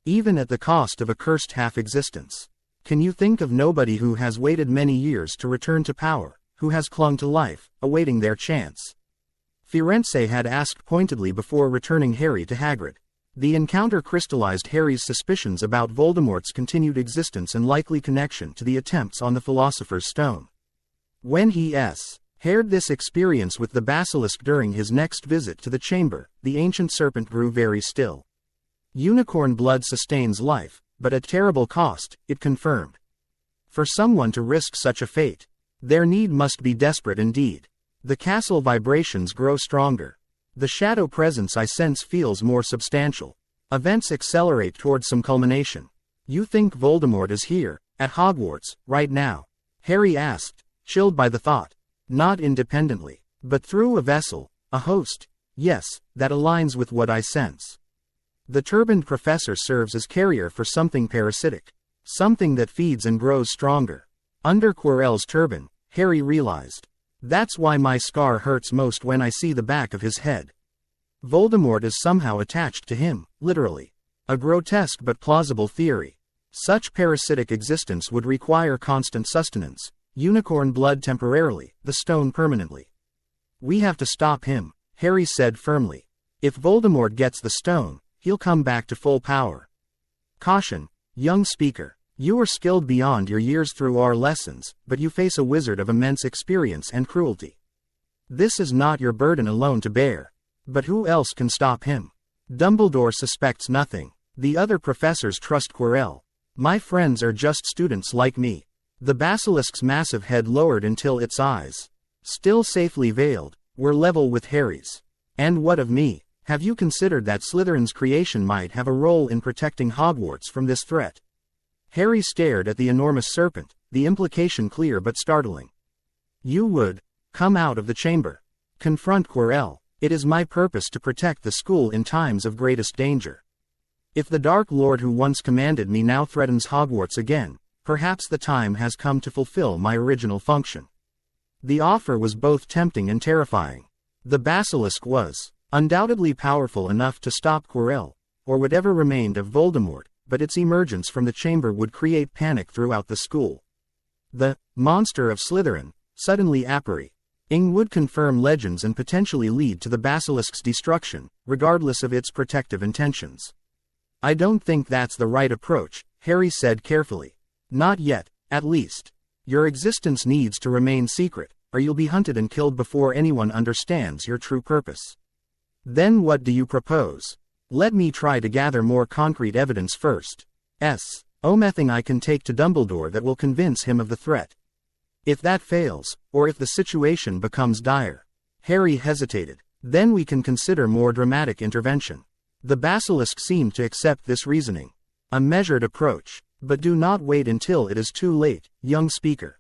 Speaker 1: Even at the cost of a cursed half-existence. Can you think of nobody who has waited many years to return to power, who has clung to life, awaiting their chance? Firenze had asked pointedly before returning Harry to Hagrid. The encounter crystallized Harry's suspicions about Voldemort's continued existence and likely connection to the attempts on the Philosopher's Stone. When he shared this experience with the basilisk during his next visit to the chamber, the ancient serpent grew very still. Unicorn blood sustains life, but at terrible cost, it confirmed. For someone to risk such a fate, their need must be desperate indeed. The castle vibrations grow stronger. The shadow presence I sense feels more substantial. Events accelerate towards some culmination. You think Voldemort is here, at Hogwarts, right now? Harry asked, chilled by the thought. Not independently, but through a vessel, a host. Yes, that aligns with what I sense. The turbaned professor serves as carrier for something parasitic. Something that feeds and grows stronger. Under Quirrell's turban, Harry realized. That's why my scar hurts most when I see the back of his head. Voldemort is somehow attached to him, literally. A grotesque but plausible theory. Such parasitic existence would require constant sustenance. Unicorn blood temporarily, the stone permanently. We have to stop him, Harry said firmly. If Voldemort gets the stone, he'll come back to full power. Caution, young speaker. You are skilled beyond your years through our lessons, but you face a wizard of immense experience and cruelty. This is not your burden alone to bear. But who else can stop him? Dumbledore suspects nothing. The other professors trust Quirrell. My friends are just students like me. The basilisk's massive head lowered until its eyes, still safely veiled, were level with Harry's. And what of me? Have you considered that Slytherin's creation might have a role in protecting Hogwarts from this threat? Harry stared at the enormous serpent, the implication clear but startling. You would come out of the chamber. Confront Quirrell. It is my purpose to protect the school in times of greatest danger. If the Dark Lord who once commanded me now threatens Hogwarts again, perhaps the time has come to fulfill my original function. The offer was both tempting and terrifying. The basilisk was undoubtedly powerful enough to stop Quirrell, or whatever remained of Voldemort, but its emergence from the chamber would create panic throughout the school. The monster of Slytherin, suddenly appearing, would confirm legends and potentially lead to the basilisk's destruction, regardless of its protective intentions. I don't think that's the right approach, Harry said carefully. Not yet, at least. Your existence needs to remain secret, or you'll be hunted and killed before anyone understands your true purpose. Then what do you propose? Let me try to gather more concrete evidence first. Nothing I can take to Dumbledore that will convince him of the threat. If that fails, or if the situation becomes dire. Harry hesitated. Then we can consider more dramatic intervention. The basilisk seemed to accept this reasoning. A measured approach. But do not wait until it is too late, young speaker.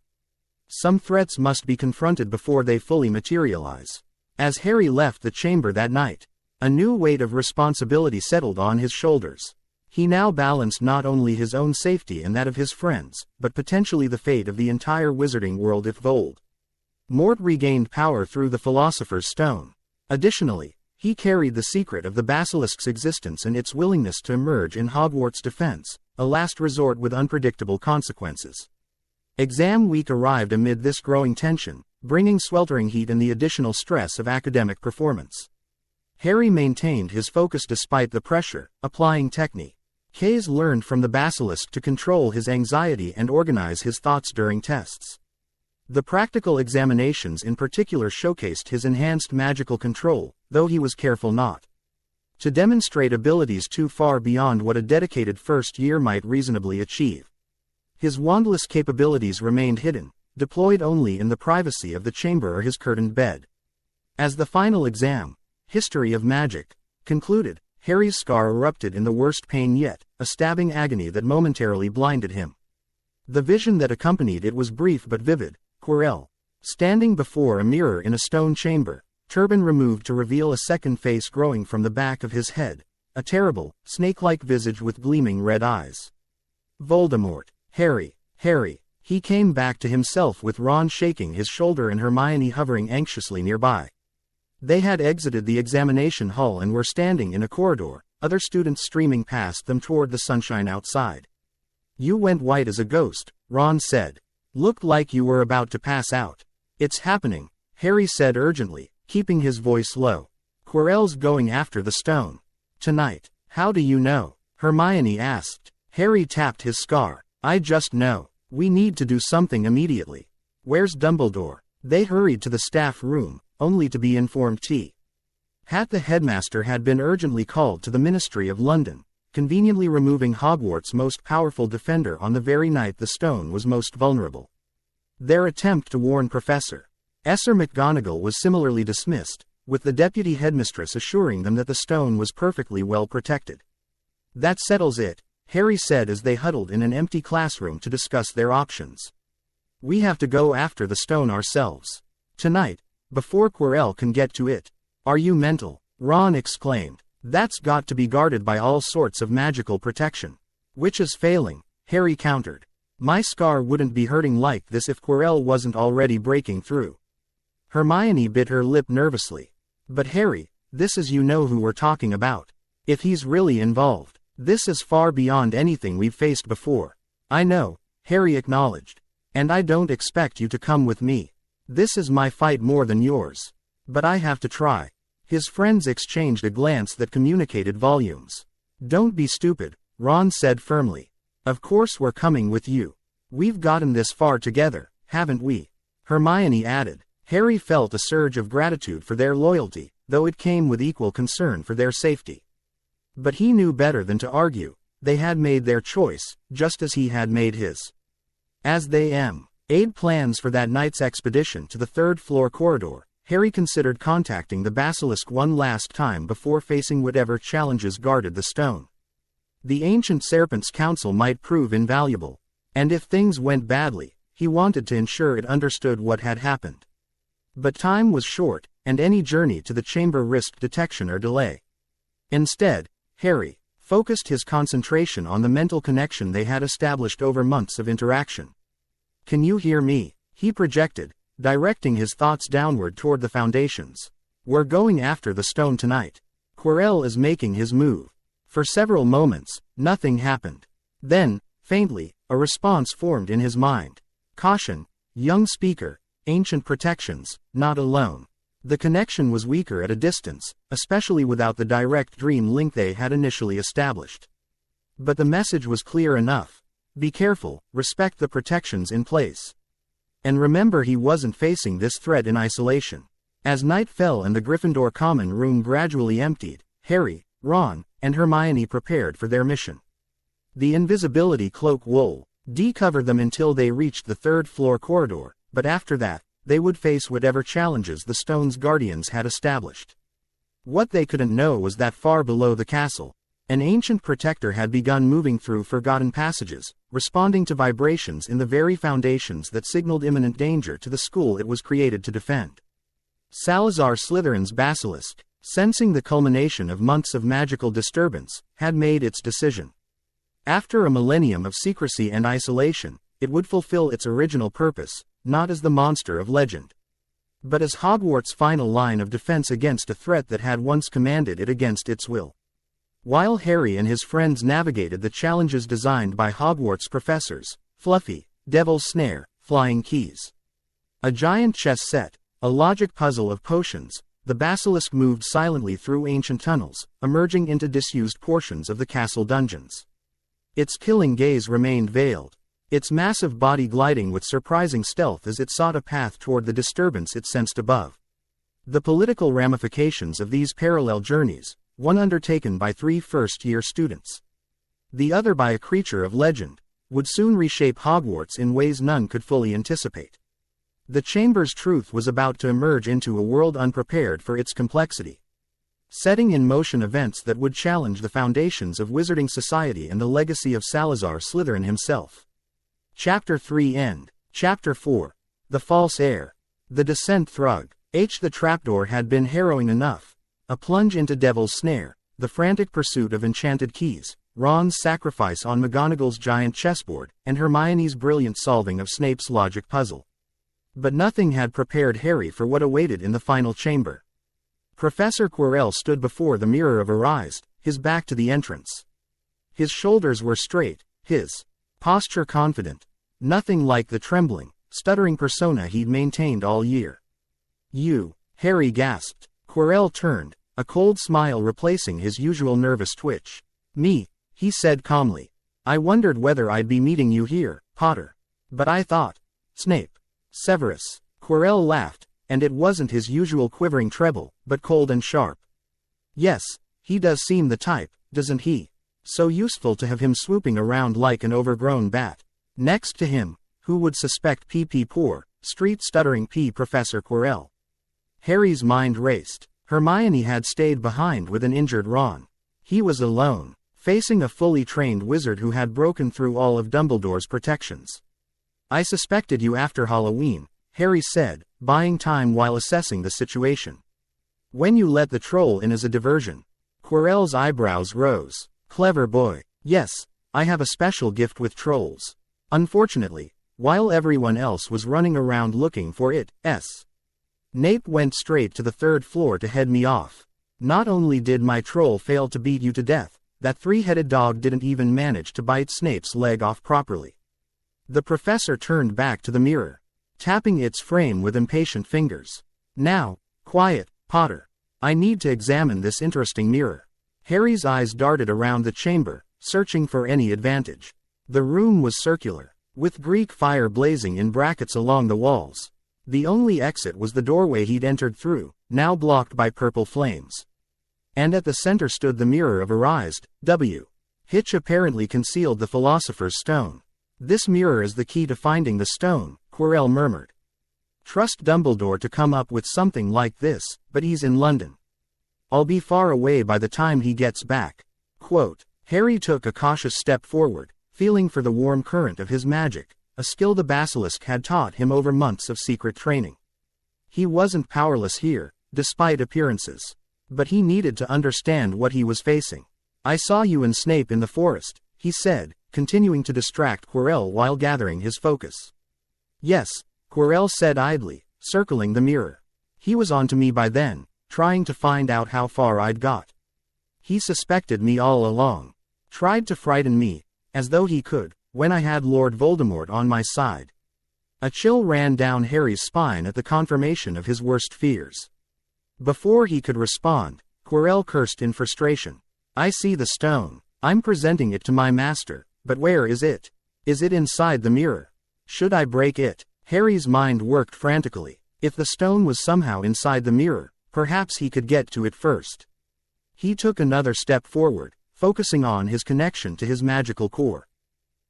Speaker 1: Some threats must be confronted before they fully materialize. As Harry left the chamber that night, a new weight of responsibility settled on his shoulders. He now balanced not only his own safety and that of his friends, but potentially the fate of the entire wizarding world if Voldemort regained power through the Philosopher's Stone. Additionally, he carried the secret of the basilisk's existence and its willingness to emerge in Hogwarts' defense, a last resort with unpredictable consequences. Exam week arrived amid this growing tension, bringing sweltering heat and the additional stress of academic performance. Harry maintained his focus despite the pressure, applying techniques learned from the basilisk to control his anxiety and organize his thoughts during tests. The practical examinations in particular showcased his enhanced magical control, though he was careful not to demonstrate abilities too far beyond what a dedicated first year might reasonably achieve. His wandless capabilities remained hidden, deployed only in the privacy of the chamber or his curtained bed. As the final exam, History of Magic, concluded, Harry's scar erupted in the worst pain yet, a stabbing agony that momentarily blinded him. The vision that accompanied it was brief but vivid. Quirrell, standing before a mirror in a stone chamber, turban removed to reveal a second face growing from the back of his head, a terrible, snake-like visage with gleaming red eyes. Voldemort. Harry. He came back to himself with Ron shaking his shoulder and Hermione hovering anxiously nearby. They had exited the examination hall and were standing in a corridor, other students streaming past them toward the sunshine outside. You went white as a ghost, Ron said. Looked like you were about to pass out. It's happening, Harry said urgently, keeping his voice low. Quirrell's going after the stone. Tonight. How do you know? Hermione asked. Harry tapped his scar. I just know. We need to do something immediately. Where's Dumbledore? They hurried to the staff room, only to be informed the headmaster had been urgently called to the Ministry of London, conveniently removing Hogwarts' most powerful defender on the very night the stone was most vulnerable. Their attempt to warn Professor Esser McGonagall was similarly dismissed, with the deputy headmistress assuring them that the stone was perfectly well protected. That settles it, Harry said as they huddled in an empty classroom to discuss their options. We have to go after the stone ourselves. Tonight, before Quirrell can get to it. Are you mental? Ron exclaimed. That's got to be guarded by all sorts of magical protection. Which is failing, Harry countered. My scar wouldn't be hurting like this if Quirrell wasn't already breaking through. Hermione bit her lip nervously. But Harry, this is who we're talking about. If he's really involved, this is far beyond anything we've faced before. I know, Harry acknowledged. And I don't expect you to come with me. This is my fight more than yours. But I have to try. His friends exchanged a glance that communicated volumes. Don't be stupid, Ron said firmly. Of course we're coming with you. We've gotten this far together, haven't we? Hermione added. Harry felt a surge of gratitude for their loyalty, though it came with equal concern for their safety. But he knew better than to argue. They had made their choice, just as he had made his. As they made plans for that night's expedition to the third-floor corridor, Harry considered contacting the Basilisk one last time before facing whatever challenges guarded the stone. The Ancient Serpents' counsel might prove invaluable, and if things went badly, he wanted to ensure it understood what had happened. But time was short, and any journey to the chamber risked detection or delay. Instead, Harry focused his concentration on the mental connection they had established over months of interaction. Can you hear me? He projected, directing his thoughts downward toward the foundations. We're going after the stone tonight. Quirrell is making his move. For several moments, nothing happened. Then, faintly, a response formed in his mind. Caution, young speaker, ancient protections, not alone. The connection was weaker at a distance, especially without the direct dream link they had initially established. But the message was clear enough. Be careful, respect the protections in place. And remember, he wasn't facing this threat in isolation. As night fell and the Gryffindor common room gradually emptied, Harry, Ron, and Hermione prepared for their mission. The invisibility cloak would cover them until they reached the third-floor corridor, but after that, they would face whatever challenges the stone's guardians had established. What they couldn't know was that far below the castle, an ancient protector had begun moving through forgotten passages, responding to vibrations in the very foundations that signaled imminent danger to the school it was created to defend. Salazar Slytherin's Basilisk, sensing the culmination of months of magical disturbance, had made its decision. After a millennium of secrecy and isolation, it would fulfill its original purpose, not as the monster of legend, but as Hogwarts' final line of defense against a threat that had once commanded it against its will. While Harry and his friends navigated the challenges designed by Hogwarts professors, Fluffy, Devil's Snare, Flying Keys, a giant chess set, a logic puzzle of potions, the Basilisk moved silently through ancient tunnels, emerging into disused portions of the castle dungeons. Its killing gaze remained veiled. its massive body gliding with surprising stealth as it sought a path toward the disturbance it sensed above. The political ramifications of these parallel journeys, one undertaken by 3 first-year students, the other by a creature of legend, would soon reshape Hogwarts in ways none could fully anticipate. The chamber's truth was about to emerge into a world unprepared for its complexity, setting in motion events that would challenge the foundations of wizarding society and the legacy of Salazar Slytherin himself. Chapter 3 End. Chapter 4. The False Heir. The Descent Thrug. The trapdoor had been harrowing enough. A plunge into Devil's Snare, the frantic pursuit of enchanted keys, Ron's sacrifice on McGonagall's giant chessboard, and Hermione's brilliant solving of Snape's logic puzzle. But nothing had prepared Harry for what awaited in the final chamber. Professor Quirrell stood before the Mirror of Arise, his back to the entrance. His shoulders were straight, his posture confident, nothing like the trembling, stuttering persona he'd maintained all year. "You," Harry gasped. Quirrell turned, a cold smile replacing his usual nervous twitch. "Me," he said calmly. "I wondered whether I'd be meeting you here, Potter. But I thought, Snape. Severus." Quirrell laughed, and it wasn't his usual quivering treble, but cold and sharp. "Yes, he does seem the type, doesn't he? So useful to have him swooping around like an overgrown bat. Next to him, who would suspect poor, street-stuttering Professor Quirrell?" Harry's mind raced. Hermione had stayed behind with an injured Ron. He was alone, facing a fully trained wizard who had broken through all of Dumbledore's protections. "I suspected you after Halloween," Harry said, buying time while assessing the situation. "When you let the troll in as a diversion." Quirrell's eyebrows rose. "Clever boy. Yes, I have a special gift with trolls. Unfortunately, while everyone else was running around looking for it, Snape went straight to the 3rd floor to head me off. Not only did my troll fail to beat you to death, that 3-headed dog didn't even manage to bite Snape's leg off properly." The professor turned back to the mirror, tapping its frame with impatient fingers. "Now, quiet, Potter. I need to examine this interesting mirror." Harry's eyes darted around the chamber, searching for any advantage. The room was circular, with Greek fire blazing in brackets along the walls. The only exit was the doorway he'd entered through, now blocked by purple flames. And at the center stood the Mirror of Arise, which apparently concealed the Philosopher's Stone. "This mirror is the key to finding the stone," Quirrell murmured. "Trust Dumbledore to come up with something like this, but he's in London. I'll be far away by the time he gets back." Quote. Harry took a cautious step forward, feeling for the warm current of his magic, a skill the Basilisk had taught him over months of secret training. He wasn't powerless here, despite appearances. But he needed to understand what he was facing. "I saw you and Snape in the forest," he said, continuing to distract Quirrell while gathering his focus. "Yes," Quirrell said idly, circling the mirror. "He was on to me by then, trying to find out how far I'd got. He suspected me all along. Tried to frighten me, as though he could, when I had Lord Voldemort on my side." A chill ran down Harry's spine at the confirmation of his worst fears. Before he could respond, Quirrell cursed in frustration. "I see the stone. I'm presenting it to my master, but where is it? Is it inside the mirror? Should I break it?" Harry's mind worked frantically. If the stone was somehow inside the mirror, perhaps he could get to it first. He took another step forward, focusing on his connection to his magical core.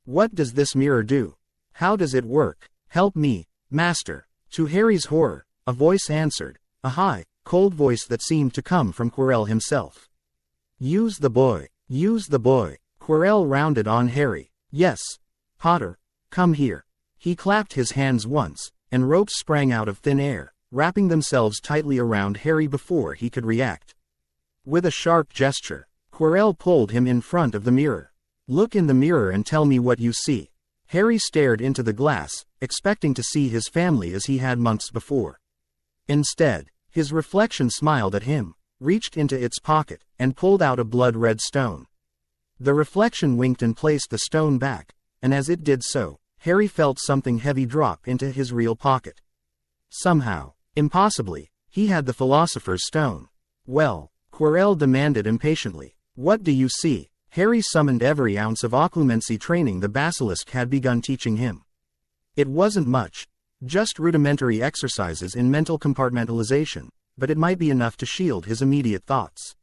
Speaker 1: "What does this mirror do? How does it work? Help me, Master." To Harry's horror, a voice answered, a high, cold voice that seemed to come from Quirrell himself. "Use the boy. Use the boy." Quirrell rounded on Harry. "Yes, Potter, come here." He clapped his hands once, and ropes sprang out of thin air, wrapping themselves tightly around Harry before he could react. With a sharp gesture, Quirrell pulled him in front of the mirror. "Look in the mirror and tell me what you see." Harry stared into the glass, expecting to see his family as he had months before. Instead, his reflection smiled at him, reached into its pocket, and pulled out a blood-red stone. The reflection winked and placed the stone back, and as it did so, Harry felt something heavy drop into his real pocket. Somehow, impossibly, he had the Philosopher's Stone. "Well," Quirrell demanded impatiently, "what do you see?" Harry summoned every ounce of occlumency training the basilisk had begun teaching him. It wasn't much, just rudimentary exercises in mental compartmentalization, but it might be enough to shield his immediate thoughts.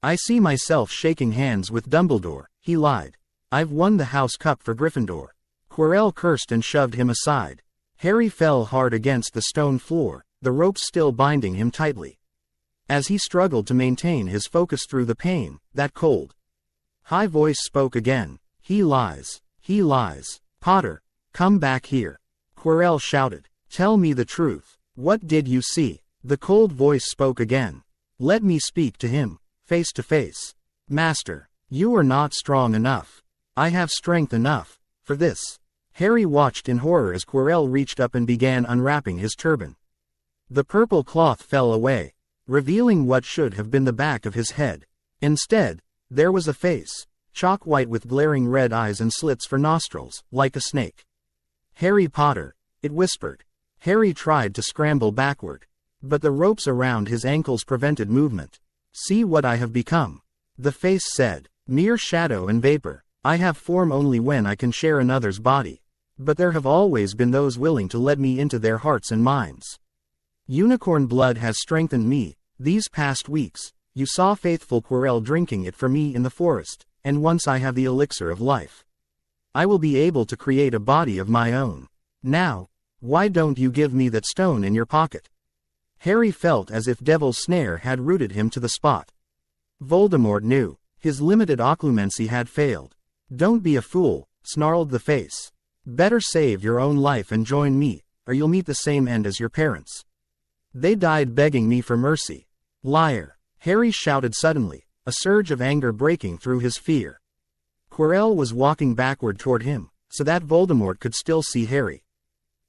Speaker 1: I see myself shaking hands with Dumbledore, he lied. I've won the House Cup for Gryffindor. Quirrell cursed and shoved him aside. Harry fell hard against the stone floor, the ropes still binding him tightly. As he struggled to maintain his focus through the pain, that cold, high voice spoke again. He lies. He lies. Potter, come back here. Quirrell shouted. Tell me the truth. What did you see? The cold voice spoke again. Let me speak to him, face to face. Master, you are not strong enough. I have strength enough for this. Harry watched in horror as Quirrell reached up and began unwrapping his turban. The purple cloth fell away, revealing what should have been the back of his head. Instead, there was a face, chalk white with glaring red eyes and slits for nostrils, like a snake. Harry Potter, it whispered. Harry tried to scramble backward, but the ropes around his ankles prevented movement. See what I have become. The face said, mere shadow and vapor. I have form only when I can share another's body. But there have always been those willing to let me into their hearts and minds. Unicorn blood has strengthened me. These past weeks, you saw faithful Quirrell drinking it for me in the forest, and once I have the elixir of life, I will be able to create a body of my own. Now, why don't you give me that stone in your pocket? Harry felt as if Devil's Snare had rooted him to the spot. Voldemort knew. His limited occlumency had failed. Don't be a fool, snarled the face. Better save your own life and join me, or you'll meet the same end as your parents. They died begging me for mercy. Liar. Harry shouted suddenly, a surge of anger breaking through his fear. Quirrell was walking backward toward him, so that Voldemort could still see Harry.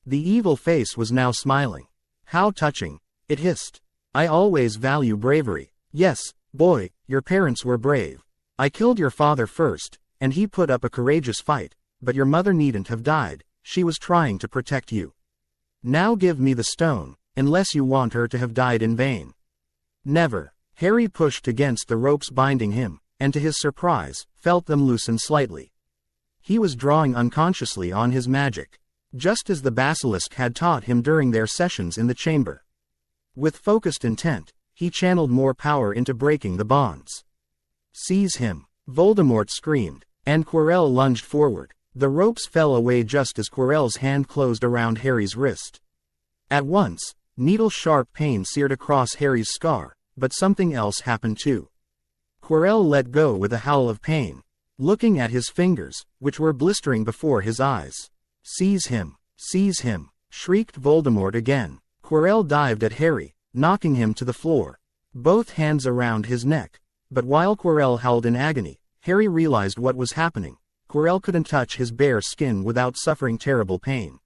Speaker 1: The evil face was now smiling. How touching, it hissed. I always value bravery. Yes, boy, your parents were brave. I killed your father first, and he put up a courageous fight, but your mother needn't have died, she was trying to protect you. Now give me the stone, unless you want her to have died in vain. Never. Harry pushed against the ropes binding him, and to his surprise, felt them loosen slightly. He was drawing unconsciously on his magic, just as the basilisk had taught him during their sessions in the chamber. With focused intent, he channeled more power into breaking the bonds. Seize him! Voldemort screamed, and Quirrell lunged forward. The ropes fell away just as Quirrell's hand closed around Harry's wrist. At once, needle-sharp pain seared across Harry's scar, but something else happened too. Quirrell let go with a howl of pain, looking at his fingers, which were blistering before his eyes. Seize him! Seize him! Shrieked Voldemort again. Quirrell dived at Harry, knocking him to the floor, both hands around his neck. But while Quirrell howled in agony, Harry realized what was happening. Quirrell couldn't touch his bare skin without suffering terrible pain.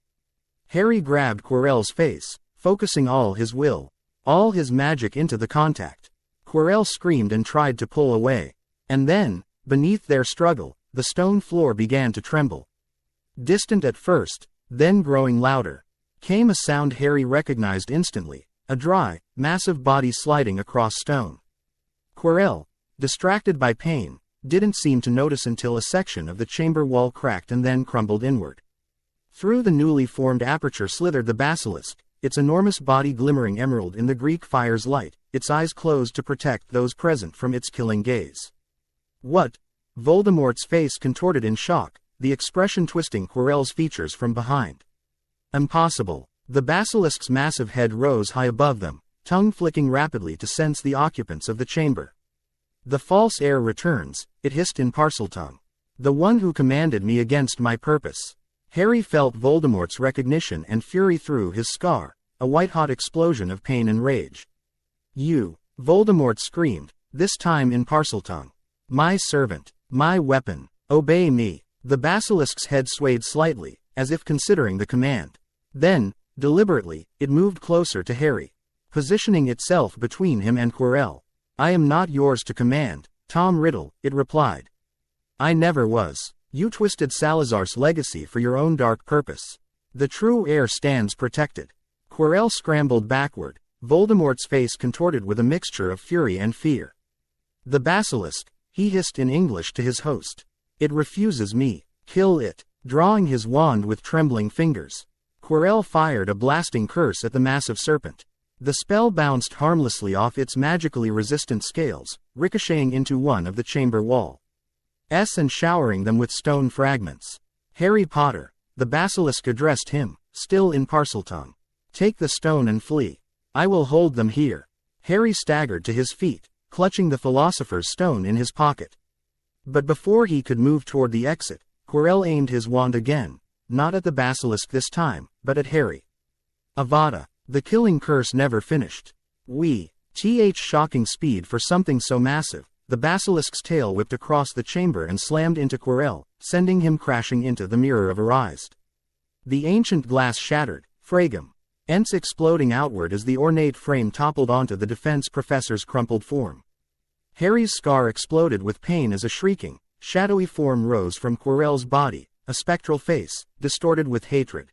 Speaker 1: Harry grabbed Quirrell's face, focusing all his will, all his magic into the contact. Quirrell screamed and tried to pull away. And then, beneath their struggle, the stone floor began to tremble. Distant at first, then growing louder, came a sound Harry recognized instantly, a dry, massive body sliding across stone. Quirrell, distracted by pain, didn't seem to notice until a section of the chamber wall cracked and then crumbled inward. Through the newly formed aperture slithered the basilisk, its enormous body glimmering emerald in the Greek fire's light, its eyes closed to protect those present from its killing gaze. What? Voldemort's face contorted in shock, the expression twisting Quirrell's features from behind. Impossible. The basilisk's massive head rose high above them, tongue flicking rapidly to sense the occupants of the chamber. The false heir returns, it hissed in Parseltongue. The one who commanded me against my purpose. Harry felt Voldemort's recognition and fury through his scar, a white-hot explosion of pain and rage. You! Voldemort screamed, this time in Parseltongue. My servant, my weapon, obey me. The basilisk's head swayed slightly, as if considering the command. Then, deliberately, it moved closer to Harry, positioning itself between him and Quirrell. I am not yours to command, Tom Riddle, it replied. I never was. You twisted Salazar's legacy for your own dark purpose. The true heir stands protected. Quirrell scrambled backward, Voldemort's face contorted with a mixture of fury and fear. The basilisk, he hissed in English to his host. It refuses me. Kill it. Drawing his wand with trembling fingers, Quirrell fired a blasting curse at the massive serpent. The spell bounced harmlessly off its magically resistant scales, ricocheting into one of the chamber walls and showering them with stone fragments. Harry Potter, the basilisk addressed him, still in Parseltongue. Take the stone and flee. I will hold them here. Harry staggered to his feet, clutching the philosopher's stone in his pocket. But before he could move toward the exit, Quirrell aimed his wand again, not at the basilisk this time, but at Harry. Avada! The killing curse never finished. Shocking speed for something so massive. The basilisk's tail whipped across the chamber and slammed into Quirrell, sending him crashing into the mirror of Arised. The ancient glass shattered, fragile, ents exploding outward as the ornate frame toppled onto the defense professor's crumpled form. Harry's scar exploded with pain as a shrieking, shadowy form rose from Quirrell's body, a spectral face, distorted with hatred,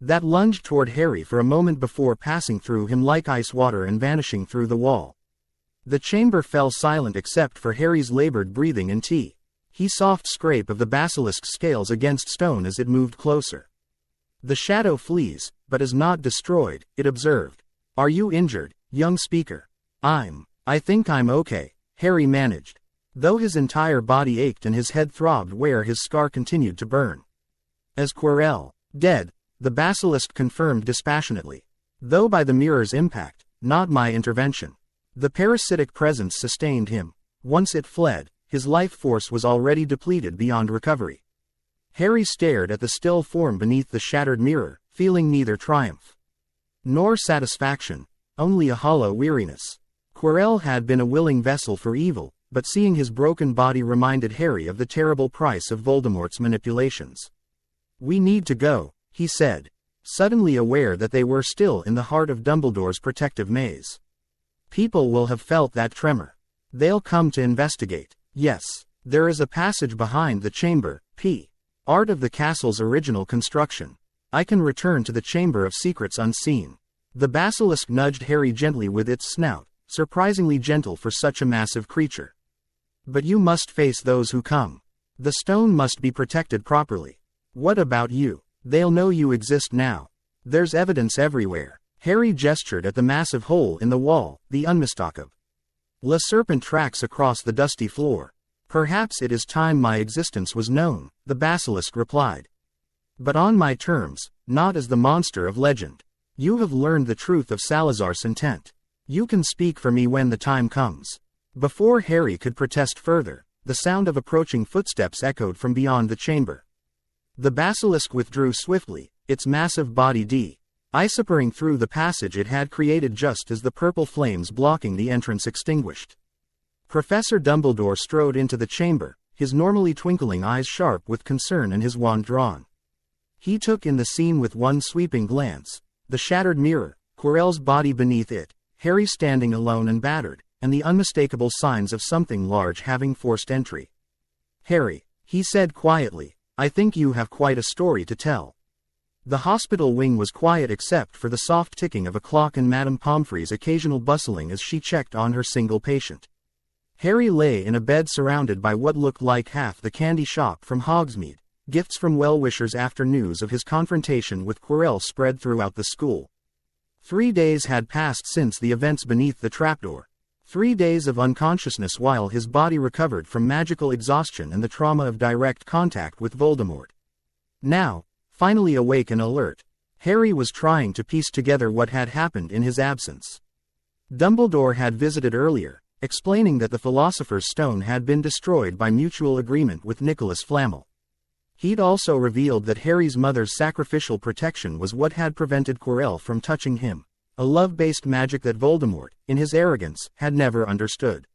Speaker 1: that lunged toward Harry for a moment before passing through him like ice water and vanishing through the wall. The chamber fell silent except for Harry's labored breathing and soft scrape of the basilisk's scales against stone as it moved closer. The shadow flees, but is not destroyed, it observed. Are you injured, young speaker? I think I'm okay, Harry managed, though his entire body ached and his head throbbed where his scar continued to burn. As Quirrell, dead, the basilisk confirmed dispassionately. Though by the mirror's impact, not my intervention. The parasitic presence sustained him. Once it fled, his life force was already depleted beyond recovery. Harry stared at the still form beneath the shattered mirror, feeling neither triumph nor satisfaction, only a hollow weariness. Quirrell had been a willing vessel for evil, but seeing his broken body reminded Harry of the terrible price of Voldemort's manipulations. We need to go, he said, suddenly aware that they were still in the heart of Dumbledore's protective maze. People will have felt that tremor. They'll come to investigate. Yes, there is a passage behind the chamber, Art of the castle's original construction. I can return to the Chamber of Secrets unseen. The basilisk nudged Harry gently with its snout, surprisingly gentle for such a massive creature. But you must face those who come. The stone must be protected properly. What about you? They'll know you exist now. There's evidence everywhere. Harry gestured at the massive hole in the wall, the unmistakable La Serpent tracks across the dusty floor. Perhaps it is time my existence was known, the basilisk replied. But on my terms, not as the monster of legend. You have learned the truth of Salazar's intent. You can speak for me when the time comes. Before Harry could protest further, the sound of approaching footsteps echoed from beyond the chamber. The basilisk withdrew swiftly, its massive body disappearing through the passage it had created just as the purple flames blocking the entrance extinguished. Professor Dumbledore strode into the chamber, his normally twinkling eyes sharp with concern and his wand drawn. He took in the scene with one sweeping glance, the shattered mirror, Quirrell's body beneath it, Harry standing alone and battered, and the unmistakable signs of something large having forced entry. Harry, he said quietly, I think you have quite a story to tell. The hospital wing was quiet except for the soft ticking of a clock and Madame Pomfrey's occasional bustling as she checked on her single patient. Harry lay in a bed surrounded by what looked like half the candy shop from Hogsmeade, gifts from well-wishers after news of his confrontation with Quirrell spread throughout the school. 3 days had passed since the events beneath the trapdoor. 3 days of unconsciousness while his body recovered from magical exhaustion and the trauma of direct contact with Voldemort. Now, finally awake and alert, Harry was trying to piece together what had happened in his absence. Dumbledore had visited earlier, explaining that the Philosopher's Stone had been destroyed by mutual agreement with Nicholas Flamel. He'd also revealed that Harry's mother's sacrificial protection was what had prevented Quirrell from touching him, a love-based magic that Voldemort, in his arrogance, had never understood.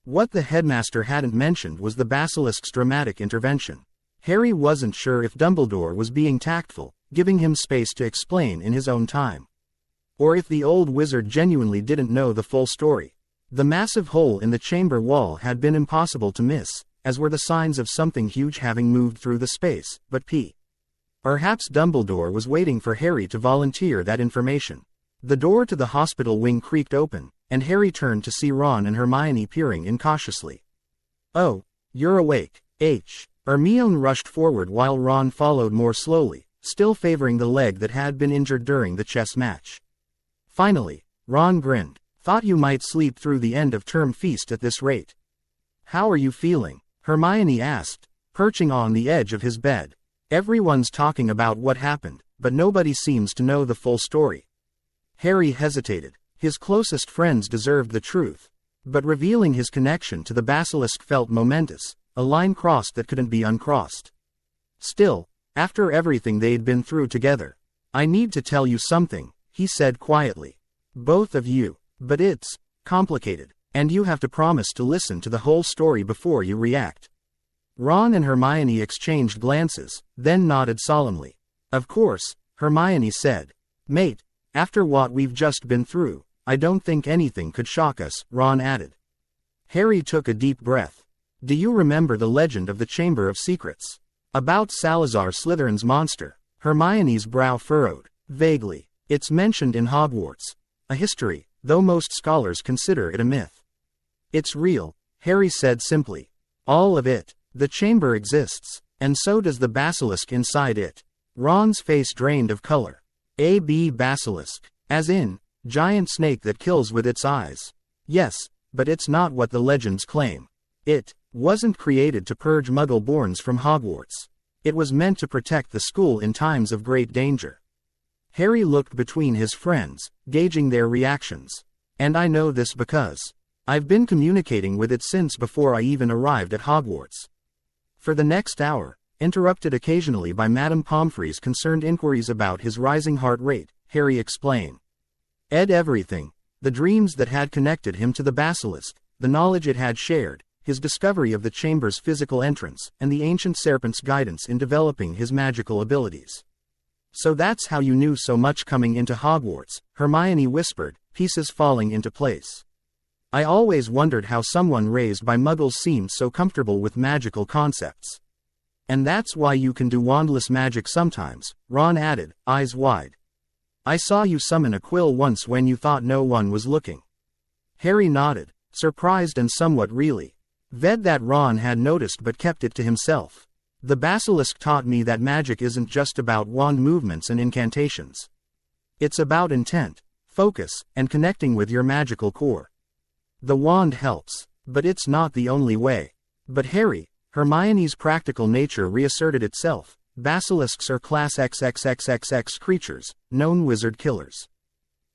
Speaker 1: What the headmaster hadn't mentioned was the basilisk's dramatic intervention. Harry wasn't sure if Dumbledore was being tactful, giving him space to explain in his own time, or if the old wizard genuinely didn't know the full story. The massive hole in the chamber wall had been impossible to miss, as were the signs of something huge having moved through the space, but perhaps Dumbledore was waiting for Harry to volunteer that information. The door to the hospital wing creaked open, and Harry turned to see Ron and Hermione peering in cautiously. Oh, you're awake, Hermione rushed forward while Ron followed more slowly, still favoring the leg that had been injured during the chess match. Finally, Ron grinned. Thought you might sleep through the end-of-term feast at this rate. How are you feeling? Hermione asked, perching on the edge of his bed. Everyone's talking about what happened, but nobody seems to know the full story. Harry hesitated. His closest friends deserved the truth. But revealing his connection to the basilisk felt momentous, a line crossed that couldn't be uncrossed. Still, after everything they'd been through together, I need to tell you something, he said quietly. Both of you. But it's complicated, and you have to promise to listen to the whole story before you react. Ron and Hermione exchanged glances, then nodded solemnly. Of course, Hermione said. Mate, after what we've just been through, I don't think anything could shock us, Ron added. Harry took a deep breath. Do you remember the legend of the Chamber of Secrets? About Salazar Slytherin's monster? Hermione's brow furrowed. Vaguely. It's mentioned in Hogwarts. A history, though most scholars consider it a myth. It's real, Harry said simply. All of it. The chamber exists, and so does the basilisk inside it. Ron's face drained of color. A.B. Basilisk. As in, giant snake that kills with its eyes. Yes, but it's not what the legends claim. It wasn't created to purge Muggle-borns from Hogwarts. It was meant to protect the school in times of great danger. Harry looked between his friends, gauging their reactions. And I know this because I've been communicating with it since before I even arrived at Hogwarts. For the next hour, interrupted occasionally by Madame Pomfrey's concerned inquiries about his rising heart rate, Harry explained. Everything. The dreams that had connected him to the basilisk, the knowledge it had shared, his discovery of the chamber's physical entrance, and the ancient serpent's guidance in developing his magical abilities. So that's how you knew so much coming into Hogwarts, Hermione whispered, pieces falling into place. I always wondered how someone raised by Muggles seemed so comfortable with magical concepts. And that's why you can do wandless magic sometimes, Ron added, eyes wide. I saw you summon a quill once when you thought no one was looking. Harry nodded, surprised and somewhat really. Ved that Ron had noticed but kept it to himself. The basilisk taught me that magic isn't just about wand movements and incantations. It's about intent, focus, and connecting with your magical core. The wand helps, but it's not the only way. But Harry, Hermione's practical nature reasserted itself. Basilisks are class XXXXX creatures, known wizard killers.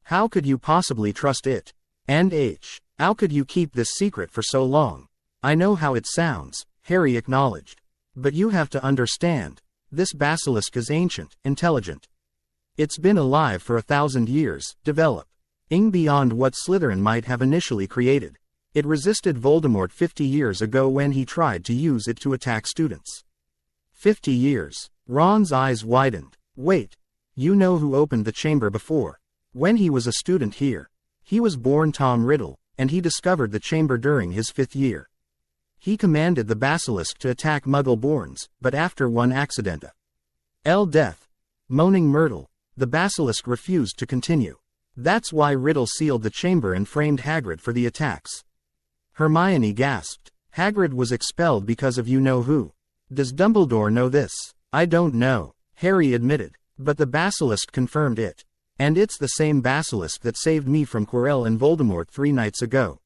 Speaker 1: How could you possibly trust it? And how could you keep this secret for so long? I know how it sounds, Harry acknowledged. But you have to understand, this basilisk is ancient, intelligent. It's been alive for 1,000 years, developing beyond what Slytherin might have initially created. It resisted Voldemort 50 years ago when he tried to use it to attack students. 50 years. Ron's eyes widened. Wait, you know who opened the chamber before? When he was a student here. He was born Tom Riddle, and he discovered the chamber during his 5th year. He commanded the basilisk to attack Muggle-borns, but after one accident, death. Moaning Myrtle, the basilisk refused to continue. That's why Riddle sealed the chamber and framed Hagrid for the attacks. Hermione gasped. Hagrid was expelled because of you-know-who. Does Dumbledore know this? I don't know, Harry admitted, but the basilisk confirmed it. And it's the same basilisk that saved me from Quirrell and Voldemort 3 nights ago.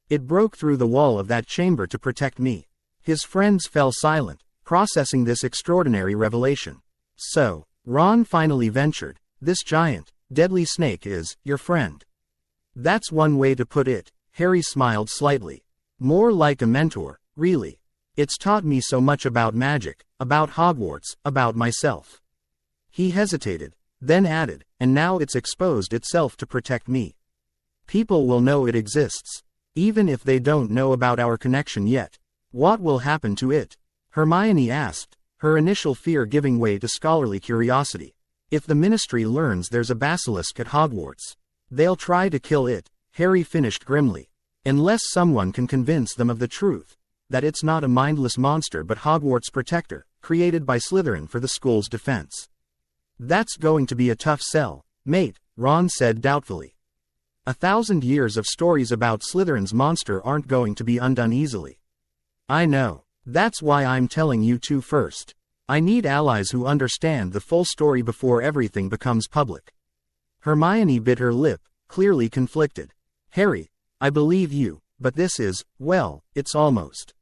Speaker 1: It broke through the wall of that chamber to protect me. His friends fell silent, processing this extraordinary revelation. So, Ron finally ventured, this giant, deadly snake is your friend. That's one way to put it, Harry smiled slightly. More like a mentor, really. It's taught me so much about magic, about Hogwarts, about myself. He hesitated, then added, and now it's exposed itself to protect me. People will know it exists. Even if they don't know about our connection yet. What will happen to it? Hermione asked, her initial fear giving way to scholarly curiosity. If the Ministry learns there's a basilisk at Hogwarts, they'll try to kill it, Harry finished grimly. Unless someone can convince them of the truth, that it's not a mindless monster but Hogwarts' protector, created by Slytherin for the school's defense. That's going to be a tough sell, mate, Ron said doubtfully. 1,000 years of stories about Slytherin's monster aren't going to be undone easily. I know. That's why I'm telling you two first. I need allies who understand the full story before everything becomes public. Hermione bit her lip, clearly conflicted. Harry, I believe you, but this is, well, it's almost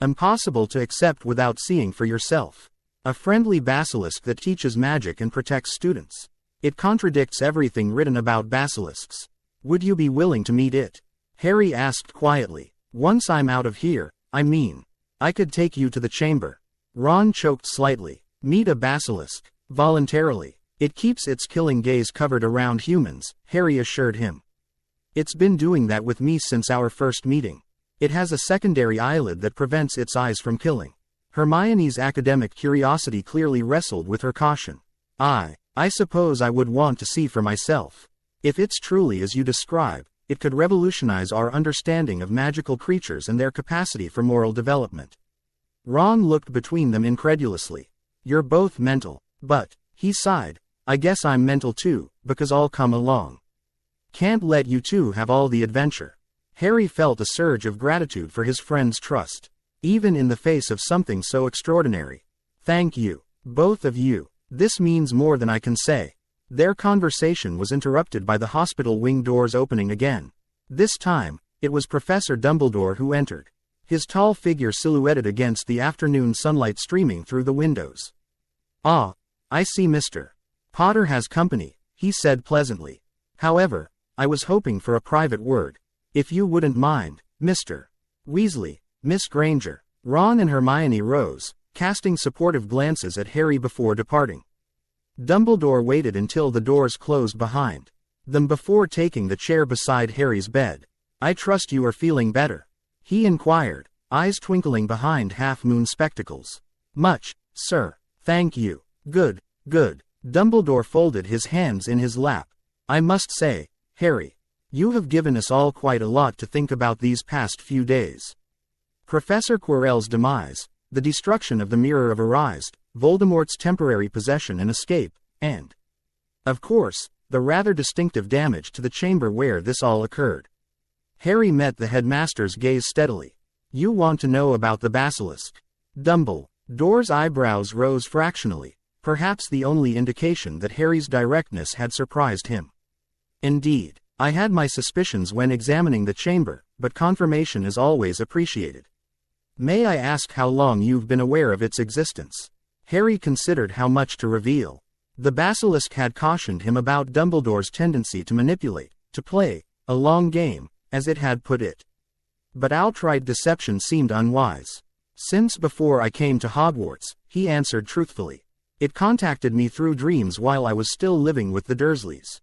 Speaker 1: impossible to accept without seeing for yourself. A friendly basilisk that teaches magic and protects students. It contradicts everything written about basilisks. Would you be willing to meet it? Harry asked quietly. Once I'm out of here, I mean. I could take you to the chamber. Ron choked slightly. Meet a basilisk. Voluntarily. It keeps its killing gaze covered around humans, Harry assured him. It's been doing that with me since our first meeting. It has a secondary eyelid that prevents its eyes from killing. Hermione's academic curiosity clearly wrestled with her caution. I suppose I would want to see for myself. If it's truly as you describe, it could revolutionize our understanding of magical creatures and their capacity for moral development. Ron looked between them incredulously. You're both mental, but, he sighed, I guess I'm mental too, because I'll come along. Can't let you two have all the adventure. Harry felt a surge of gratitude for his friend's trust, even in the face of something so extraordinary. Thank you, both of you. This means more than I can say. Their conversation was interrupted by the hospital wing doors opening again. This time, it was Professor Dumbledore who entered. His tall figure silhouetted against the afternoon sunlight streaming through the windows. Ah, I see Mr. Potter has company, he said pleasantly. However, I was hoping for a private word. If you wouldn't mind, Mr. Weasley, Miss Granger. Ron and Hermione rose, casting supportive glances at Harry before departing. Dumbledore waited until the doors closed behind them before taking the chair beside Harry's bed. I trust you are feeling better, he inquired, eyes twinkling behind half-moon spectacles. Much, sir. Thank you. Good, good. Dumbledore folded his hands in his lap. I must say, Harry, you have given us all quite a lot to think about these past few days. Professor Quirrell's demise, the destruction of the Mirror of Erised, Voldemort's temporary possession and escape, and, of course, the rather distinctive damage to the chamber where this all occurred. Harry met the headmaster's gaze steadily. You want to know about the basilisk? Dumbledore's eyebrows rose fractionally, perhaps the only indication that Harry's directness had surprised him. Indeed, I had my suspicions when examining the chamber, but confirmation is always appreciated. May I ask how long you've been aware of its existence? Harry considered how much to reveal. The basilisk had cautioned him about Dumbledore's tendency to manipulate, to play a long game, as it had put it. But outright deception seemed unwise. Since before I came to Hogwarts, he answered truthfully. It contacted me through dreams while I was still living with the Dursleys.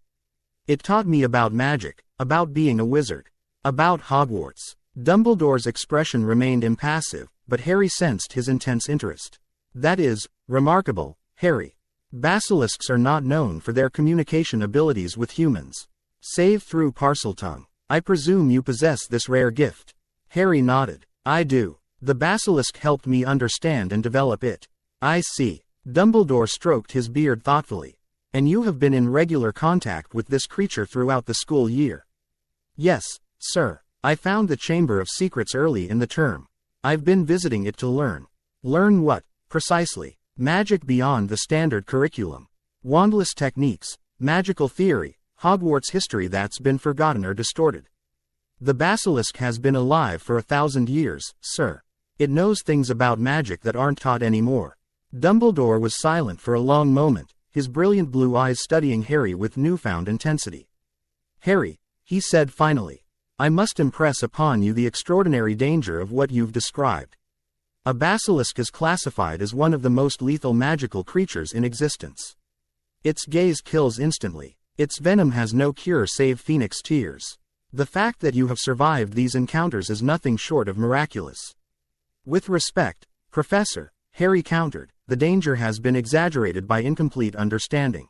Speaker 1: It taught me about magic, about being a wizard, about Hogwarts. Dumbledore's expression remained impassive, but Harry sensed his intense interest. That is remarkable, Harry. Basilisks are not known for their communication abilities with humans, save through Parseltongue. I presume you possess this rare gift. Harry nodded. I do. The basilisk helped me understand and develop it. I see. Dumbledore stroked his beard thoughtfully. And you have been in regular contact with this creature throughout the school year? Yes, sir. I found the Chamber of Secrets early in the term. I've been visiting it to learn. Learn what, precisely? Magic beyond the standard curriculum. Wandless techniques, magical theory, Hogwarts history that's been forgotten or distorted. The basilisk has been alive for 1,000 years, sir. It knows things about magic that aren't taught anymore. Dumbledore was silent for a long moment, his brilliant blue eyes studying Harry with newfound intensity. Harry, he said finally, I must impress upon you the extraordinary danger of what you've described. A basilisk is classified as one of the most lethal magical creatures in existence. Its gaze kills instantly. Its venom has no cure save phoenix tears. The fact that you have survived these encounters is nothing short of miraculous. With respect, Professor, Harry countered, the danger has been exaggerated by incomplete understanding.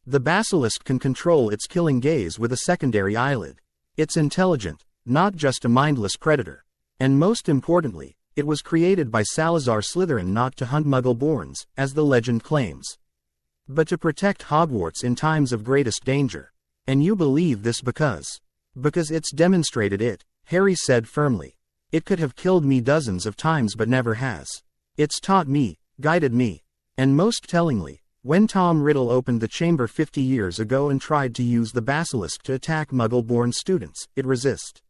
Speaker 1: The basilisk can control its killing gaze with a secondary eyelid. It's intelligent, not just a mindless predator. And most importantly, it was created by Salazar Slytherin not to hunt Muggle-borns, as the legend claims, but to protect Hogwarts in times of greatest danger. And you believe this because it's demonstrated it, Harry said firmly. It could have killed me dozens of times but never has. It's taught me, guided me. And most tellingly, when Tom Riddle opened the chamber 50 years ago and tried to use the basilisk to attack Muggle-born students, it resisted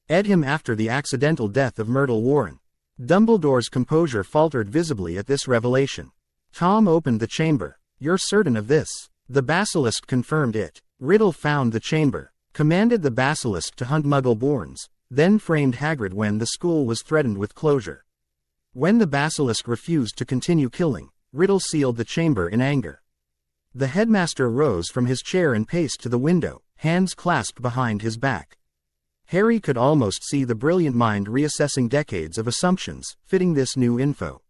Speaker 1: him after the accidental death of Myrtle Warren. Dumbledore's composure faltered visibly at this revelation. Tom opened the chamber. You're certain of this? The basilisk confirmed it. Riddle found the chamber, commanded the basilisk to hunt Muggle-borns, then framed Hagrid when the school was threatened with closure. When the basilisk refused to continue killing, Riddle sealed the chamber in anger. The headmaster rose from his chair and paced to the window, hands clasped behind his back. Harry could almost see the brilliant mind reassessing decades of assumptions, fitting this new info.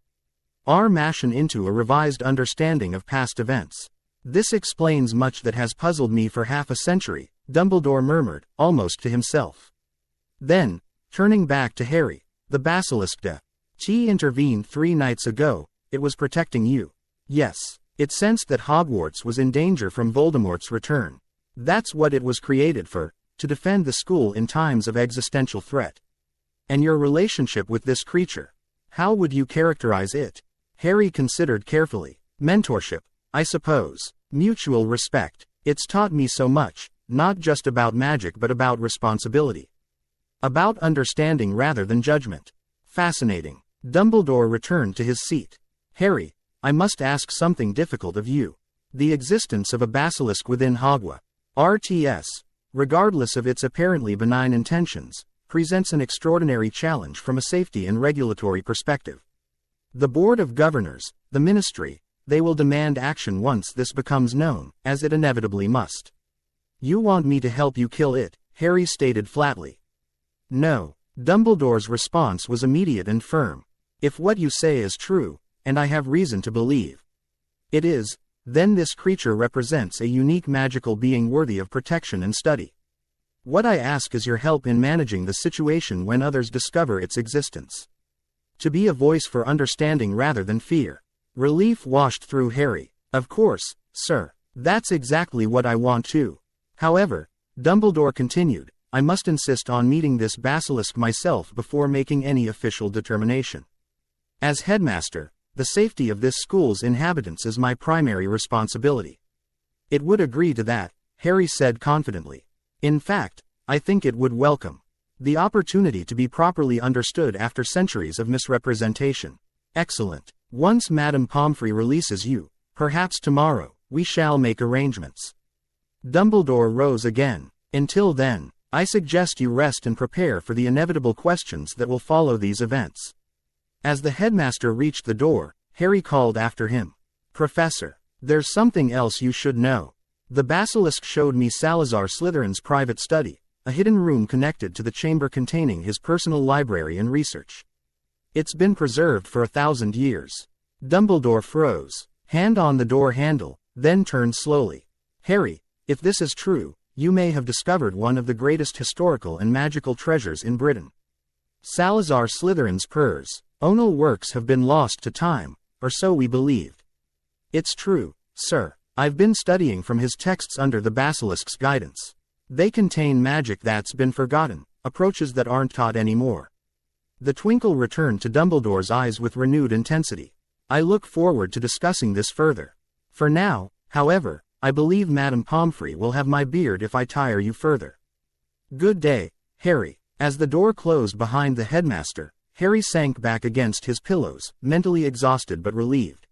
Speaker 1: Mashing into a revised understanding of past events. This explains much that has puzzled me for half a century, Dumbledore murmured, almost to himself. Then, turning back to Harry, the basilisk intervened 3 nights ago. It was protecting you. Yes, it sensed that Hogwarts was in danger from Voldemort's return. That's what it was created for, to defend the school in times of existential threat. And your relationship with this creature? How would you characterize it? Harry considered carefully. Mentorship, I suppose. Mutual respect. It's taught me so much, not just about magic but about responsibility. About understanding rather than judgment. Fascinating. Dumbledore returned to his seat. Harry, I must ask something difficult of you. The existence of a basilisk within Hogwarts, regardless of its apparently benign intentions, presents an extraordinary challenge from a safety and regulatory perspective. The Board of Governors, the Ministry, they will demand action once this becomes known, as it inevitably must. You want me to help you kill it, Harry stated flatly. No. Dumbledore's response was immediate and firm. If what you say is true, and I have reason to believe it is, then this creature represents a unique magical being worthy of protection and study. What I ask is your help in managing the situation when others discover its existence. To be a voice for understanding rather than fear. Relief washed through Harry. Of course, sir. That's exactly what I want too. However, Dumbledore continued, I must insist on meeting this basilisk myself before making any official determination. As headmaster, the safety of this school's inhabitants is my primary responsibility. It would agree to that, Harry said confidently. In fact, I think it would welcome the opportunity to be properly understood after centuries of misrepresentation. Excellent. Once Madame Pomfrey releases you, perhaps tomorrow, we shall make arrangements. Dumbledore rose again. Until then, I suggest you rest and prepare for the inevitable questions that will follow these events. As the headmaster reached the door, Harry called after him. Professor, there's something else you should know. The basilisk showed me Salazar Slytherin's private study, a hidden room connected to the chamber containing his personal library and research. It's been preserved for 1,000 years. Dumbledore froze, hand on the door handle, then turned slowly. Harry, if this is true, you may have discovered one of the greatest historical and magical treasures in Britain. Salazar Slytherin's personal works have been lost to time, or so we believed. It's true, sir. I've been studying from his texts under the basilisk's guidance. They contain magic that's been forgotten, approaches that aren't taught anymore. The twinkle returned to Dumbledore's eyes with renewed intensity. I look forward to discussing this further. For now, however, I believe Madame Pomfrey will have my beard if I tire you further. Good day, Harry. As the door closed behind the headmaster, Harry sank back against his pillows, mentally exhausted but relieved.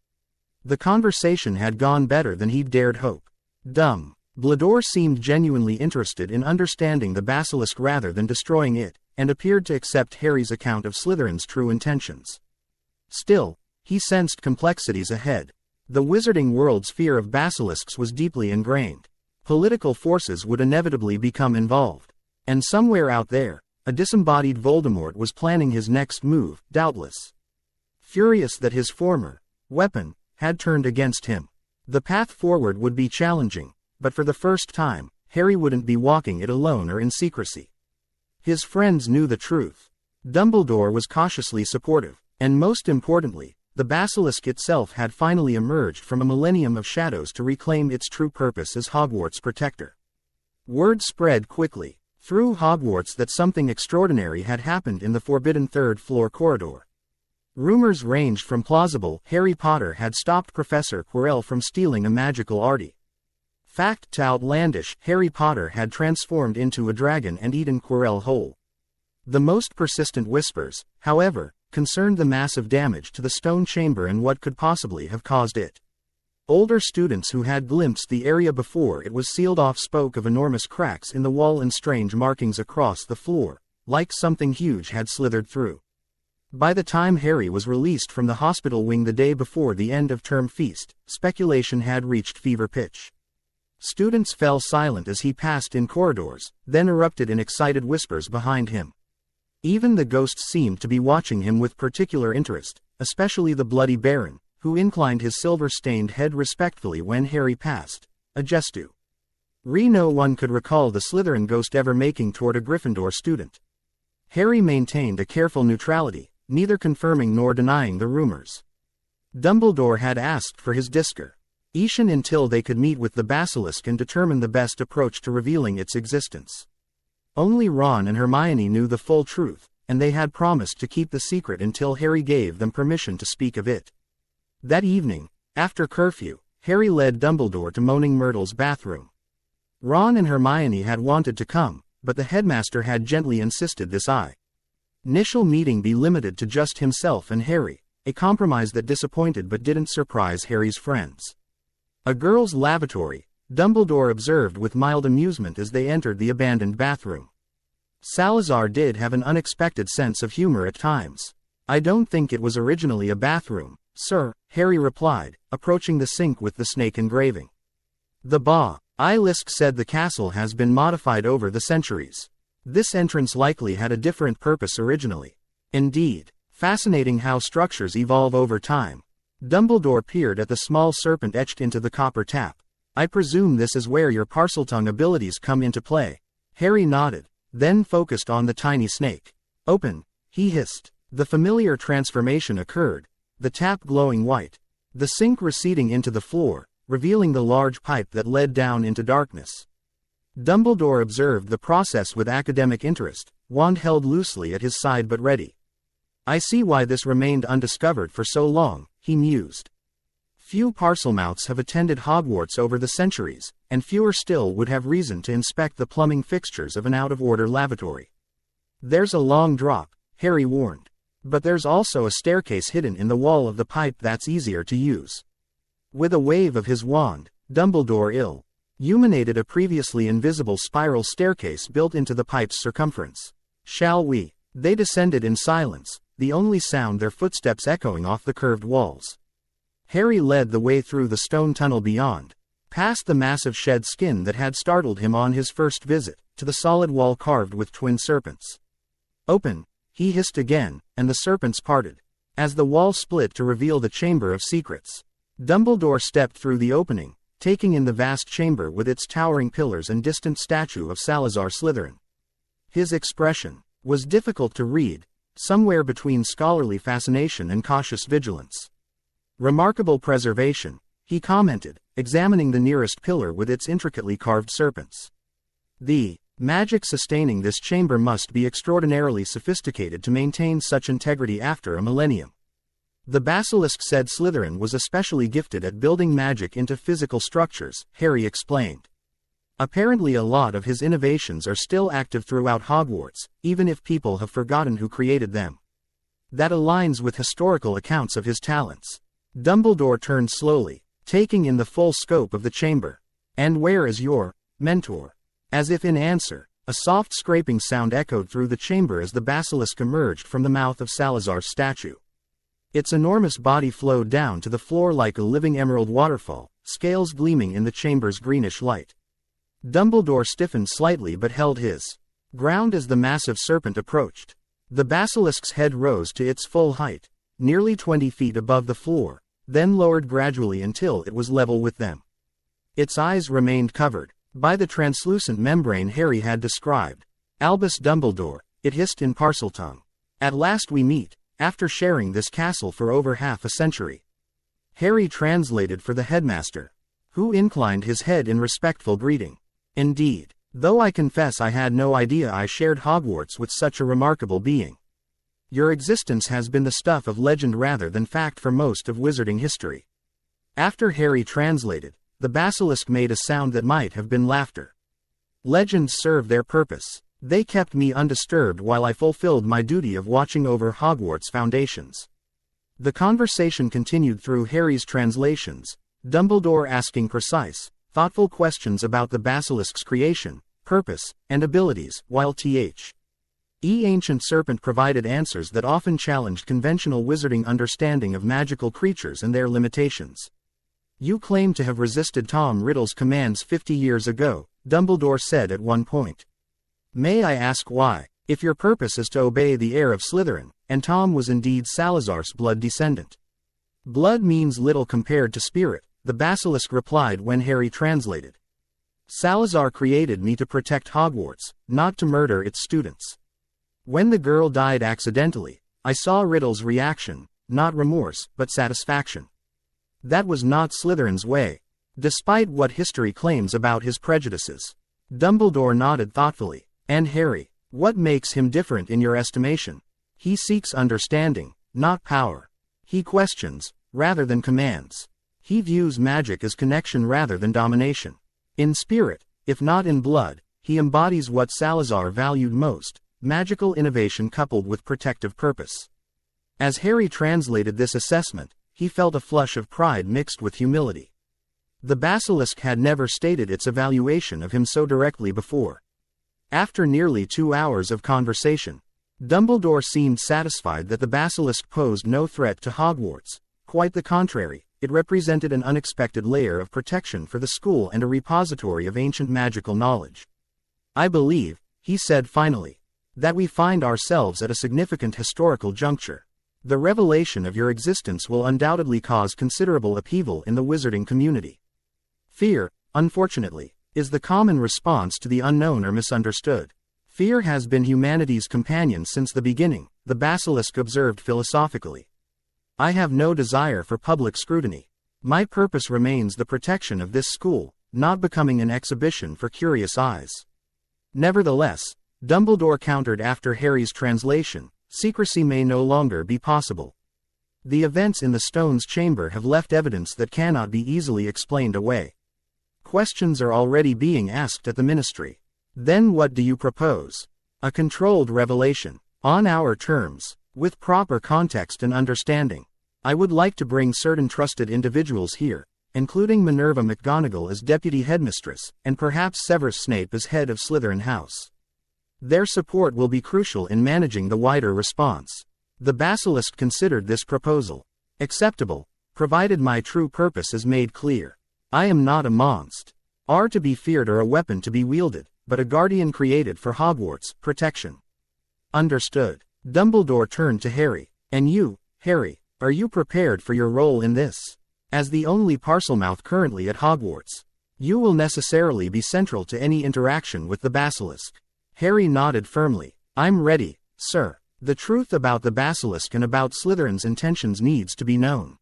Speaker 1: The conversation had gone better than he'd dared hope. Dumbledore seemed genuinely interested in understanding the basilisk rather than destroying it, and appeared to accept Harry's account of Slytherin's true intentions. Still, he sensed complexities ahead. The wizarding world's fear of basilisks was deeply ingrained. Political forces would inevitably become involved. And somewhere out there, a disembodied Voldemort was planning his next move, doubtless. Furious that his former weapon had turned against him. The path forward would be challenging, but for the first time, Harry wouldn't be walking it alone or in secrecy. His friends knew the truth. Dumbledore was cautiously supportive, and most importantly, the basilisk itself had finally emerged from a millennium of shadows to reclaim its true purpose as Hogwarts' protector. Word spread quickly. through Hogwarts that something extraordinary had happened in the forbidden third-floor corridor. Rumors ranged from plausible, Harry Potter had stopped Professor Quirrell from stealing a magical arty, fact to outlandish, Harry Potter had transformed into a dragon and eaten Quirrell whole. The most persistent whispers, however, concerned the massive damage to the stone chamber and what could possibly have caused it. Older students who had glimpsed the area before it was sealed off spoke of enormous cracks in the wall and strange markings across the floor, like something huge had slithered through. By the time Harry was released from the hospital wing the day before the end-of-term feast, speculation had reached fever pitch. Students fell silent as he passed in corridors, then erupted in excited whispers behind him. Even the ghosts seemed to be watching him with particular interest, especially the Bloody Baron, who inclined his silver-stained head respectfully when Harry passed, a gestu. No one could recall the Slytherin ghost ever making toward a Gryffindor student. Harry maintained a careful neutrality, neither confirming nor denying the rumors. Dumbledore had asked for his Discur Ishan until they could meet with the Basilisk and determine the best approach to revealing its existence. Only Ron and Hermione knew the full truth, and they had promised to keep the secret until Harry gave them permission to speak of it. That evening, after curfew, Harry led Dumbledore to Moaning Myrtle's bathroom. Ron and Hermione had wanted to come, but the headmaster had gently insisted this initial meeting be limited to just himself and Harry, a compromise that disappointed but didn't surprise Harry's friends. A girls' lavatory, Dumbledore observed with mild amusement as they entered the abandoned bathroom. Salazar did have an unexpected sense of humor at times. "I don't think it was originally a bathroom, sir," Harry replied, approaching the sink with the snake engraving. "The Basilisk said the castle has been modified over the centuries. This entrance likely had a different purpose originally." "Indeed. Fascinating how structures evolve over time." Dumbledore peered at the small serpent etched into the copper tap. "I presume this is where your Parseltongue abilities come into play." Harry nodded, then focused on the tiny snake. "Open," he hissed. The familiar transformation occurred, the tap glowing white, the sink receding into the floor, revealing the large pipe that led down into darkness. Dumbledore observed the process with academic interest, wand held loosely at his side but ready. "I see why this remained undiscovered for so long," he mused. "Few Parselmouths have attended Hogwarts over the centuries, and fewer still would have reason to inspect the plumbing fixtures of an out-of-order lavatory." "There's a long drop," Harry warned. "But there's also a staircase hidden in the wall of the pipe that's easier to use." With a wave of his wand, Dumbledore illuminated a previously invisible spiral staircase built into the pipe's circumference. "Shall we?" They descended in silence, the only sound their footsteps echoing off the curved walls. Harry led the way through the stone tunnel beyond, past the massive shed skin that had startled him on his first visit, to the solid wall carved with twin serpents. "Open," he hissed again, and the serpents parted, as the wall split to reveal the Chamber of Secrets. Dumbledore stepped through the opening, taking in the vast chamber with its towering pillars and distant statue of Salazar Slytherin. His expression was difficult to read, somewhere between scholarly fascination and cautious vigilance. "Remarkable preservation," he commented, examining the nearest pillar with its intricately carved serpents. "The magic sustaining this chamber must be extraordinarily sophisticated to maintain such integrity after a millennium." The Basilisk said Slytherin was especially gifted at building magic into physical structures, Harry explained. "Apparently a lot of his innovations are still active throughout Hogwarts, even if people have forgotten who created them. That aligns with historical accounts of his talents." Dumbledore turned slowly, taking in the full scope of the chamber. "And where is your mentor?" As if in answer, a soft scraping sound echoed through the chamber as the Basilisk emerged from the mouth of Salazar's statue. Its enormous body flowed down to the floor like a living emerald waterfall, scales gleaming in the chamber's greenish light. Dumbledore stiffened slightly but held his ground as the massive serpent approached. The Basilisk's head rose to its full height, nearly 20 feet above the floor, then lowered gradually until it was level with them. Its eyes remained covered by the translucent membrane Harry had described. "Albus Dumbledore," it hissed in Parseltongue. "At last we meet, after sharing this castle for over half a century." Harry translated for the headmaster, who inclined his head in respectful greeting. "Indeed." Though I confess I had no idea I shared Hogwarts with such a remarkable being. Your existence has been the stuff of legend rather than fact for most of wizarding history. After Harry translated, the basilisk made a sound that might have been laughter. Legends serve their purpose. They kept me undisturbed while I fulfilled my duty of watching over Hogwarts' foundations. The conversation continued through Harry's translations, Dumbledore asking precise, thoughtful questions about the basilisk's creation, purpose, and abilities, while Th. Ancient Serpent provided answers that often challenged conventional wizarding understanding of magical creatures and their limitations. You claim to have resisted Tom Riddle's commands 50 years ago, Dumbledore said at one point. May I ask why, if your purpose is to obey the heir of Slytherin, and Tom was indeed Salazar's blood descendant? Blood means little compared to spirit, the basilisk replied when Harry translated. Salazar created me to protect Hogwarts, not to murder its students. When the girl died accidentally, I saw Riddle's reaction, not remorse, but satisfaction. That was not Slytherin's way, despite what history claims about his prejudices. Dumbledore nodded thoughtfully. And Harry, what makes him different in your estimation? He seeks understanding, not power. He questions, rather than commands. He views magic as connection rather than domination. In spirit, if not in blood, he embodies what Salazar valued most, magical innovation coupled with protective purpose. As Harry translated this assessment, he felt a flush of pride mixed with humility. The basilisk had never stated its evaluation of him so directly before. After nearly 2 hours of conversation, Dumbledore seemed satisfied that the basilisk posed no threat to Hogwarts. Quite the contrary, it represented an unexpected layer of protection for the school and a repository of ancient magical knowledge. I believe, he said finally, that we find ourselves at a significant historical juncture. The revelation of your existence will undoubtedly cause considerable upheaval in the wizarding community. Fear, unfortunately, is the common response to the unknown or misunderstood. Fear has been humanity's companion since the beginning, the basilisk observed philosophically. I have no desire for public scrutiny. My purpose remains the protection of this school, not becoming an exhibition for curious eyes. Nevertheless, Dumbledore countered after Harry's translation, secrecy may no longer be possible. The events in the Stone's chamber have left evidence that cannot be easily explained away. Questions are already being asked at the ministry. Then what do you propose? A controlled revelation, on our terms, with proper context and understanding. I would like to bring certain trusted individuals here, including Minerva McGonagall as deputy headmistress, and perhaps Severus Snape as head of Slytherin House. Their support will be crucial in managing the wider response. The basilisk considered this proposal acceptable, provided my true purpose is made clear. I am not a monster, to be feared or a weapon to be wielded, but a guardian created for Hogwarts' protection. Understood. Dumbledore turned to Harry. And you, Harry, are you prepared for your role in this? As the only Parselmouth currently at Hogwarts, you will necessarily be central to any interaction with the basilisk. Harry nodded firmly. I'm ready, sir. The truth about the basilisk and about Slytherin's intentions needs to be known.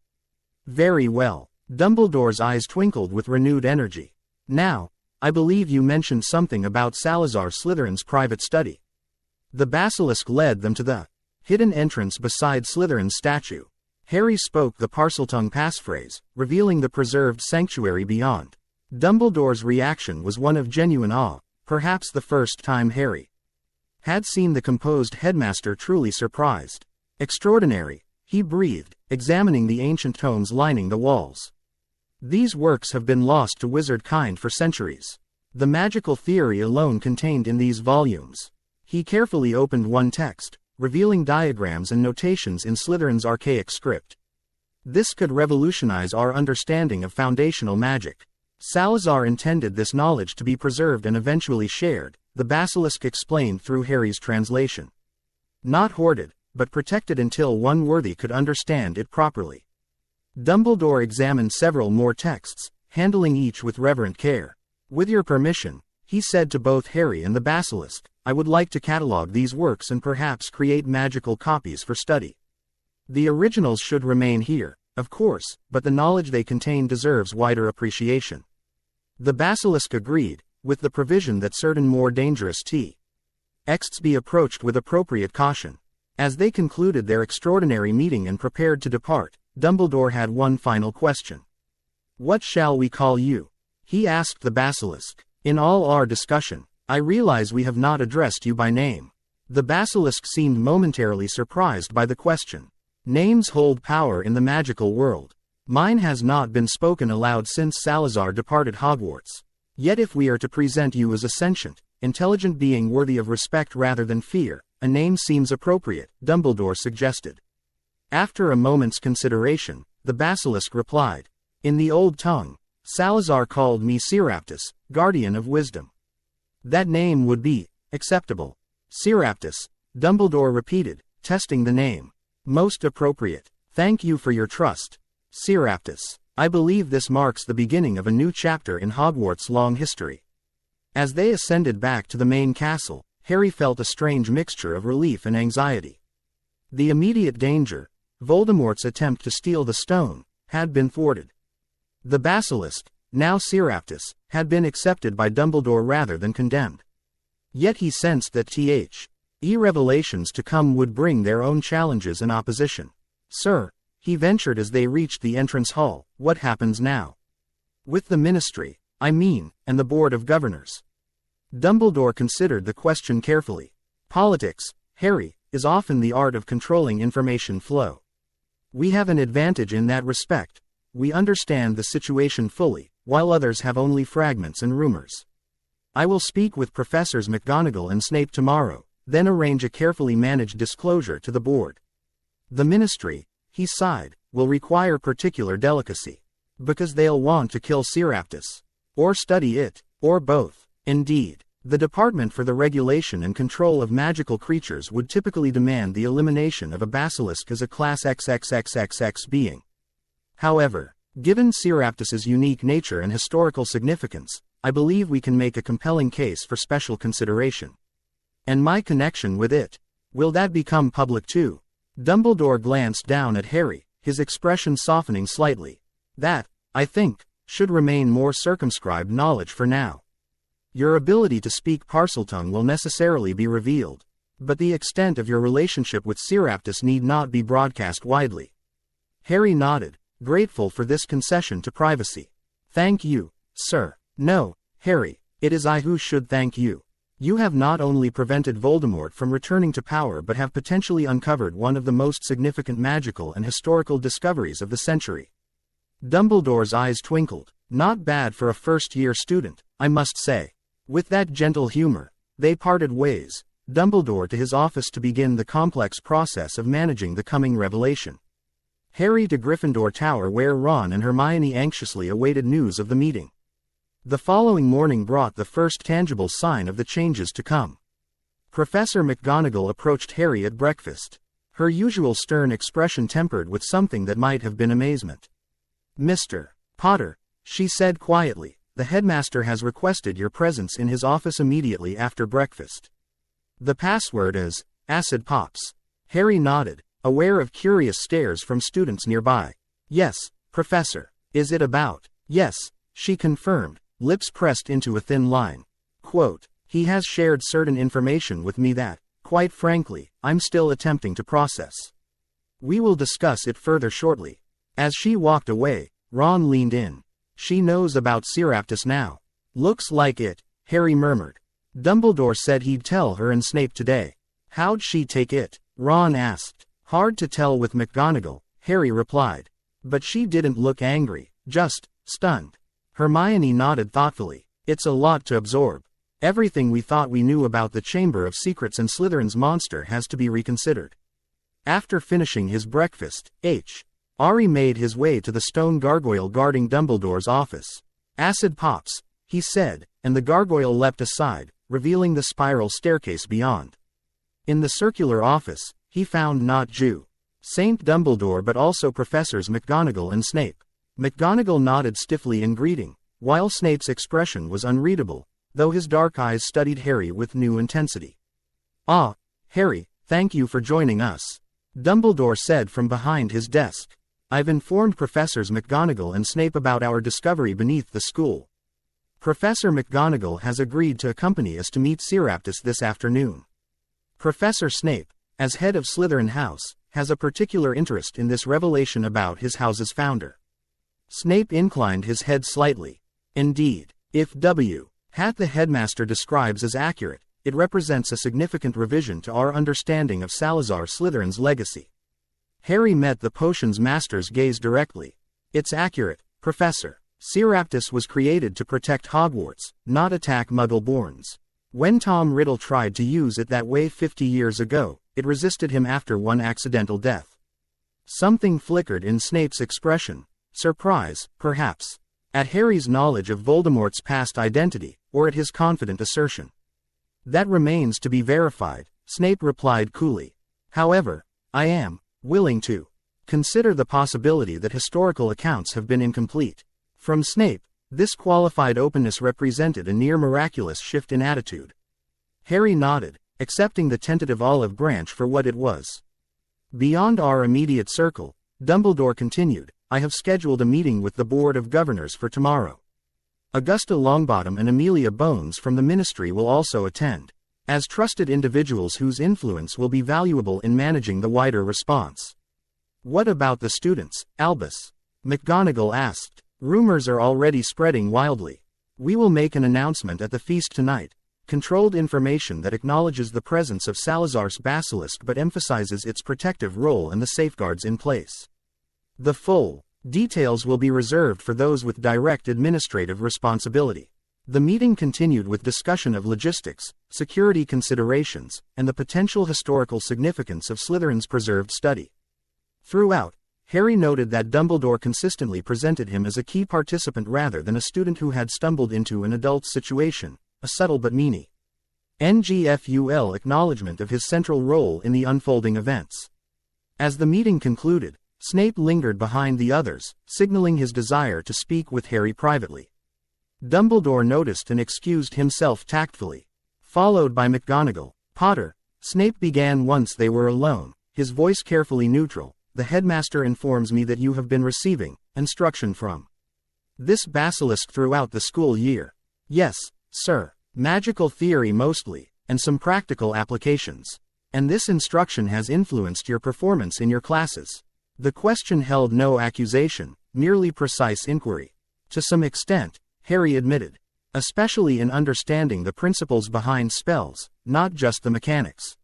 Speaker 1: Very well. Dumbledore's eyes twinkled with renewed energy. Now, I believe you mentioned something about Salazar Slytherin's private study. The basilisk led them to the hidden entrance beside Slytherin's statue. Harry spoke the Parseltongue passphrase, revealing the preserved sanctuary beyond. Dumbledore's reaction was one of genuine awe, perhaps the first time Harry had seen the composed headmaster truly surprised. Extraordinary, he breathed, examining the ancient tomes lining the walls. These works have been lost to wizard kind for centuries. The magical theory alone contained in these volumes. He carefully opened one text, revealing diagrams and notations in Slytherin's archaic script. This could revolutionize our understanding of foundational magic. Salazar intended this knowledge to be preserved and eventually shared, the basilisk explained through Harry's translation. Not hoarded, but protected until one worthy could understand it properly. Dumbledore examined several more texts, handling each with reverent care. With your permission, he said to both Harry and the basilisk, I would like to catalog these works and perhaps create magical copies for study. The originals should remain here, of course, but the knowledge they contain deserves wider appreciation. The basilisk agreed, with the provision that certain more dangerous texts be approached with appropriate caution. As they concluded their extraordinary meeting and prepared to depart, Dumbledore had one final question. "What shall we call you?" he asked the Basilisk. "In all our discussion, I realize we have not addressed you by name." The Basilisk seemed momentarily surprised by the question. Names hold power in the magical world. Mine has not been spoken aloud since Salazar departed Hogwarts. Yet if we are to present you as a sentient, intelligent being worthy of respect rather than fear, a name seems appropriate, Dumbledore suggested. After a moment's consideration, the Basilisk replied, "In the old tongue, Salazar called me Seraptus, guardian of wisdom. That name would be acceptable." "Seraptus," Dumbledore repeated, testing the name. "Most appropriate. Thank you for your trust, Seraptus. I believe this marks the beginning of a new chapter in Hogwarts' long history." As they ascended back to the main castle, Harry felt a strange mixture of relief and anxiety. The immediate danger, Voldemort's attempt to steal the stone, had been thwarted. The Basilisk, now Seraptus, had been accepted by Dumbledore rather than condemned. Yet he sensed that revelations to come would bring their own challenges and opposition. "Sir," he ventured as they reached the entrance hall, "what happens now? With the Ministry, I mean, and the Board of Governors?" Dumbledore considered the question carefully. "Politics, Harry, is often the art of controlling information flow. We have an advantage in that respect. We understand the situation fully, while others have only fragments and rumors. I will speak with Professors McGonagall and Snape tomorrow, then arrange a carefully managed disclosure to the board. The Ministry," he sighed, "will require particular delicacy. Because they'll want to kill Seraptus. Or study it, or both. Indeed, the Department for the Regulation and Control of Magical Creatures would typically demand the elimination of a basilisk as a Class XXXXX being. However, given Seraptus's unique nature and historical significance, I believe we can make a compelling case for special consideration. And my connection with it, will that become public too?" Dumbledore glanced down at Harry, his expression softening slightly. "That, I think, should remain more circumscribed knowledge for now. Your ability to speak Parseltongue will necessarily be revealed, but the extent of your relationship with Seraptus need not be broadcast widely." Harry nodded, grateful for this concession to privacy. "Thank you, sir." "No, Harry, it is I who should thank you. You have not only prevented Voldemort from returning to power but have potentially uncovered one of the most significant magical and historical discoveries of the century." Dumbledore's eyes twinkled. "Not bad for a first-year student, I must say." With that gentle humor, they parted ways, Dumbledore to his office to begin the complex process of managing the coming revelation. Harry to Gryffindor Tower where Ron and Hermione anxiously awaited news of the meeting. The following morning brought the first tangible sign of the changes to come. Professor McGonagall approached Harry at breakfast, her usual stern expression tempered with something that might have been amazement. "Mr. Potter," she said quietly, "the headmaster has requested your presence in his office immediately after breakfast. The password is, Acid Pops." Harry nodded, aware of curious stares from students nearby. "Yes, Professor. Is it about?" "Yes," she confirmed, lips pressed into a thin line. Quote, "He has shared certain information with me that, quite frankly, I'm still attempting to process. We will discuss it further shortly." As she walked away, Ron leaned in. "She knows about Seraptus now." "Looks like it," Harry murmured. "Dumbledore said he'd tell her and Snape today." "How'd she take it?" Ron asked. "Hard to tell with McGonagall," Harry replied. "But she didn't look angry, just stunned." Hermione nodded thoughtfully. "It's a lot to absorb. Everything we thought we knew about the Chamber of Secrets and Slytherin's monster has to be reconsidered." After finishing his breakfast, Harry made his way to the stone gargoyle guarding Dumbledore's office. "Acid Pops," he said, and the gargoyle leapt aside, revealing the spiral staircase beyond. In the circular office, he found not St. Dumbledore but also Professors McGonagall and Snape. McGonagall nodded stiffly in greeting, while Snape's expression was unreadable, though his dark eyes studied Harry with new intensity. "Ah, Harry, thank you for joining us," Dumbledore said from behind his desk. "I've informed Professors McGonagall and Snape about our discovery beneath the school." Professor McGonagall has agreed to accompany us to meet Seraptus this afternoon. Professor Snape, as head of Slytherin House, has a particular interest in this revelation about his house's founder. Snape inclined his head slightly. Indeed, if W. Hat the headmaster describes as accurate, it represents a significant revision to our understanding of Salazar Slytherin's legacy. Harry met the potions master's gaze directly. It's accurate, Professor. Seraptus was created to protect Hogwarts, not attack Muggle-borns. When Tom Riddle tried to use it that way 50 years ago, it resisted him after one accidental death. Something flickered in Snape's expression. Surprise, perhaps. At Harry's knowledge of Voldemort's past identity, or at his confident assertion. That remains to be verified, Snape replied coolly. However, I am willing to consider the possibility that historical accounts have been incomplete. From Snape, this qualified openness represented a near miraculous shift in attitude. Harry nodded, accepting the tentative olive branch for what it was. Beyond our immediate circle, Dumbledore continued, I have scheduled a meeting with the Board of Governors for tomorrow. Augusta Longbottom and Amelia Bones from the Ministry will also attend, as trusted individuals whose influence will be valuable in managing the wider response. What about the students, Albus? McGonagall asked. Rumors are already spreading wildly. We will make an announcement at the feast tonight. Controlled information that acknowledges the presence of Salazar's basilisk but emphasizes its protective role and the safeguards in place. The full details will be reserved for those with direct administrative responsibility. The meeting continued with discussion of logistics, security considerations, and the potential historical significance of Slytherin's preserved study. Throughout, Harry noted that Dumbledore consistently presented him as a key participant rather than a student who had stumbled into an adult's situation, a subtle but meany NGFUL acknowledgement of his central role in the unfolding events. As the meeting concluded, Snape lingered behind the others, signaling his desire to speak with Harry privately. Dumbledore noticed and excused himself tactfully. Followed by McGonagall. Potter, Snape began once they were alone, his voice carefully neutral. The headmaster informs me that you have been receiving instruction from this basilisk throughout the school year. Yes, sir. Magical theory mostly, and some practical applications. And this instruction has influenced your performance in your classes. The question held no accusation, merely precise inquiry. To some extent, Harry admitted. Especially in understanding the principles behind spells, not just the mechanics.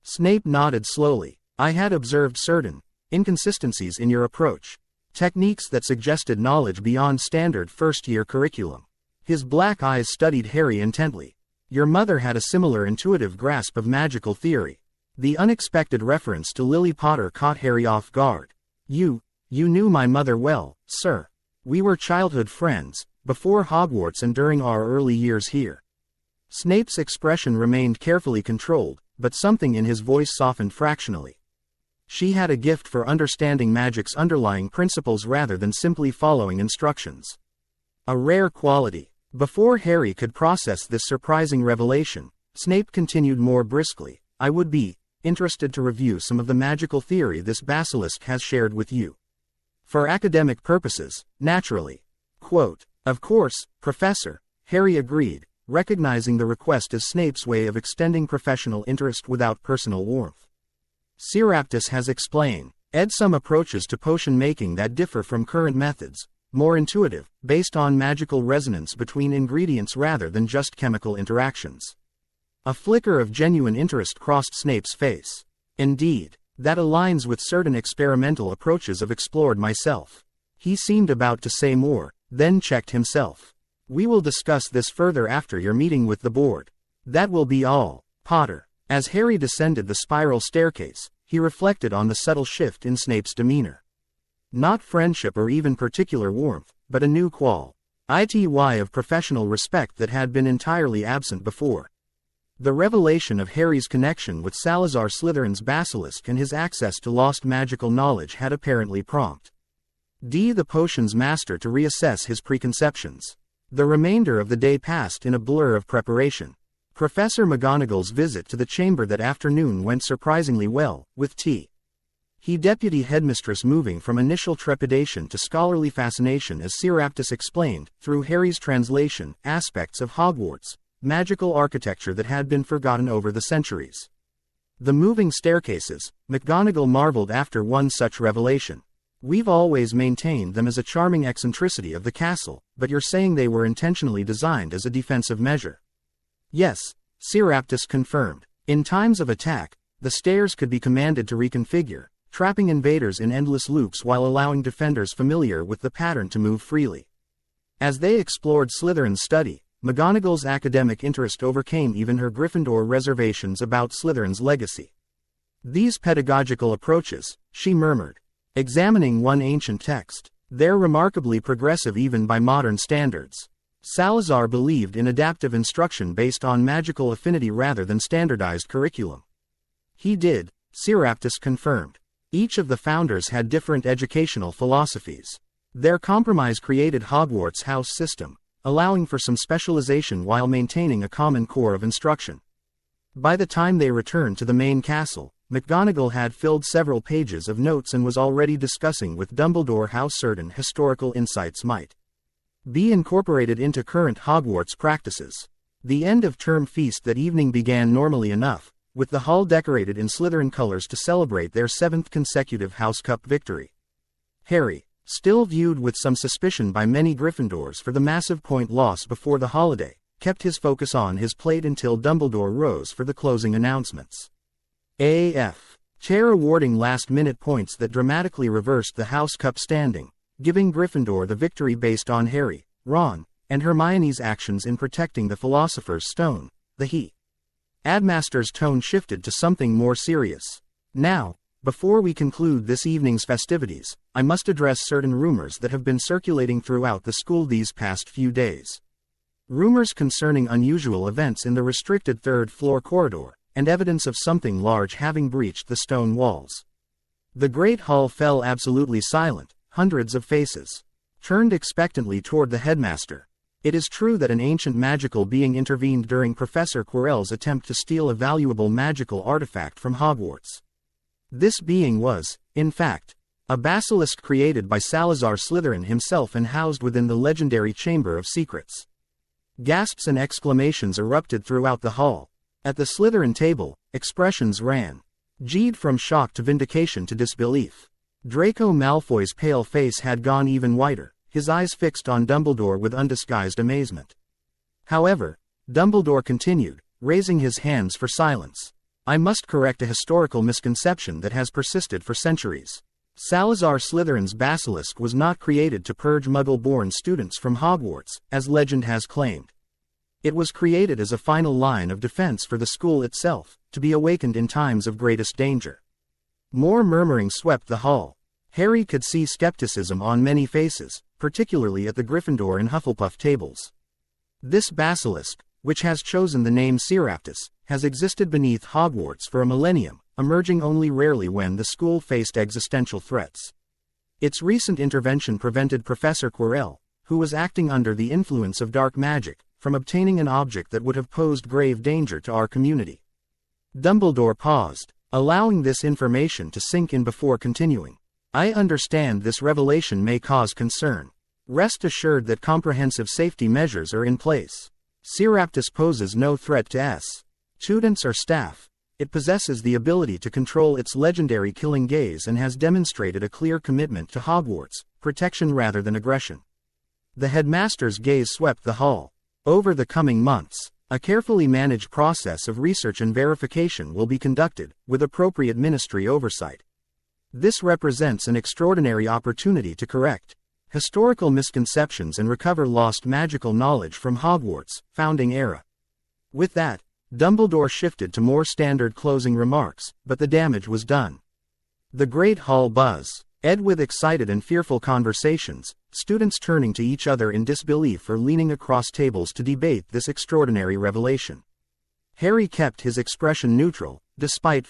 Speaker 1: Snape nodded slowly. I had observed certain inconsistencies in your approach. Techniques that suggested knowledge beyond standard first-year curriculum. His black eyes studied Harry intently. Your mother had a similar intuitive grasp of magical theory. The unexpected reference to Lily Potter caught Harry off guard. You knew my mother well, sir. We were childhood friends, before Hogwarts and during our early years here. Snape's expression remained carefully controlled, but something in his voice softened fractionally. She had a gift for understanding magic's underlying principles rather than simply following instructions. A rare quality. Before Harry could process this surprising revelation, Snape continued more briskly, I would be interested to review some of the magical theory this basilisk has shared with you. For academic purposes, naturally. Quote, Of course, Professor, Harry agreed, recognizing the request as Snape's way of extending professional interest without personal warmth. Seraptus has explained some approaches to potion making that differ from current methods, more intuitive, based on magical resonance between ingredients rather than just chemical interactions. A flicker of genuine interest crossed Snape's face. Indeed, that aligns with certain experimental approaches I've explored myself. He seemed about to say more, then checked himself. We will discuss this further after your meeting with the board. That will be all, Potter. As Harry descended the spiral staircase, he reflected on the subtle shift in Snape's demeanor. Not friendship or even particular warmth, but a new quality of professional respect that had been entirely absent before. The revelation of Harry's connection with Salazar Slytherin's basilisk and his access to lost magical knowledge had apparently prompted the potions master to reassess his preconceptions. The remainder of the day passed in a blur of preparation. Professor McGonagall's visit to the chamber that afternoon went surprisingly well, with tea. He deputy headmistress, moving from initial trepidation to scholarly fascination as Seraptis explained, through Harry's translation, aspects of Hogwarts' magical architecture that had been forgotten over the centuries. The moving staircases, McGonagall marveled after one such revelation. We've always maintained them as a charming eccentricity of the castle, but you're saying they were intentionally designed as a defensive measure? Yes, Seraptis confirmed. In times of attack, the stairs could be commanded to reconfigure, trapping invaders in endless loops while allowing defenders familiar with the pattern to move freely. As they explored Slytherin's study, McGonagall's academic interest overcame even her Gryffindor reservations about Slytherin's legacy. These pedagogical approaches, she murmured, examining one ancient text, they're remarkably progressive even by modern standards. Salazar believed in adaptive instruction based on magical affinity rather than standardized curriculum. He did, Seraptis confirmed. Each of the founders had different educational philosophies. Their compromise created Hogwarts' house system, allowing for some specialization while maintaining a common core of instruction. By the time they returned to the main castle, McGonagall had filled several pages of notes and was already discussing with Dumbledore how certain historical insights might be incorporated into current Hogwarts practices. The end-of-term feast that evening began normally enough, with the hall decorated in Slytherin colors to celebrate their 7th consecutive House Cup victory. Harry, still viewed with some suspicion by many Gryffindors for the massive point loss before the holiday, kept his focus on his plate until Dumbledore rose for the closing announcements. A.F. Chair awarding last-minute points that dramatically reversed the House Cup standing, giving Gryffindor the victory based on Harry, Ron, and Hermione's actions in protecting the Philosopher's Stone. The Headmaster's tone shifted to something more serious. Now, before we conclude this evening's festivities, I must address certain rumors that have been circulating throughout the school these past few days. Rumors concerning unusual events in the restricted third-floor corridor, and evidence of something large having breached the stone walls. The great hall fell absolutely silent. Hundreds of faces turned expectantly toward the headmaster. It is true that an ancient magical being intervened during Professor Quirrell's attempt to steal a valuable magical artifact from Hogwarts. This being was, in fact, a basilisk created by Salazar Slytherin himself and housed within the legendary Chamber of Secrets. Gasps and exclamations erupted throughout the hall. At the Slytherin table, expressions ranged from shock to vindication to disbelief. Draco Malfoy's pale face had gone even whiter, his eyes fixed on Dumbledore with undisguised amazement. However, Dumbledore continued, raising his hands for silence. I must correct a historical misconception that has persisted for centuries. Salazar Slytherin's basilisk was not created to purge Muggle-born students from Hogwarts, as legend has claimed. It was created as a final line of defense for the school itself, to be awakened in times of greatest danger. More murmuring swept the hall. Harry could see skepticism on many faces, particularly at the Gryffindor and Hufflepuff tables. This basilisk, which has chosen the name Seraptis, has existed beneath Hogwarts for a millennium, emerging only rarely when the school faced existential threats. Its recent intervention prevented Professor Quirrell, who was acting under the influence of dark magic, from obtaining an object that would have posed grave danger to our community. Dumbledore paused, allowing this information to sink in before continuing. I understand this revelation may cause concern. Rest assured that comprehensive safety measures are in place. Seraptis poses no threat to students or staff. It possesses the ability to control its legendary killing gaze and has demonstrated a clear commitment to Hogwarts, protection rather than aggression. The headmaster's gaze swept the hall. Over the coming months, a carefully managed process of research and verification will be conducted, with appropriate ministry oversight. This represents an extraordinary opportunity to correct historical misconceptions and recover lost magical knowledge from Hogwarts' founding era. With that, Dumbledore shifted to more standard closing remarks, but the damage was done. The great hall buzzed with excited and fearful conversations, students turning to each other in disbelief or leaning across tables to debate this extraordinary revelation. Harry kept his expression neutral, despite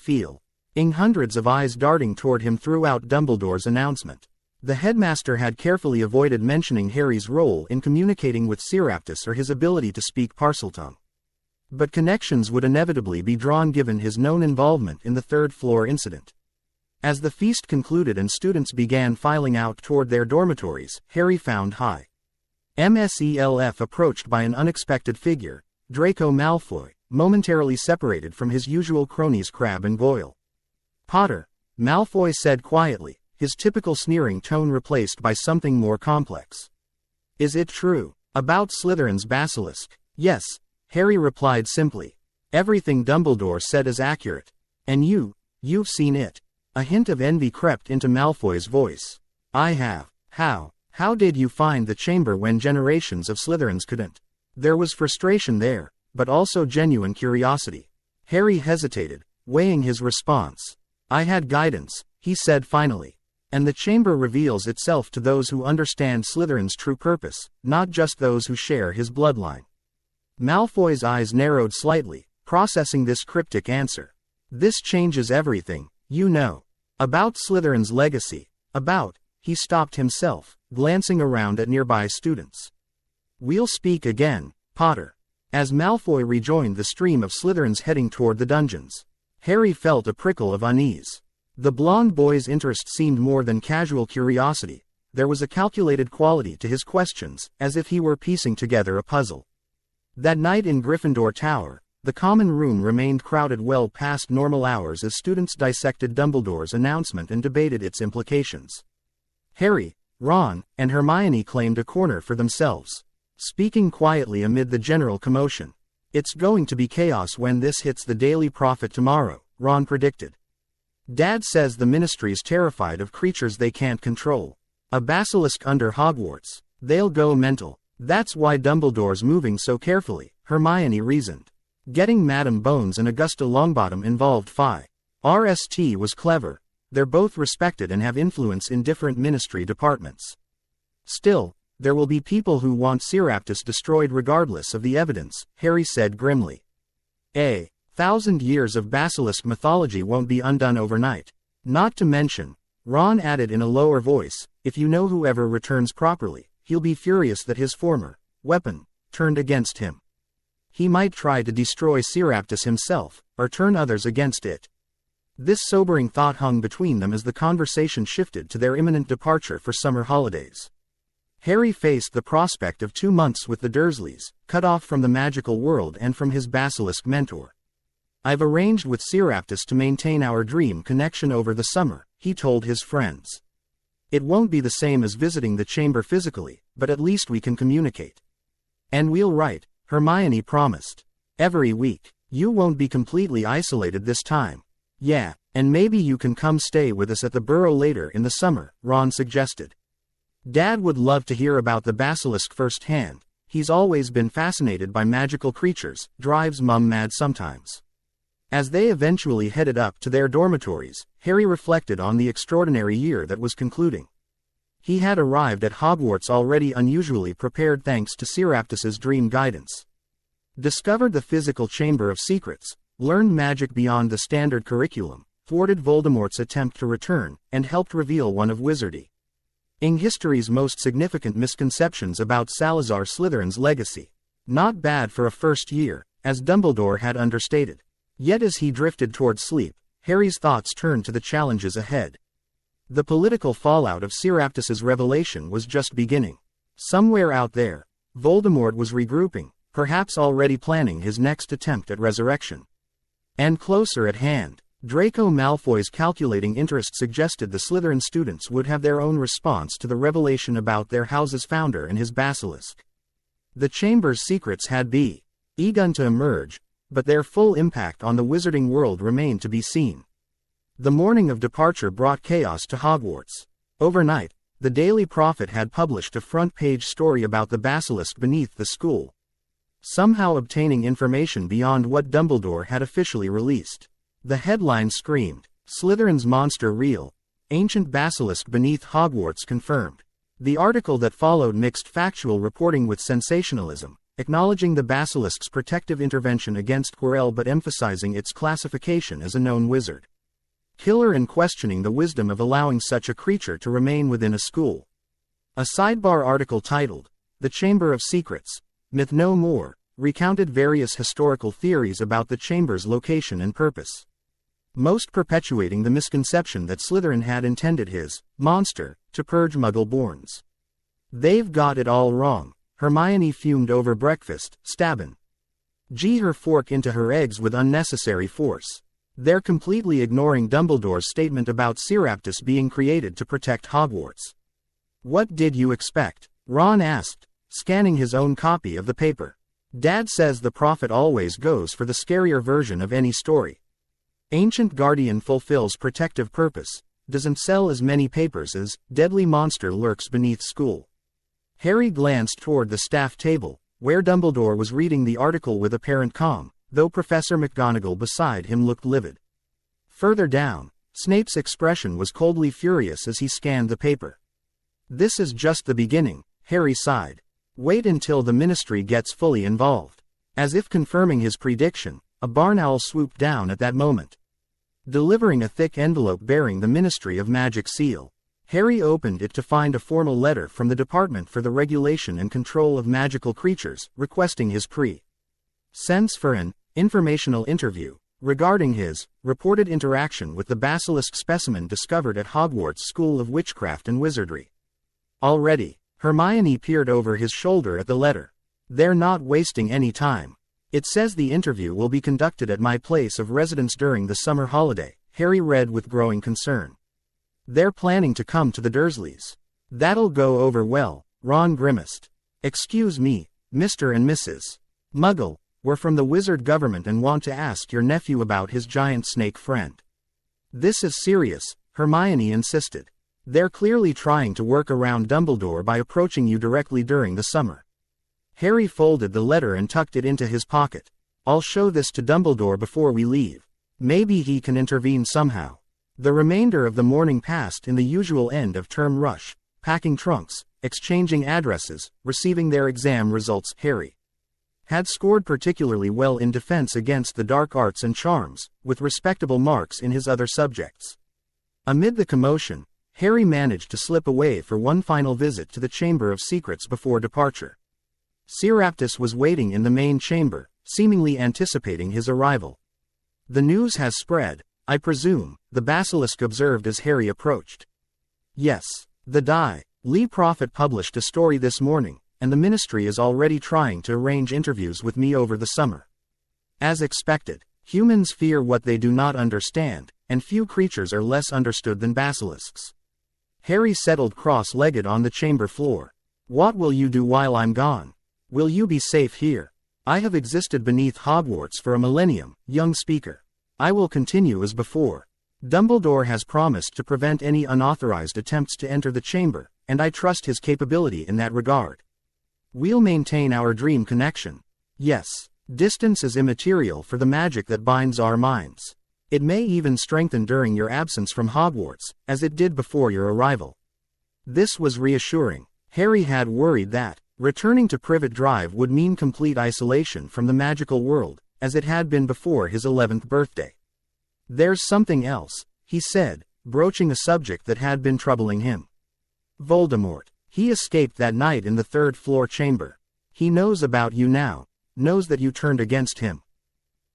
Speaker 1: hundreds of eyes darting toward him throughout Dumbledore's announcement. The headmaster had carefully avoided mentioning Harry's role in communicating with Seraptis or his ability to speak Parseltongue. But connections would inevitably be drawn given his known involvement in the third-floor incident. As the feast concluded and students began filing out toward their dormitories, Harry found himself approached by an unexpected figure, Draco Malfoy, momentarily separated from his usual cronies Crabbe and Goyle. "Potter," Malfoy said quietly, his typical sneering tone replaced by something more complex. "Is it true? About Slytherin's basilisk?" "Yes," Harry replied simply. "Everything Dumbledore said is accurate. And you've seen it." A hint of envy crept into Malfoy's voice. "I have. How did you find the chamber when generations of Slytherins couldn't?" There was frustration there, but also genuine curiosity. Harry hesitated, weighing his response. "I had guidance," he said finally. "And the chamber reveals itself to those who understand Slytherin's true purpose, not just those who share his bloodline." Malfoy's eyes narrowed slightly, processing this cryptic answer. "This changes everything, you know. About Slytherin's legacy. He stopped himself, glancing around at nearby students. "We'll speak again, Potter." As Malfoy rejoined the stream of Slytherins heading toward the dungeons, Harry felt a prickle of unease. The blonde boy's interest seemed more than casual curiosity. There was a calculated quality to his questions, as if he were piecing together a puzzle. That night in Gryffindor Tower, the common room remained crowded well past normal hours as students dissected Dumbledore's announcement and debated its implications. Harry, Ron, and Hermione claimed a corner for themselves, speaking quietly amid the general commotion. "It's going to be chaos when this hits the Daily Prophet tomorrow," Ron predicted. "Dad says the Ministry's terrified of creatures they can't control. A basilisk under Hogwarts. They'll go mental. That's why Dumbledore's moving so carefully," Hermione reasoned. Getting Madame Bones and Augusta Longbottom involved RST was clever. They're both respected and have influence in different ministry departments. "Still, there will be people who want Seraptus destroyed regardless of the evidence," Harry said grimly. "A 1,000 years of basilisk mythology won't be undone overnight. Not to mention," Ron added in a lower voice, "if you know whoever returns properly, he'll be furious that his former weapon turned against him. He might try to destroy Seraptus himself, or turn others against it." This sobering thought hung between them as the conversation shifted to their imminent departure for summer holidays. Harry faced the prospect of 2 months with the Dursleys, cut off from the magical world and from his basilisk mentor. "I've arranged with Seraptus to maintain our dream connection over the summer," he told his friends. "It won't be the same as visiting the chamber physically, but at least we can communicate. And we'll write," Hermione promised. "Every week. You won't be completely isolated this time." "Yeah, and maybe you can come stay with us at the Burrow later in the summer," Ron suggested. "Dad would love to hear about the basilisk firsthand. He's always been fascinated by magical creatures, drives Mum mad sometimes." As they eventually headed up to their dormitories, Harry reflected on the extraordinary year that was concluding. He had arrived at Hogwarts already unusually prepared thanks to Seraptus's dream guidance. Discovered the physical Chamber of Secrets, learned magic beyond the standard curriculum, thwarted Voldemort's attempt to return, and helped reveal one of Wizarding history's most significant misconceptions about Salazar Slytherin's legacy. Not bad for a first year, as Dumbledore had understated. Yet as he drifted toward sleep, Harry's thoughts turned to the challenges ahead. The political fallout of Seraptus's revelation was just beginning. Somewhere out there, Voldemort was regrouping, perhaps already planning his next attempt at resurrection. And closer at hand, Draco Malfoy's calculating interest suggested the Slytherin students would have their own response to the revelation about their house's founder and his basilisk. The chamber's secrets had begun to emerge, but their full impact on the wizarding world remained to be seen. The morning of departure brought chaos to Hogwarts. Overnight, the Daily Prophet had published a front-page story about the basilisk beneath the school, somehow obtaining information beyond what Dumbledore had officially released. The headline screamed, "Slytherin's monster real. Ancient basilisk beneath Hogwarts confirmed." The article that followed mixed factual reporting with sensationalism, acknowledging the basilisk's protective intervention against Quirrell but emphasizing its classification as a known wizard killer and questioning the wisdom of allowing such a creature to remain within a school. A sidebar article titled, "The Chamber of Secrets, Myth No More," recounted various historical theories about the chamber's location and purpose. most perpetuating the misconception that Slytherin had intended his monster to purge Muggle-borns. They've got it all wrong, Hermione fumed over breakfast, stabbin' her fork into her eggs with unnecessary force. They're completely ignoring Dumbledore's statement about Seraptus being created to protect Hogwarts. What did you expect? Ron asked, scanning his own copy of the paper. Dad says the prophet always goes for the scarier version of any story. Ancient Guardian fulfills protective purpose, doesn't sell as many papers as deadly monster lurks beneath school. Harry glanced toward the staff table, where Dumbledore was reading the article with apparent calm, though Professor McGonagall beside him looked livid. Further down, Snape's expression was coldly furious as he scanned the paper. This is just the beginning, Harry sighed. Wait until the Ministry gets fully involved. As if confirming his prediction, a barn owl swooped down at that moment, delivering a thick envelope bearing the Ministry of Magic seal. Harry opened it to find a formal letter from the Department for the Regulation and Control of Magical Creatures, requesting his pre-sense for an informational interview regarding his reported interaction with the basilisk specimen discovered at Hogwarts School of Witchcraft and Wizardry. Already, Hermione peered over his shoulder at the letter. They're not wasting any time. It says the interview will be conducted at my place of residence during the summer holiday, Harry read with growing concern. They're planning to come to the Dursleys. That'll go over well, Ron grimaced. Excuse me, Mr. and Mrs. Muggle, we're from the wizard government and want to ask your nephew about his giant snake friend. This is serious, Hermione insisted. They're clearly trying to work around Dumbledore by approaching you directly during the summer. Harry folded the letter and tucked it into his pocket. I'll show this to Dumbledore before we leave. Maybe he can intervene somehow. The remainder of the morning passed in the usual end-of-term rush, packing trunks, exchanging addresses, receiving their exam results. Harry had scored particularly well in defense against the dark arts and charms, with respectable marks in his other subjects. Amid the commotion, Harry managed to slip away for one final visit to the Chamber of Secrets before departure. Seraptus was waiting in the main chamber, seemingly anticipating his arrival. The news has spread, I presume, the Basilisk observed as Harry approached. Yes, the Lee Prophet published a story this morning, and the Ministry is already trying to arrange interviews with me over the summer. As expected, humans fear what they do not understand, and few creatures are less understood than basilisks. Harry settled cross-legged on the chamber floor. What will you do while I'm gone? Will you be safe here? I have existed beneath Hogwarts for a millennium, young speaker. I will continue as before. Dumbledore has promised to prevent any unauthorized attempts to enter the chamber, and I trust his capability in that regard. We'll maintain our dream connection. Yes, distance is immaterial for the magic that binds our minds. It may even strengthen during your absence from Hogwarts, as it did before your arrival. This was reassuring. Harry had worried that returning to Privet Drive would mean complete isolation from the magical world, as it had been before his 11th birthday. There's something else, he said, broaching a subject that had been troubling him. Voldemort. He escaped that night in the third-floor chamber. He knows about you now, knows that you turned against him.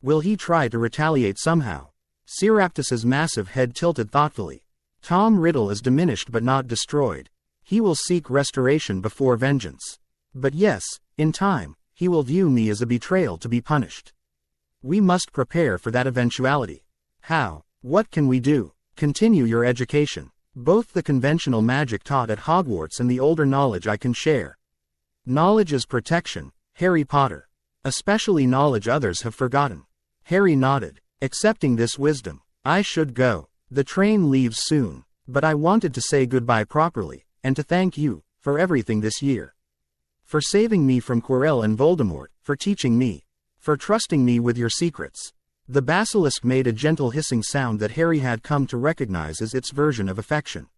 Speaker 1: Will he try to retaliate somehow? Seraptus's massive head tilted thoughtfully. Tom Riddle is diminished but not destroyed. He will seek restoration before vengeance. But yes, in time, he will view me as a betrayal to be punished. We must prepare for that eventuality. How? What can we do? Continue your education. Both the conventional magic taught at Hogwarts and the older knowledge I can share. Knowledge is protection, Harry Potter. Especially knowledge others have forgotten. Harry nodded, accepting this wisdom. I should go. The train leaves soon. But I wanted to say goodbye properly, and to thank you, for everything this year. For saving me from Quirrell and Voldemort, for teaching me. For trusting me with your secrets. The basilisk made a gentle hissing sound that Harry had come to recognize as its version of affection.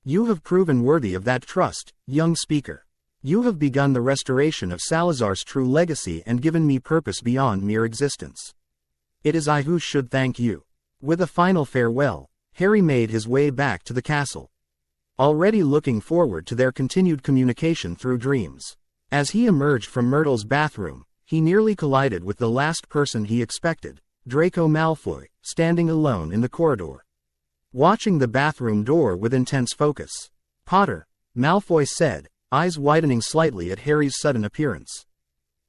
Speaker 1: You have proven worthy of that trust, young speaker. You have begun the restoration of Salazar's true legacy and given me purpose beyond mere existence. It is I who should thank you. With a final farewell, Harry made his way back to the castle, already looking forward to their continued communication through dreams. As he emerged from Myrtle's bathroom, he nearly collided with the last person he expected, Draco Malfoy, standing alone in the corridor, watching the bathroom door with intense focus. "Potter," Malfoy said, eyes widening slightly at Harry's sudden appearance.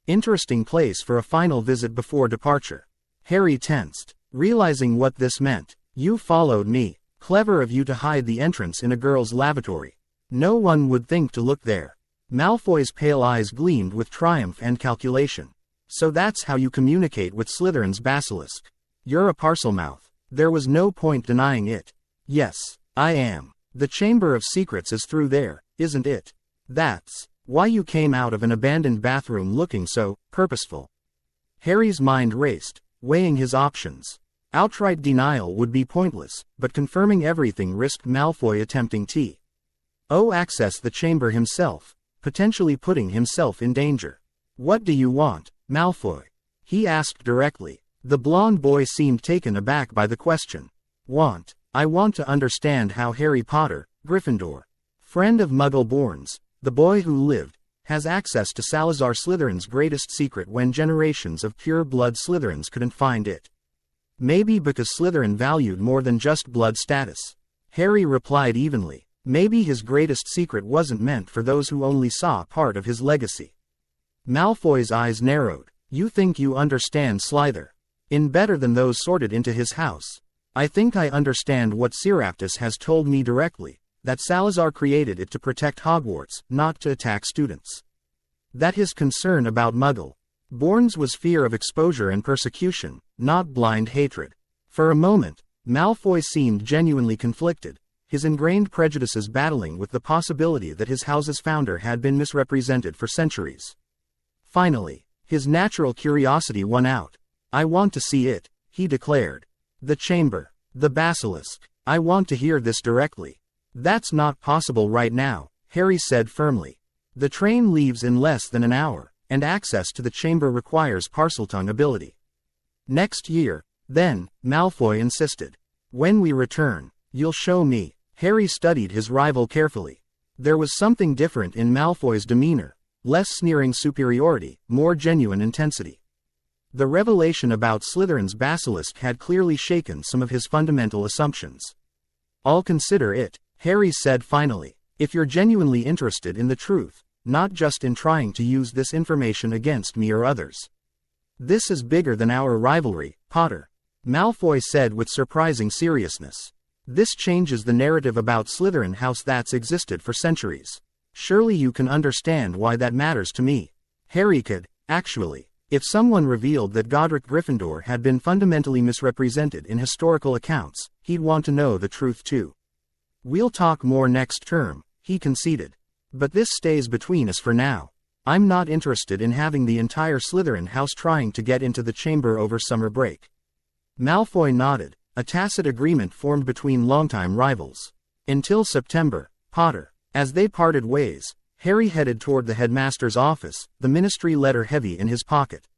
Speaker 1: "Interesting place for a final visit before departure." Harry tensed, realizing what this meant. "You followed me. Clever of you to hide the entrance in a girl's lavatory. No one would think to look there." Malfoy's pale eyes gleamed with triumph and calculation. "So that's how you communicate with Slytherin's Basilisk. You're a Parselmouth." There was no point denying it. "Yes, I am. The Chamber of Secrets is through there, isn't it? That's why you came out of an abandoned bathroom looking so purposeful." Harry's mind raced, weighing his options. Outright denial would be pointless, but confirming everything risked Malfoy attempting access the chamber himself, potentially putting himself in danger. "What do you want, Malfoy?" he asked directly. The blonde boy seemed taken aback by the question. I want to understand how Harry Potter, Gryffindor, friend of Muggle-borns, the boy who lived, has access to Salazar Slytherin's greatest secret when generations of pure-blood Slytherins couldn't find it. Maybe because Slytherin valued more than just blood status. Harry replied evenly. Maybe his greatest secret wasn't meant for those who only saw part of his legacy. Malfoy's eyes narrowed. "You think you understand Slyther in better than those sorted into his house?" "I think I understand what Seraptus has told me directly, that Salazar created it to protect Hogwarts, not to attack students. That his concern about Muggle-borns was fear of exposure and persecution, not blind hatred." For a moment, Malfoy seemed genuinely conflicted, his ingrained prejudices battling with the possibility that his house's founder had been misrepresented for centuries. Finally, his natural curiosity won out. "I want to see it," he declared. "The chamber. The basilisk. I want to hear this directly." "That's not possible right now," Harry said firmly. "The train leaves in less than an hour, and access to the chamber requires Parseltongue ability." "Next year, then," Malfoy insisted. "When we return, you'll show me." Harry studied his rival carefully. There was something different in Malfoy's demeanor, less sneering superiority, more genuine intensity. The revelation about Slytherin's Basilisk had clearly shaken some of his fundamental assumptions. "I'll consider it," Harry said finally, "if you're genuinely interested in the truth, not just in trying to use this information against me or others." "This is bigger than our rivalry, Potter," Malfoy said with surprising seriousness. "This changes the narrative about Slytherin House that's existed for centuries. Surely you can understand why that matters to me." Harry could, actually. If someone revealed that Godric Gryffindor had been fundamentally misrepresented in historical accounts, he'd want to know the truth too. "We'll talk more next term," he conceded. "But this stays between us for now. I'm not interested in having the entire Slytherin house trying to get into the chamber over summer break." Malfoy nodded, a tacit agreement formed between longtime rivals. "Until September, Potter." As they parted ways, Harry headed toward the headmaster's office, the ministry letter heavy in his pocket.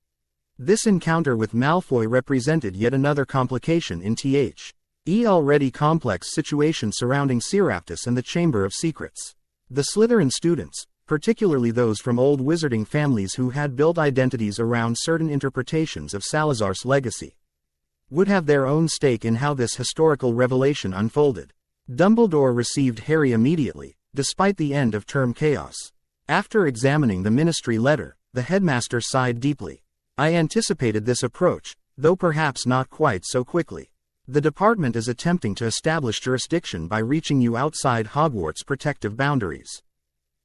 Speaker 1: This encounter with Malfoy represented yet another complication in the already complex situation surrounding Seraptus and the Chamber of Secrets. The Slytherin students, particularly those from old wizarding families who had built identities around certain interpretations of Salazar's legacy, would have their own stake in how this historical revelation unfolded. Dumbledore received Harry immediately, despite the end-of-term chaos. After examining the ministry letter, the headmaster sighed deeply. "I anticipated this approach, though perhaps not quite so quickly. The department is attempting to establish jurisdiction by reaching you outside Hogwarts' protective boundaries."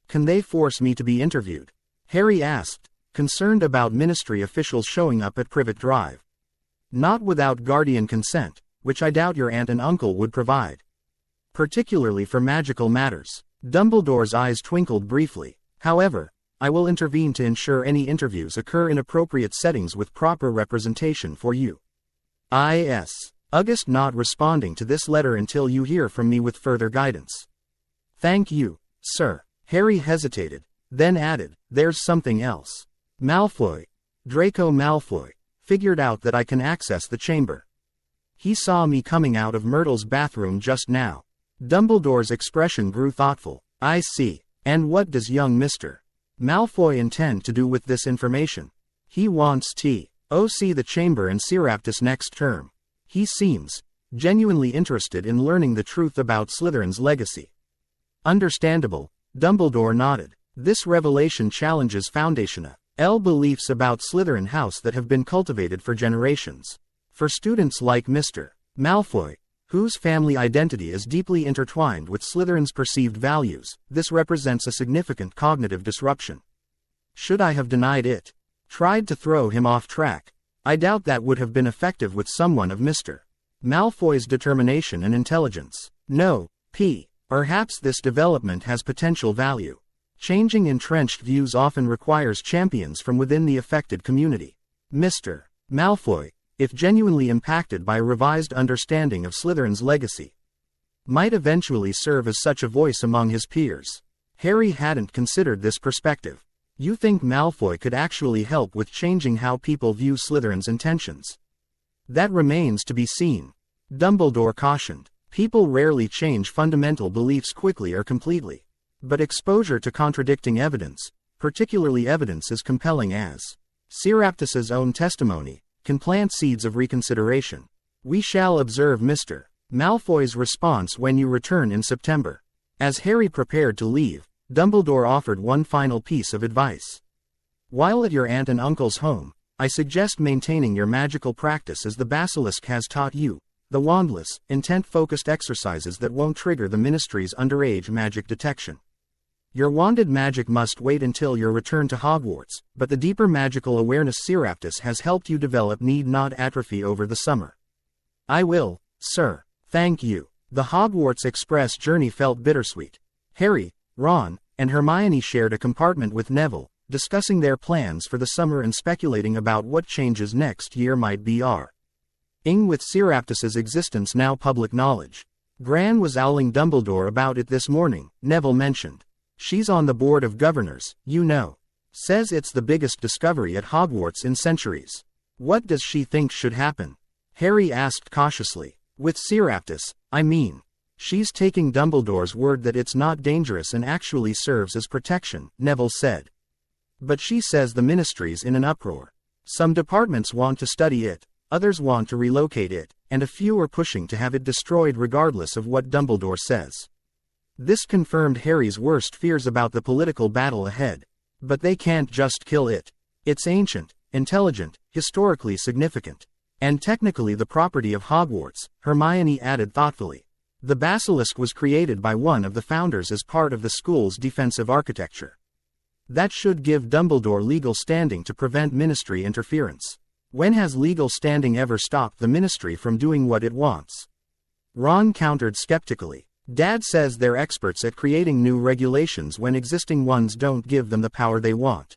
Speaker 1: "Can they force me to be interviewed?" Harry asked, concerned about ministry officials showing up at Privet Drive. "Not without guardian consent, which I doubt your aunt and uncle would provide. Particularly for magical matters." Dumbledore's eyes twinkled briefly. "However, I will intervene to ensure any interviews occur in appropriate settings with proper representation for you. I.S. August not responding to this letter until you hear from me with further guidance." "Thank you, sir." Harry hesitated, then added, "There's something else. Draco Malfoy, figured out that I can access the chamber. He saw me coming out of Myrtle's bathroom just now." Dumbledore's expression grew thoughtful. "I see. And what does young Mr. Malfoy intend to do with this information?" "He wants to see the chamber and Seraptus next term. He seems genuinely interested in learning the truth about Slytherin's legacy. Understandable, Dumbledore nodded. This revelation challenges Foundation L beliefs about Slytherin House that have been cultivated for generations. For students like Mr. Malfoy, whose family identity is deeply intertwined with Slytherin's perceived values, this represents a significant cognitive disruption. Should I have denied it? Tried to throw him off track? I doubt that would have been effective with someone of Mr. Malfoy's determination and intelligence. No, perhaps this development has potential value. Changing entrenched views often requires champions from within the affected community. Mr. Malfoy, if genuinely impacted by a revised understanding of Slytherin's legacy, might eventually serve as such a voice among his peers. Harry hadn't considered this perspective. You think Malfoy could actually help with changing how people view Slytherin's intentions? That remains to be seen. Dumbledore cautioned. People rarely change fundamental beliefs quickly or completely. But exposure to contradicting evidence, particularly evidence as compelling as Seraptus's own testimony, can plant seeds of reconsideration. We shall observe Mr. Malfoy's response when you return in September. As Harry prepared to leave, Dumbledore offered one final piece of advice. While at your aunt and uncle's home, I suggest maintaining your magical practice as the Basilisk has taught you, the wandless, intent-focused exercises that won't trigger the Ministry's underage magic detection. Your wanded magic must wait until your return to Hogwarts, but the deeper magical awareness Seraptus has helped you develop need not atrophy over the summer. I will, sir. Thank you. The Hogwarts Express journey felt bittersweet. Harry, Ron, and Hermione shared a compartment with Neville, discussing their plans for the summer and speculating about what changes next year might be with Seraptus's existence now public knowledge. Gran was owling Dumbledore about it this morning, Neville mentioned. She's on the board of governors, you know. Says it's the biggest discovery at Hogwarts in centuries. What does she think should happen? Harry asked cautiously. With Seraptus, I mean. She's taking Dumbledore's word that it's not dangerous and actually serves as protection, Neville said. But she says the Ministry's in an uproar. Some departments want to study it, others want to relocate it, and a few are pushing to have it destroyed regardless of what Dumbledore says. This confirmed Harry's worst fears about the political battle ahead. But they can't just kill it. It's ancient, intelligent, historically significant. And technically the property of Hogwarts, Hermione added thoughtfully. The Basilisk was created by one of the founders as part of the school's defensive architecture. That should give Dumbledore legal standing to prevent Ministry interference. When has legal standing ever stopped the Ministry from doing what it wants? Ron countered skeptically. Dad says they're experts at creating new regulations when existing ones don't give them the power they want.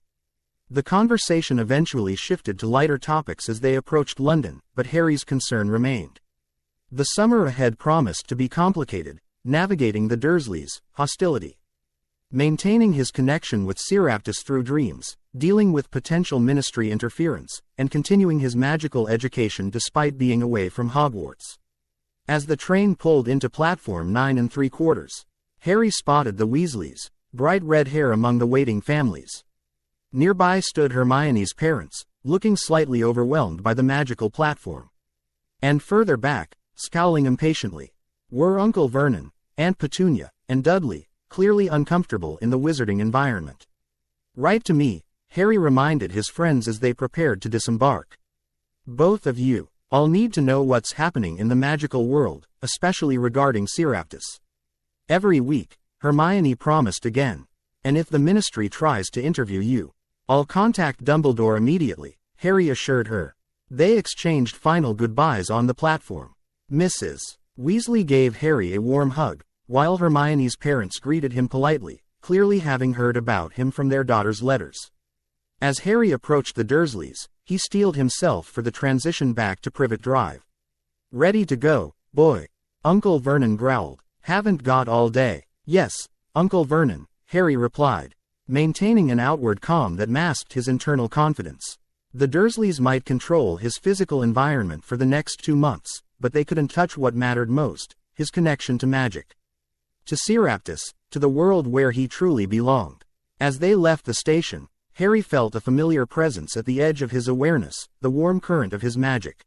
Speaker 1: The conversation eventually shifted to lighter topics as they approached London, but Harry's concern remained. The summer ahead promised to be complicated, navigating the Dursleys' hostility, maintaining his connection with Seraptus through dreams, dealing with potential Ministry interference, and continuing his magical education despite being away from Hogwarts. As the train pulled into platform 9 3/4, Harry spotted the Weasleys, bright red hair among the waiting families. Nearby stood Hermione's parents, looking slightly overwhelmed by the magical platform. And further back, scowling impatiently, were Uncle Vernon, Aunt Petunia, and Dudley, clearly uncomfortable in the wizarding environment. Right to me, Harry reminded his friends as they prepared to disembark. Both of you. I'll need to know what's happening in the magical world, especially regarding Seraptus. Every week, Hermione promised again. And if the Ministry tries to interview you, I'll contact Dumbledore immediately, Harry assured her. They exchanged final goodbyes on the platform. Mrs. Weasley gave Harry a warm hug, while Hermione's parents greeted him politely, clearly having heard about him from their daughter's letters. As Harry approached the Dursleys, he steeled himself for the transition back to Privet Drive. Ready to go, boy. Uncle Vernon growled. Haven't got all day. Yes, Uncle Vernon, Harry replied, maintaining an outward calm that masked his internal confidence. The Dursleys might control his physical environment for the next 2 months, but they couldn't touch what mattered most, his connection to magic. To Seraptus, to the world where he truly belonged. As they left the station, Harry felt a familiar presence at the edge of his awareness, the warm current of his magic.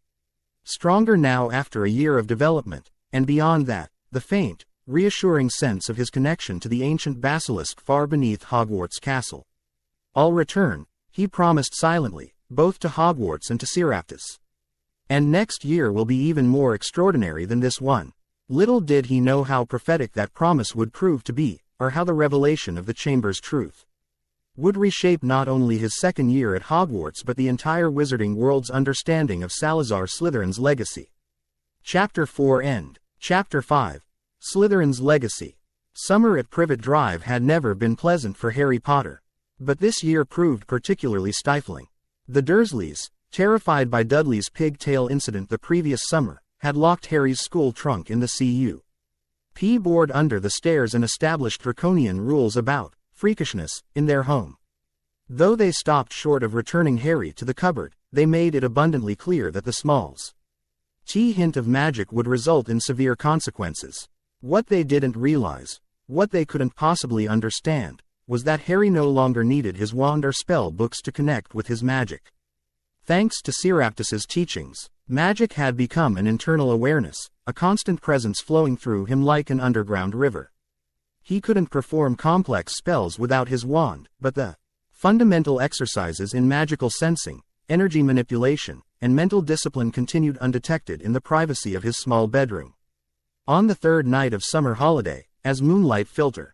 Speaker 1: Stronger now after a year of development, and beyond that, the faint, reassuring sense of his connection to the ancient basilisk far beneath Hogwarts Castle. "I'll return," he promised silently, both to Hogwarts and to Seraptus. "And next year will be even more extraordinary than this one." Little did he know how prophetic that promise would prove to be, or how the revelation of the chamber's truth would reshape not only his second year at Hogwarts but the entire wizarding world's understanding of Salazar Slytherin's legacy. Chapter 4 End. Chapter 5. Slytherin's Legacy. Summer at Privet Drive had never been pleasant for Harry Potter. But this year proved particularly stifling. The Dursleys, terrified by Dudley's pigtail incident the previous summer, had locked Harry's school trunk in the CUP board under the stairs and established draconian rules about freakishness in their home. Though they stopped short of returning Harry to the cupboard, they made it abundantly clear that the smallest hint of magic would result in severe consequences. What they didn't realize, what they couldn't possibly understand, was that Harry no longer needed his wand or spell books to connect with his magic. Thanks to Seraptus's teachings, magic had become an internal awareness, a constant presence flowing through him like an underground river. He couldn't perform complex spells without his wand, but the fundamental exercises in magical sensing, energy manipulation, and mental discipline continued undetected in the privacy of his small bedroom. On the third night of summer holiday, as moonlight filtered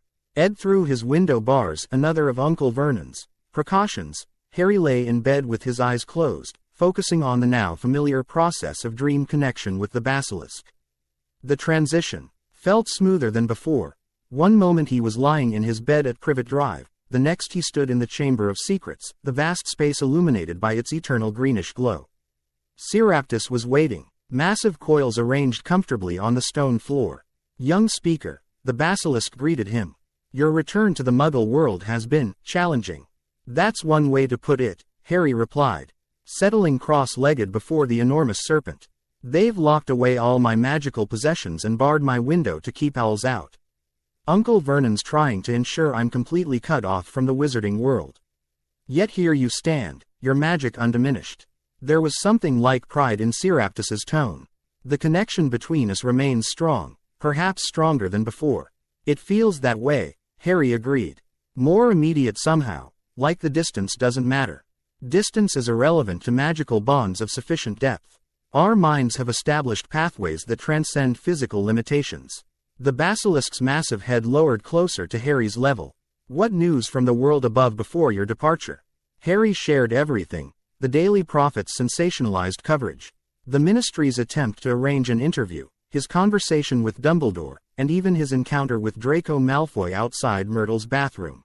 Speaker 1: through his window bars, another of Uncle Vernon's precautions, Harry lay in bed with his eyes closed, focusing on the now familiar process of dream connection with the basilisk. The transition felt smoother than before. One moment he was lying in his bed at Privet Drive, the next he stood in the Chamber of Secrets, the vast space illuminated by its eternal greenish glow. Seraptus was waiting, massive coils arranged comfortably on the stone floor. "Young speaker," the basilisk greeted him. "Your return to the Muggle world has been challenging." "That's one way to put it," Harry replied, settling cross-legged before the enormous serpent. "They've locked away all my magical possessions and barred my window to keep owls out. Uncle Vernon's trying to ensure I'm completely cut off from the wizarding world. Yet here you stand, your magic undiminished." There was something like pride in Seraptus's tone. "The connection between us remains strong, perhaps stronger than before." "It feels that way," Harry agreed. "More immediate somehow, like the distance doesn't matter. Distance is irrelevant to magical bonds of sufficient depth. Our minds have established pathways that transcend physical limitations." The basilisk's massive head lowered closer to Harry's level. "What news from the world above before your departure?" Harry shared everything: the Daily Prophet's sensationalized coverage, the Ministry's attempt to arrange an interview, his conversation with Dumbledore, and even his encounter with Draco Malfoy outside Myrtle's bathroom.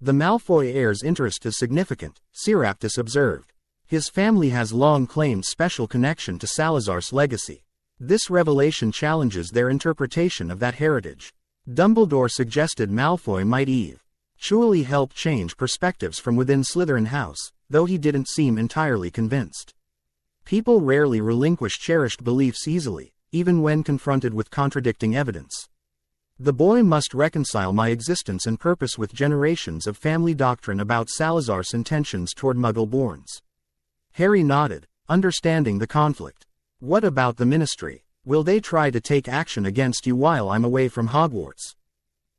Speaker 1: "The Malfoy heir's interest is significant," Seraptus observed. "His family has long claimed special connection to Salazar's legacy. This revelation challenges their interpretation of that heritage." Dumbledore suggested Malfoy might eventually help change perspectives from within Slytherin House, though he didn't seem entirely convinced. People rarely relinquish cherished beliefs easily, even when confronted with contradicting evidence. "The boy must reconcile my existence and purpose with generations of family doctrine about Salazar's intentions toward Muggle-borns." Harry nodded, understanding the conflict. "What about the Ministry? Will they try to take action against you while I'm away from Hogwarts?"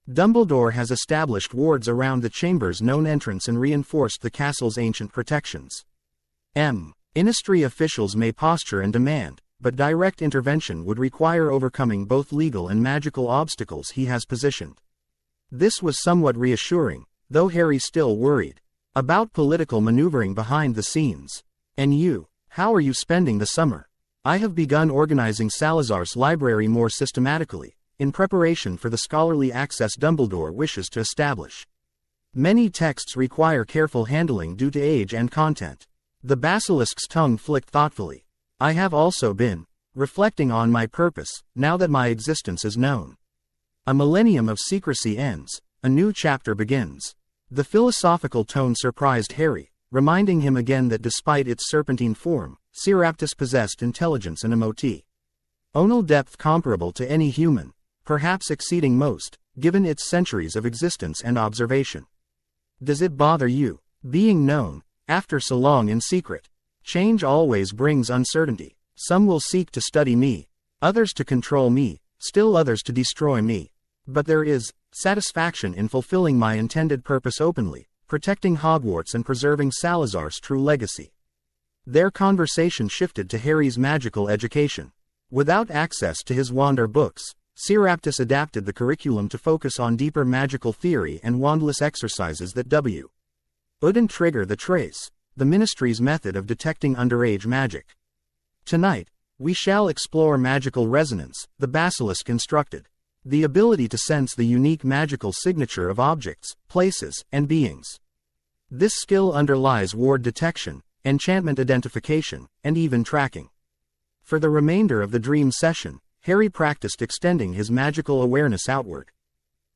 Speaker 1: "Dumbledore has established wards around the chamber's known entrance and reinforced the castle's ancient protections. Ministry officials may posture and demand, but direct intervention would require overcoming both legal and magical obstacles he has positioned." This was somewhat reassuring, though Harry still worried about political maneuvering behind the scenes. "And you, how are you spending the summer?" "I have begun organizing Salazar's library more systematically, in preparation for the scholarly access Dumbledore wishes to establish. Many texts require careful handling due to age and content." The basilisk's tongue flicked thoughtfully. "I have also been reflecting on my purpose, now that my existence is known. A millennium of secrecy ends, a new chapter begins." The philosophical tone surprised Harry, reminding him again that despite its serpentine form, Seraptus possessed intelligence and emotional depth comparable to any human, perhaps exceeding most, given its centuries of existence and observation. "Does it bother you, being known, after so long in secret?" "Change always brings uncertainty," Some will seek to study me, others to control me, still others to destroy me. But there is satisfaction in fulfilling my intended purpose openly, protecting Hogwarts and preserving Salazar's true legacy. Their conversation shifted to Harry's magical education. Without access to his wand or books, Seraptus adapted the curriculum to focus on deeper magical theory and wandless exercises that wouldn't trigger the trace, the Ministry's method of detecting underage magic. Tonight, we shall explore magical resonance, the Basilisk instructed. The ability to sense the unique magical signature of objects, places, and beings. This skill underlies ward detection, enchantment identification, and even tracking. For the remainder of the dream session, Harry practiced extending his magical awareness outward.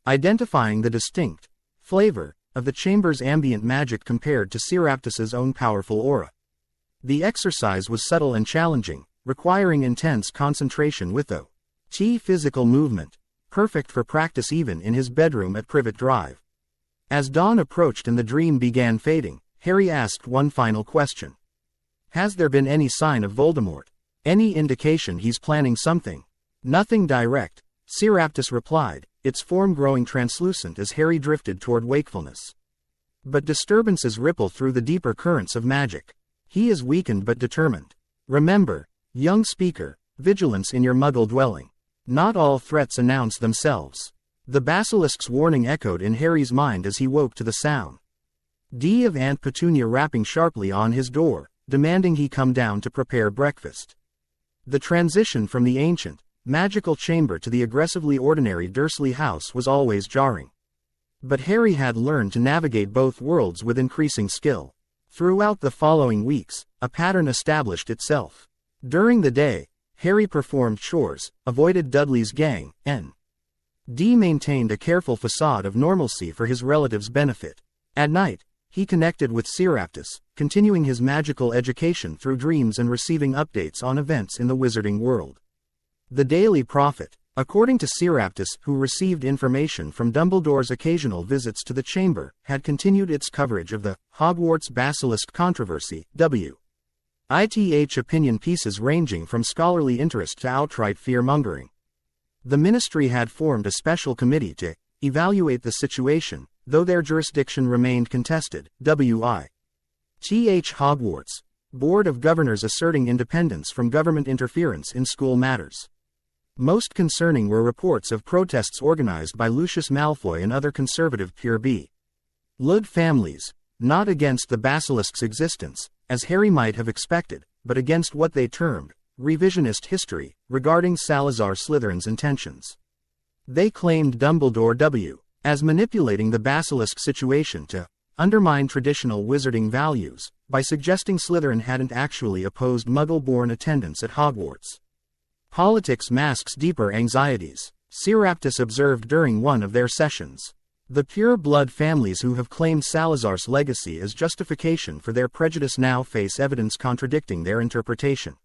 Speaker 1: Identifying the distinct flavor of the chamber's ambient magic compared to Seraptus's own powerful aura. The exercise was subtle and challenging, requiring intense concentration with the physical movement, perfect for practice even in his bedroom at Privet Drive. As dawn approached and the dream began fading, Harry asked one final question. Has there been any sign of Voldemort? Any indication he's planning something? Nothing direct, Seraptus replied, its form growing translucent as Harry drifted toward wakefulness. But disturbances ripple through the deeper currents of magic. He is weakened but determined. Remember, young speaker, vigilance in your muggle dwelling. Not all threats announce themselves. The basilisk's warning echoed in Harry's mind as he woke to the sound of Aunt Petunia rapping sharply on his door, demanding he come down to prepare breakfast. The transition from the ancient, magical chamber to the aggressively ordinary Dursley house was always jarring. But Harry had learned to navigate both worlds with increasing skill. Throughout the following weeks, a pattern established itself. During the day, Harry performed chores, avoided Dudley's gang, and maintained a careful facade of normalcy for his relatives' benefit. At night, he connected with Seraptus, continuing his magical education through dreams and receiving updates on events in the wizarding world. The Daily Prophet, according to Seraptus, who received information from Dumbledore's occasional visits to the chamber, had continued its coverage of the Hogwarts Basilisk controversy, WITH opinion pieces ranging from scholarly interest to outright fear-mongering. The Ministry had formed a special committee to evaluate the situation, though their jurisdiction remained contested. WITH Hogwarts Board of Governors asserting independence from government interference in school matters. Most concerning were reports of protests organized by Lucius Malfoy and other conservative pure blood families, not against the Basilisk's existence, as Harry might have expected, but against what they termed revisionist history regarding Salazar Slytherin's intentions. They claimed Dumbledore as manipulating the Basilisk situation to undermine traditional wizarding values by suggesting Slytherin hadn't actually opposed Muggle-born attendance at Hogwarts. Politics masks deeper anxieties, Seraptus observed during one of their sessions. The pure-blood families who have claimed Salazar's legacy as justification for their prejudice now face evidence contradicting their interpretation.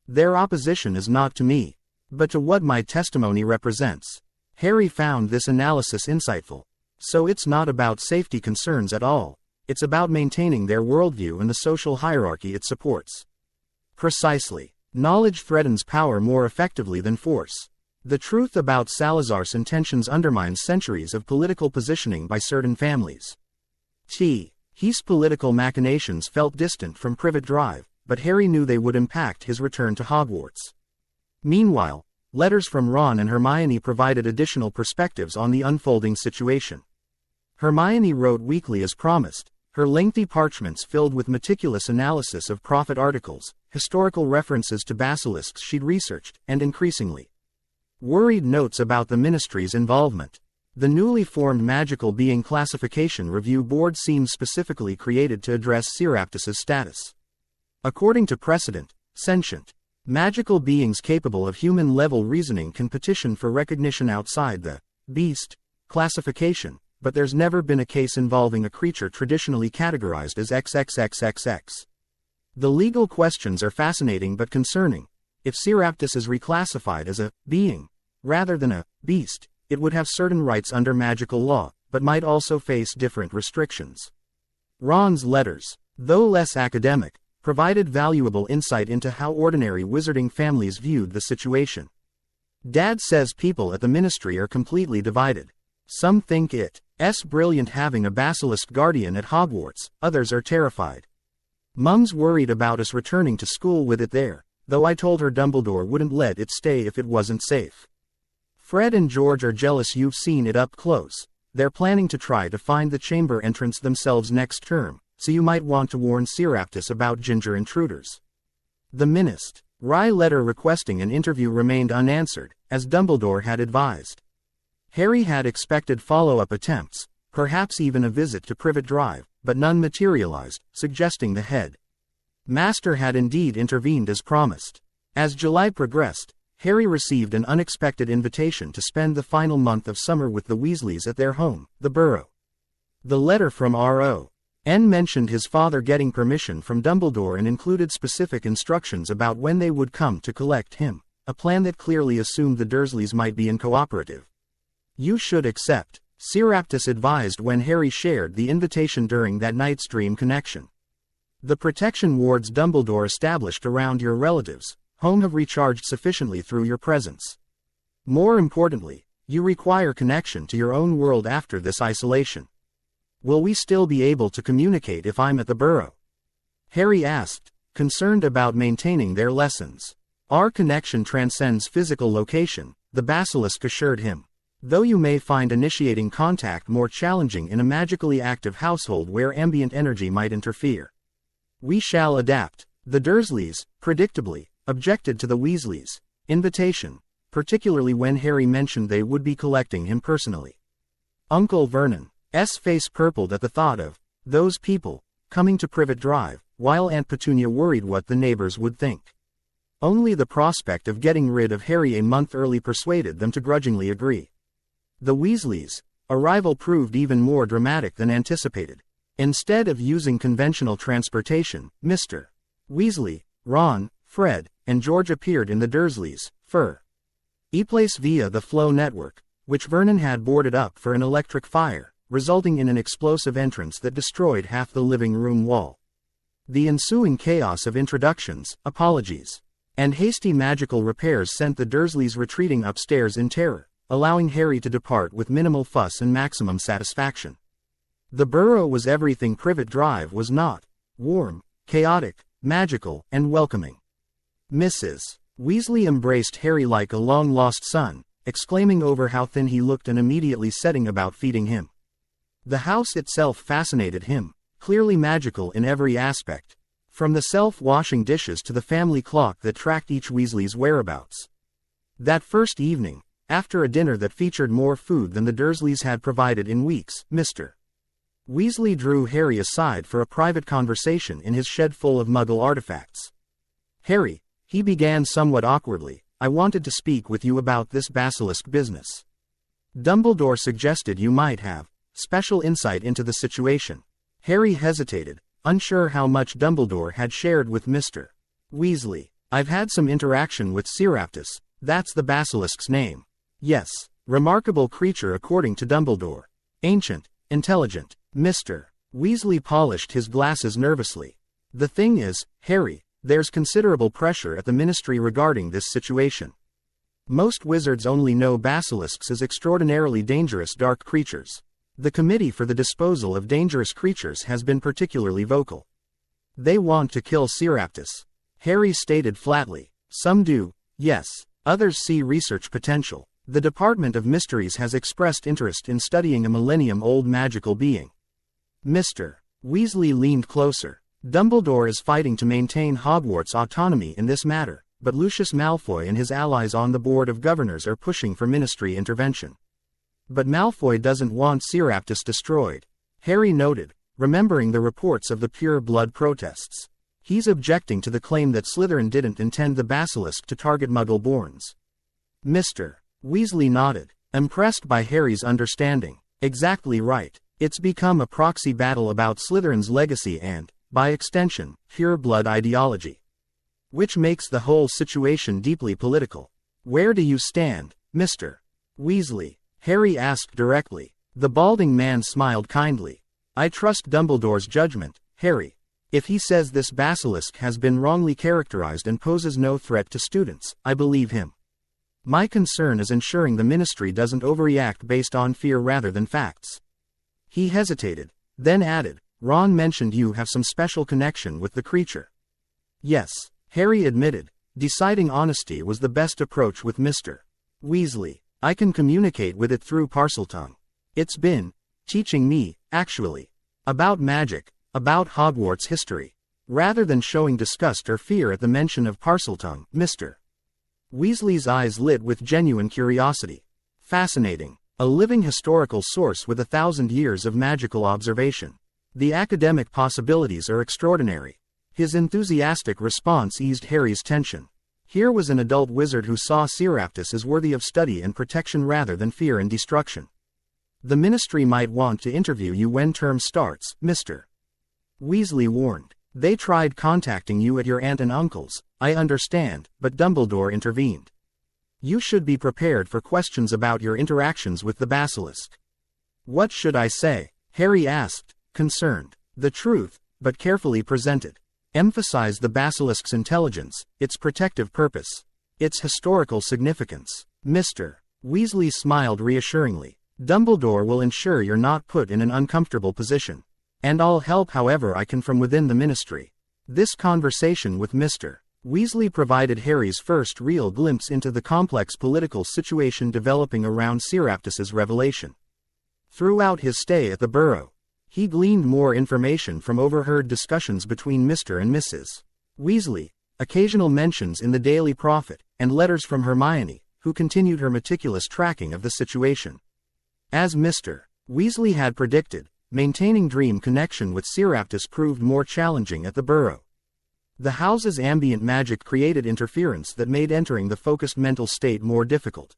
Speaker 1: Their opposition is not to me, but to what my testimony represents. Harry found this analysis insightful. So it's not about safety concerns at all, it's about maintaining their worldview and the social hierarchy it supports. Precisely. Knowledge threatens power more effectively than force. The truth about Salazar's intentions undermines centuries of political positioning by certain families. His political machinations felt distant from Privet Drive, but Harry knew they would impact his return to Hogwarts. Meanwhile, letters from Ron and Hermione provided additional perspectives on the unfolding situation. Hermione wrote weekly as promised, her lengthy parchments filled with meticulous analysis of prophet articles, historical references to basilisks she'd researched, and increasingly worried notes about the Ministry's involvement. The newly formed Magical Being Classification Review Board seemed specifically created to address Seraptus's status. According to precedent, sentient magical beings capable of human-level reasoning can petition for recognition outside the beast classification, but there's never been a case involving a creature traditionally categorized as XXXXX. The legal questions are fascinating but concerning. If Seraptus is reclassified as a being, rather than a beast, it would have certain rights under magical law, but might also face different restrictions. Ron's letters, though less academic, provided valuable insight into how ordinary wizarding families viewed the situation. Dad says people at the ministry are completely divided. Some think it's brilliant having a basilisk guardian at Hogwarts, others are terrified. Mum's worried about us returning to school with it there, though I told her Dumbledore wouldn't let it stay if it wasn't safe. Fred and George are jealous you've seen it up close. They're planning to try to find the chamber entrance themselves next term, so you might want to warn Seraptus about ginger intruders. The Minist. Rye letter requesting an interview remained unanswered, as Dumbledore had advised. Harry had expected follow-up attempts, perhaps even a visit to Privet Drive, but none materialized, suggesting the head master had indeed intervened as promised. As July progressed, Harry received an unexpected invitation to spend the final month of summer with the Weasleys at their home, the Burrow. The letter from R.O.N. mentioned his father getting permission from Dumbledore and included specific instructions about when they would come to collect him, a plan that clearly assumed the Dursleys might be uncooperative. You should accept, Seraptus advised when Harry shared the invitation during that night's dream connection. The protection wards Dumbledore established around your relatives' home have recharged sufficiently through your presence. More importantly, you require connection to your own world after this isolation. Will we still be able to communicate if I'm at the Burrow? Harry asked, concerned about maintaining their lessons. Our connection transcends physical location, the Basilisk assured him. Though you may find initiating contact more challenging in a magically active household where ambient energy might interfere. We shall adapt. The Dursleys, predictably, objected to the Weasleys' invitation, particularly when Harry mentioned they would be collecting him personally. Uncle Vernon's face purpled at the thought of those people coming to Privet Drive, while Aunt Petunia worried what the neighbors would think. Only the prospect of getting rid of Harry a month early persuaded them to grudgingly agree. The Weasleys' arrival proved even more dramatic than anticipated. Instead of using conventional transportation, Mr. Weasley, Ron, Fred, and George appeared in the Dursleys' place via the flow network, which Vernon had boarded up for an electric fire, resulting in an explosive entrance that destroyed half the living room wall. The ensuing chaos of introductions, apologies, and hasty magical repairs sent the Dursleys retreating upstairs in terror, allowing Harry to depart with minimal fuss and maximum satisfaction. The Burrow was everything Privet Drive was not: warm, chaotic, magical, and welcoming. Mrs. Weasley embraced Harry like a long-lost son, exclaiming over how thin he looked and immediately setting about feeding him. The house itself fascinated him, clearly magical in every aspect, from the self-washing dishes to the family clock that tracked each Weasley's whereabouts. That first evening, after a dinner that featured more food than the Dursleys had provided in weeks, Mr. Weasley drew Harry aside for a private conversation in his shed full of Muggle artifacts. Harry, he began somewhat awkwardly, I wanted to speak with you about this Basilisk business. Dumbledore suggested you might have special insight into the situation. Harry hesitated, unsure how much Dumbledore had shared with Mr. Weasley. I've had some interaction with Seraptus, that's the Basilisk's name. Yes, remarkable creature according to Dumbledore. Ancient, intelligent. Mr. Weasley polished his glasses nervously. The thing is, Harry, there's considerable pressure at the ministry regarding this situation. Most wizards only know basilisks as extraordinarily dangerous dark creatures. The Committee for the Disposal of Dangerous Creatures has been particularly vocal. They want to kill Seraptus. Harry stated flatly. Some do, yes. Others see research potential. The Department of Mysteries has expressed interest in studying a millennium-old magical being. Mr. Weasley leaned closer. Dumbledore is fighting to maintain Hogwarts' autonomy in this matter, but Lucius Malfoy and his allies on the Board of Governors are pushing for ministry intervention. But Malfoy doesn't want Seraptus destroyed, Harry noted, remembering the reports of the pure blood protests. He's objecting to the claim that Slytherin didn't intend the Basilisk to target Muggle-borns. Mr. Weasley nodded, impressed by Harry's understanding. Exactly right. It's become a proxy battle about Slytherin's legacy and, by extension, pure blood ideology. Which makes the whole situation deeply political. Where do you stand, Mr. Weasley? Harry asked directly. The balding man smiled kindly. I trust Dumbledore's judgment, Harry. If he says this basilisk has been wrongly characterized and poses no threat to students, I believe him. My concern is ensuring the ministry doesn't overreact based on fear rather than facts. He hesitated, then added, Ron mentioned you have some special connection with the creature. Yes, Harry admitted, deciding honesty was the best approach with Mr. Weasley. I can communicate with it through Parseltongue. It's been teaching me, actually, about magic, about Hogwarts history. Rather than showing disgust or fear at the mention of Parseltongue, Mr. Weasley's eyes lit with genuine curiosity. Fascinating. A living historical source with 1,000 years of magical observation. The academic possibilities are extraordinary. His enthusiastic response eased Harry's tension. Here was an adult wizard who saw Seraptus as worthy of study and protection rather than fear and destruction. The ministry might want to interview you when term starts, Mr. Weasley warned. They tried contacting you at your aunt and uncle's, I understand, but Dumbledore intervened. You should be prepared for questions about your interactions with the basilisk. What should I say? Harry asked, concerned. The truth, but carefully presented. Emphasize the basilisk's intelligence, its protective purpose, its historical significance. Mr. Weasley smiled reassuringly. Dumbledore will ensure you're not put in an uncomfortable position. And I'll help however I can from within the ministry. This conversation with Mr. Weasley provided Harry's first real glimpse into the complex political situation developing around Seraptus's revelation. Throughout his stay at the Burrow, he gleaned more information from overheard discussions between Mr. and Mrs. Weasley, occasional mentions in the Daily Prophet, and letters from Hermione, who continued her meticulous tracking of the situation. As Mr. Weasley had predicted, maintaining dream connection with Seraptus proved more challenging at the Burrow. The house's ambient magic created interference that made entering the focused mental state more difficult.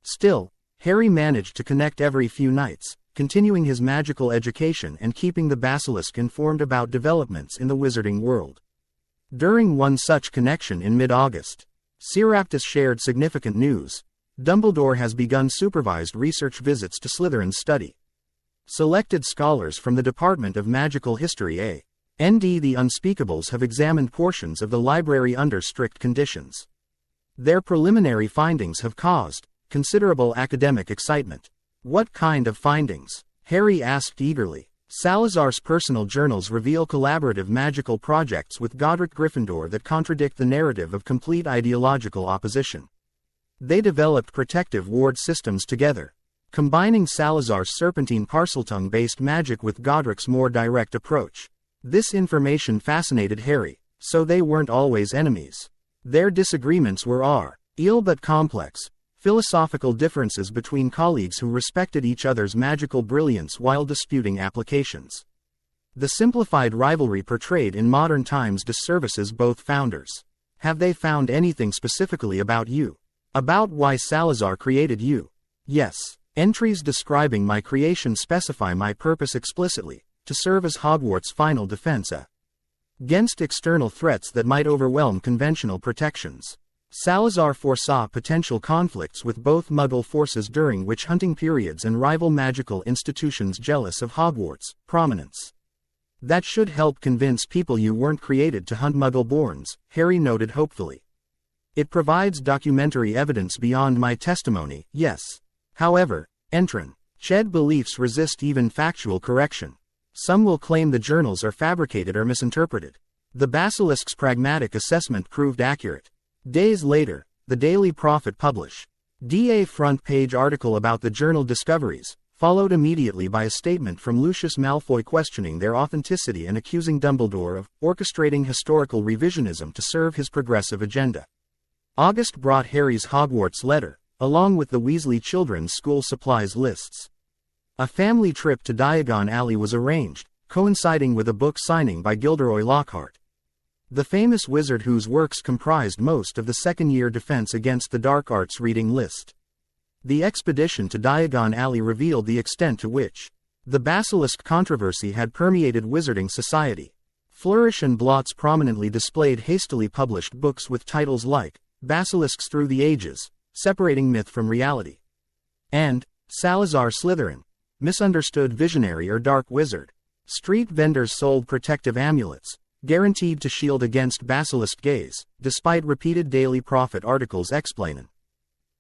Speaker 1: Still, Harry managed to connect every few nights, continuing his magical education and keeping the basilisk informed about developments in the wizarding world. During one such connection in mid-August, Seraptus shared significant news. Dumbledore has begun supervised research visits to Slytherin's study. Selected scholars from the Department of Magical History and the Unspeakables have examined portions of the library under strict conditions. Their preliminary findings have caused considerable academic excitement. What kind of findings? Harry asked eagerly. Salazar's personal journals reveal collaborative magical projects with Godric Gryffindor that contradict the narrative of complete ideological opposition. They developed protective ward systems together, combining Salazar's serpentine Parseltongue-based magic with Godric's more direct approach. This information fascinated Harry, so they weren't always enemies. Their disagreements were real but complex, philosophical differences between colleagues who respected each other's magical brilliance while disputing applications. The simplified rivalry portrayed in modern times disservices both founders. Have they found anything specifically about you? About why Salazar created you? Yes. Entries describing my creation specify my purpose explicitly, to serve as Hogwarts' final defense against external threats that might overwhelm conventional protections. Salazar foresaw potential conflicts with both Muggle forces during witch-hunting periods and rival magical institutions jealous of Hogwarts' prominence. That should help convince people you weren't created to hunt Muggle-borns, Harry noted hopefully. It provides documentary evidence beyond my testimony, yes. However, Ched beliefs resist even factual correction. Some will claim the journals are fabricated or misinterpreted. The Basilisk's pragmatic assessment proved accurate. Days later, the Daily Prophet published a front-page article about the journal discoveries, followed immediately by a statement from Lucius Malfoy questioning their authenticity and accusing Dumbledore of orchestrating historical revisionism to serve his progressive agenda. August brought Harry's Hogwarts letter, along with the Weasley children's school supplies lists. A family trip to Diagon Alley was arranged, coinciding with a book signing by Gilderoy Lockhart, the famous wizard whose works comprised most of the second-year Defense Against the Dark Arts reading list. The expedition to Diagon Alley revealed the extent to which the Basilisk controversy had permeated wizarding society. Flourish and blots prominently displayed hastily published books with titles like Basilisks Through the Ages, Separating Myth from Reality, and Salazar Slytherin, Misunderstood Visionary or Dark Wizard. Street vendors sold protective amulets, guaranteed to shield against basilisk gaze, despite repeated daily profit articles explaining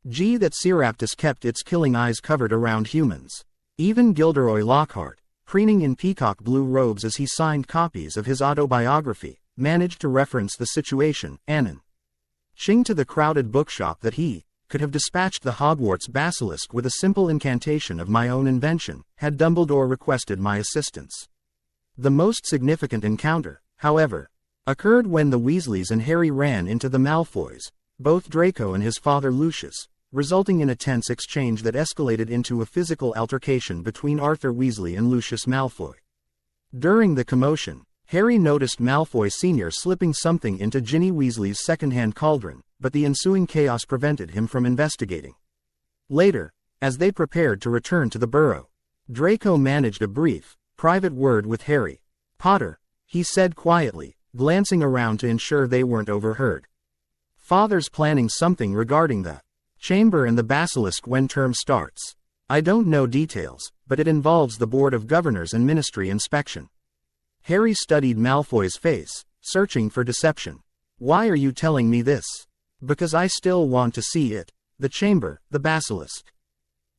Speaker 1: that Seraptus kept its killing eyes covered around humans. Even Gilderoy Lockhart, preening in peacock blue robes as he signed copies of his autobiography, managed to reference the situation, Annan ching to the crowded bookshop that he could have dispatched the Hogwarts basilisk with a simple incantation of my own invention, had Dumbledore requested my assistance. The most significant encounter, however, occurred when the Weasleys and Harry ran into the Malfoys, both Draco and his father Lucius, resulting in a tense exchange that escalated into a physical altercation between Arthur Weasley and Lucius Malfoy. During the commotion, Harry noticed Malfoy Sr. slipping something into Ginny Weasley's second-hand cauldron, but the ensuing chaos prevented him from investigating. Later, as they prepared to return to the burrow, Draco managed a brief, private word with Harry. "Potter," he said quietly, glancing around to ensure they weren't overheard. "Father's planning something regarding the chamber and the basilisk when term starts. I don't know details, but it involves the Board of Governors and Ministry inspection." Harry studied Malfoy's face, searching for deception. "Why are you telling me this?" "Because I still want to see it. The chamber, the basilisk."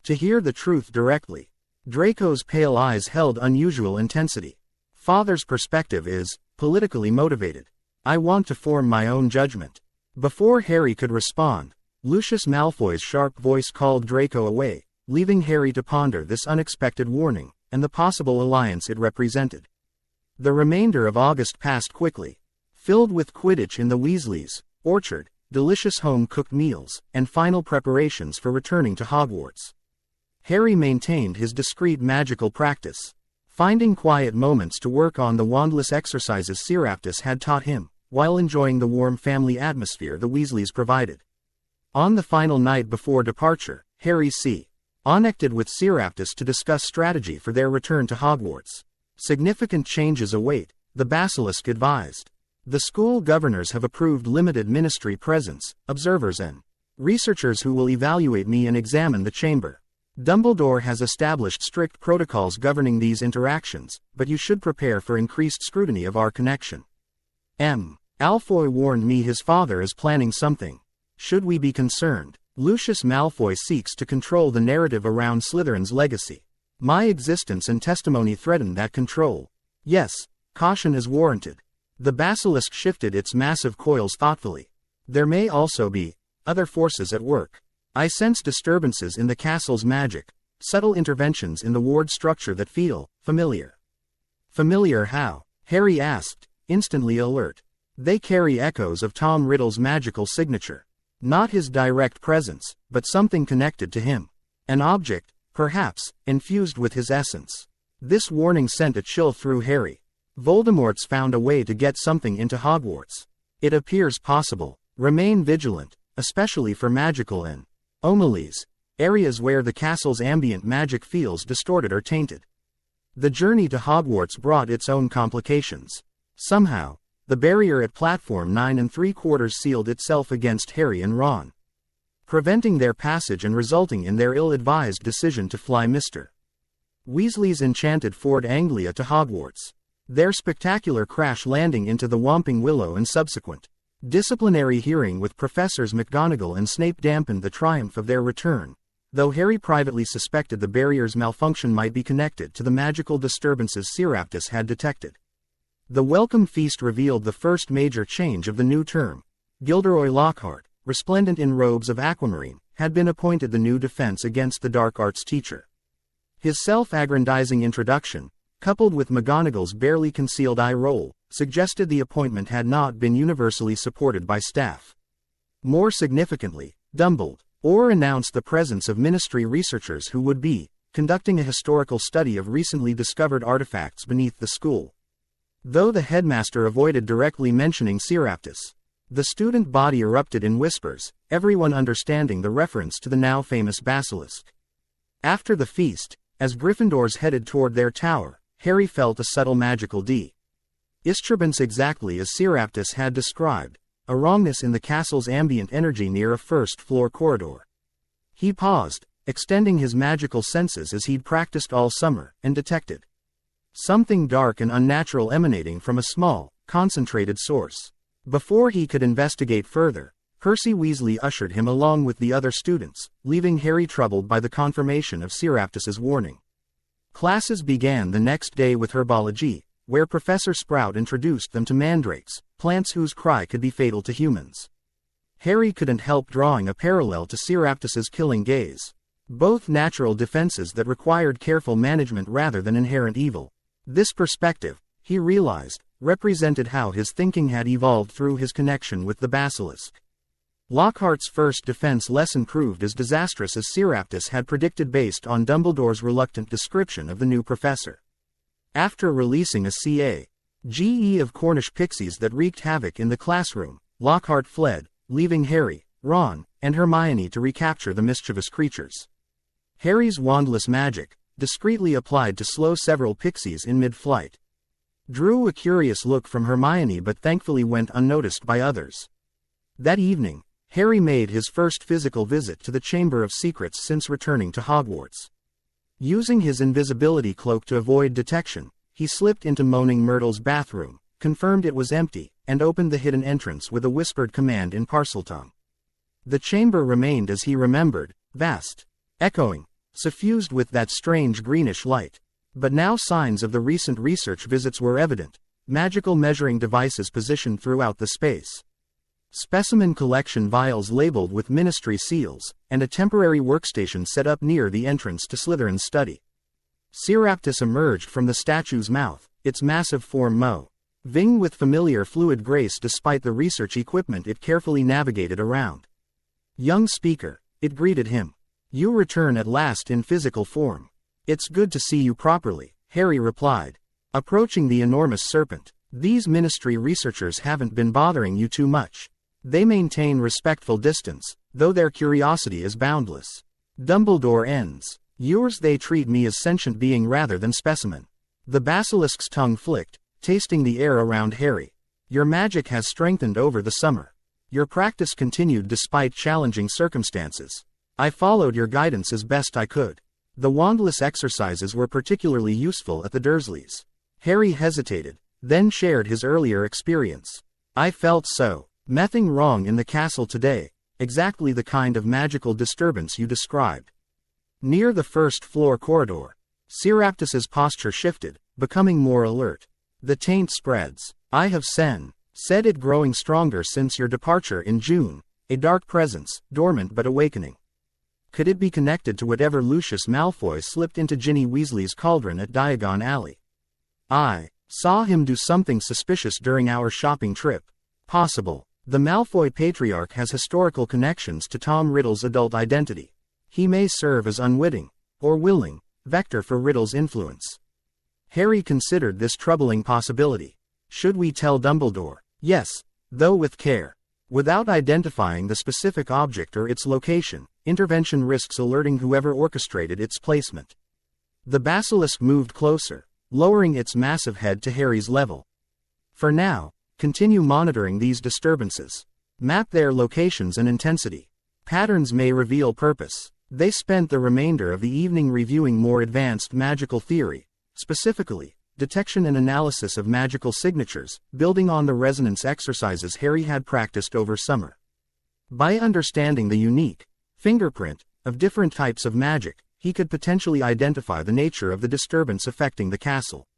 Speaker 1: To hear the truth directly, Draco's pale eyes held unusual intensity. "Father's perspective is politically motivated. I want to form my own judgment." Before Harry could respond, Lucius Malfoy's sharp voice called Draco away, leaving Harry to ponder this unexpected warning, and the possible alliance it represented. The remainder of August passed quickly, filled with Quidditch in the Weasleys' orchard, delicious home-cooked meals, and final preparations for returning to Hogwarts. Harry maintained his discreet magical practice, finding quiet moments to work on the wandless exercises Seraptus had taught him, while enjoying the warm family atmosphere the Weasleys provided. On the final night before departure, Harry connected with Seraptus to discuss strategy for their return to Hogwarts. "Significant changes await," the Basilisk advised. "The school governors have approved limited ministry presence, observers and researchers who will evaluate me and examine the chamber. Dumbledore has established strict protocols governing these interactions, but you should prepare for increased scrutiny of our connection. Malfoy warned me his father is planning something. Should we be concerned? Lucius Malfoy seeks to control the narrative around Slytherin's legacy. My existence and testimony threaten that control. Yes, caution is warranted." The basilisk shifted its massive coils thoughtfully. "There may also be other forces at work. I sense disturbances in the castle's magic, subtle interventions in the ward structure that feel familiar." "Familiar how?" Harry asked, instantly alert. "They carry echoes of Tom Riddle's magical signature. Not his direct presence, but something connected to him. An object, perhaps, infused with his essence." This warning sent a chill through Harry. Voldemort's found a way to get something into Hogwarts. It appears possible. Remain vigilant, especially for magical anomalies, areas where the castle's ambient magic feels distorted or tainted. The journey to Hogwarts brought its own complications. Somehow, the barrier at platform 9 3/4 sealed itself against Harry and Ron, preventing their passage and resulting in their ill-advised decision to fly Mr. Weasley's enchanted Ford Anglia to Hogwarts. Their spectacular crash landing into the Whomping Willow and subsequent disciplinary hearing with Professors McGonagall and Snape dampened the triumph of their return, though Harry privately suspected the barrier's malfunction might be connected to the magical disturbances Seraptus had detected. The welcome feast revealed the first major change of the new term. Gilderoy Lockhart, resplendent in robes of aquamarine, had been appointed the new Defense Against the Dark Arts teacher. His self-aggrandizing introduction, coupled with McGonagall's barely concealed eye roll, suggested the appointment had not been universally supported by staff. More significantly, Dumbledore announced the presence of ministry researchers who would be conducting a historical study of recently discovered artifacts beneath the school. Though the headmaster avoided directly mentioning Seraptus, the student body erupted in whispers, everyone understanding the reference to the now famous basilisk. After the feast, as Gryffindors headed toward their tower, Harry felt a subtle magical disturbance exactly as Seraptus had described, a wrongness in the castle's ambient energy near a first-floor corridor. He paused, extending his magical senses as he'd practiced all summer, and detected Something dark and unnatural emanating from a small, concentrated source. Before he could investigate further, Percy Weasley ushered him along with the other students, leaving Harry troubled by the confirmation of Seraptus's warning. Classes began the next day with herbology, where Professor Sprout introduced them to mandrakes, plants whose cry could be fatal to humans. Harry couldn't help drawing a parallel to Seraptus's killing gaze. Both natural defenses that required careful management rather than inherent evil. This perspective, he realized, represented how his thinking had evolved through his connection with the Basilisk. Lockhart's first defense lesson proved as disastrous as Seraptus had predicted based on Dumbledore's reluctant description of the new professor. After releasing a CA.G.E. of Cornish pixies that wreaked havoc in the classroom, Lockhart fled, leaving Harry, Ron, and Hermione to recapture the mischievous creatures. Harry's wandless magic, discreetly applied to slow several pixies in mid-flight, drew a curious look from Hermione but thankfully went unnoticed by others. That evening, Harry made his first physical visit to the Chamber of Secrets since returning to Hogwarts. Using his invisibility cloak to avoid detection, he slipped into Moaning Myrtle's bathroom, confirmed it was empty, and opened the hidden entrance with a whispered command in Parseltongue. The chamber remained as he remembered, vast, echoing, suffused with that strange greenish light. But now signs of the recent research visits were evident, magical measuring devices positioned throughout the space, specimen collection vials labeled with ministry seals, and a temporary workstation set up near the entrance to Slytherin's study. Seraptus emerged from the statue's mouth, its massive form moving with familiar fluid grace despite the research equipment it carefully navigated around. "Young speaker," it greeted him. "You return at last in physical form. It's good to see you properly," Harry replied. Approaching the enormous serpent, "These ministry researchers haven't been bothering you too much. They maintain respectful distance, though their curiosity is boundless." Dumbledore ends. "Yours they treat me as sentient being rather than specimen." The basilisk's tongue flicked, tasting the air around Harry. "Your magic has strengthened over the summer. Your practice continued despite challenging circumstances. I followed your guidance as best I could. The wandless exercises were particularly useful at the Dursleys." Harry hesitated, then shared his earlier experience. "I felt nothing wrong in the castle today, exactly the kind of magical disturbance you described." Near the first-floor corridor, Seraptus's posture shifted, becoming more alert. "The taint spreads. I have said it growing stronger since your departure in June, a dark presence, dormant but awakening. Could it be connected to whatever Lucius Malfoy slipped into Ginny Weasley's cauldron at Diagon Alley? I saw him do something suspicious during our shopping trip. Possible. The Malfoy patriarch has historical connections to Tom Riddle's adult identity. He may serve as unwitting, or willing, vector for Riddle's influence." Harry considered this troubling possibility. Should we tell Dumbledore? Yes, though with care. Without identifying the specific object or its location, intervention risks alerting whoever orchestrated its placement. The basilisk moved closer, lowering its massive head to Harry's level. "For now, continue monitoring these disturbances. Map their locations and intensity. Patterns may reveal purpose." They spent the remainder of the evening reviewing more advanced magical theory, specifically, detection and analysis of magical signatures, building on the resonance exercises Harry had practiced over summer. By understanding the unique fingerprint of different types of magic, he could potentially identify the nature of the disturbance affecting the castle.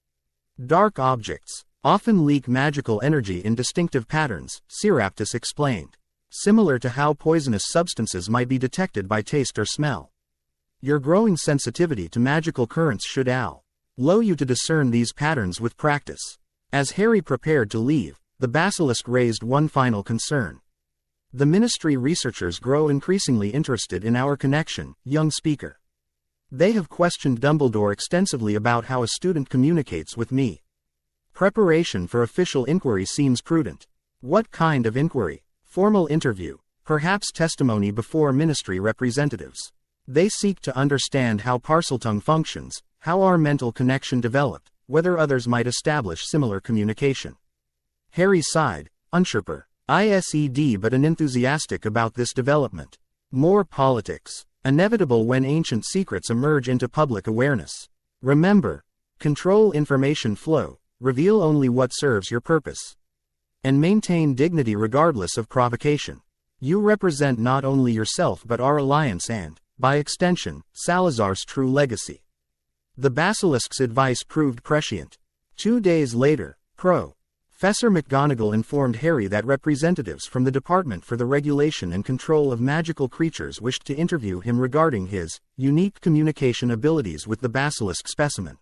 Speaker 1: Dark objects often leak magical energy in distinctive patterns, Seraptus explained, similar to how poisonous substances might be detected by taste or smell. Your growing sensitivity to magical currents should allow you to discern these patterns with practice. As Harry prepared to leave, the basilisk raised one final concern. "The ministry researchers grow increasingly interested in our connection, young speaker. They have questioned Dumbledore extensively about how a student communicates with me. Preparation for official inquiry seems prudent." "What kind of inquiry?" "Formal interview, perhaps testimony before ministry representatives. They seek to understand how Parseltongue functions, how our mental connection developed, whether others might establish similar communication." Harry sighed, unsure, but unenthusiastic about this development. More politics. Inevitable when ancient secrets emerge into public awareness. Remember, Control information flow, reveal only what serves your purpose. And maintain dignity regardless of provocation. You represent not only yourself but our alliance and, by extension, Salazar's true legacy. The Basilisk's advice proved prescient. 2 days later, Professor McGonagall informed Harry that representatives from the Department for the Regulation and Control of Magical Creatures wished to interview him regarding his unique communication abilities with the Basilisk specimen.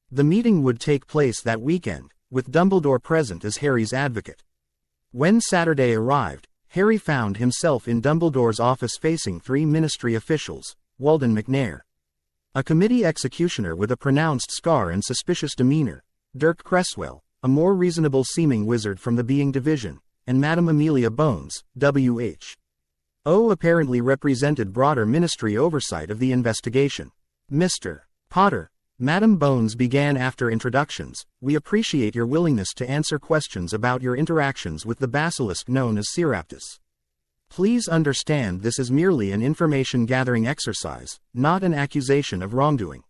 Speaker 1: The meeting would take place that weekend, with Dumbledore present as Harry's advocate. When Saturday arrived, Harry found himself in Dumbledore's office facing 3 ministry officials: Walden McNair, a committee executioner with a pronounced scar and suspicious demeanor; Dirk Cresswell, a more reasonable-seeming wizard from the Being Division; and Madame Amelia Bones, W.H.O. apparently represented broader ministry oversight of the investigation. "Mr. Potter," Madame Bones began after introductions, "we appreciate your willingness to answer questions about your interactions with the basilisk known as Seraptus. Please understand this is merely an information-gathering exercise, not an accusation of wrongdoing."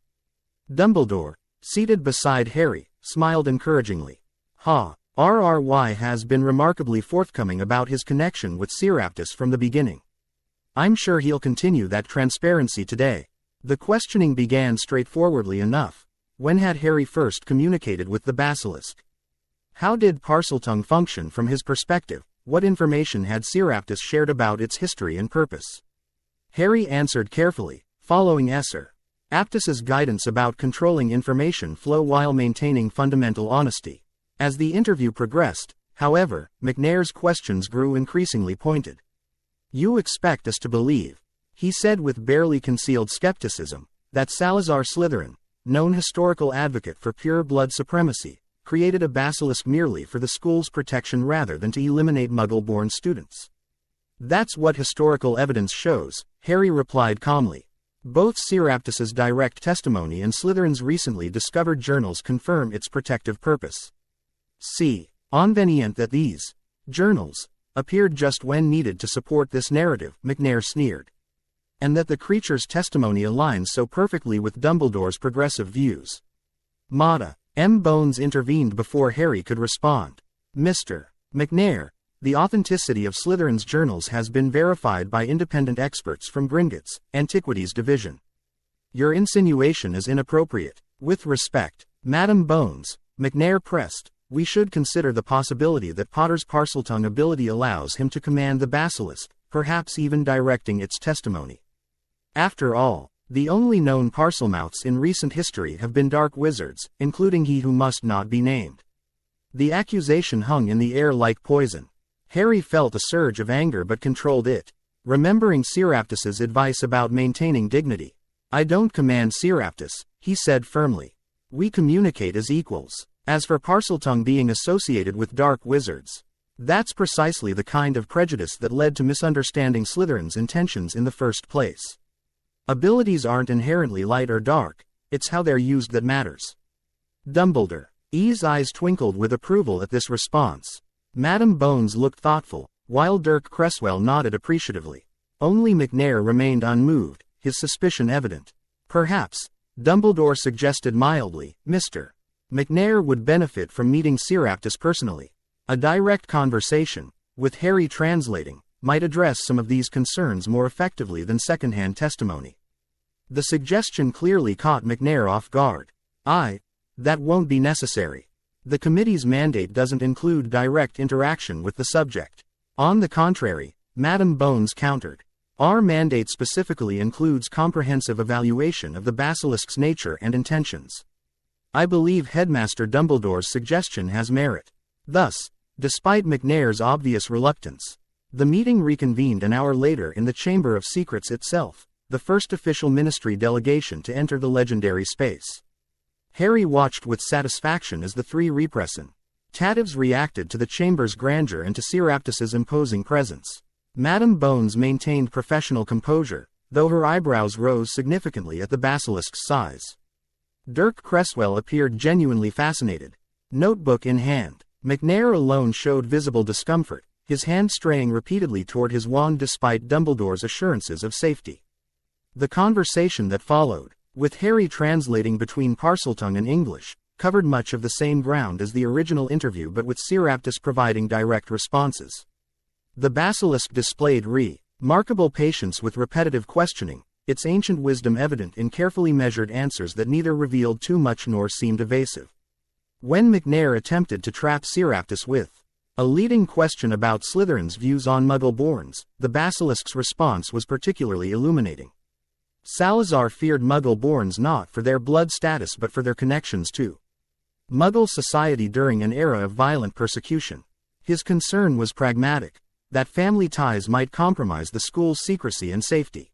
Speaker 1: Dumbledore, seated beside Harry, smiled encouragingly. RRY has been remarkably forthcoming about his connection with Seraptus from the beginning. I'm sure he'll continue that transparency today. The questioning began straightforwardly enough. When had Harry first communicated with the Basilisk? How did Parseltongue function from his perspective? What information had Seraptus shared about its history and purpose? Harry answered carefully, following Aptus's guidance about controlling information flow while maintaining fundamental honesty. As the interview progressed, however, McNair's questions grew increasingly pointed. "You expect us to believe," he said with barely concealed skepticism, "that Salazar Slytherin, known historical advocate for pure blood supremacy, created a basilisk merely for the school's protection rather than to eliminate Muggle-born students?" "That's what historical evidence shows," Harry replied calmly. "Both Seraptus's direct testimony and Slytherin's recently discovered journals confirm its protective purpose. C'est convenient that these journals appeared just when needed to support this narrative," McNair sneered. "And that the creature's testimony aligns so perfectly with Dumbledore's progressive views." M. Bones intervened before Harry could respond. "Mr. McNair, the authenticity of Slytherin's journals has been verified by independent experts from Gringotts, Antiquities Division. Your insinuation is inappropriate. With respect, Madame Bones," McNair pressed, "we should consider the possibility that Potter's Parseltongue ability allows him to command the basilisk, perhaps even directing its testimony. After all, the only known Parselmouths in recent history have been dark wizards, including he who must not be named." The accusation hung in the air like poison. Harry felt a surge of anger but controlled it, remembering Seraptus's advice about maintaining dignity. "I don't command Seraptus," he said firmly. "We communicate as equals. As for Parseltongue being associated with dark wizards, that's precisely the kind of prejudice that led to misunderstanding Slytherin's intentions in the first place. Abilities aren't inherently light or dark, it's how they're used that matters." Dumbledore's eyes twinkled with approval at this response. Madame Bones looked thoughtful, while Dirk Cresswell nodded appreciatively. Only McNair remained unmoved, his suspicion evident. "Perhaps," Dumbledore suggested mildly, "Mr. McNair would benefit from meeting Seraptus personally. A direct conversation, with Harry translating, might address some of these concerns more effectively than secondhand testimony." The suggestion clearly caught McNair off guard. That won't be necessary. The committee's mandate doesn't include direct interaction with the subject." "On the contrary," Madame Bones countered. "Our mandate specifically includes comprehensive evaluation of the basilisk's nature and intentions." I believe Headmaster Dumbledore's suggestion has merit. Thus, despite McNair's obvious reluctance, the meeting reconvened an hour later in the Chamber of Secrets itself, the first official ministry delegation to enter the legendary space. Harry watched with satisfaction as the 3 representatives reacted to the chamber's grandeur and to Seraptus's imposing presence. Madame Bones maintained professional composure, though her eyebrows rose significantly at the basilisk's size. Dirk Cresswell appeared genuinely fascinated, notebook in hand. McNair alone showed visible discomfort, his hand straying repeatedly toward his wand despite Dumbledore's assurances of safety. The conversation that followed with Harry translating between Parseltongue and English, covered much of the same ground as the original interview but with Seraptis providing direct responses. The Basilisk displayed remarkable patience with repetitive questioning, its ancient wisdom evident in carefully measured answers that neither revealed too much nor seemed evasive. When McNair attempted to trap Seraptis with a leading question about Slytherin's views on Muggle-borns, the Basilisk's response was particularly illuminating. Salazar feared Muggle-borns not for their blood status but for their connections to Muggle society during an era of violent persecution. His concern was pragmatic, that family ties might compromise the school's secrecy and safety.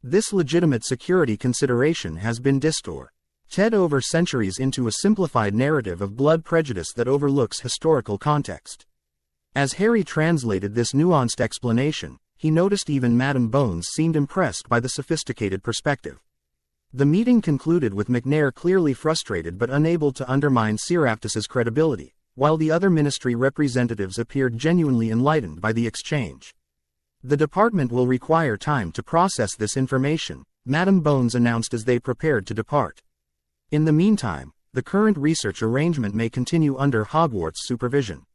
Speaker 1: This legitimate security consideration has been distorted over centuries into a simplified narrative of blood prejudice that overlooks historical context. As Harry translated this nuanced explanation, he noticed even Madame Bones seemed impressed by the sophisticated perspective. The meeting concluded with McNair clearly frustrated but unable to undermine Seraptis's credibility, while the other ministry representatives appeared genuinely enlightened by the exchange. The department will require time to process this information, Madame Bones announced as they prepared to depart. In the meantime, the current research arrangement may continue under Hogwarts supervision.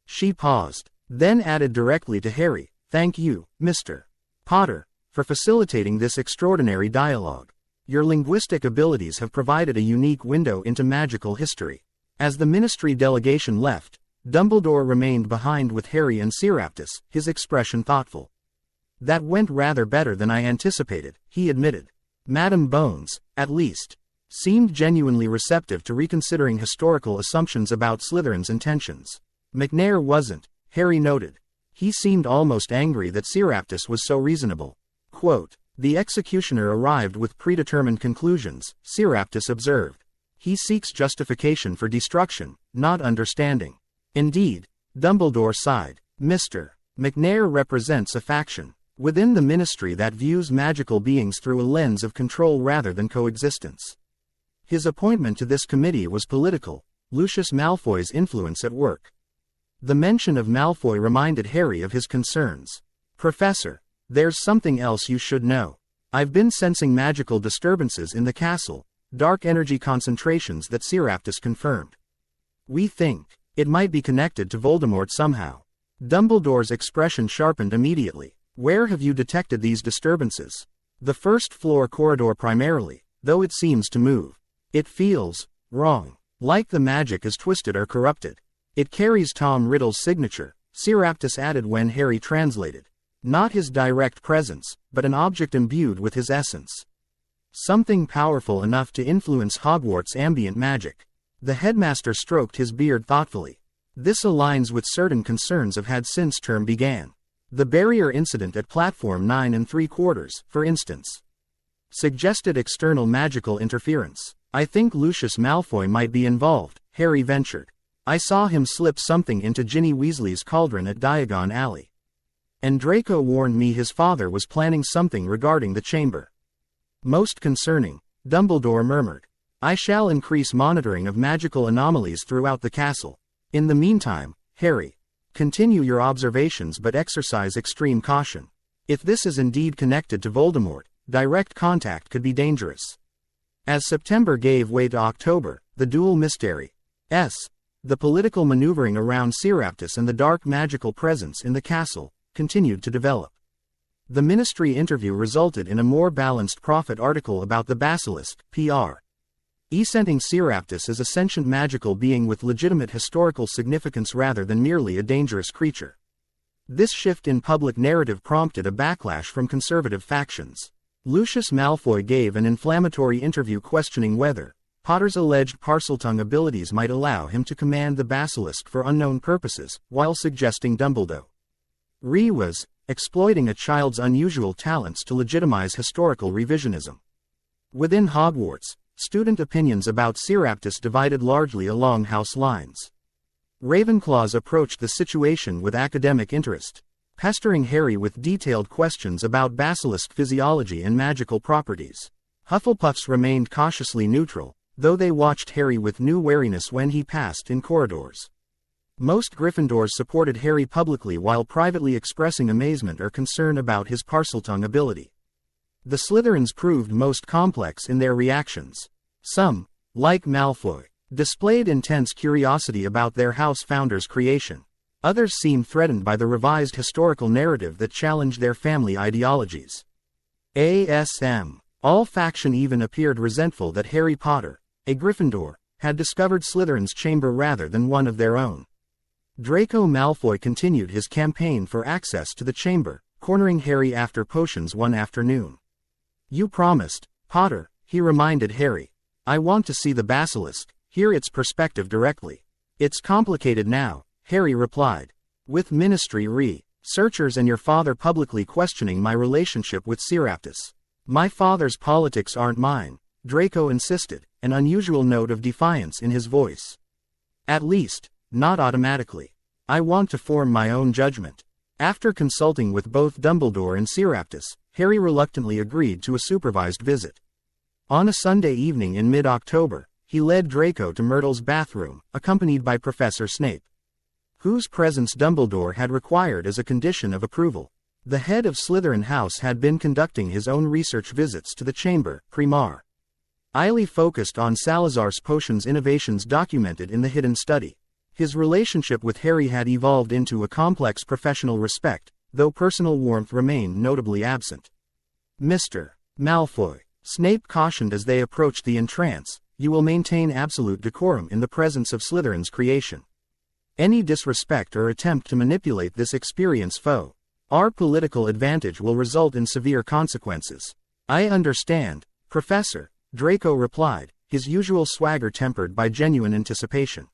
Speaker 1: She paused, then added directly to Harry, "Thank you, Mr. Potter, for facilitating this extraordinary dialogue. Your linguistic abilities have provided a unique window into magical history." As the ministry delegation left, Dumbledore remained behind with Harry and Seraptis, his expression thoughtful. "That went rather better than I anticipated," he admitted. Madame Bones, at least, seemed genuinely receptive to reconsidering historical assumptions about Slytherin's intentions. McNair wasn't, Harry noted. He seemed almost angry that Seraptis was so reasonable. Quote, "The executioner arrived with predetermined conclusions," Seraptis observed. "He seeks justification for destruction, not understanding." "Indeed," Dumbledore sighed. "Mr. McNair represents a faction within the ministry that views magical beings through a lens of control rather than coexistence. His appointment to this committee was political, Lucius Malfoy's influence at work." The mention of Malfoy reminded Harry of his concerns. "Professor, there's something else you should know. I've been sensing magical disturbances in the castle, dark energy concentrations that Seraptis confirmed. We think it might be connected to Voldemort somehow." Dumbledore's expression sharpened immediately. "Where have you detected these disturbances?" "The first-floor corridor primarily, though it seems to move. It feels wrong, like the magic is twisted or corrupted. It carries Tom Riddle's signature," Seraptis added when Harry translated. "Not his direct presence, but an object imbued with his essence. Something powerful enough to influence Hogwarts' ambient magic." The headmaster stroked his beard thoughtfully. "This aligns with certain concerns I've had since term began. The barrier incident at platform 9 3/4, for instance, suggested external magical interference. I think Lucius Malfoy might be involved," Harry ventured. "I saw him slip something into Ginny Weasley's cauldron at Diagon Alley. And Draco warned me his father was planning something regarding the chamber." "Most concerning," Dumbledore murmured. "I shall increase monitoring of magical anomalies throughout the castle. In the meantime, Harry, continue your observations but exercise extreme caution. If this is indeed connected to Voldemort, direct contact could be dangerous." As September gave way to October, the dual mysteries, the political maneuvering around Seraptis and the dark magical presence in the castle, continued to develop. The ministry interview resulted in a more balanced profit article about the Basilisk, Pr. Presenting Seraptis as a sentient magical being with legitimate historical significance rather than merely a dangerous creature. This shift in public narrative prompted a backlash from conservative factions. Lucius Malfoy gave an inflammatory interview questioning whether Potter's alleged Parseltongue abilities might allow him to command the Basilisk for unknown purposes, while suggesting Dumbledore was exploiting a child's unusual talents to legitimize historical revisionism. Within Hogwarts, student opinions about Seraptis divided largely along house lines. Ravenclaws approached the situation with academic interest, pestering Harry with detailed questions about basilisk physiology and magical properties. Hufflepuffs remained cautiously neutral, though they watched Harry with new wariness when he passed in corridors. Most Gryffindors supported Harry publicly while privately expressing amazement or concern about his Parseltongue ability. The Slytherins proved most complex in their reactions. Some, like Malfoy, displayed intense curiosity about their house founder's creation. Others seemed threatened by the revised historical narrative that challenged their family ideologies. ASM. All faction even appeared resentful that Harry Potter, a Gryffindor, had discovered Slytherin's chamber rather than one of their own. Draco Malfoy continued his campaign for access to the chamber, cornering Harry after potions one afternoon. "You promised, Potter," he reminded Harry. "I want to see the basilisk, hear its perspective directly." "It's complicated now," Harry replied. "With Ministry researchers and your father publicly questioning my relationship with Seraptus." "My father's politics aren't mine," Draco insisted, an unusual note of defiance in his voice. "At least, not automatically. I want to form my own judgment." After consulting with both Dumbledore and Seraptus, Harry reluctantly agreed to a supervised visit. On a Sunday evening in mid-October, he led Draco to Myrtle's bathroom, accompanied by Professor Snape, whose presence Dumbledore had required as a condition of approval. The head of Slytherin House had been conducting his own research visits to the chamber, Primar. Highly focused on Salazar's potions innovations documented in the Hidden Study. His relationship with Harry had evolved into a complex professional respect, though personal warmth remained notably absent. "Mr. Malfoy," Snape cautioned as they approached the entrance, "you will maintain absolute decorum in the presence of Slytherin's creation. Any disrespect or attempt to manipulate this experienced foe. Our political advantage will result in severe consequences." "I understand, Professor," Draco replied, his usual swagger tempered by genuine anticipation.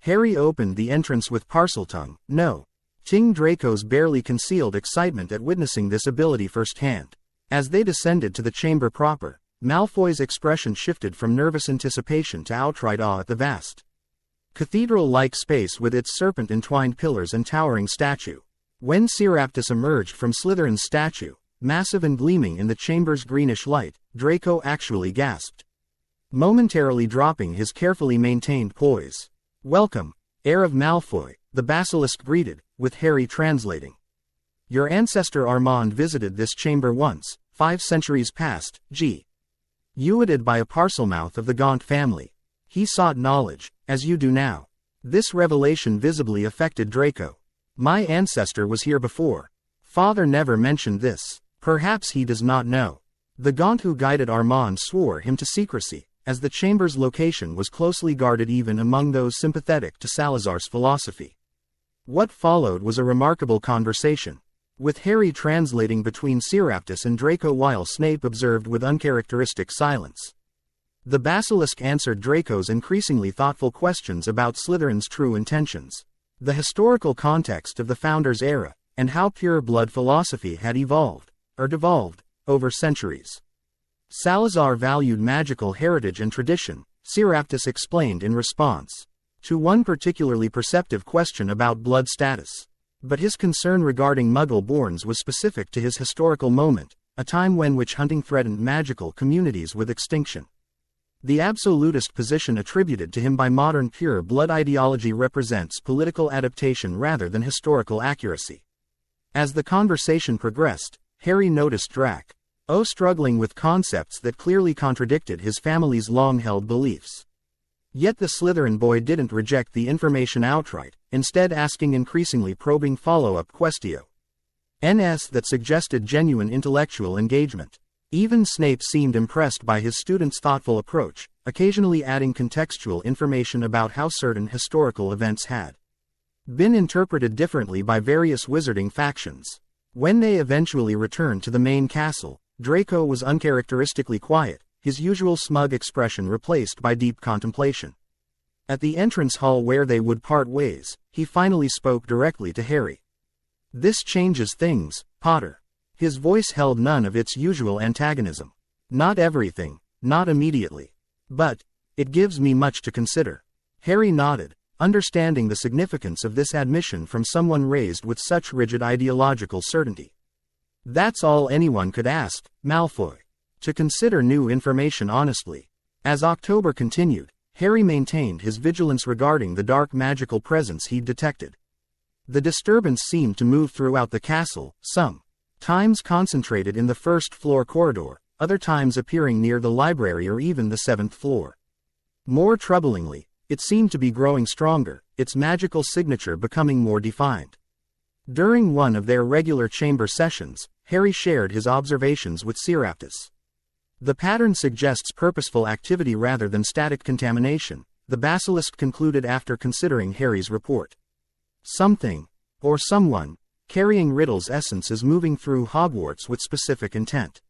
Speaker 1: Harry opened the entrance with Parseltongue, "No." Ting Draco's barely concealed excitement at witnessing this ability firsthand. As they descended to the chamber proper, Malfoy's expression shifted from nervous anticipation to outright awe at the vast, cathedral-like space with its serpent-entwined pillars and towering statue. When Seraptus emerged from Slytherin's statue, massive and gleaming in the chamber's greenish light, Draco actually gasped, momentarily dropping his carefully maintained poise. "Welcome, heir of Malfoy," the basilisk greeted, with Harry translating. "Your ancestor Armand visited this chamber once, 5 centuries past, Uated by a Parselmouth of the Gaunt family. He sought knowledge, as you do now." This revelation visibly affected Draco. "My ancestor was here before. Father never mentioned this. Perhaps he does not know." The Gaunt who guided Armand swore him to secrecy, as the chamber's location was closely guarded even among those sympathetic to Salazar's philosophy. What followed was a remarkable conversation, with Harry translating between Seraptus and Draco while Snape observed with uncharacteristic silence. The basilisk answered Draco's increasingly thoughtful questions about Slytherin's true intentions, the historical context of the Founder's era, and how pure blood philosophy had evolved, or devolved, over centuries. Salazar valued magical heritage and tradition, Seraptus explained in response to one particularly perceptive question about blood status. But his concern regarding Muggle-borns was specific to his historical moment, a time when witch hunting threatened magical communities with extinction. The absolutist position attributed to him by modern pure blood ideology represents political adaptation rather than historical accuracy. As the conversation progressed, Harry noticed Draco struggling with concepts that clearly contradicted his family's long-held beliefs. Yet the Slytherin boy didn't reject the information outright, instead asking increasingly probing follow-up questions that suggested genuine intellectual engagement. Even Snape seemed impressed by his student's thoughtful approach, occasionally adding contextual information about how certain historical events had been interpreted differently by various wizarding factions. When they eventually returned to the main castle, Draco was uncharacteristically quiet, his usual smug expression replaced by deep contemplation. At the entrance hall where they would part ways, he finally spoke directly to Harry. "This changes things, Potter." His voice held none of its usual antagonism. "Not everything, not immediately. But it gives me much to consider." Harry nodded, understanding the significance of this admission from someone raised with such rigid ideological certainty. "That's all anyone could ask, Malfoy. To consider new information honestly." As October continued, Harry maintained his vigilance regarding the dark magical presence he'd detected. The disturbance seemed to move throughout the castle, sometimes times concentrated in the first-floor corridor, other times appearing near the library or even the 7th floor. More troublingly, it seemed to be growing stronger, its magical signature becoming more defined. During one of their regular chamber sessions, Harry shared his observations with Seraptis. The pattern suggests purposeful activity rather than static contamination, the Basilisk concluded after considering Harry's report. Something, or someone, carrying Riddle's essence is moving through Hogwarts with specific intent.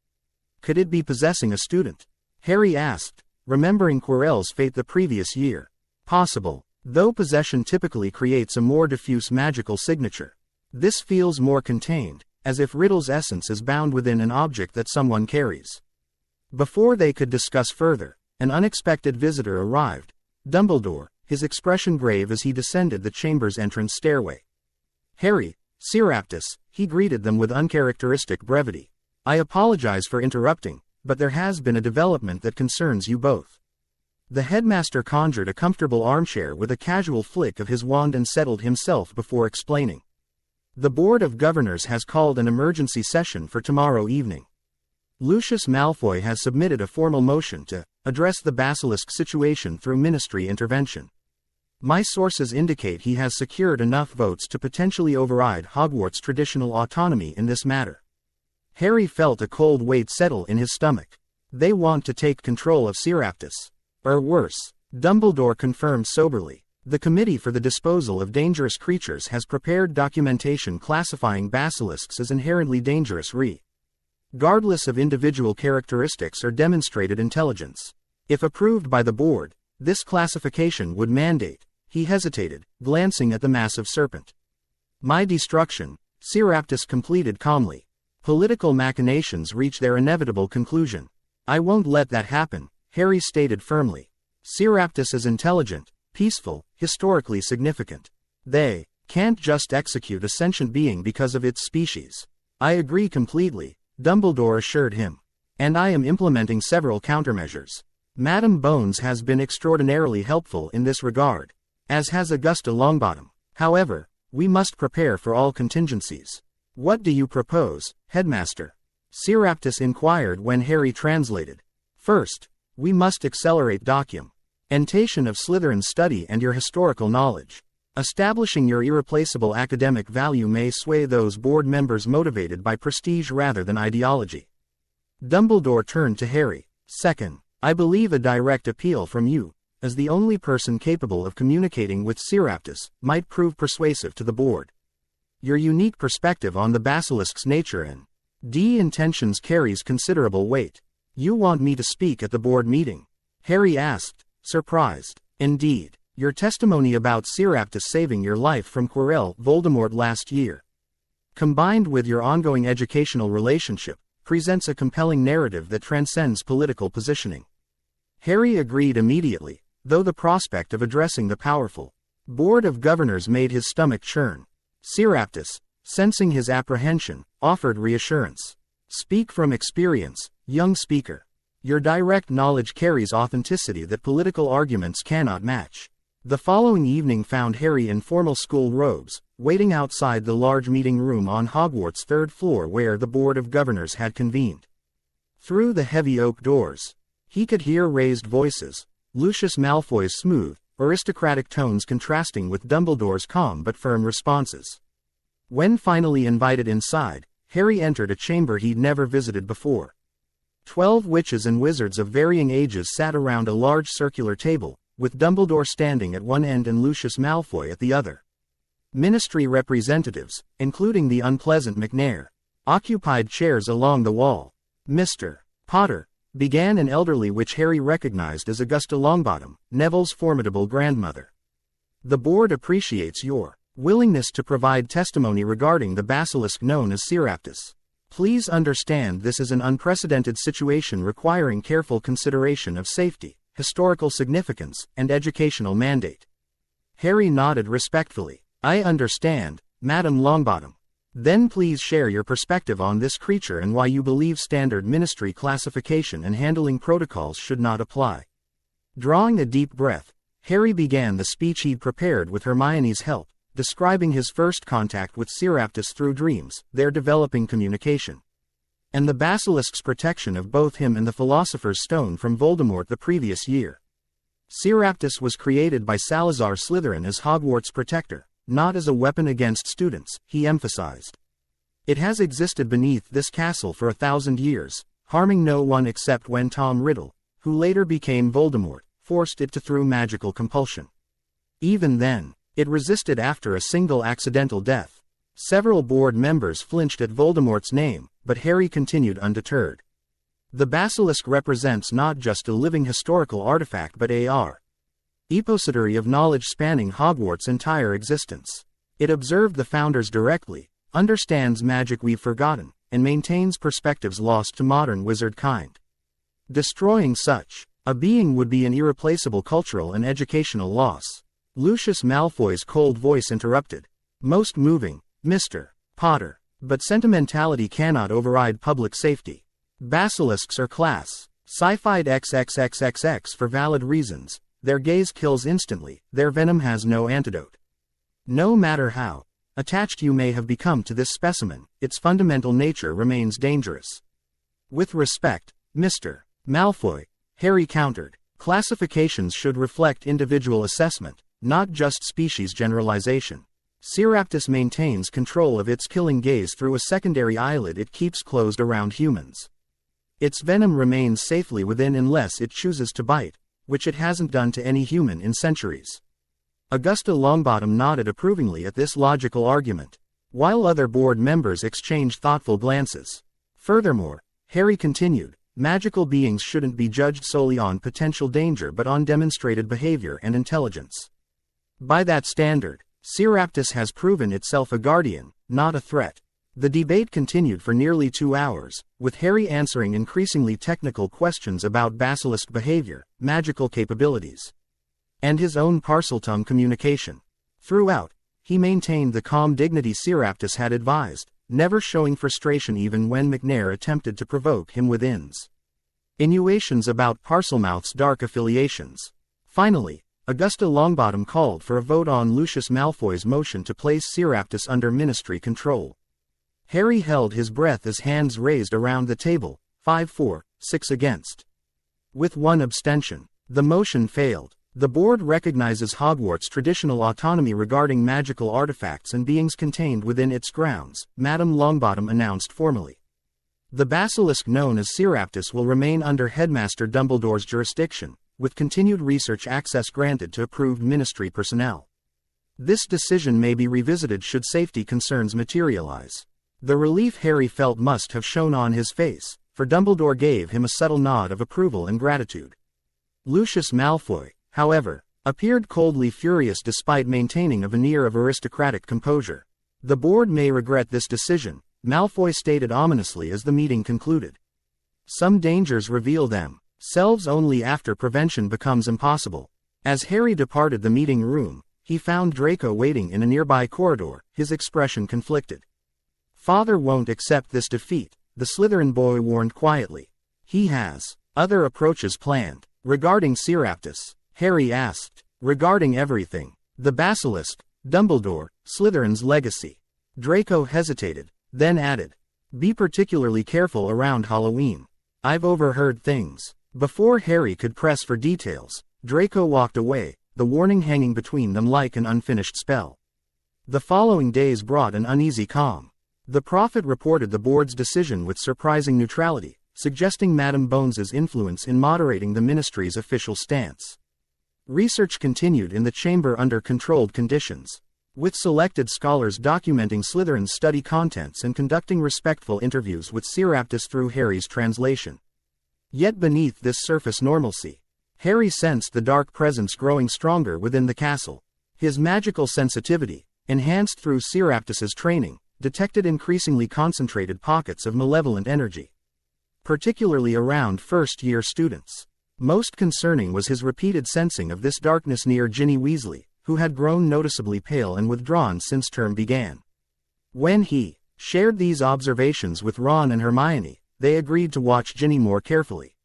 Speaker 1: Could it be possessing a student? Harry asked, remembering Quirrell's fate the previous year. Possible, though possession typically creates a more diffuse magical signature. This feels more contained, as if Riddle's essence is bound within an object that someone carries. Before they could discuss further, an unexpected visitor arrived. Dumbledore, his expression grave as he descended the chamber's entrance stairway. Harry, Seraptis, he greeted them with uncharacteristic brevity. I apologize for interrupting, but there has been a development that concerns you both. The headmaster conjured a comfortable armchair with a casual flick of his wand and settled himself before explaining. The Board of Governors has called an emergency session for tomorrow evening. Lucius Malfoy has submitted a formal motion to address the Basilisk situation through ministry intervention. My sources indicate he has secured enough votes to potentially override Hogwarts' traditional autonomy in this matter. Harry felt a cold weight settle in his stomach. They want to take control of Seraptis. Or worse, Dumbledore confirmed soberly. The Committee for the Disposal of Dangerous Creatures has prepared documentation classifying basilisks as inherently dangerous regardless of individual characteristics or demonstrated intelligence. If approved by the board, this classification would mandate, he hesitated, glancing at the massive serpent. My destruction, Seraptis completed calmly. Political machinations reach their inevitable conclusion. I won't let that happen, Harry stated firmly. Seraptis is intelligent, peaceful, historically significant. They can't just execute a sentient being because of its species. I agree completely, Dumbledore assured him. And I am implementing several countermeasures. Madame Bones has been extraordinarily helpful in this regard, as has Augusta Longbottom. However, we must prepare for all contingencies. What do you propose, Headmaster? Seraptis inquired when Harry translated. First, we must accelerate documentation of Slytherin's study and your historical knowledge. Establishing your irreplaceable academic value may sway those board members motivated by prestige rather than ideology. Dumbledore turned to Harry. Second, I believe a direct appeal from you, as the only person capable of communicating with Seraptis, might prove persuasive to the board. Your unique perspective on the basilisk's nature and intentions carries considerable weight. You want me to speak at the board meeting? Harry asked, surprised. Indeed, your testimony about Seraptis saving your life from Quirrell Voldemort last year, combined with your ongoing educational relationship, presents a compelling narrative that transcends political positioning. Harry agreed immediately, though the prospect of addressing the powerful Board of Governors made his stomach churn. Seraptis, sensing his apprehension, offered reassurance. Speak from experience, young speaker. Your direct knowledge carries authenticity that political arguments cannot match. The following evening found Harry in formal school robes, waiting outside the large meeting room on Hogwarts' 3rd floor where the Board of Governors had convened. Through the heavy oak doors, he could hear raised voices, Lucius Malfoy's smooth, aristocratic tones contrasting with Dumbledore's calm but firm responses. When finally invited inside, Harry entered a chamber he'd never visited before. 12 witches and wizards of varying ages sat around a large circular table, with Dumbledore standing at one end and Lucius Malfoy at the other. Ministry representatives, including the unpleasant McNair, occupied chairs along the wall. Mr. Potter, began an elderly witch Harry recognized as Augusta Longbottom, Neville's formidable grandmother. The board appreciates your willingness to provide testimony regarding the basilisk known as Seraptis. Please understand this is an unprecedented situation requiring careful consideration of safety, historical significance, and educational mandate. Harry nodded respectfully. I understand, Madame Longbottom. Then please share your perspective on this creature and why you believe standard ministry classification and handling protocols should not apply. Drawing a deep breath, Harry began the speech he'd prepared with Hermione's help, describing his first contact with Seraptus through dreams, their developing communication, and the Basilisk's protection of both him and the Philosopher's Stone from Voldemort the previous year. Seraptus was created by Salazar Slytherin as Hogwarts' protector, not as a weapon against students, he emphasized. It has existed beneath this castle for 1,000 years, harming no one except when Tom Riddle, who later became Voldemort, forced it to through magical compulsion. Even then, it resisted after a single accidental death. Several board members flinched at Voldemort's name, but Harry continued undeterred. The basilisk represents not just a living historical artifact but a repository of knowledge spanning Hogwarts' entire existence. It observed the founders directly, understands magic we've forgotten, and maintains perspectives lost to modern wizard kind. Destroying such a being would be an irreplaceable cultural and educational loss. Lucius Malfoy's cold voice interrupted. Most moving, Mr. Potter. But sentimentality cannot override public safety. Basilisks are class. Sci-fied XXXXX for valid reasons. Their gaze kills instantly, their venom has no antidote. No matter how attached you may have become to this specimen, its fundamental nature remains dangerous. With respect, Mr. Malfoy, Harry countered. Classifications should reflect individual assessment, not just species generalization. Seraptus maintains control of its killing gaze through a secondary eyelid it keeps closed around humans. Its venom remains safely within unless it chooses to bite, which it hasn't done to any human in centuries. Augusta Longbottom nodded approvingly at this logical argument, while other board members exchanged thoughtful glances. Furthermore, Harry continued, magical beings shouldn't be judged solely on potential danger but on demonstrated behavior and intelligence. By that standard, Seraptus has proven itself a guardian, not a threat. The debate continued for nearly 2 hours, with Harry answering increasingly technical questions about basilisk behavior, magical capabilities, and his own Parseltongue communication. Throughout, he maintained the calm dignity Seraptus had advised, never showing frustration even when McNair attempted to provoke him with insinuations about Parselmouth's dark affiliations. Finally, Augusta Longbottom called for a vote on Lucius Malfoy's motion to place Seraptus under ministry control. Harry held his breath as hands raised around the table, 5-4, 6 against. With one abstention, the motion failed. The board recognizes Hogwarts' traditional autonomy regarding magical artifacts and beings contained within its grounds, Madame Longbottom announced formally. The basilisk known as Seraptus will remain under Headmaster Dumbledore's jurisdiction, with continued research access granted to approved ministry personnel. This decision may be revisited should safety concerns materialize. The relief Harry felt must have shown on his face, for Dumbledore gave him a subtle nod of approval and gratitude. Lucius Malfoy, however, appeared coldly furious despite maintaining a veneer of aristocratic composure. The board may regret this decision, Malfoy stated ominously as the meeting concluded. Some dangers reveal themselves only after prevention becomes impossible. As Harry departed the meeting room, he found Draco waiting in a nearby corridor, his expression conflicted. Father won't accept this defeat, the Slytherin boy warned quietly. He has other approaches planned. Regarding Seraptus, Harry asked. Regarding everything. The basilisk, Dumbledore, Slytherin's legacy. Draco hesitated, then added. Be particularly careful around Halloween. I've overheard things. Before Harry could press for details, Draco walked away, the warning hanging between them like an unfinished spell. The following days brought an uneasy calm. The prophet reported the board's decision with surprising neutrality, suggesting Madame Bones's influence in moderating the ministry's official stance. Research continued in the chamber under controlled conditions, with selected scholars documenting Slytherin's study contents and conducting respectful interviews with Seraptus through Harry's translation. Yet beneath this surface normalcy, Harry sensed the dark presence growing stronger within the castle. His magical sensitivity, enhanced through Seraptus's training, detected increasingly concentrated pockets of malevolent energy, particularly around first-year students. Most concerning was his repeated sensing of this darkness near Ginny Weasley, who had grown noticeably pale and withdrawn since term began. When he shared these observations with Ron and Hermione, they agreed to watch Ginny more carefully.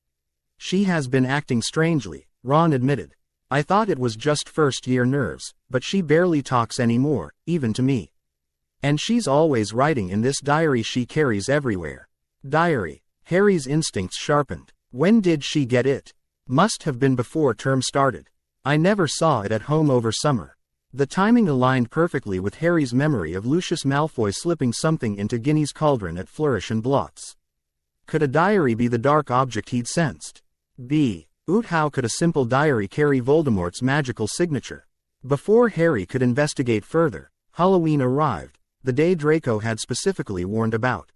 Speaker 1: She has been acting strangely, Ron admitted. I thought it was just first-year nerves, but she barely talks anymore, even to me. And she's always writing in this diary she carries everywhere. Diary. Harry's instincts sharpened. When did she get it? Must have been before term started. I never saw it at home over summer. The timing aligned perfectly with Harry's memory of Lucius Malfoy slipping something into Ginny's cauldron at Flourish and Blotts. Could a diary be the dark object he'd sensed? How could a simple diary carry Voldemort's magical signature? Before Harry could investigate further, Halloween arrived, the day Draco had specifically warned about.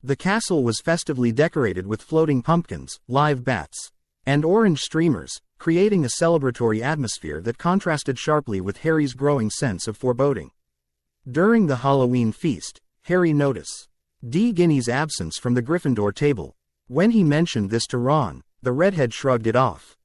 Speaker 1: The castle was festively decorated with floating pumpkins, live bats, and orange streamers, creating a celebratory atmosphere that contrasted sharply with Harry's growing sense of foreboding. During the Halloween feast, Harry noticed Ginny's absence from the Gryffindor table. When he mentioned this to Ron, the redhead shrugged it off.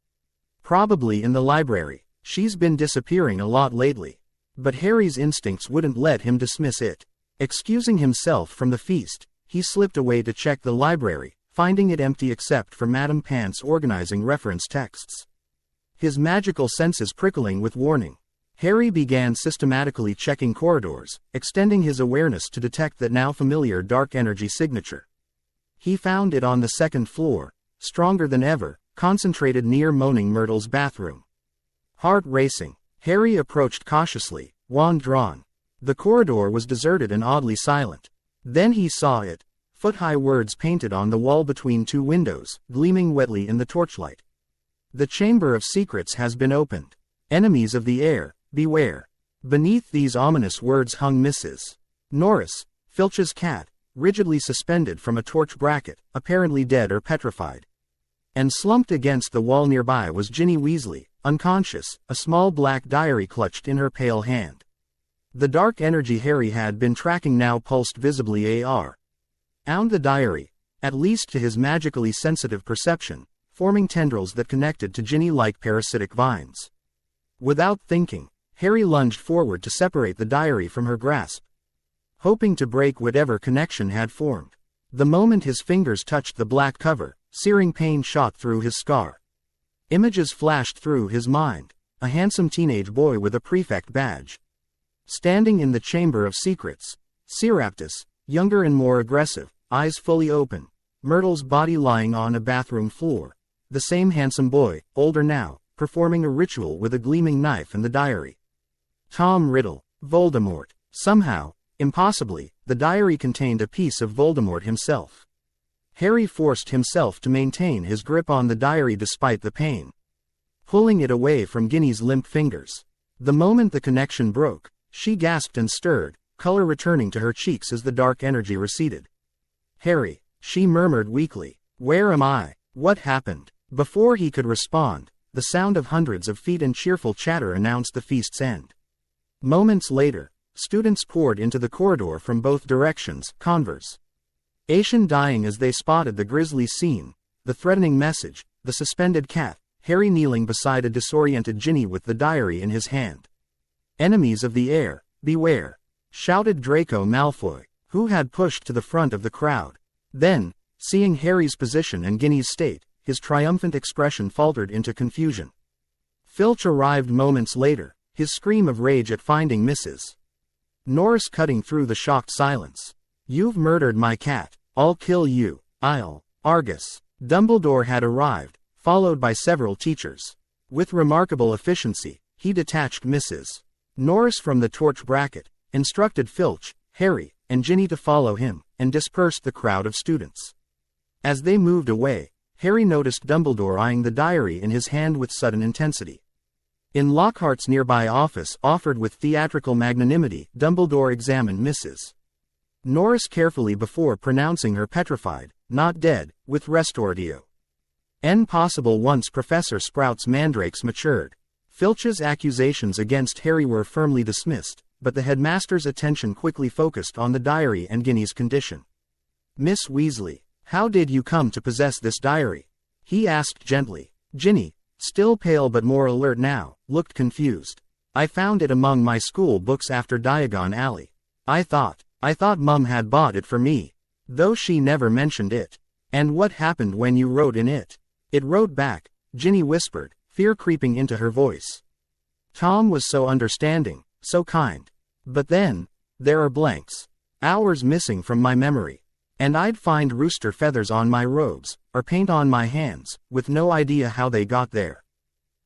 Speaker 1: Probably in the library. She's been disappearing a lot lately. But Harry's instincts wouldn't let him dismiss it. Excusing himself from the feast, he slipped away to check the library, finding it empty except for Madame Pant's organizing reference texts. His magical senses prickling with warning, Harry began systematically checking corridors, extending his awareness to detect that now familiar dark energy signature. He found it on the second floor, stronger than ever, concentrated near Moaning Myrtle's bathroom. Heart racing, Harry approached cautiously, wand drawn. The corridor was deserted and oddly silent. Then he saw it, foot-high words painted on the wall between two windows, gleaming wetly in the torchlight. The Chamber of Secrets has been opened. Enemies of the air, beware. Beneath these ominous words hung Mrs. Norris, Filch's cat, rigidly suspended from a torch bracket, apparently dead or petrified. And slumped against the wall nearby was Ginny Weasley, unconscious, a small black diary clutched in her pale hand. The dark energy Harry had been tracking now pulsed visibly around the diary, at least to his magically sensitive perception, forming tendrils that connected to Ginny like parasitic vines. Without thinking, Harry lunged forward to separate the diary from her grasp, hoping to break whatever connection had formed. The moment his fingers touched the black cover, searing pain shot through his scar. Images flashed through his mind, a handsome teenage boy with a prefect badge, standing in the Chamber of Secrets, Seraptus, younger and more aggressive, eyes fully open, Myrtle's body lying on a bathroom floor. The same handsome boy, older now, performing a ritual with a gleaming knife in the diary. Tom Riddle, Voldemort. Somehow, impossibly, the diary contained a piece of Voldemort himself. Harry forced himself to maintain his grip on the diary despite the pain, pulling it away from Ginny's limp fingers. The moment the connection broke, she gasped and stirred, color returning to her cheeks as the dark energy receded. Harry, she murmured weakly. Where am I? What happened? Before he could respond, the sound of hundreds of feet and cheerful chatter announced the feast's end. Moments later, students poured into the corridor from both directions, conversation dying as they spotted the grisly scene, the threatening message, the suspended cat, Harry kneeling beside a disoriented Ginny with the diary in his hand. Enemies of the air, beware! Shouted Draco Malfoy, who had pushed to the front of the crowd. Then, seeing Harry's position and Ginny's state, his triumphant expression faltered into confusion. Filch arrived moments later, his scream of rage at finding Mrs. Norris cutting through the shocked silence. You've murdered my cat. I'll kill you. Argus. Dumbledore had arrived, followed by several teachers. With remarkable efficiency, he detached Mrs. Norris from the torch bracket, instructed Filch, Harry, and Ginny to follow him, and dispersed the crowd of students. As they moved away, Harry noticed Dumbledore eyeing the diary in his hand with sudden intensity. In Lockhart's nearby office, offered with theatrical magnanimity, Dumbledore examined Mrs. Norris carefully before pronouncing her petrified, not dead, with restoratio. Possible once Professor Sprout's mandrakes matured. Filch's accusations against Harry were firmly dismissed, but the headmaster's attention quickly focused on the diary and Ginny's condition. Miss Weasley, how did you come to possess this diary? He asked gently. Ginny, still pale but more alert now, looked confused. I found it among my school books after Diagon Alley. I thought Mum had bought it for me. Though she never mentioned it. And what happened when you wrote in it? It wrote back, Ginny whispered, fear creeping into her voice. Tom was so understanding, so kind. But then, there are blanks. Hours missing from my memory. And I'd find rooster feathers on my robes, or paint on my hands, with no idea how they got there.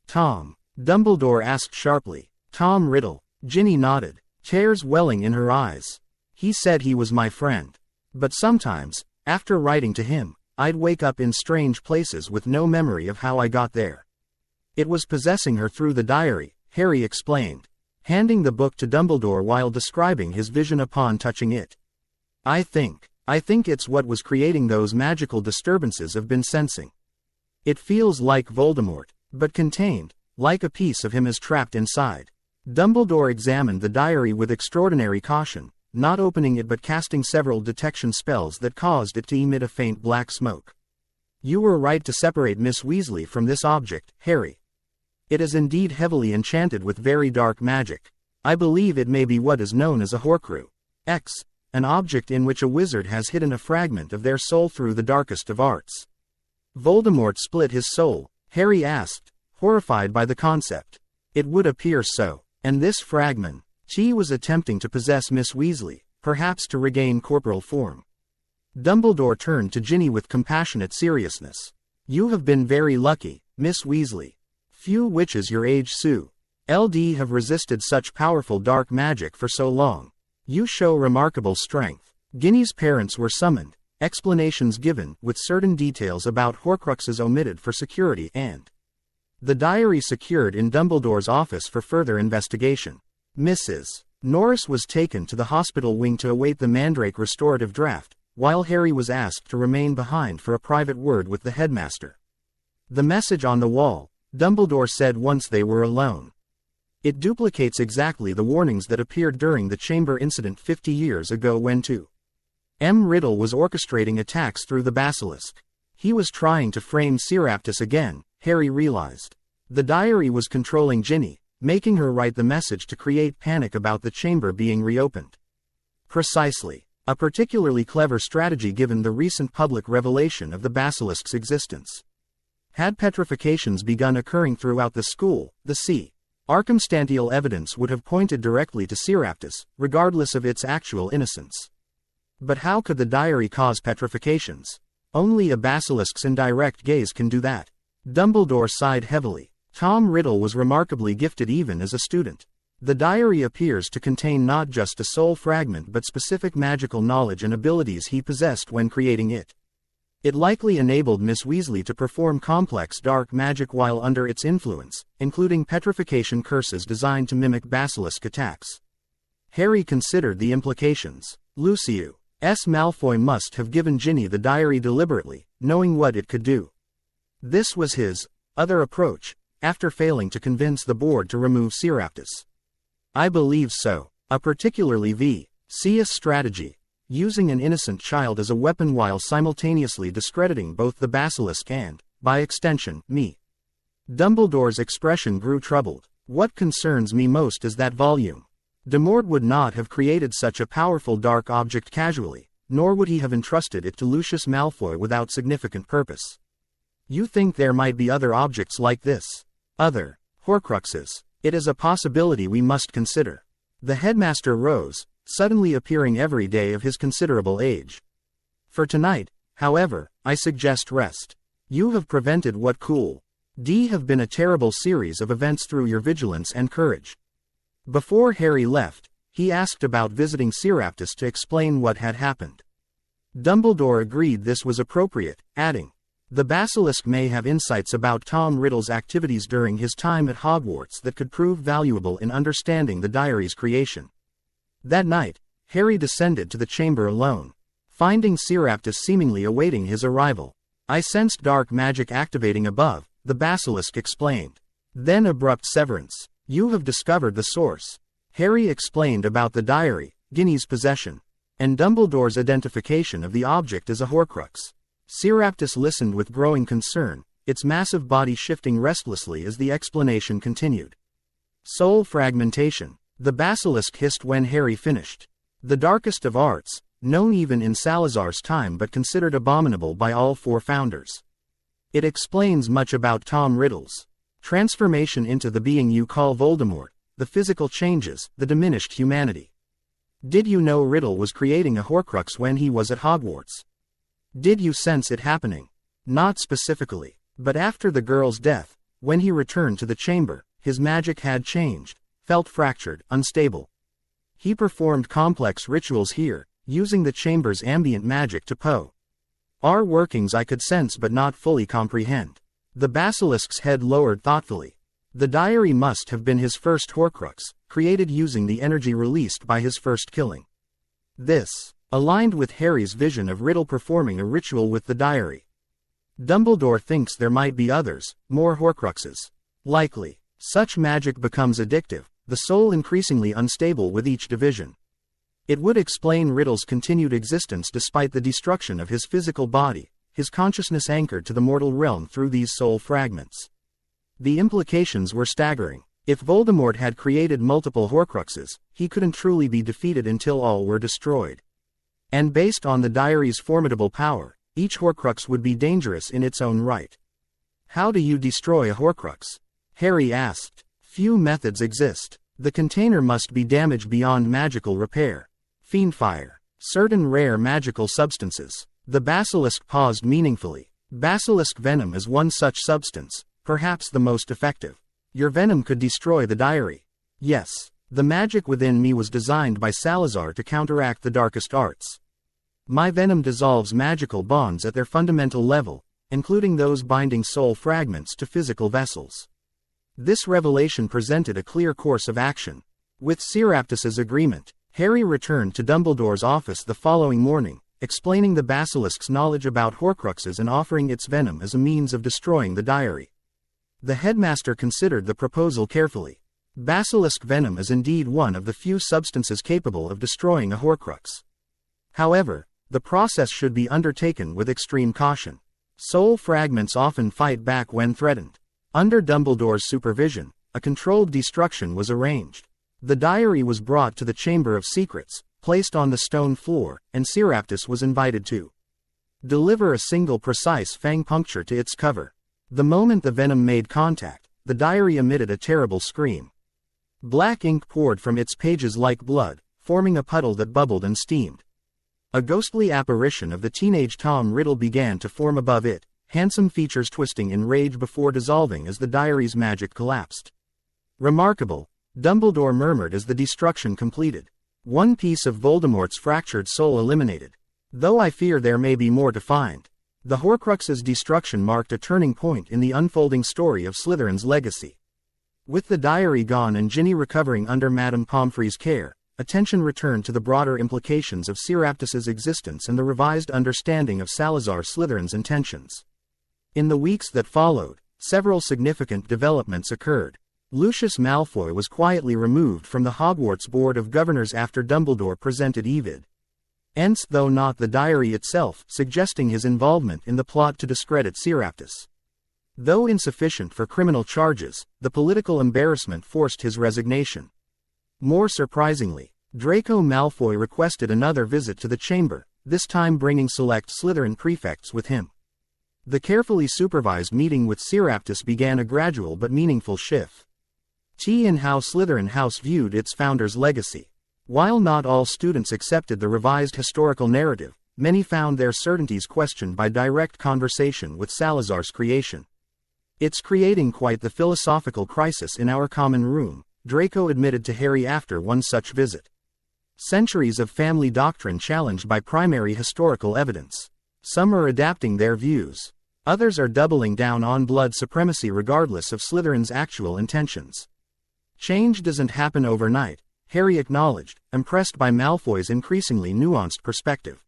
Speaker 1: Tom, Dumbledore asked sharply. Tom Riddle. Ginny nodded, tears welling in her eyes. He said he was my friend. But sometimes, after writing to him, I'd wake up in strange places with no memory of how I got there. It was possessing her through the diary, Harry explained, handing the book to Dumbledore while describing his vision upon touching it. I think it's what was creating those magical disturbances I've been sensing. It feels like Voldemort, but contained, like a piece of him is trapped inside. Dumbledore examined the diary with extraordinary caution, not opening it but casting several detection spells that caused it to emit a faint black smoke. You were right to separate Miss Weasley from this object, Harry. It is indeed heavily enchanted with very dark magic. I believe it may be what is known as a Horcrux. An object in which a wizard has hidden a fragment of their soul through the darkest of arts. Voldemort split his soul, Harry asked, horrified by the concept. It would appear so. And this fragment, she was attempting to possess Miss Weasley, perhaps to regain corporal form. Dumbledore turned to Ginny with compassionate seriousness. You have been very lucky, Miss Weasley. Few witches your age LD have resisted such powerful dark magic for so long. You show remarkable strength. Ginny's parents were summoned, explanations given, with certain details about Horcruxes omitted for security and the diary secured in Dumbledore's office for further investigation. Mrs. Norris was taken to the hospital wing to await the Mandrake restorative draft, while Harry was asked to remain behind for a private word with the headmaster. The message on the wall, Dumbledore said once they were alone. It duplicates exactly the warnings that appeared during the chamber incident 50 years ago when M. Riddle was orchestrating attacks through the Basilisk. He was trying to frame Seraptus again, Harry realized. The diary was controlling Ginny, making her write the message to create panic about the chamber being reopened. Precisely. A particularly clever strategy given the recent public revelation of the Basilisk's existence. Had petrifications begun occurring throughout the school, the circumstantial evidence would have pointed directly to Seraptus, regardless of its actual innocence. But how could the diary cause petrifications? Only a basilisk's indirect gaze can do that. Dumbledore sighed heavily. Tom Riddle was remarkably gifted even as a student. The diary appears to contain not just a soul fragment but specific magical knowledge and abilities he possessed when creating it. It likely enabled Miss Weasley to perform complex dark magic while under its influence, including petrification curses designed to mimic basilisk attacks. Harry considered the implications. Lucius Malfoy must have given Ginny the diary deliberately, knowing what it could do. This was his other approach, after failing to convince the board to remove Seraptus. I believe so. A particularly vicious strategy. Using an innocent child as a weapon while simultaneously discrediting both the basilisk and, by extension, me. Dumbledore's expression grew troubled. What concerns me most is that volume. Demort would not have created such a powerful dark object casually, nor would he have entrusted it to Lucius Malfoy without significant purpose. You think there might be other objects like this? Other Horcruxes? It is a possibility we must consider. The headmaster rose, suddenly appearing every day of his considerable age. For tonight, however, I suggest rest. You have prevented what could have been a terrible series of events through your vigilance and courage. Before Harry left, he asked about visiting Seraptus to explain what had happened. Dumbledore agreed this was appropriate, adding, the Basilisk may have insights about Tom Riddle's activities during his time at Hogwarts that could prove valuable in understanding the diary's creation. That night, Harry descended to the chamber alone, finding Seraptus seemingly awaiting his arrival. I sensed dark magic activating above, the Basilisk explained. Then abrupt severance. You have discovered the source. Harry explained about the diary, Ginny's possession, and Dumbledore's identification of the object as a Horcrux. Seraptus listened with growing concern, its massive body shifting restlessly as the explanation continued. Soul fragmentation. The Basilisk hissed when Harry finished. The darkest of arts, known even in Salazar's time but considered abominable by all four founders. It explains much about Tom Riddle's Transformation into the being you call Voldemort, the physical changes, the diminished humanity. Did you know Riddle was creating a Horcrux when he was at Hogwarts? Did you sense it happening? Not specifically, but after the girl's death, when he returned to the chamber, his magic had changed, felt fractured, unstable. He performed complex rituals here, using the chamber's ambient magic to our workings I could sense but not fully comprehend. The basilisk's head lowered thoughtfully. The diary must have been his first Horcrux, created using the energy released by his first killing. This aligned with Harry's vision of Riddle performing a ritual with the diary. Dumbledore thinks there might be others, more Horcruxes. Likely. Such magic becomes addictive, the soul increasingly unstable with each division. It would explain Riddle's continued existence despite the destruction of his physical body, his consciousness anchored to the mortal realm through these soul fragments. The implications were staggering. If Voldemort had created multiple Horcruxes, he couldn't truly be defeated until all were destroyed. And based on the diary's formidable power, each Horcrux would be dangerous in its own right. How do you destroy a Horcrux? Harry asked. Few methods exist. The container must be damaged beyond magical repair. Fiendfire. Certain rare magical substances. The basilisk paused meaningfully. Basilisk venom is one such substance, perhaps the most effective. Your venom could destroy the diary. Yes. The magic within me was designed by Salazar to counteract the darkest arts. My venom dissolves magical bonds at their fundamental level, including those binding soul fragments to physical vessels. This revelation presented a clear course of action. With Seraptus's agreement, Harry returned to Dumbledore's office the following morning, explaining the basilisk's knowledge about Horcruxes and offering its venom as a means of destroying the diary. The headmaster considered the proposal carefully. Basilisk venom is indeed one of the few substances capable of destroying a Horcrux. However, the process should be undertaken with extreme caution. Soul fragments often fight back when threatened. Under Dumbledore's supervision, a controlled destruction was arranged. The diary was brought to the Chamber of Secrets, placed on the stone floor, and Seraptus was invited to deliver a single precise fang puncture to its cover. The moment the venom made contact, the diary emitted a terrible scream. Black ink poured from its pages like blood, forming a puddle that bubbled and steamed. A ghostly apparition of the teenage Tom Riddle began to form above it, handsome features twisting in rage before dissolving as the diary's magic collapsed. Remarkable, Dumbledore murmured as the destruction completed. One piece of Voldemort's fractured soul eliminated. Though I fear there may be more to find. The Horcrux's destruction marked a turning point in the unfolding story of Slytherin's legacy. With the diary gone and Ginny recovering under Madame Pomfrey's care, attention returned to the broader implications of Seraptus's existence and the revised understanding of Salazar Slytherin's intentions. In the weeks that followed, several significant developments occurred. Lucius Malfoy was quietly removed from the Hogwarts Board of Governors after Dumbledore presented evidence, though not the diary itself, suggesting his involvement in the plot to discredit Seraptus. Though insufficient for criminal charges, the political embarrassment forced his resignation. More surprisingly, Draco Malfoy requested another visit to the chamber, this time bringing select Slytherin prefects with him. The carefully supervised meeting with Seraptus began a gradual but meaningful shift in how Slytherin House viewed its founder's legacy. While not all students accepted the revised historical narrative, many found their certainties questioned by direct conversation with Salazar's creation. It's creating quite the philosophical crisis in our common room, Draco admitted to Harry after one such visit. Centuries of family doctrine challenged by primary historical evidence. Some are adapting their views. Others are doubling down on blood supremacy regardless of Slytherin's actual intentions. Change doesn't happen overnight, Harry acknowledged, impressed by Malfoy's increasingly nuanced perspective.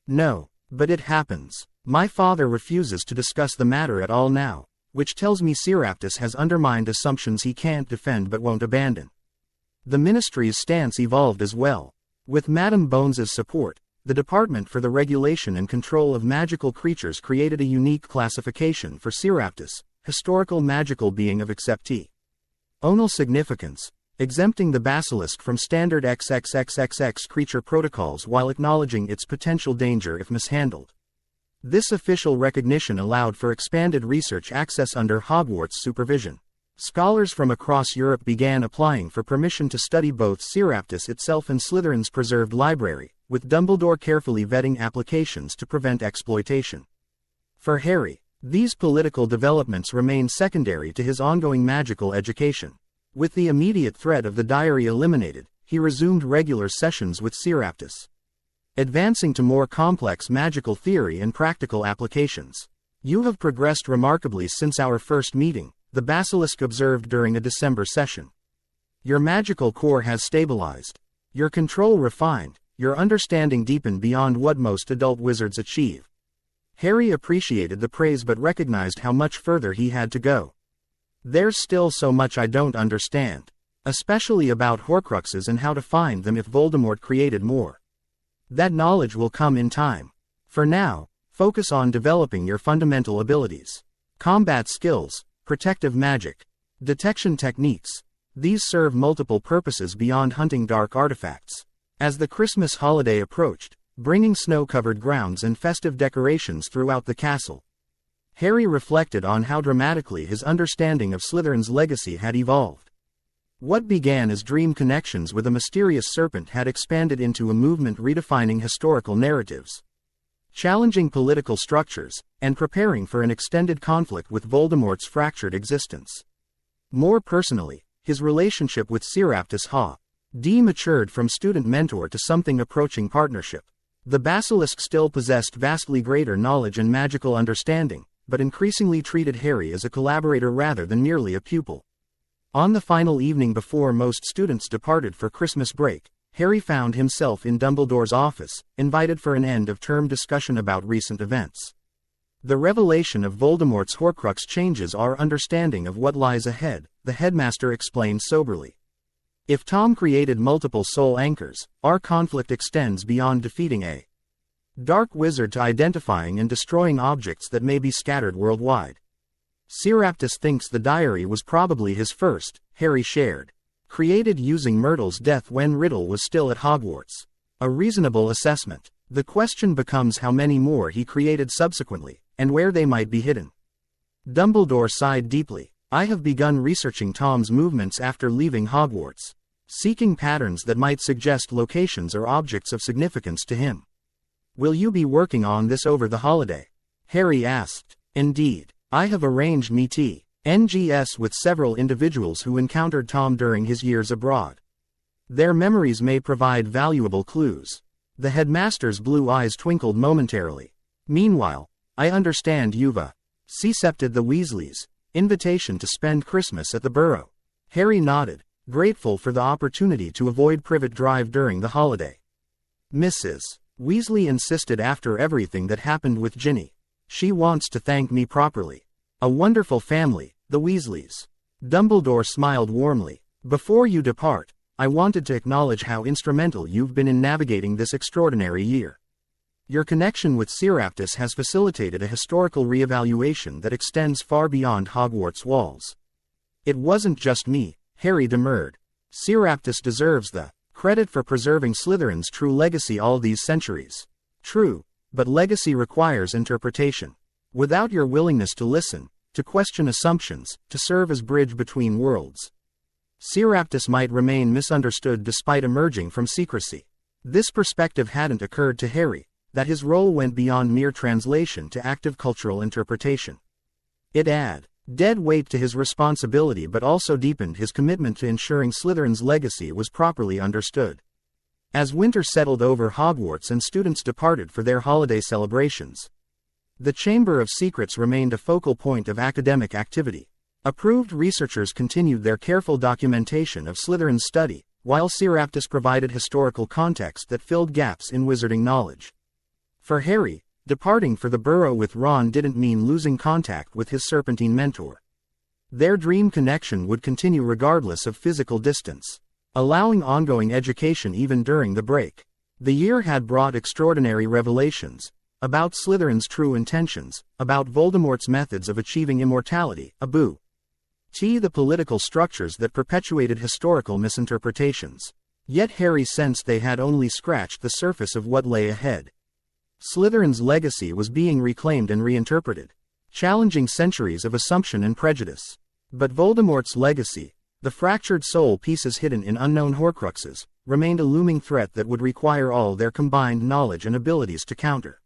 Speaker 1: No, but it happens. My father refuses to discuss the matter at all now, which tells me Seraptus has undermined assumptions he can't defend but won't abandon. The ministry's stance evolved as well. With Madame Bones's support, the Department for the Regulation and Control of Magical Creatures created a unique classification for Seraptus, historical magical being of exceptional significance, exempting the basilisk from standard XXXXX creature protocols while acknowledging its potential danger if mishandled. This official recognition allowed for expanded research access under Hogwarts supervision. Scholars from across Europe began applying for permission to study both Seraptis itself and Slytherin's preserved library, with Dumbledore carefully vetting applications to prevent exploitation. For Harry, these political developments remained secondary to his ongoing magical education. With the immediate threat of the diary eliminated, he resumed regular sessions with Seraptis, advancing to more complex magical theory and practical applications. "You have progressed remarkably since our first meeting," the Basilisk observed during a December session. "Your magical core has stabilized. Your control refined, your understanding deepened beyond what most adult wizards achieve." Harry appreciated the praise but recognized how much further he had to go. "There's still so much I don't understand. Especially about Horcruxes and how to find them if Voldemort created more. That knowledge will come in time. For now, focus on developing your fundamental abilities. Combat skills, protective magic, detection techniques. These serve multiple purposes beyond hunting dark artifacts." As the Christmas holiday approached, bringing snow-covered grounds and festive decorations throughout the castle, Harry reflected on how dramatically his understanding of Slytherin's legacy had evolved. What began as dream connections with a mysterious serpent had expanded into a movement redefining historical narratives, challenging political structures, and preparing for an extended conflict with Voldemort's fractured existence. More personally, his relationship with Seraptis Ha.D. matured from student mentor to something approaching partnership. The Basilisk still possessed vastly greater knowledge and magical understanding, but increasingly treated Harry as a collaborator rather than merely a pupil. On the final evening before most students departed for Christmas break, Harry found himself in Dumbledore's office, invited for an end-of-term discussion about recent events. The revelation of Voldemort's Horcrux changes our understanding of what lies ahead, the headmaster explained soberly. If Tom created multiple soul anchors, our conflict extends beyond defeating a dark wizard to identifying and destroying objects that may be scattered worldwide. Seraptis thinks the diary was probably his first, Harry shared. Created using Myrtle's death when Riddle was still at Hogwarts. A reasonable assessment. The question becomes how many more he created subsequently, and where they might be hidden. Dumbledore sighed deeply. "I have begun researching Tom's movements after leaving Hogwarts, seeking patterns that might suggest locations or objects of significance to him." "Will you be working on this over the holiday?" Harry asked. "Indeed. I have arranged meet-NGs with several individuals who encountered Tom during his years abroad. Their memories may provide valuable clues." The headmaster's blue eyes twinkled momentarily. "Meanwhile, I understand you've accepted the Weasleys' invitation to spend Christmas at the Burrow." Harry nodded, grateful for the opportunity to avoid Privet Drive during the holiday. "Mrs. Weasley insisted after everything that happened with Ginny. She wants to thank me properly. A wonderful family, the Weasleys." Dumbledore smiled warmly. "Before you depart, I wanted to acknowledge how instrumental you've been in navigating this extraordinary year. Your connection with Seraptis has facilitated a historical reevaluation that extends far beyond Hogwarts walls." "It wasn't just me," Harry demurred. "Seraptis deserves the credit for preserving Slytherin's true legacy all these centuries." "True, but legacy requires interpretation. Without your willingness to listen, to question assumptions, to serve as bridge between worlds, Seraptis might remain misunderstood despite emerging from secrecy." This perspective hadn't occurred to Harry, that his role went beyond mere translation to active cultural interpretation. It added dead weight to his responsibility but also deepened his commitment to ensuring Slytherin's legacy was properly understood. As winter settled over Hogwarts and students departed for their holiday celebrations, the Chamber of Secrets remained a focal point of academic activity. Approved researchers continued their careful documentation of Slytherin's study, while Seraptis provided historical context that filled gaps in wizarding knowledge. For Harry, departing for the Burrow with Ron didn't mean losing contact with his Serpentine mentor. Their dream connection would continue regardless of physical distance, allowing ongoing education even during the break. The year had brought extraordinary revelations about Slytherin's true intentions, about Voldemort's methods of achieving immortality, the political structures that perpetuated historical misinterpretations. Yet Harry sensed they had only scratched the surface of what lay ahead. Slytherin's legacy was being reclaimed and reinterpreted, challenging centuries of assumption and prejudice. But Voldemort's legacy, the fractured soul pieces hidden in unknown Horcruxes, remained a looming threat that would require all their combined knowledge and abilities to counter.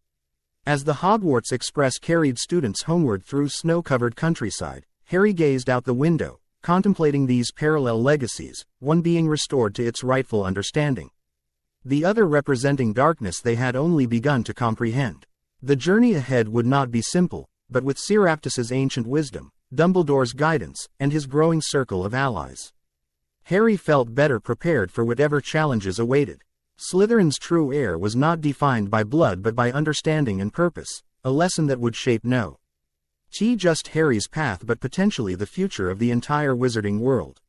Speaker 1: As the Hogwarts Express carried students homeward through snow-covered countryside, Harry gazed out the window, contemplating these parallel legacies, one being restored to its rightful understanding, the other representing darkness they had only begun to comprehend. The journey ahead would not be simple, but with Seraptus's ancient wisdom, Dumbledore's guidance, and his growing circle of allies, Harry felt better prepared for whatever challenges awaited. Slytherin's true heir was not defined by blood but by understanding and purpose, a lesson that would shape not just Harry's path but potentially the future of the entire wizarding world.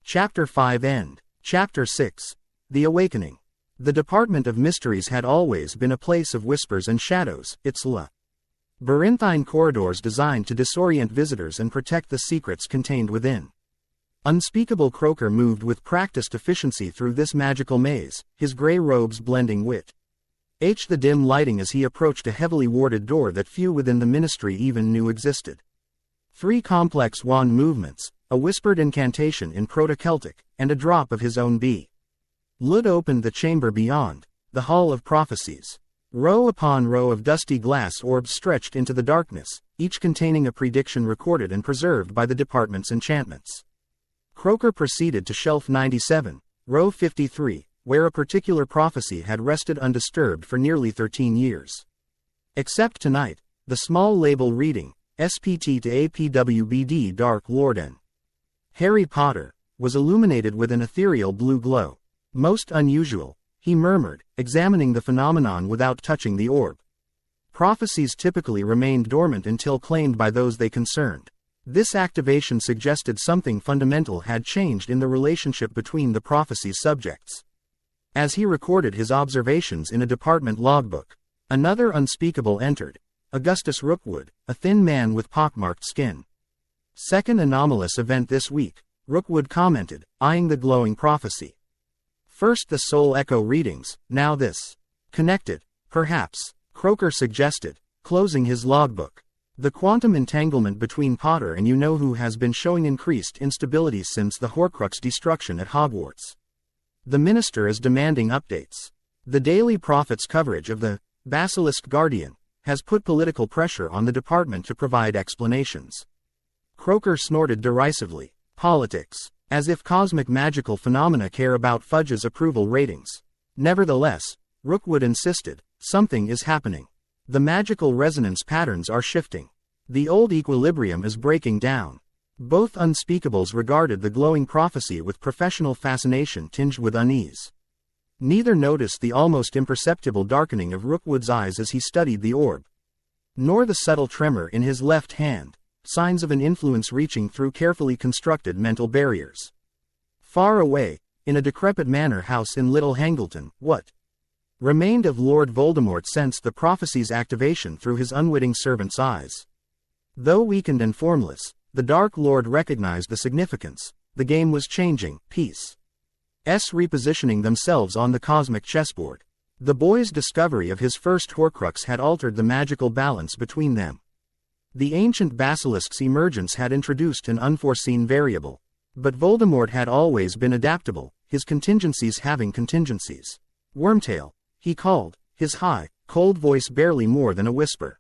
Speaker 1: Chapter 5 End. Chapter 6. The Awakening. The Department of Mysteries had always been a place of whispers and shadows, its labyrinthine corridors designed to disorient visitors and protect the secrets contained within. Unspeakable Croaker moved with practiced efficiency through this magical maze, his gray robes blending with the dim lighting as he approached a heavily warded door that few within the ministry even knew existed. 3 complex wand movements, a whispered incantation in Proto-Celtic, and a drop of his own blood opened the chamber beyond, the Hall of Prophecies. Row upon row of dusty glass orbs stretched into the darkness, each containing a prediction recorded and preserved by the department's enchantments. Croaker proceeded to shelf 97, row 53, where a particular prophecy had rested undisturbed for nearly 13 years. Except tonight, the small label reading, SPT to APWBD Dark Lord N. Harry Potter, was illuminated with an ethereal blue glow. Most unusual, he murmured, examining the phenomenon without touching the orb. Prophecies typically remained dormant until claimed by those they concerned. This activation suggested something fundamental had changed in the relationship between the prophecy's subjects. As he recorded his observations in a department logbook, another unspeakable entered, Augustus Rookwood, a thin man with pockmarked skin. Second anomalous event this week, Rookwood commented, eyeing the glowing prophecy. First the soul echo readings, now this. Connected, perhaps, Croaker suggested, closing his logbook. The quantum entanglement between Potter and you-know-who has been showing increased instability since the Horcrux destruction at Hogwarts. The minister is demanding updates. The Daily Prophet's coverage of the Basilisk Guardian has put political pressure on the department to provide explanations. Croaker snorted derisively. Politics. As if cosmic magical phenomena care about Fudge's approval ratings. Nevertheless, Rookwood insisted, something is happening. The magical resonance patterns are shifting. The old equilibrium is breaking down. Both unspeakables regarded the glowing prophecy with professional fascination tinged with unease. Neither noticed the almost imperceptible darkening of Rookwood's eyes as he studied the orb, nor the subtle tremor in his left hand, signs of an influence reaching through carefully constructed mental barriers. Far away, in a decrepit manor house in Little Hangleton, what remained of Lord Voldemort sensed the prophecy's activation through his unwitting servant's eyes. Though weakened and formless, the Dark Lord recognized the significance. The game was changing, pieces repositioning themselves on the cosmic chessboard. The boy's discovery of his first Horcrux had altered the magical balance between them. The ancient basilisk's emergence had introduced an unforeseen variable. But Voldemort had always been adaptable, his contingencies having contingencies. Wormtail, he called, his high, cold voice barely more than a whisper.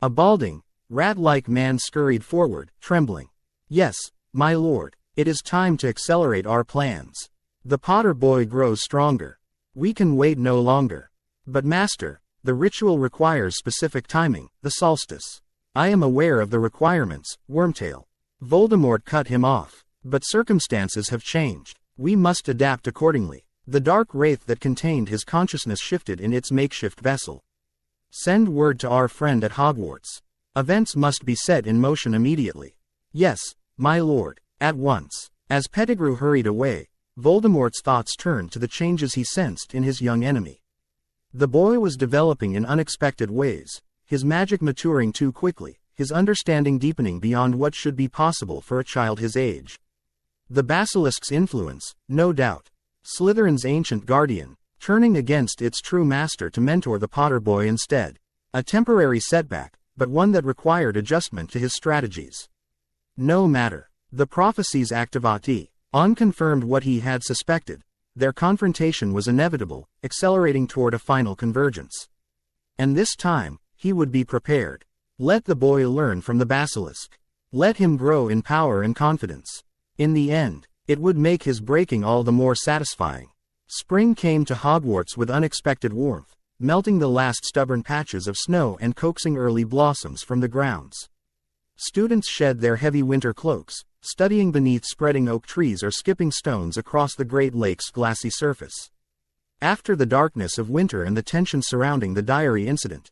Speaker 1: A balding, rat-like man scurried forward, trembling. Yes, my lord, it is time to accelerate our plans. The Potter boy grows stronger. We can wait no longer. But master, the ritual requires specific timing, the solstice. I am aware of the requirements, Wormtail. Voldemort cut him off. But circumstances have changed. We must adapt accordingly. The dark wraith that contained his consciousness shifted in its makeshift vessel. Send word to our friend at Hogwarts. Events must be set in motion immediately. Yes, my lord, at once. As Pettigrew hurried away, Voldemort's thoughts turned to the changes he sensed in his young enemy. The boy was developing in unexpected ways, his magic maturing too quickly, his understanding deepening beyond what should be possible for a child his age. The basilisk's influence, no doubt. Slytherin's ancient guardian, turning against its true master to mentor the Potter boy instead. A temporary setback, but one that required adjustment to his strategies. No matter. The prophecies activati. On confirmed what he had suspected. Their confrontation was inevitable, accelerating toward a final convergence. And this time, he would be prepared. Let the boy learn from the basilisk. Let him grow in power and confidence. In the end, it would make his breaking all the more satisfying. Spring came to Hogwarts with unexpected warmth, melting the last stubborn patches of snow and coaxing early blossoms from the grounds. Students shed their heavy winter cloaks, studying beneath spreading oak trees or skipping stones across the Great Lake's glassy surface. After the darkness of winter and the tension surrounding the diary incident,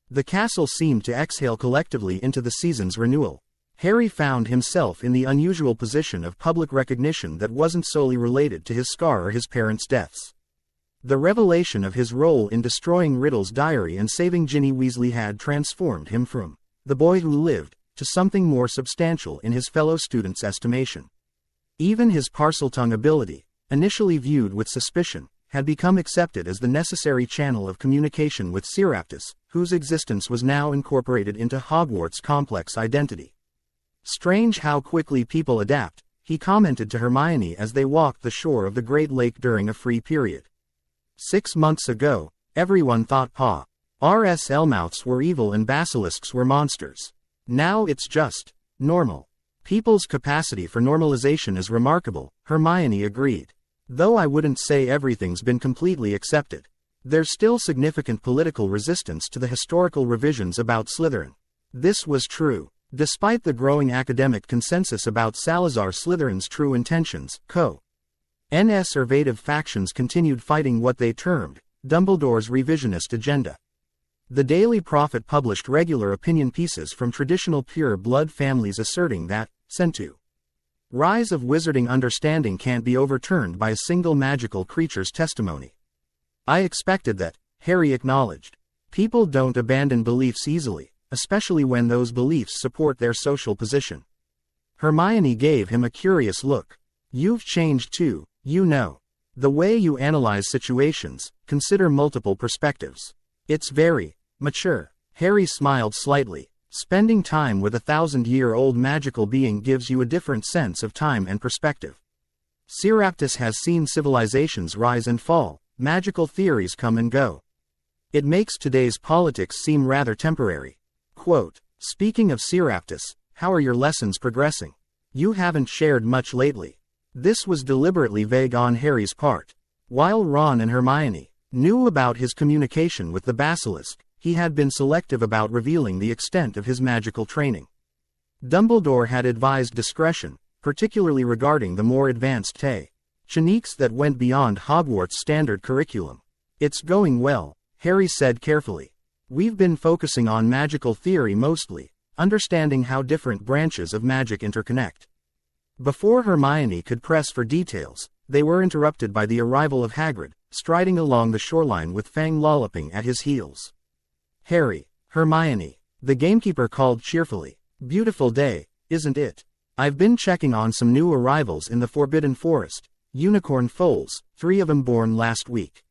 Speaker 1: the castle seemed to exhale collectively into the season's renewal. Harry found himself in the unusual position of public recognition that wasn't solely related to his scar or his parents' deaths. The revelation of his role in destroying Riddle's diary and saving Ginny Weasley had transformed him from the boy who lived to something more substantial in his fellow students' estimation. Even his Parseltongue ability, initially viewed with suspicion, had become accepted as the necessary channel of communication with Seraptis, whose existence was now incorporated into Hogwarts' complex identity. Strange how quickly people adapt, he commented to Hermione as they walked the shore of the Great Lake during a free period. 6 months ago, everyone thought R.S. Elmouths were evil and basilisks were monsters. Now it's just normal. People's capacity for normalization is remarkable, Hermione agreed. Though I wouldn't say everything's been completely accepted. There's still significant political resistance to the historical revisions about Slytherin. This was true. Despite the growing academic consensus about Salazar Slytherin's true intentions, conservative factions continued fighting what they termed Dumbledore's revisionist agenda. The Daily Prophet published regular opinion pieces from traditional pure-blood families asserting that, Sentu, rise of wizarding understanding can't be overturned by a single magical creature's testimony. I expected that, Harry acknowledged. People don't abandon beliefs easily, especially when those beliefs support their social position. Hermione gave him a curious look. You've changed too, you know. The way you analyze situations, consider multiple perspectives. It's very mature. Harry smiled slightly. Spending time with a 1,000-year-old magical being gives you a different sense of time and perspective. Seraptis has seen civilizations rise and fall, magical theories come and go. It makes today's politics seem rather temporary. Quote, speaking of Seraptis, how are your lessons progressing? You haven't shared much lately. This was deliberately vague on Harry's part. While Ron and Hermione knew about his communication with the Basilisk, he had been selective about revealing the extent of his magical training. Dumbledore had advised discretion, particularly regarding the more advanced techniques that went beyond Hogwarts' standard curriculum. It's going well, Harry said carefully. We've been focusing on magical theory mostly, understanding how different branches of magic interconnect. Before Hermione could press for details, they were interrupted by the arrival of Hagrid, striding along the shoreline with Fang lolloping at his heels. Harry, Hermione, the gamekeeper called cheerfully. Beautiful day, isn't it? I've been checking on some new arrivals in the Forbidden Forest, unicorn foals, 3 of them born last week.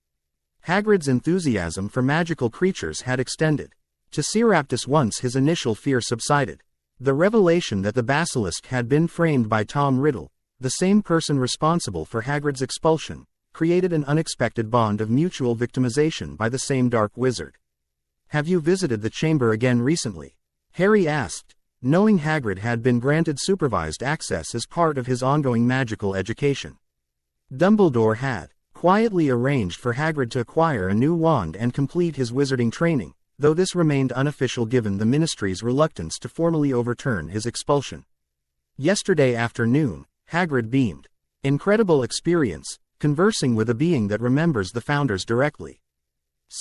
Speaker 1: Hagrid's enthusiasm for magical creatures had extended to Seraptis once his initial fear subsided. The revelation that the Basilisk had been framed by Tom Riddle, the same person responsible for Hagrid's expulsion, created an unexpected bond of mutual victimization by the same dark wizard. Have you visited the chamber again recently? Harry asked, knowing Hagrid had been granted supervised access as part of his ongoing magical education. Dumbledore had quietly arranged for Hagrid to acquire a new wand and complete his wizarding training, though this remained unofficial given the Ministry's reluctance to formally overturn his expulsion. Yesterday afternoon, Hagrid beamed. Incredible experience, conversing with a being that remembers the founders directly.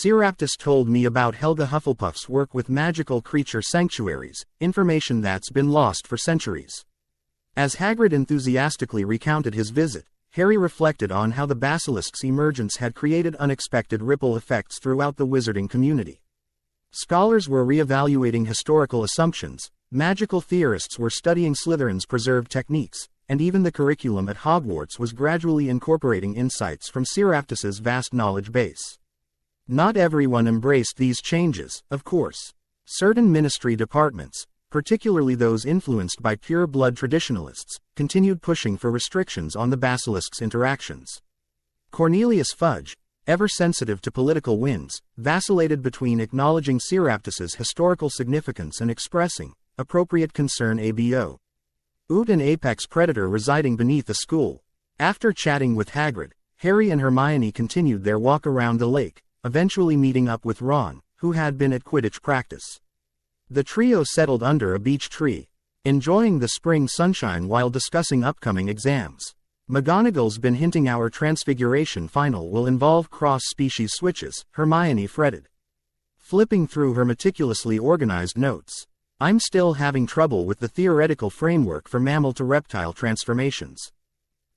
Speaker 1: Seraptis told me about Helga Hufflepuff's work with magical creature sanctuaries, information that's been lost for centuries. As Hagrid enthusiastically recounted his visit, Harry reflected on how the Basilisk's emergence had created unexpected ripple effects throughout the wizarding community. Scholars were re-evaluating historical assumptions, magical theorists were studying Slytherin's preserved techniques, and even the curriculum at Hogwarts was gradually incorporating insights from Seraptis's vast knowledge base. Not everyone embraced these changes, of course. Certain ministry departments, particularly those influenced by pure-blood traditionalists, continued pushing for restrictions on the Basilisk's interactions. Cornelius Fudge, ever sensitive to political winds, vacillated between acknowledging Seraptus's historical significance and expressing appropriate concern abo. Oot, an apex predator residing beneath the school. After chatting with Hagrid, Harry and Hermione continued their walk around the lake, eventually meeting up with Ron, who had been at Quidditch practice. The trio settled under a beech tree, enjoying the spring sunshine while discussing upcoming exams. McGonagall's been hinting our Transfiguration final will involve cross-species switches, Hermione fretted, flipping through her meticulously organized notes. I'm still having trouble with the theoretical framework for mammal-to-reptile transformations.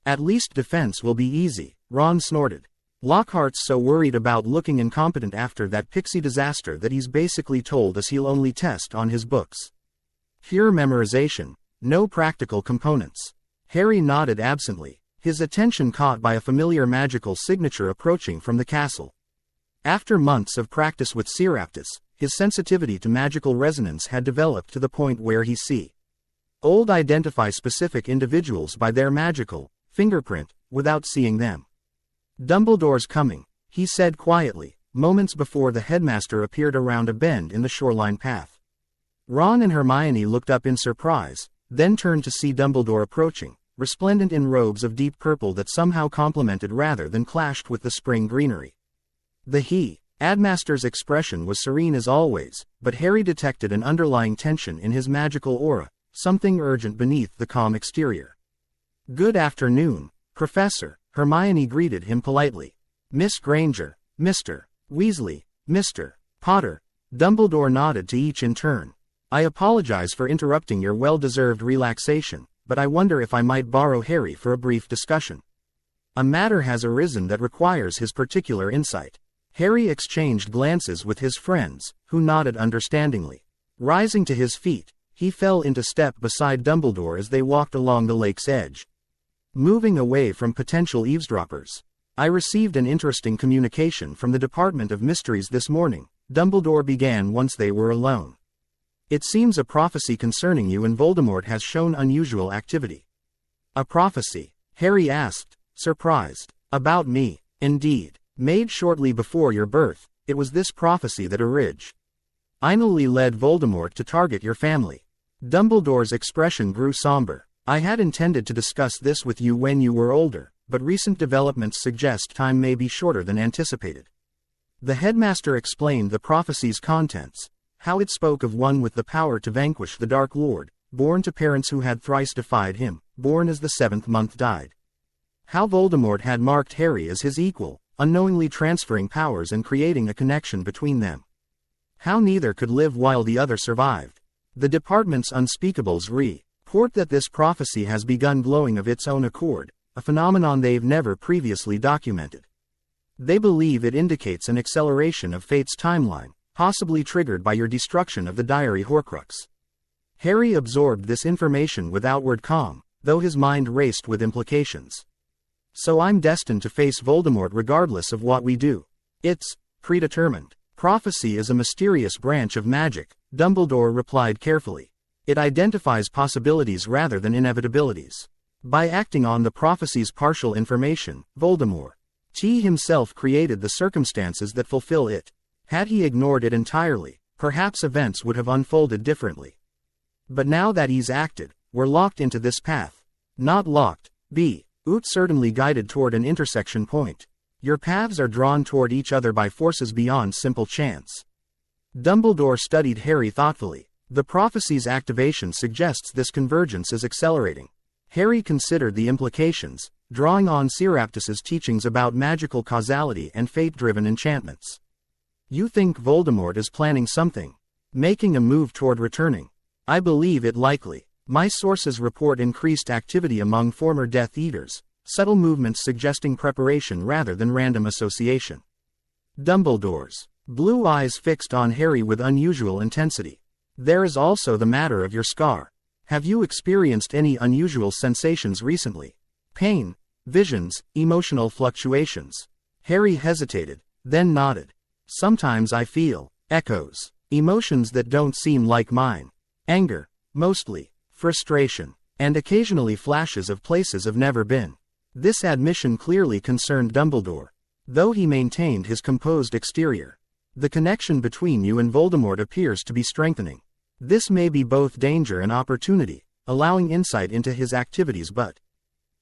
Speaker 1: At least defense will be easy, Ron snorted. Lockhart's so worried about looking incompetent after that pixie disaster that he's basically told us he'll only test on his books. Pure memorization, no practical components. Harry nodded absently, his attention caught by a familiar magical signature approaching from the castle. After months of practice with Seraptus, his sensitivity to magical resonance had developed to the point where he identify specific individuals by their magical fingerprint, without seeing them. Dumbledore's coming, he said quietly, moments before the headmaster appeared around a bend in the shoreline path. Ron and Hermione looked up in surprise, then turned to see Dumbledore approaching, resplendent in robes of deep purple that somehow complemented rather than clashed with the spring greenery. The Headmaster's expression was serene as always, but Harry detected an underlying tension in his magical aura, something urgent beneath the calm exterior. Good afternoon, Professor, Hermione greeted him politely. Miss Granger, Mr. Weasley, Mr. Potter. Dumbledore nodded to each in turn. I apologize for interrupting your well-deserved relaxation, but I wonder if I might borrow Harry for a brief discussion. A matter has arisen that requires his particular insight. Harry exchanged glances with his friends, who nodded understandingly. Rising to his feet, he fell into step beside Dumbledore as they walked along the lake's edge. Moving away from potential eavesdroppers. I received an interesting communication from the Department of Mysteries this morning, Dumbledore began once they were alone. It seems a prophecy concerning you and Voldemort has shown unusual activity. A prophecy? Harry asked, surprised. About me, indeed. Made shortly before your birth, it was this prophecy that originally led Voldemort to target your family. Dumbledore's expression grew somber. I had intended to discuss this with you when you were older, but recent developments suggest time may be shorter than anticipated. The headmaster explained the prophecy's contents, how it spoke of one with the power to vanquish the Dark Lord, born to parents who had thrice defied him, born as the seventh month died. How Voldemort had marked Harry as his equal, unknowingly transferring powers and creating a connection between them. How neither could live while the other survived. The department's unspeakables report that this prophecy has begun glowing of its own accord, a phenomenon they've never previously documented. They believe it indicates an acceleration of fate's timeline, possibly triggered by your destruction of the Diary Horcrux. Harry absorbed this information with outward calm, though his mind raced with implications. So I'm destined to face Voldemort regardless of what we do. It's predetermined. Prophecy is a mysterious branch of magic, Dumbledore replied carefully. It identifies possibilities rather than inevitabilities. By acting on the prophecy's partial information, Voldemort himself created the circumstances that fulfill it. Had he ignored it entirely, perhaps events would have unfolded differently. But now that he's acted, we're locked into this path. Not locked, Oot certainly guided toward an intersection point. Your paths are drawn toward each other by forces beyond simple chance. Dumbledore studied Harry thoughtfully. The prophecy's activation suggests this convergence is accelerating. Harry considered the implications, drawing on Seraptus's teachings about magical causality and fate-driven enchantments. You think Voldemort is planning something? Making a move toward returning? I believe it likely. My sources report increased activity among former Death Eaters, subtle movements suggesting preparation rather than random association. Dumbledore's blue eyes fixed on Harry with unusual intensity. There is also the matter of your scar. Have you experienced any unusual sensations recently? Pain, visions, emotional fluctuations? Harry hesitated, then nodded. Sometimes I feel echoes, emotions that don't seem like mine. Anger, mostly, frustration, and occasionally flashes of places I've never been. This admission clearly concerned Dumbledore, though he maintained his composed exterior. The connection between you and Voldemort appears to be strengthening. This may be both danger and opportunity, allowing insight into his activities but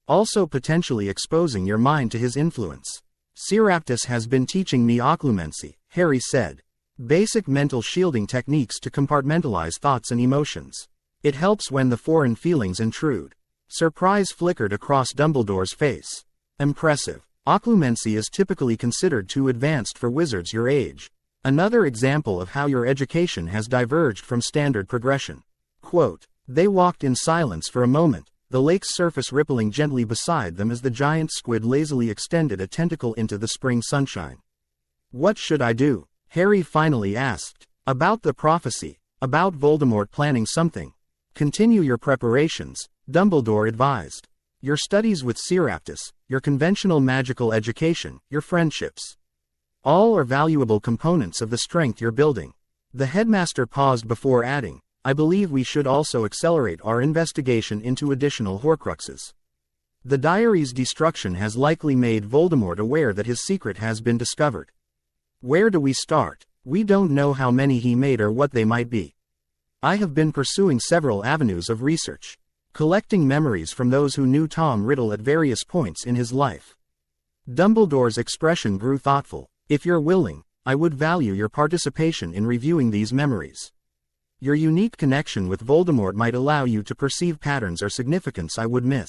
Speaker 1: also potentially exposing your mind to his influence. Seraptus has been teaching me occlumency, Harry said. Basic mental shielding techniques to compartmentalize thoughts and emotions. It helps when the foreign feelings intrude. Surprise flickered across Dumbledore's face. Impressive. Occlumency is typically considered too advanced for wizards your age. Another example of how your education has diverged from standard progression. Quote, they walked in silence for a moment, the lake's surface rippling gently beside them as the giant squid lazily extended a tentacle into the spring sunshine. What should I do? Harry finally asked. About the prophecy. About Voldemort planning something. Continue your preparations, Dumbledore advised. Your studies with Seraptus, your conventional magical education, your friendships. All are valuable components of the strength you're building. The headmaster paused before adding, I believe we should also accelerate our investigation into additional Horcruxes. The diary's destruction has likely made Voldemort aware that his secret has been discovered. Where do we start? We don't know how many he made or what they might be. I have been pursuing several avenues of research, collecting memories from those who knew Tom Riddle at various points in his life. Dumbledore's expression grew thoughtful. If you're willing, I would value your participation in reviewing these memories. Your unique connection with Voldemort might allow you to perceive patterns or significance I would miss.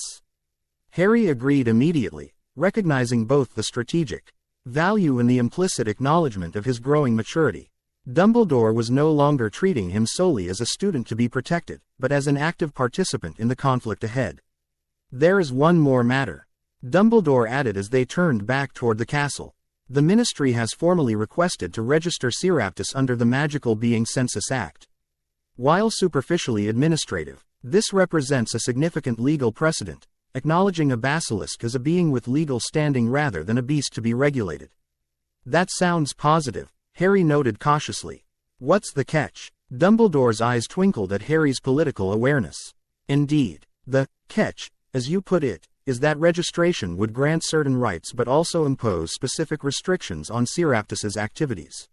Speaker 1: Harry agreed immediately, recognizing both the strategic value and the implicit acknowledgement of his growing maturity. Dumbledore was no longer treating him solely as a student to be protected, but as an active participant in the conflict ahead. There is one more matter, Dumbledore added as they turned back toward the castle. The Ministry has formally requested to register Seraptus under the Magical Being Census Act. While superficially administrative, this represents a significant legal precedent, acknowledging a basilisk as a being with legal standing rather than a beast to be regulated. That sounds positive, Harry noted cautiously. What's the catch? Dumbledore's eyes twinkled at Harry's political awareness. Indeed, the catch, as you put it, is that registration would grant certain rights but also impose specific restrictions on Seraptus's activities.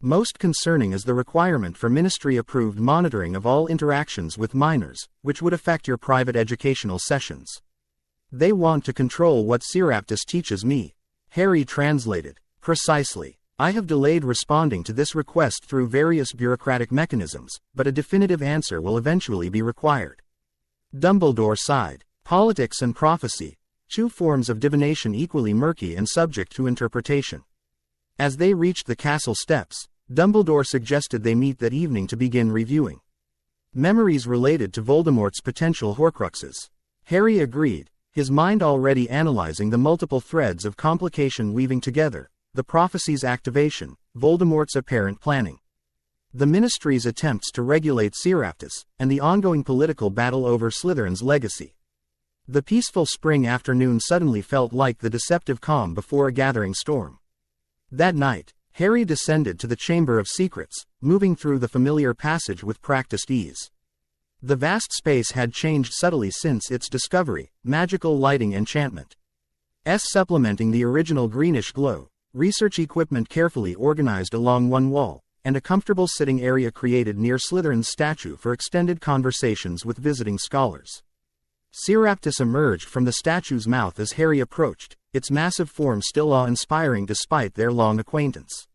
Speaker 1: Most concerning is the requirement for ministry-approved monitoring of all interactions with minors, which would affect your private educational sessions. They want to control what Seraptus teaches me. Harry translated. Precisely. I have delayed responding to this request through various bureaucratic mechanisms, but a definitive answer will eventually be required. Dumbledore sighed. Politics and prophecy, two forms of divination equally murky and subject to interpretation. As they reached the castle steps, Dumbledore suggested they meet that evening to begin reviewing memories related to Voldemort's potential Horcruxes. Harry agreed, his mind already analyzing the multiple threads of complication weaving together, the prophecy's activation, Voldemort's apparent planning, the Ministry's attempts to regulate Seraptus, and the ongoing political battle over Slytherin's legacy. The peaceful spring afternoon suddenly felt like the deceptive calm before a gathering storm. That night, Harry descended to the Chamber of Secrets, moving through the familiar passage with practiced ease. The vast space had changed subtly since its discovery, magical lighting enchantment supplementing the original greenish glow, research equipment carefully organized along one wall, and a comfortable sitting area created near Slytherin's statue for extended conversations with visiting scholars. Seraptus emerged from the statue's mouth as Harry approached, its massive form still awe-inspiring despite their long acquaintance.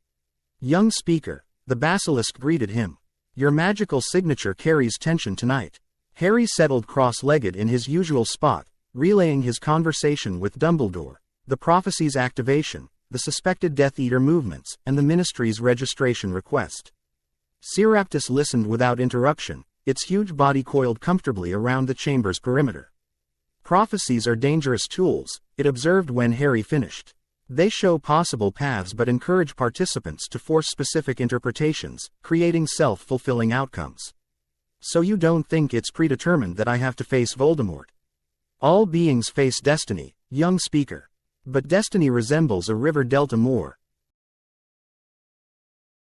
Speaker 1: Young speaker, the basilisk greeted him. Your magical signature carries tension tonight. Harry settled cross-legged in his usual spot, relaying his conversation with Dumbledore, the prophecy's activation, the suspected Death Eater movements, and the Ministry's registration request. Seraptus listened without interruption, its huge body coiled comfortably around the chamber's perimeter. Prophecies are dangerous tools, it observed when Harry finished. They show possible paths but encourage participants to force specific interpretations, creating self-fulfilling outcomes. So you don't think it's predetermined that I have to face Voldemort? All beings face destiny, young speaker. But destiny resembles a river delta more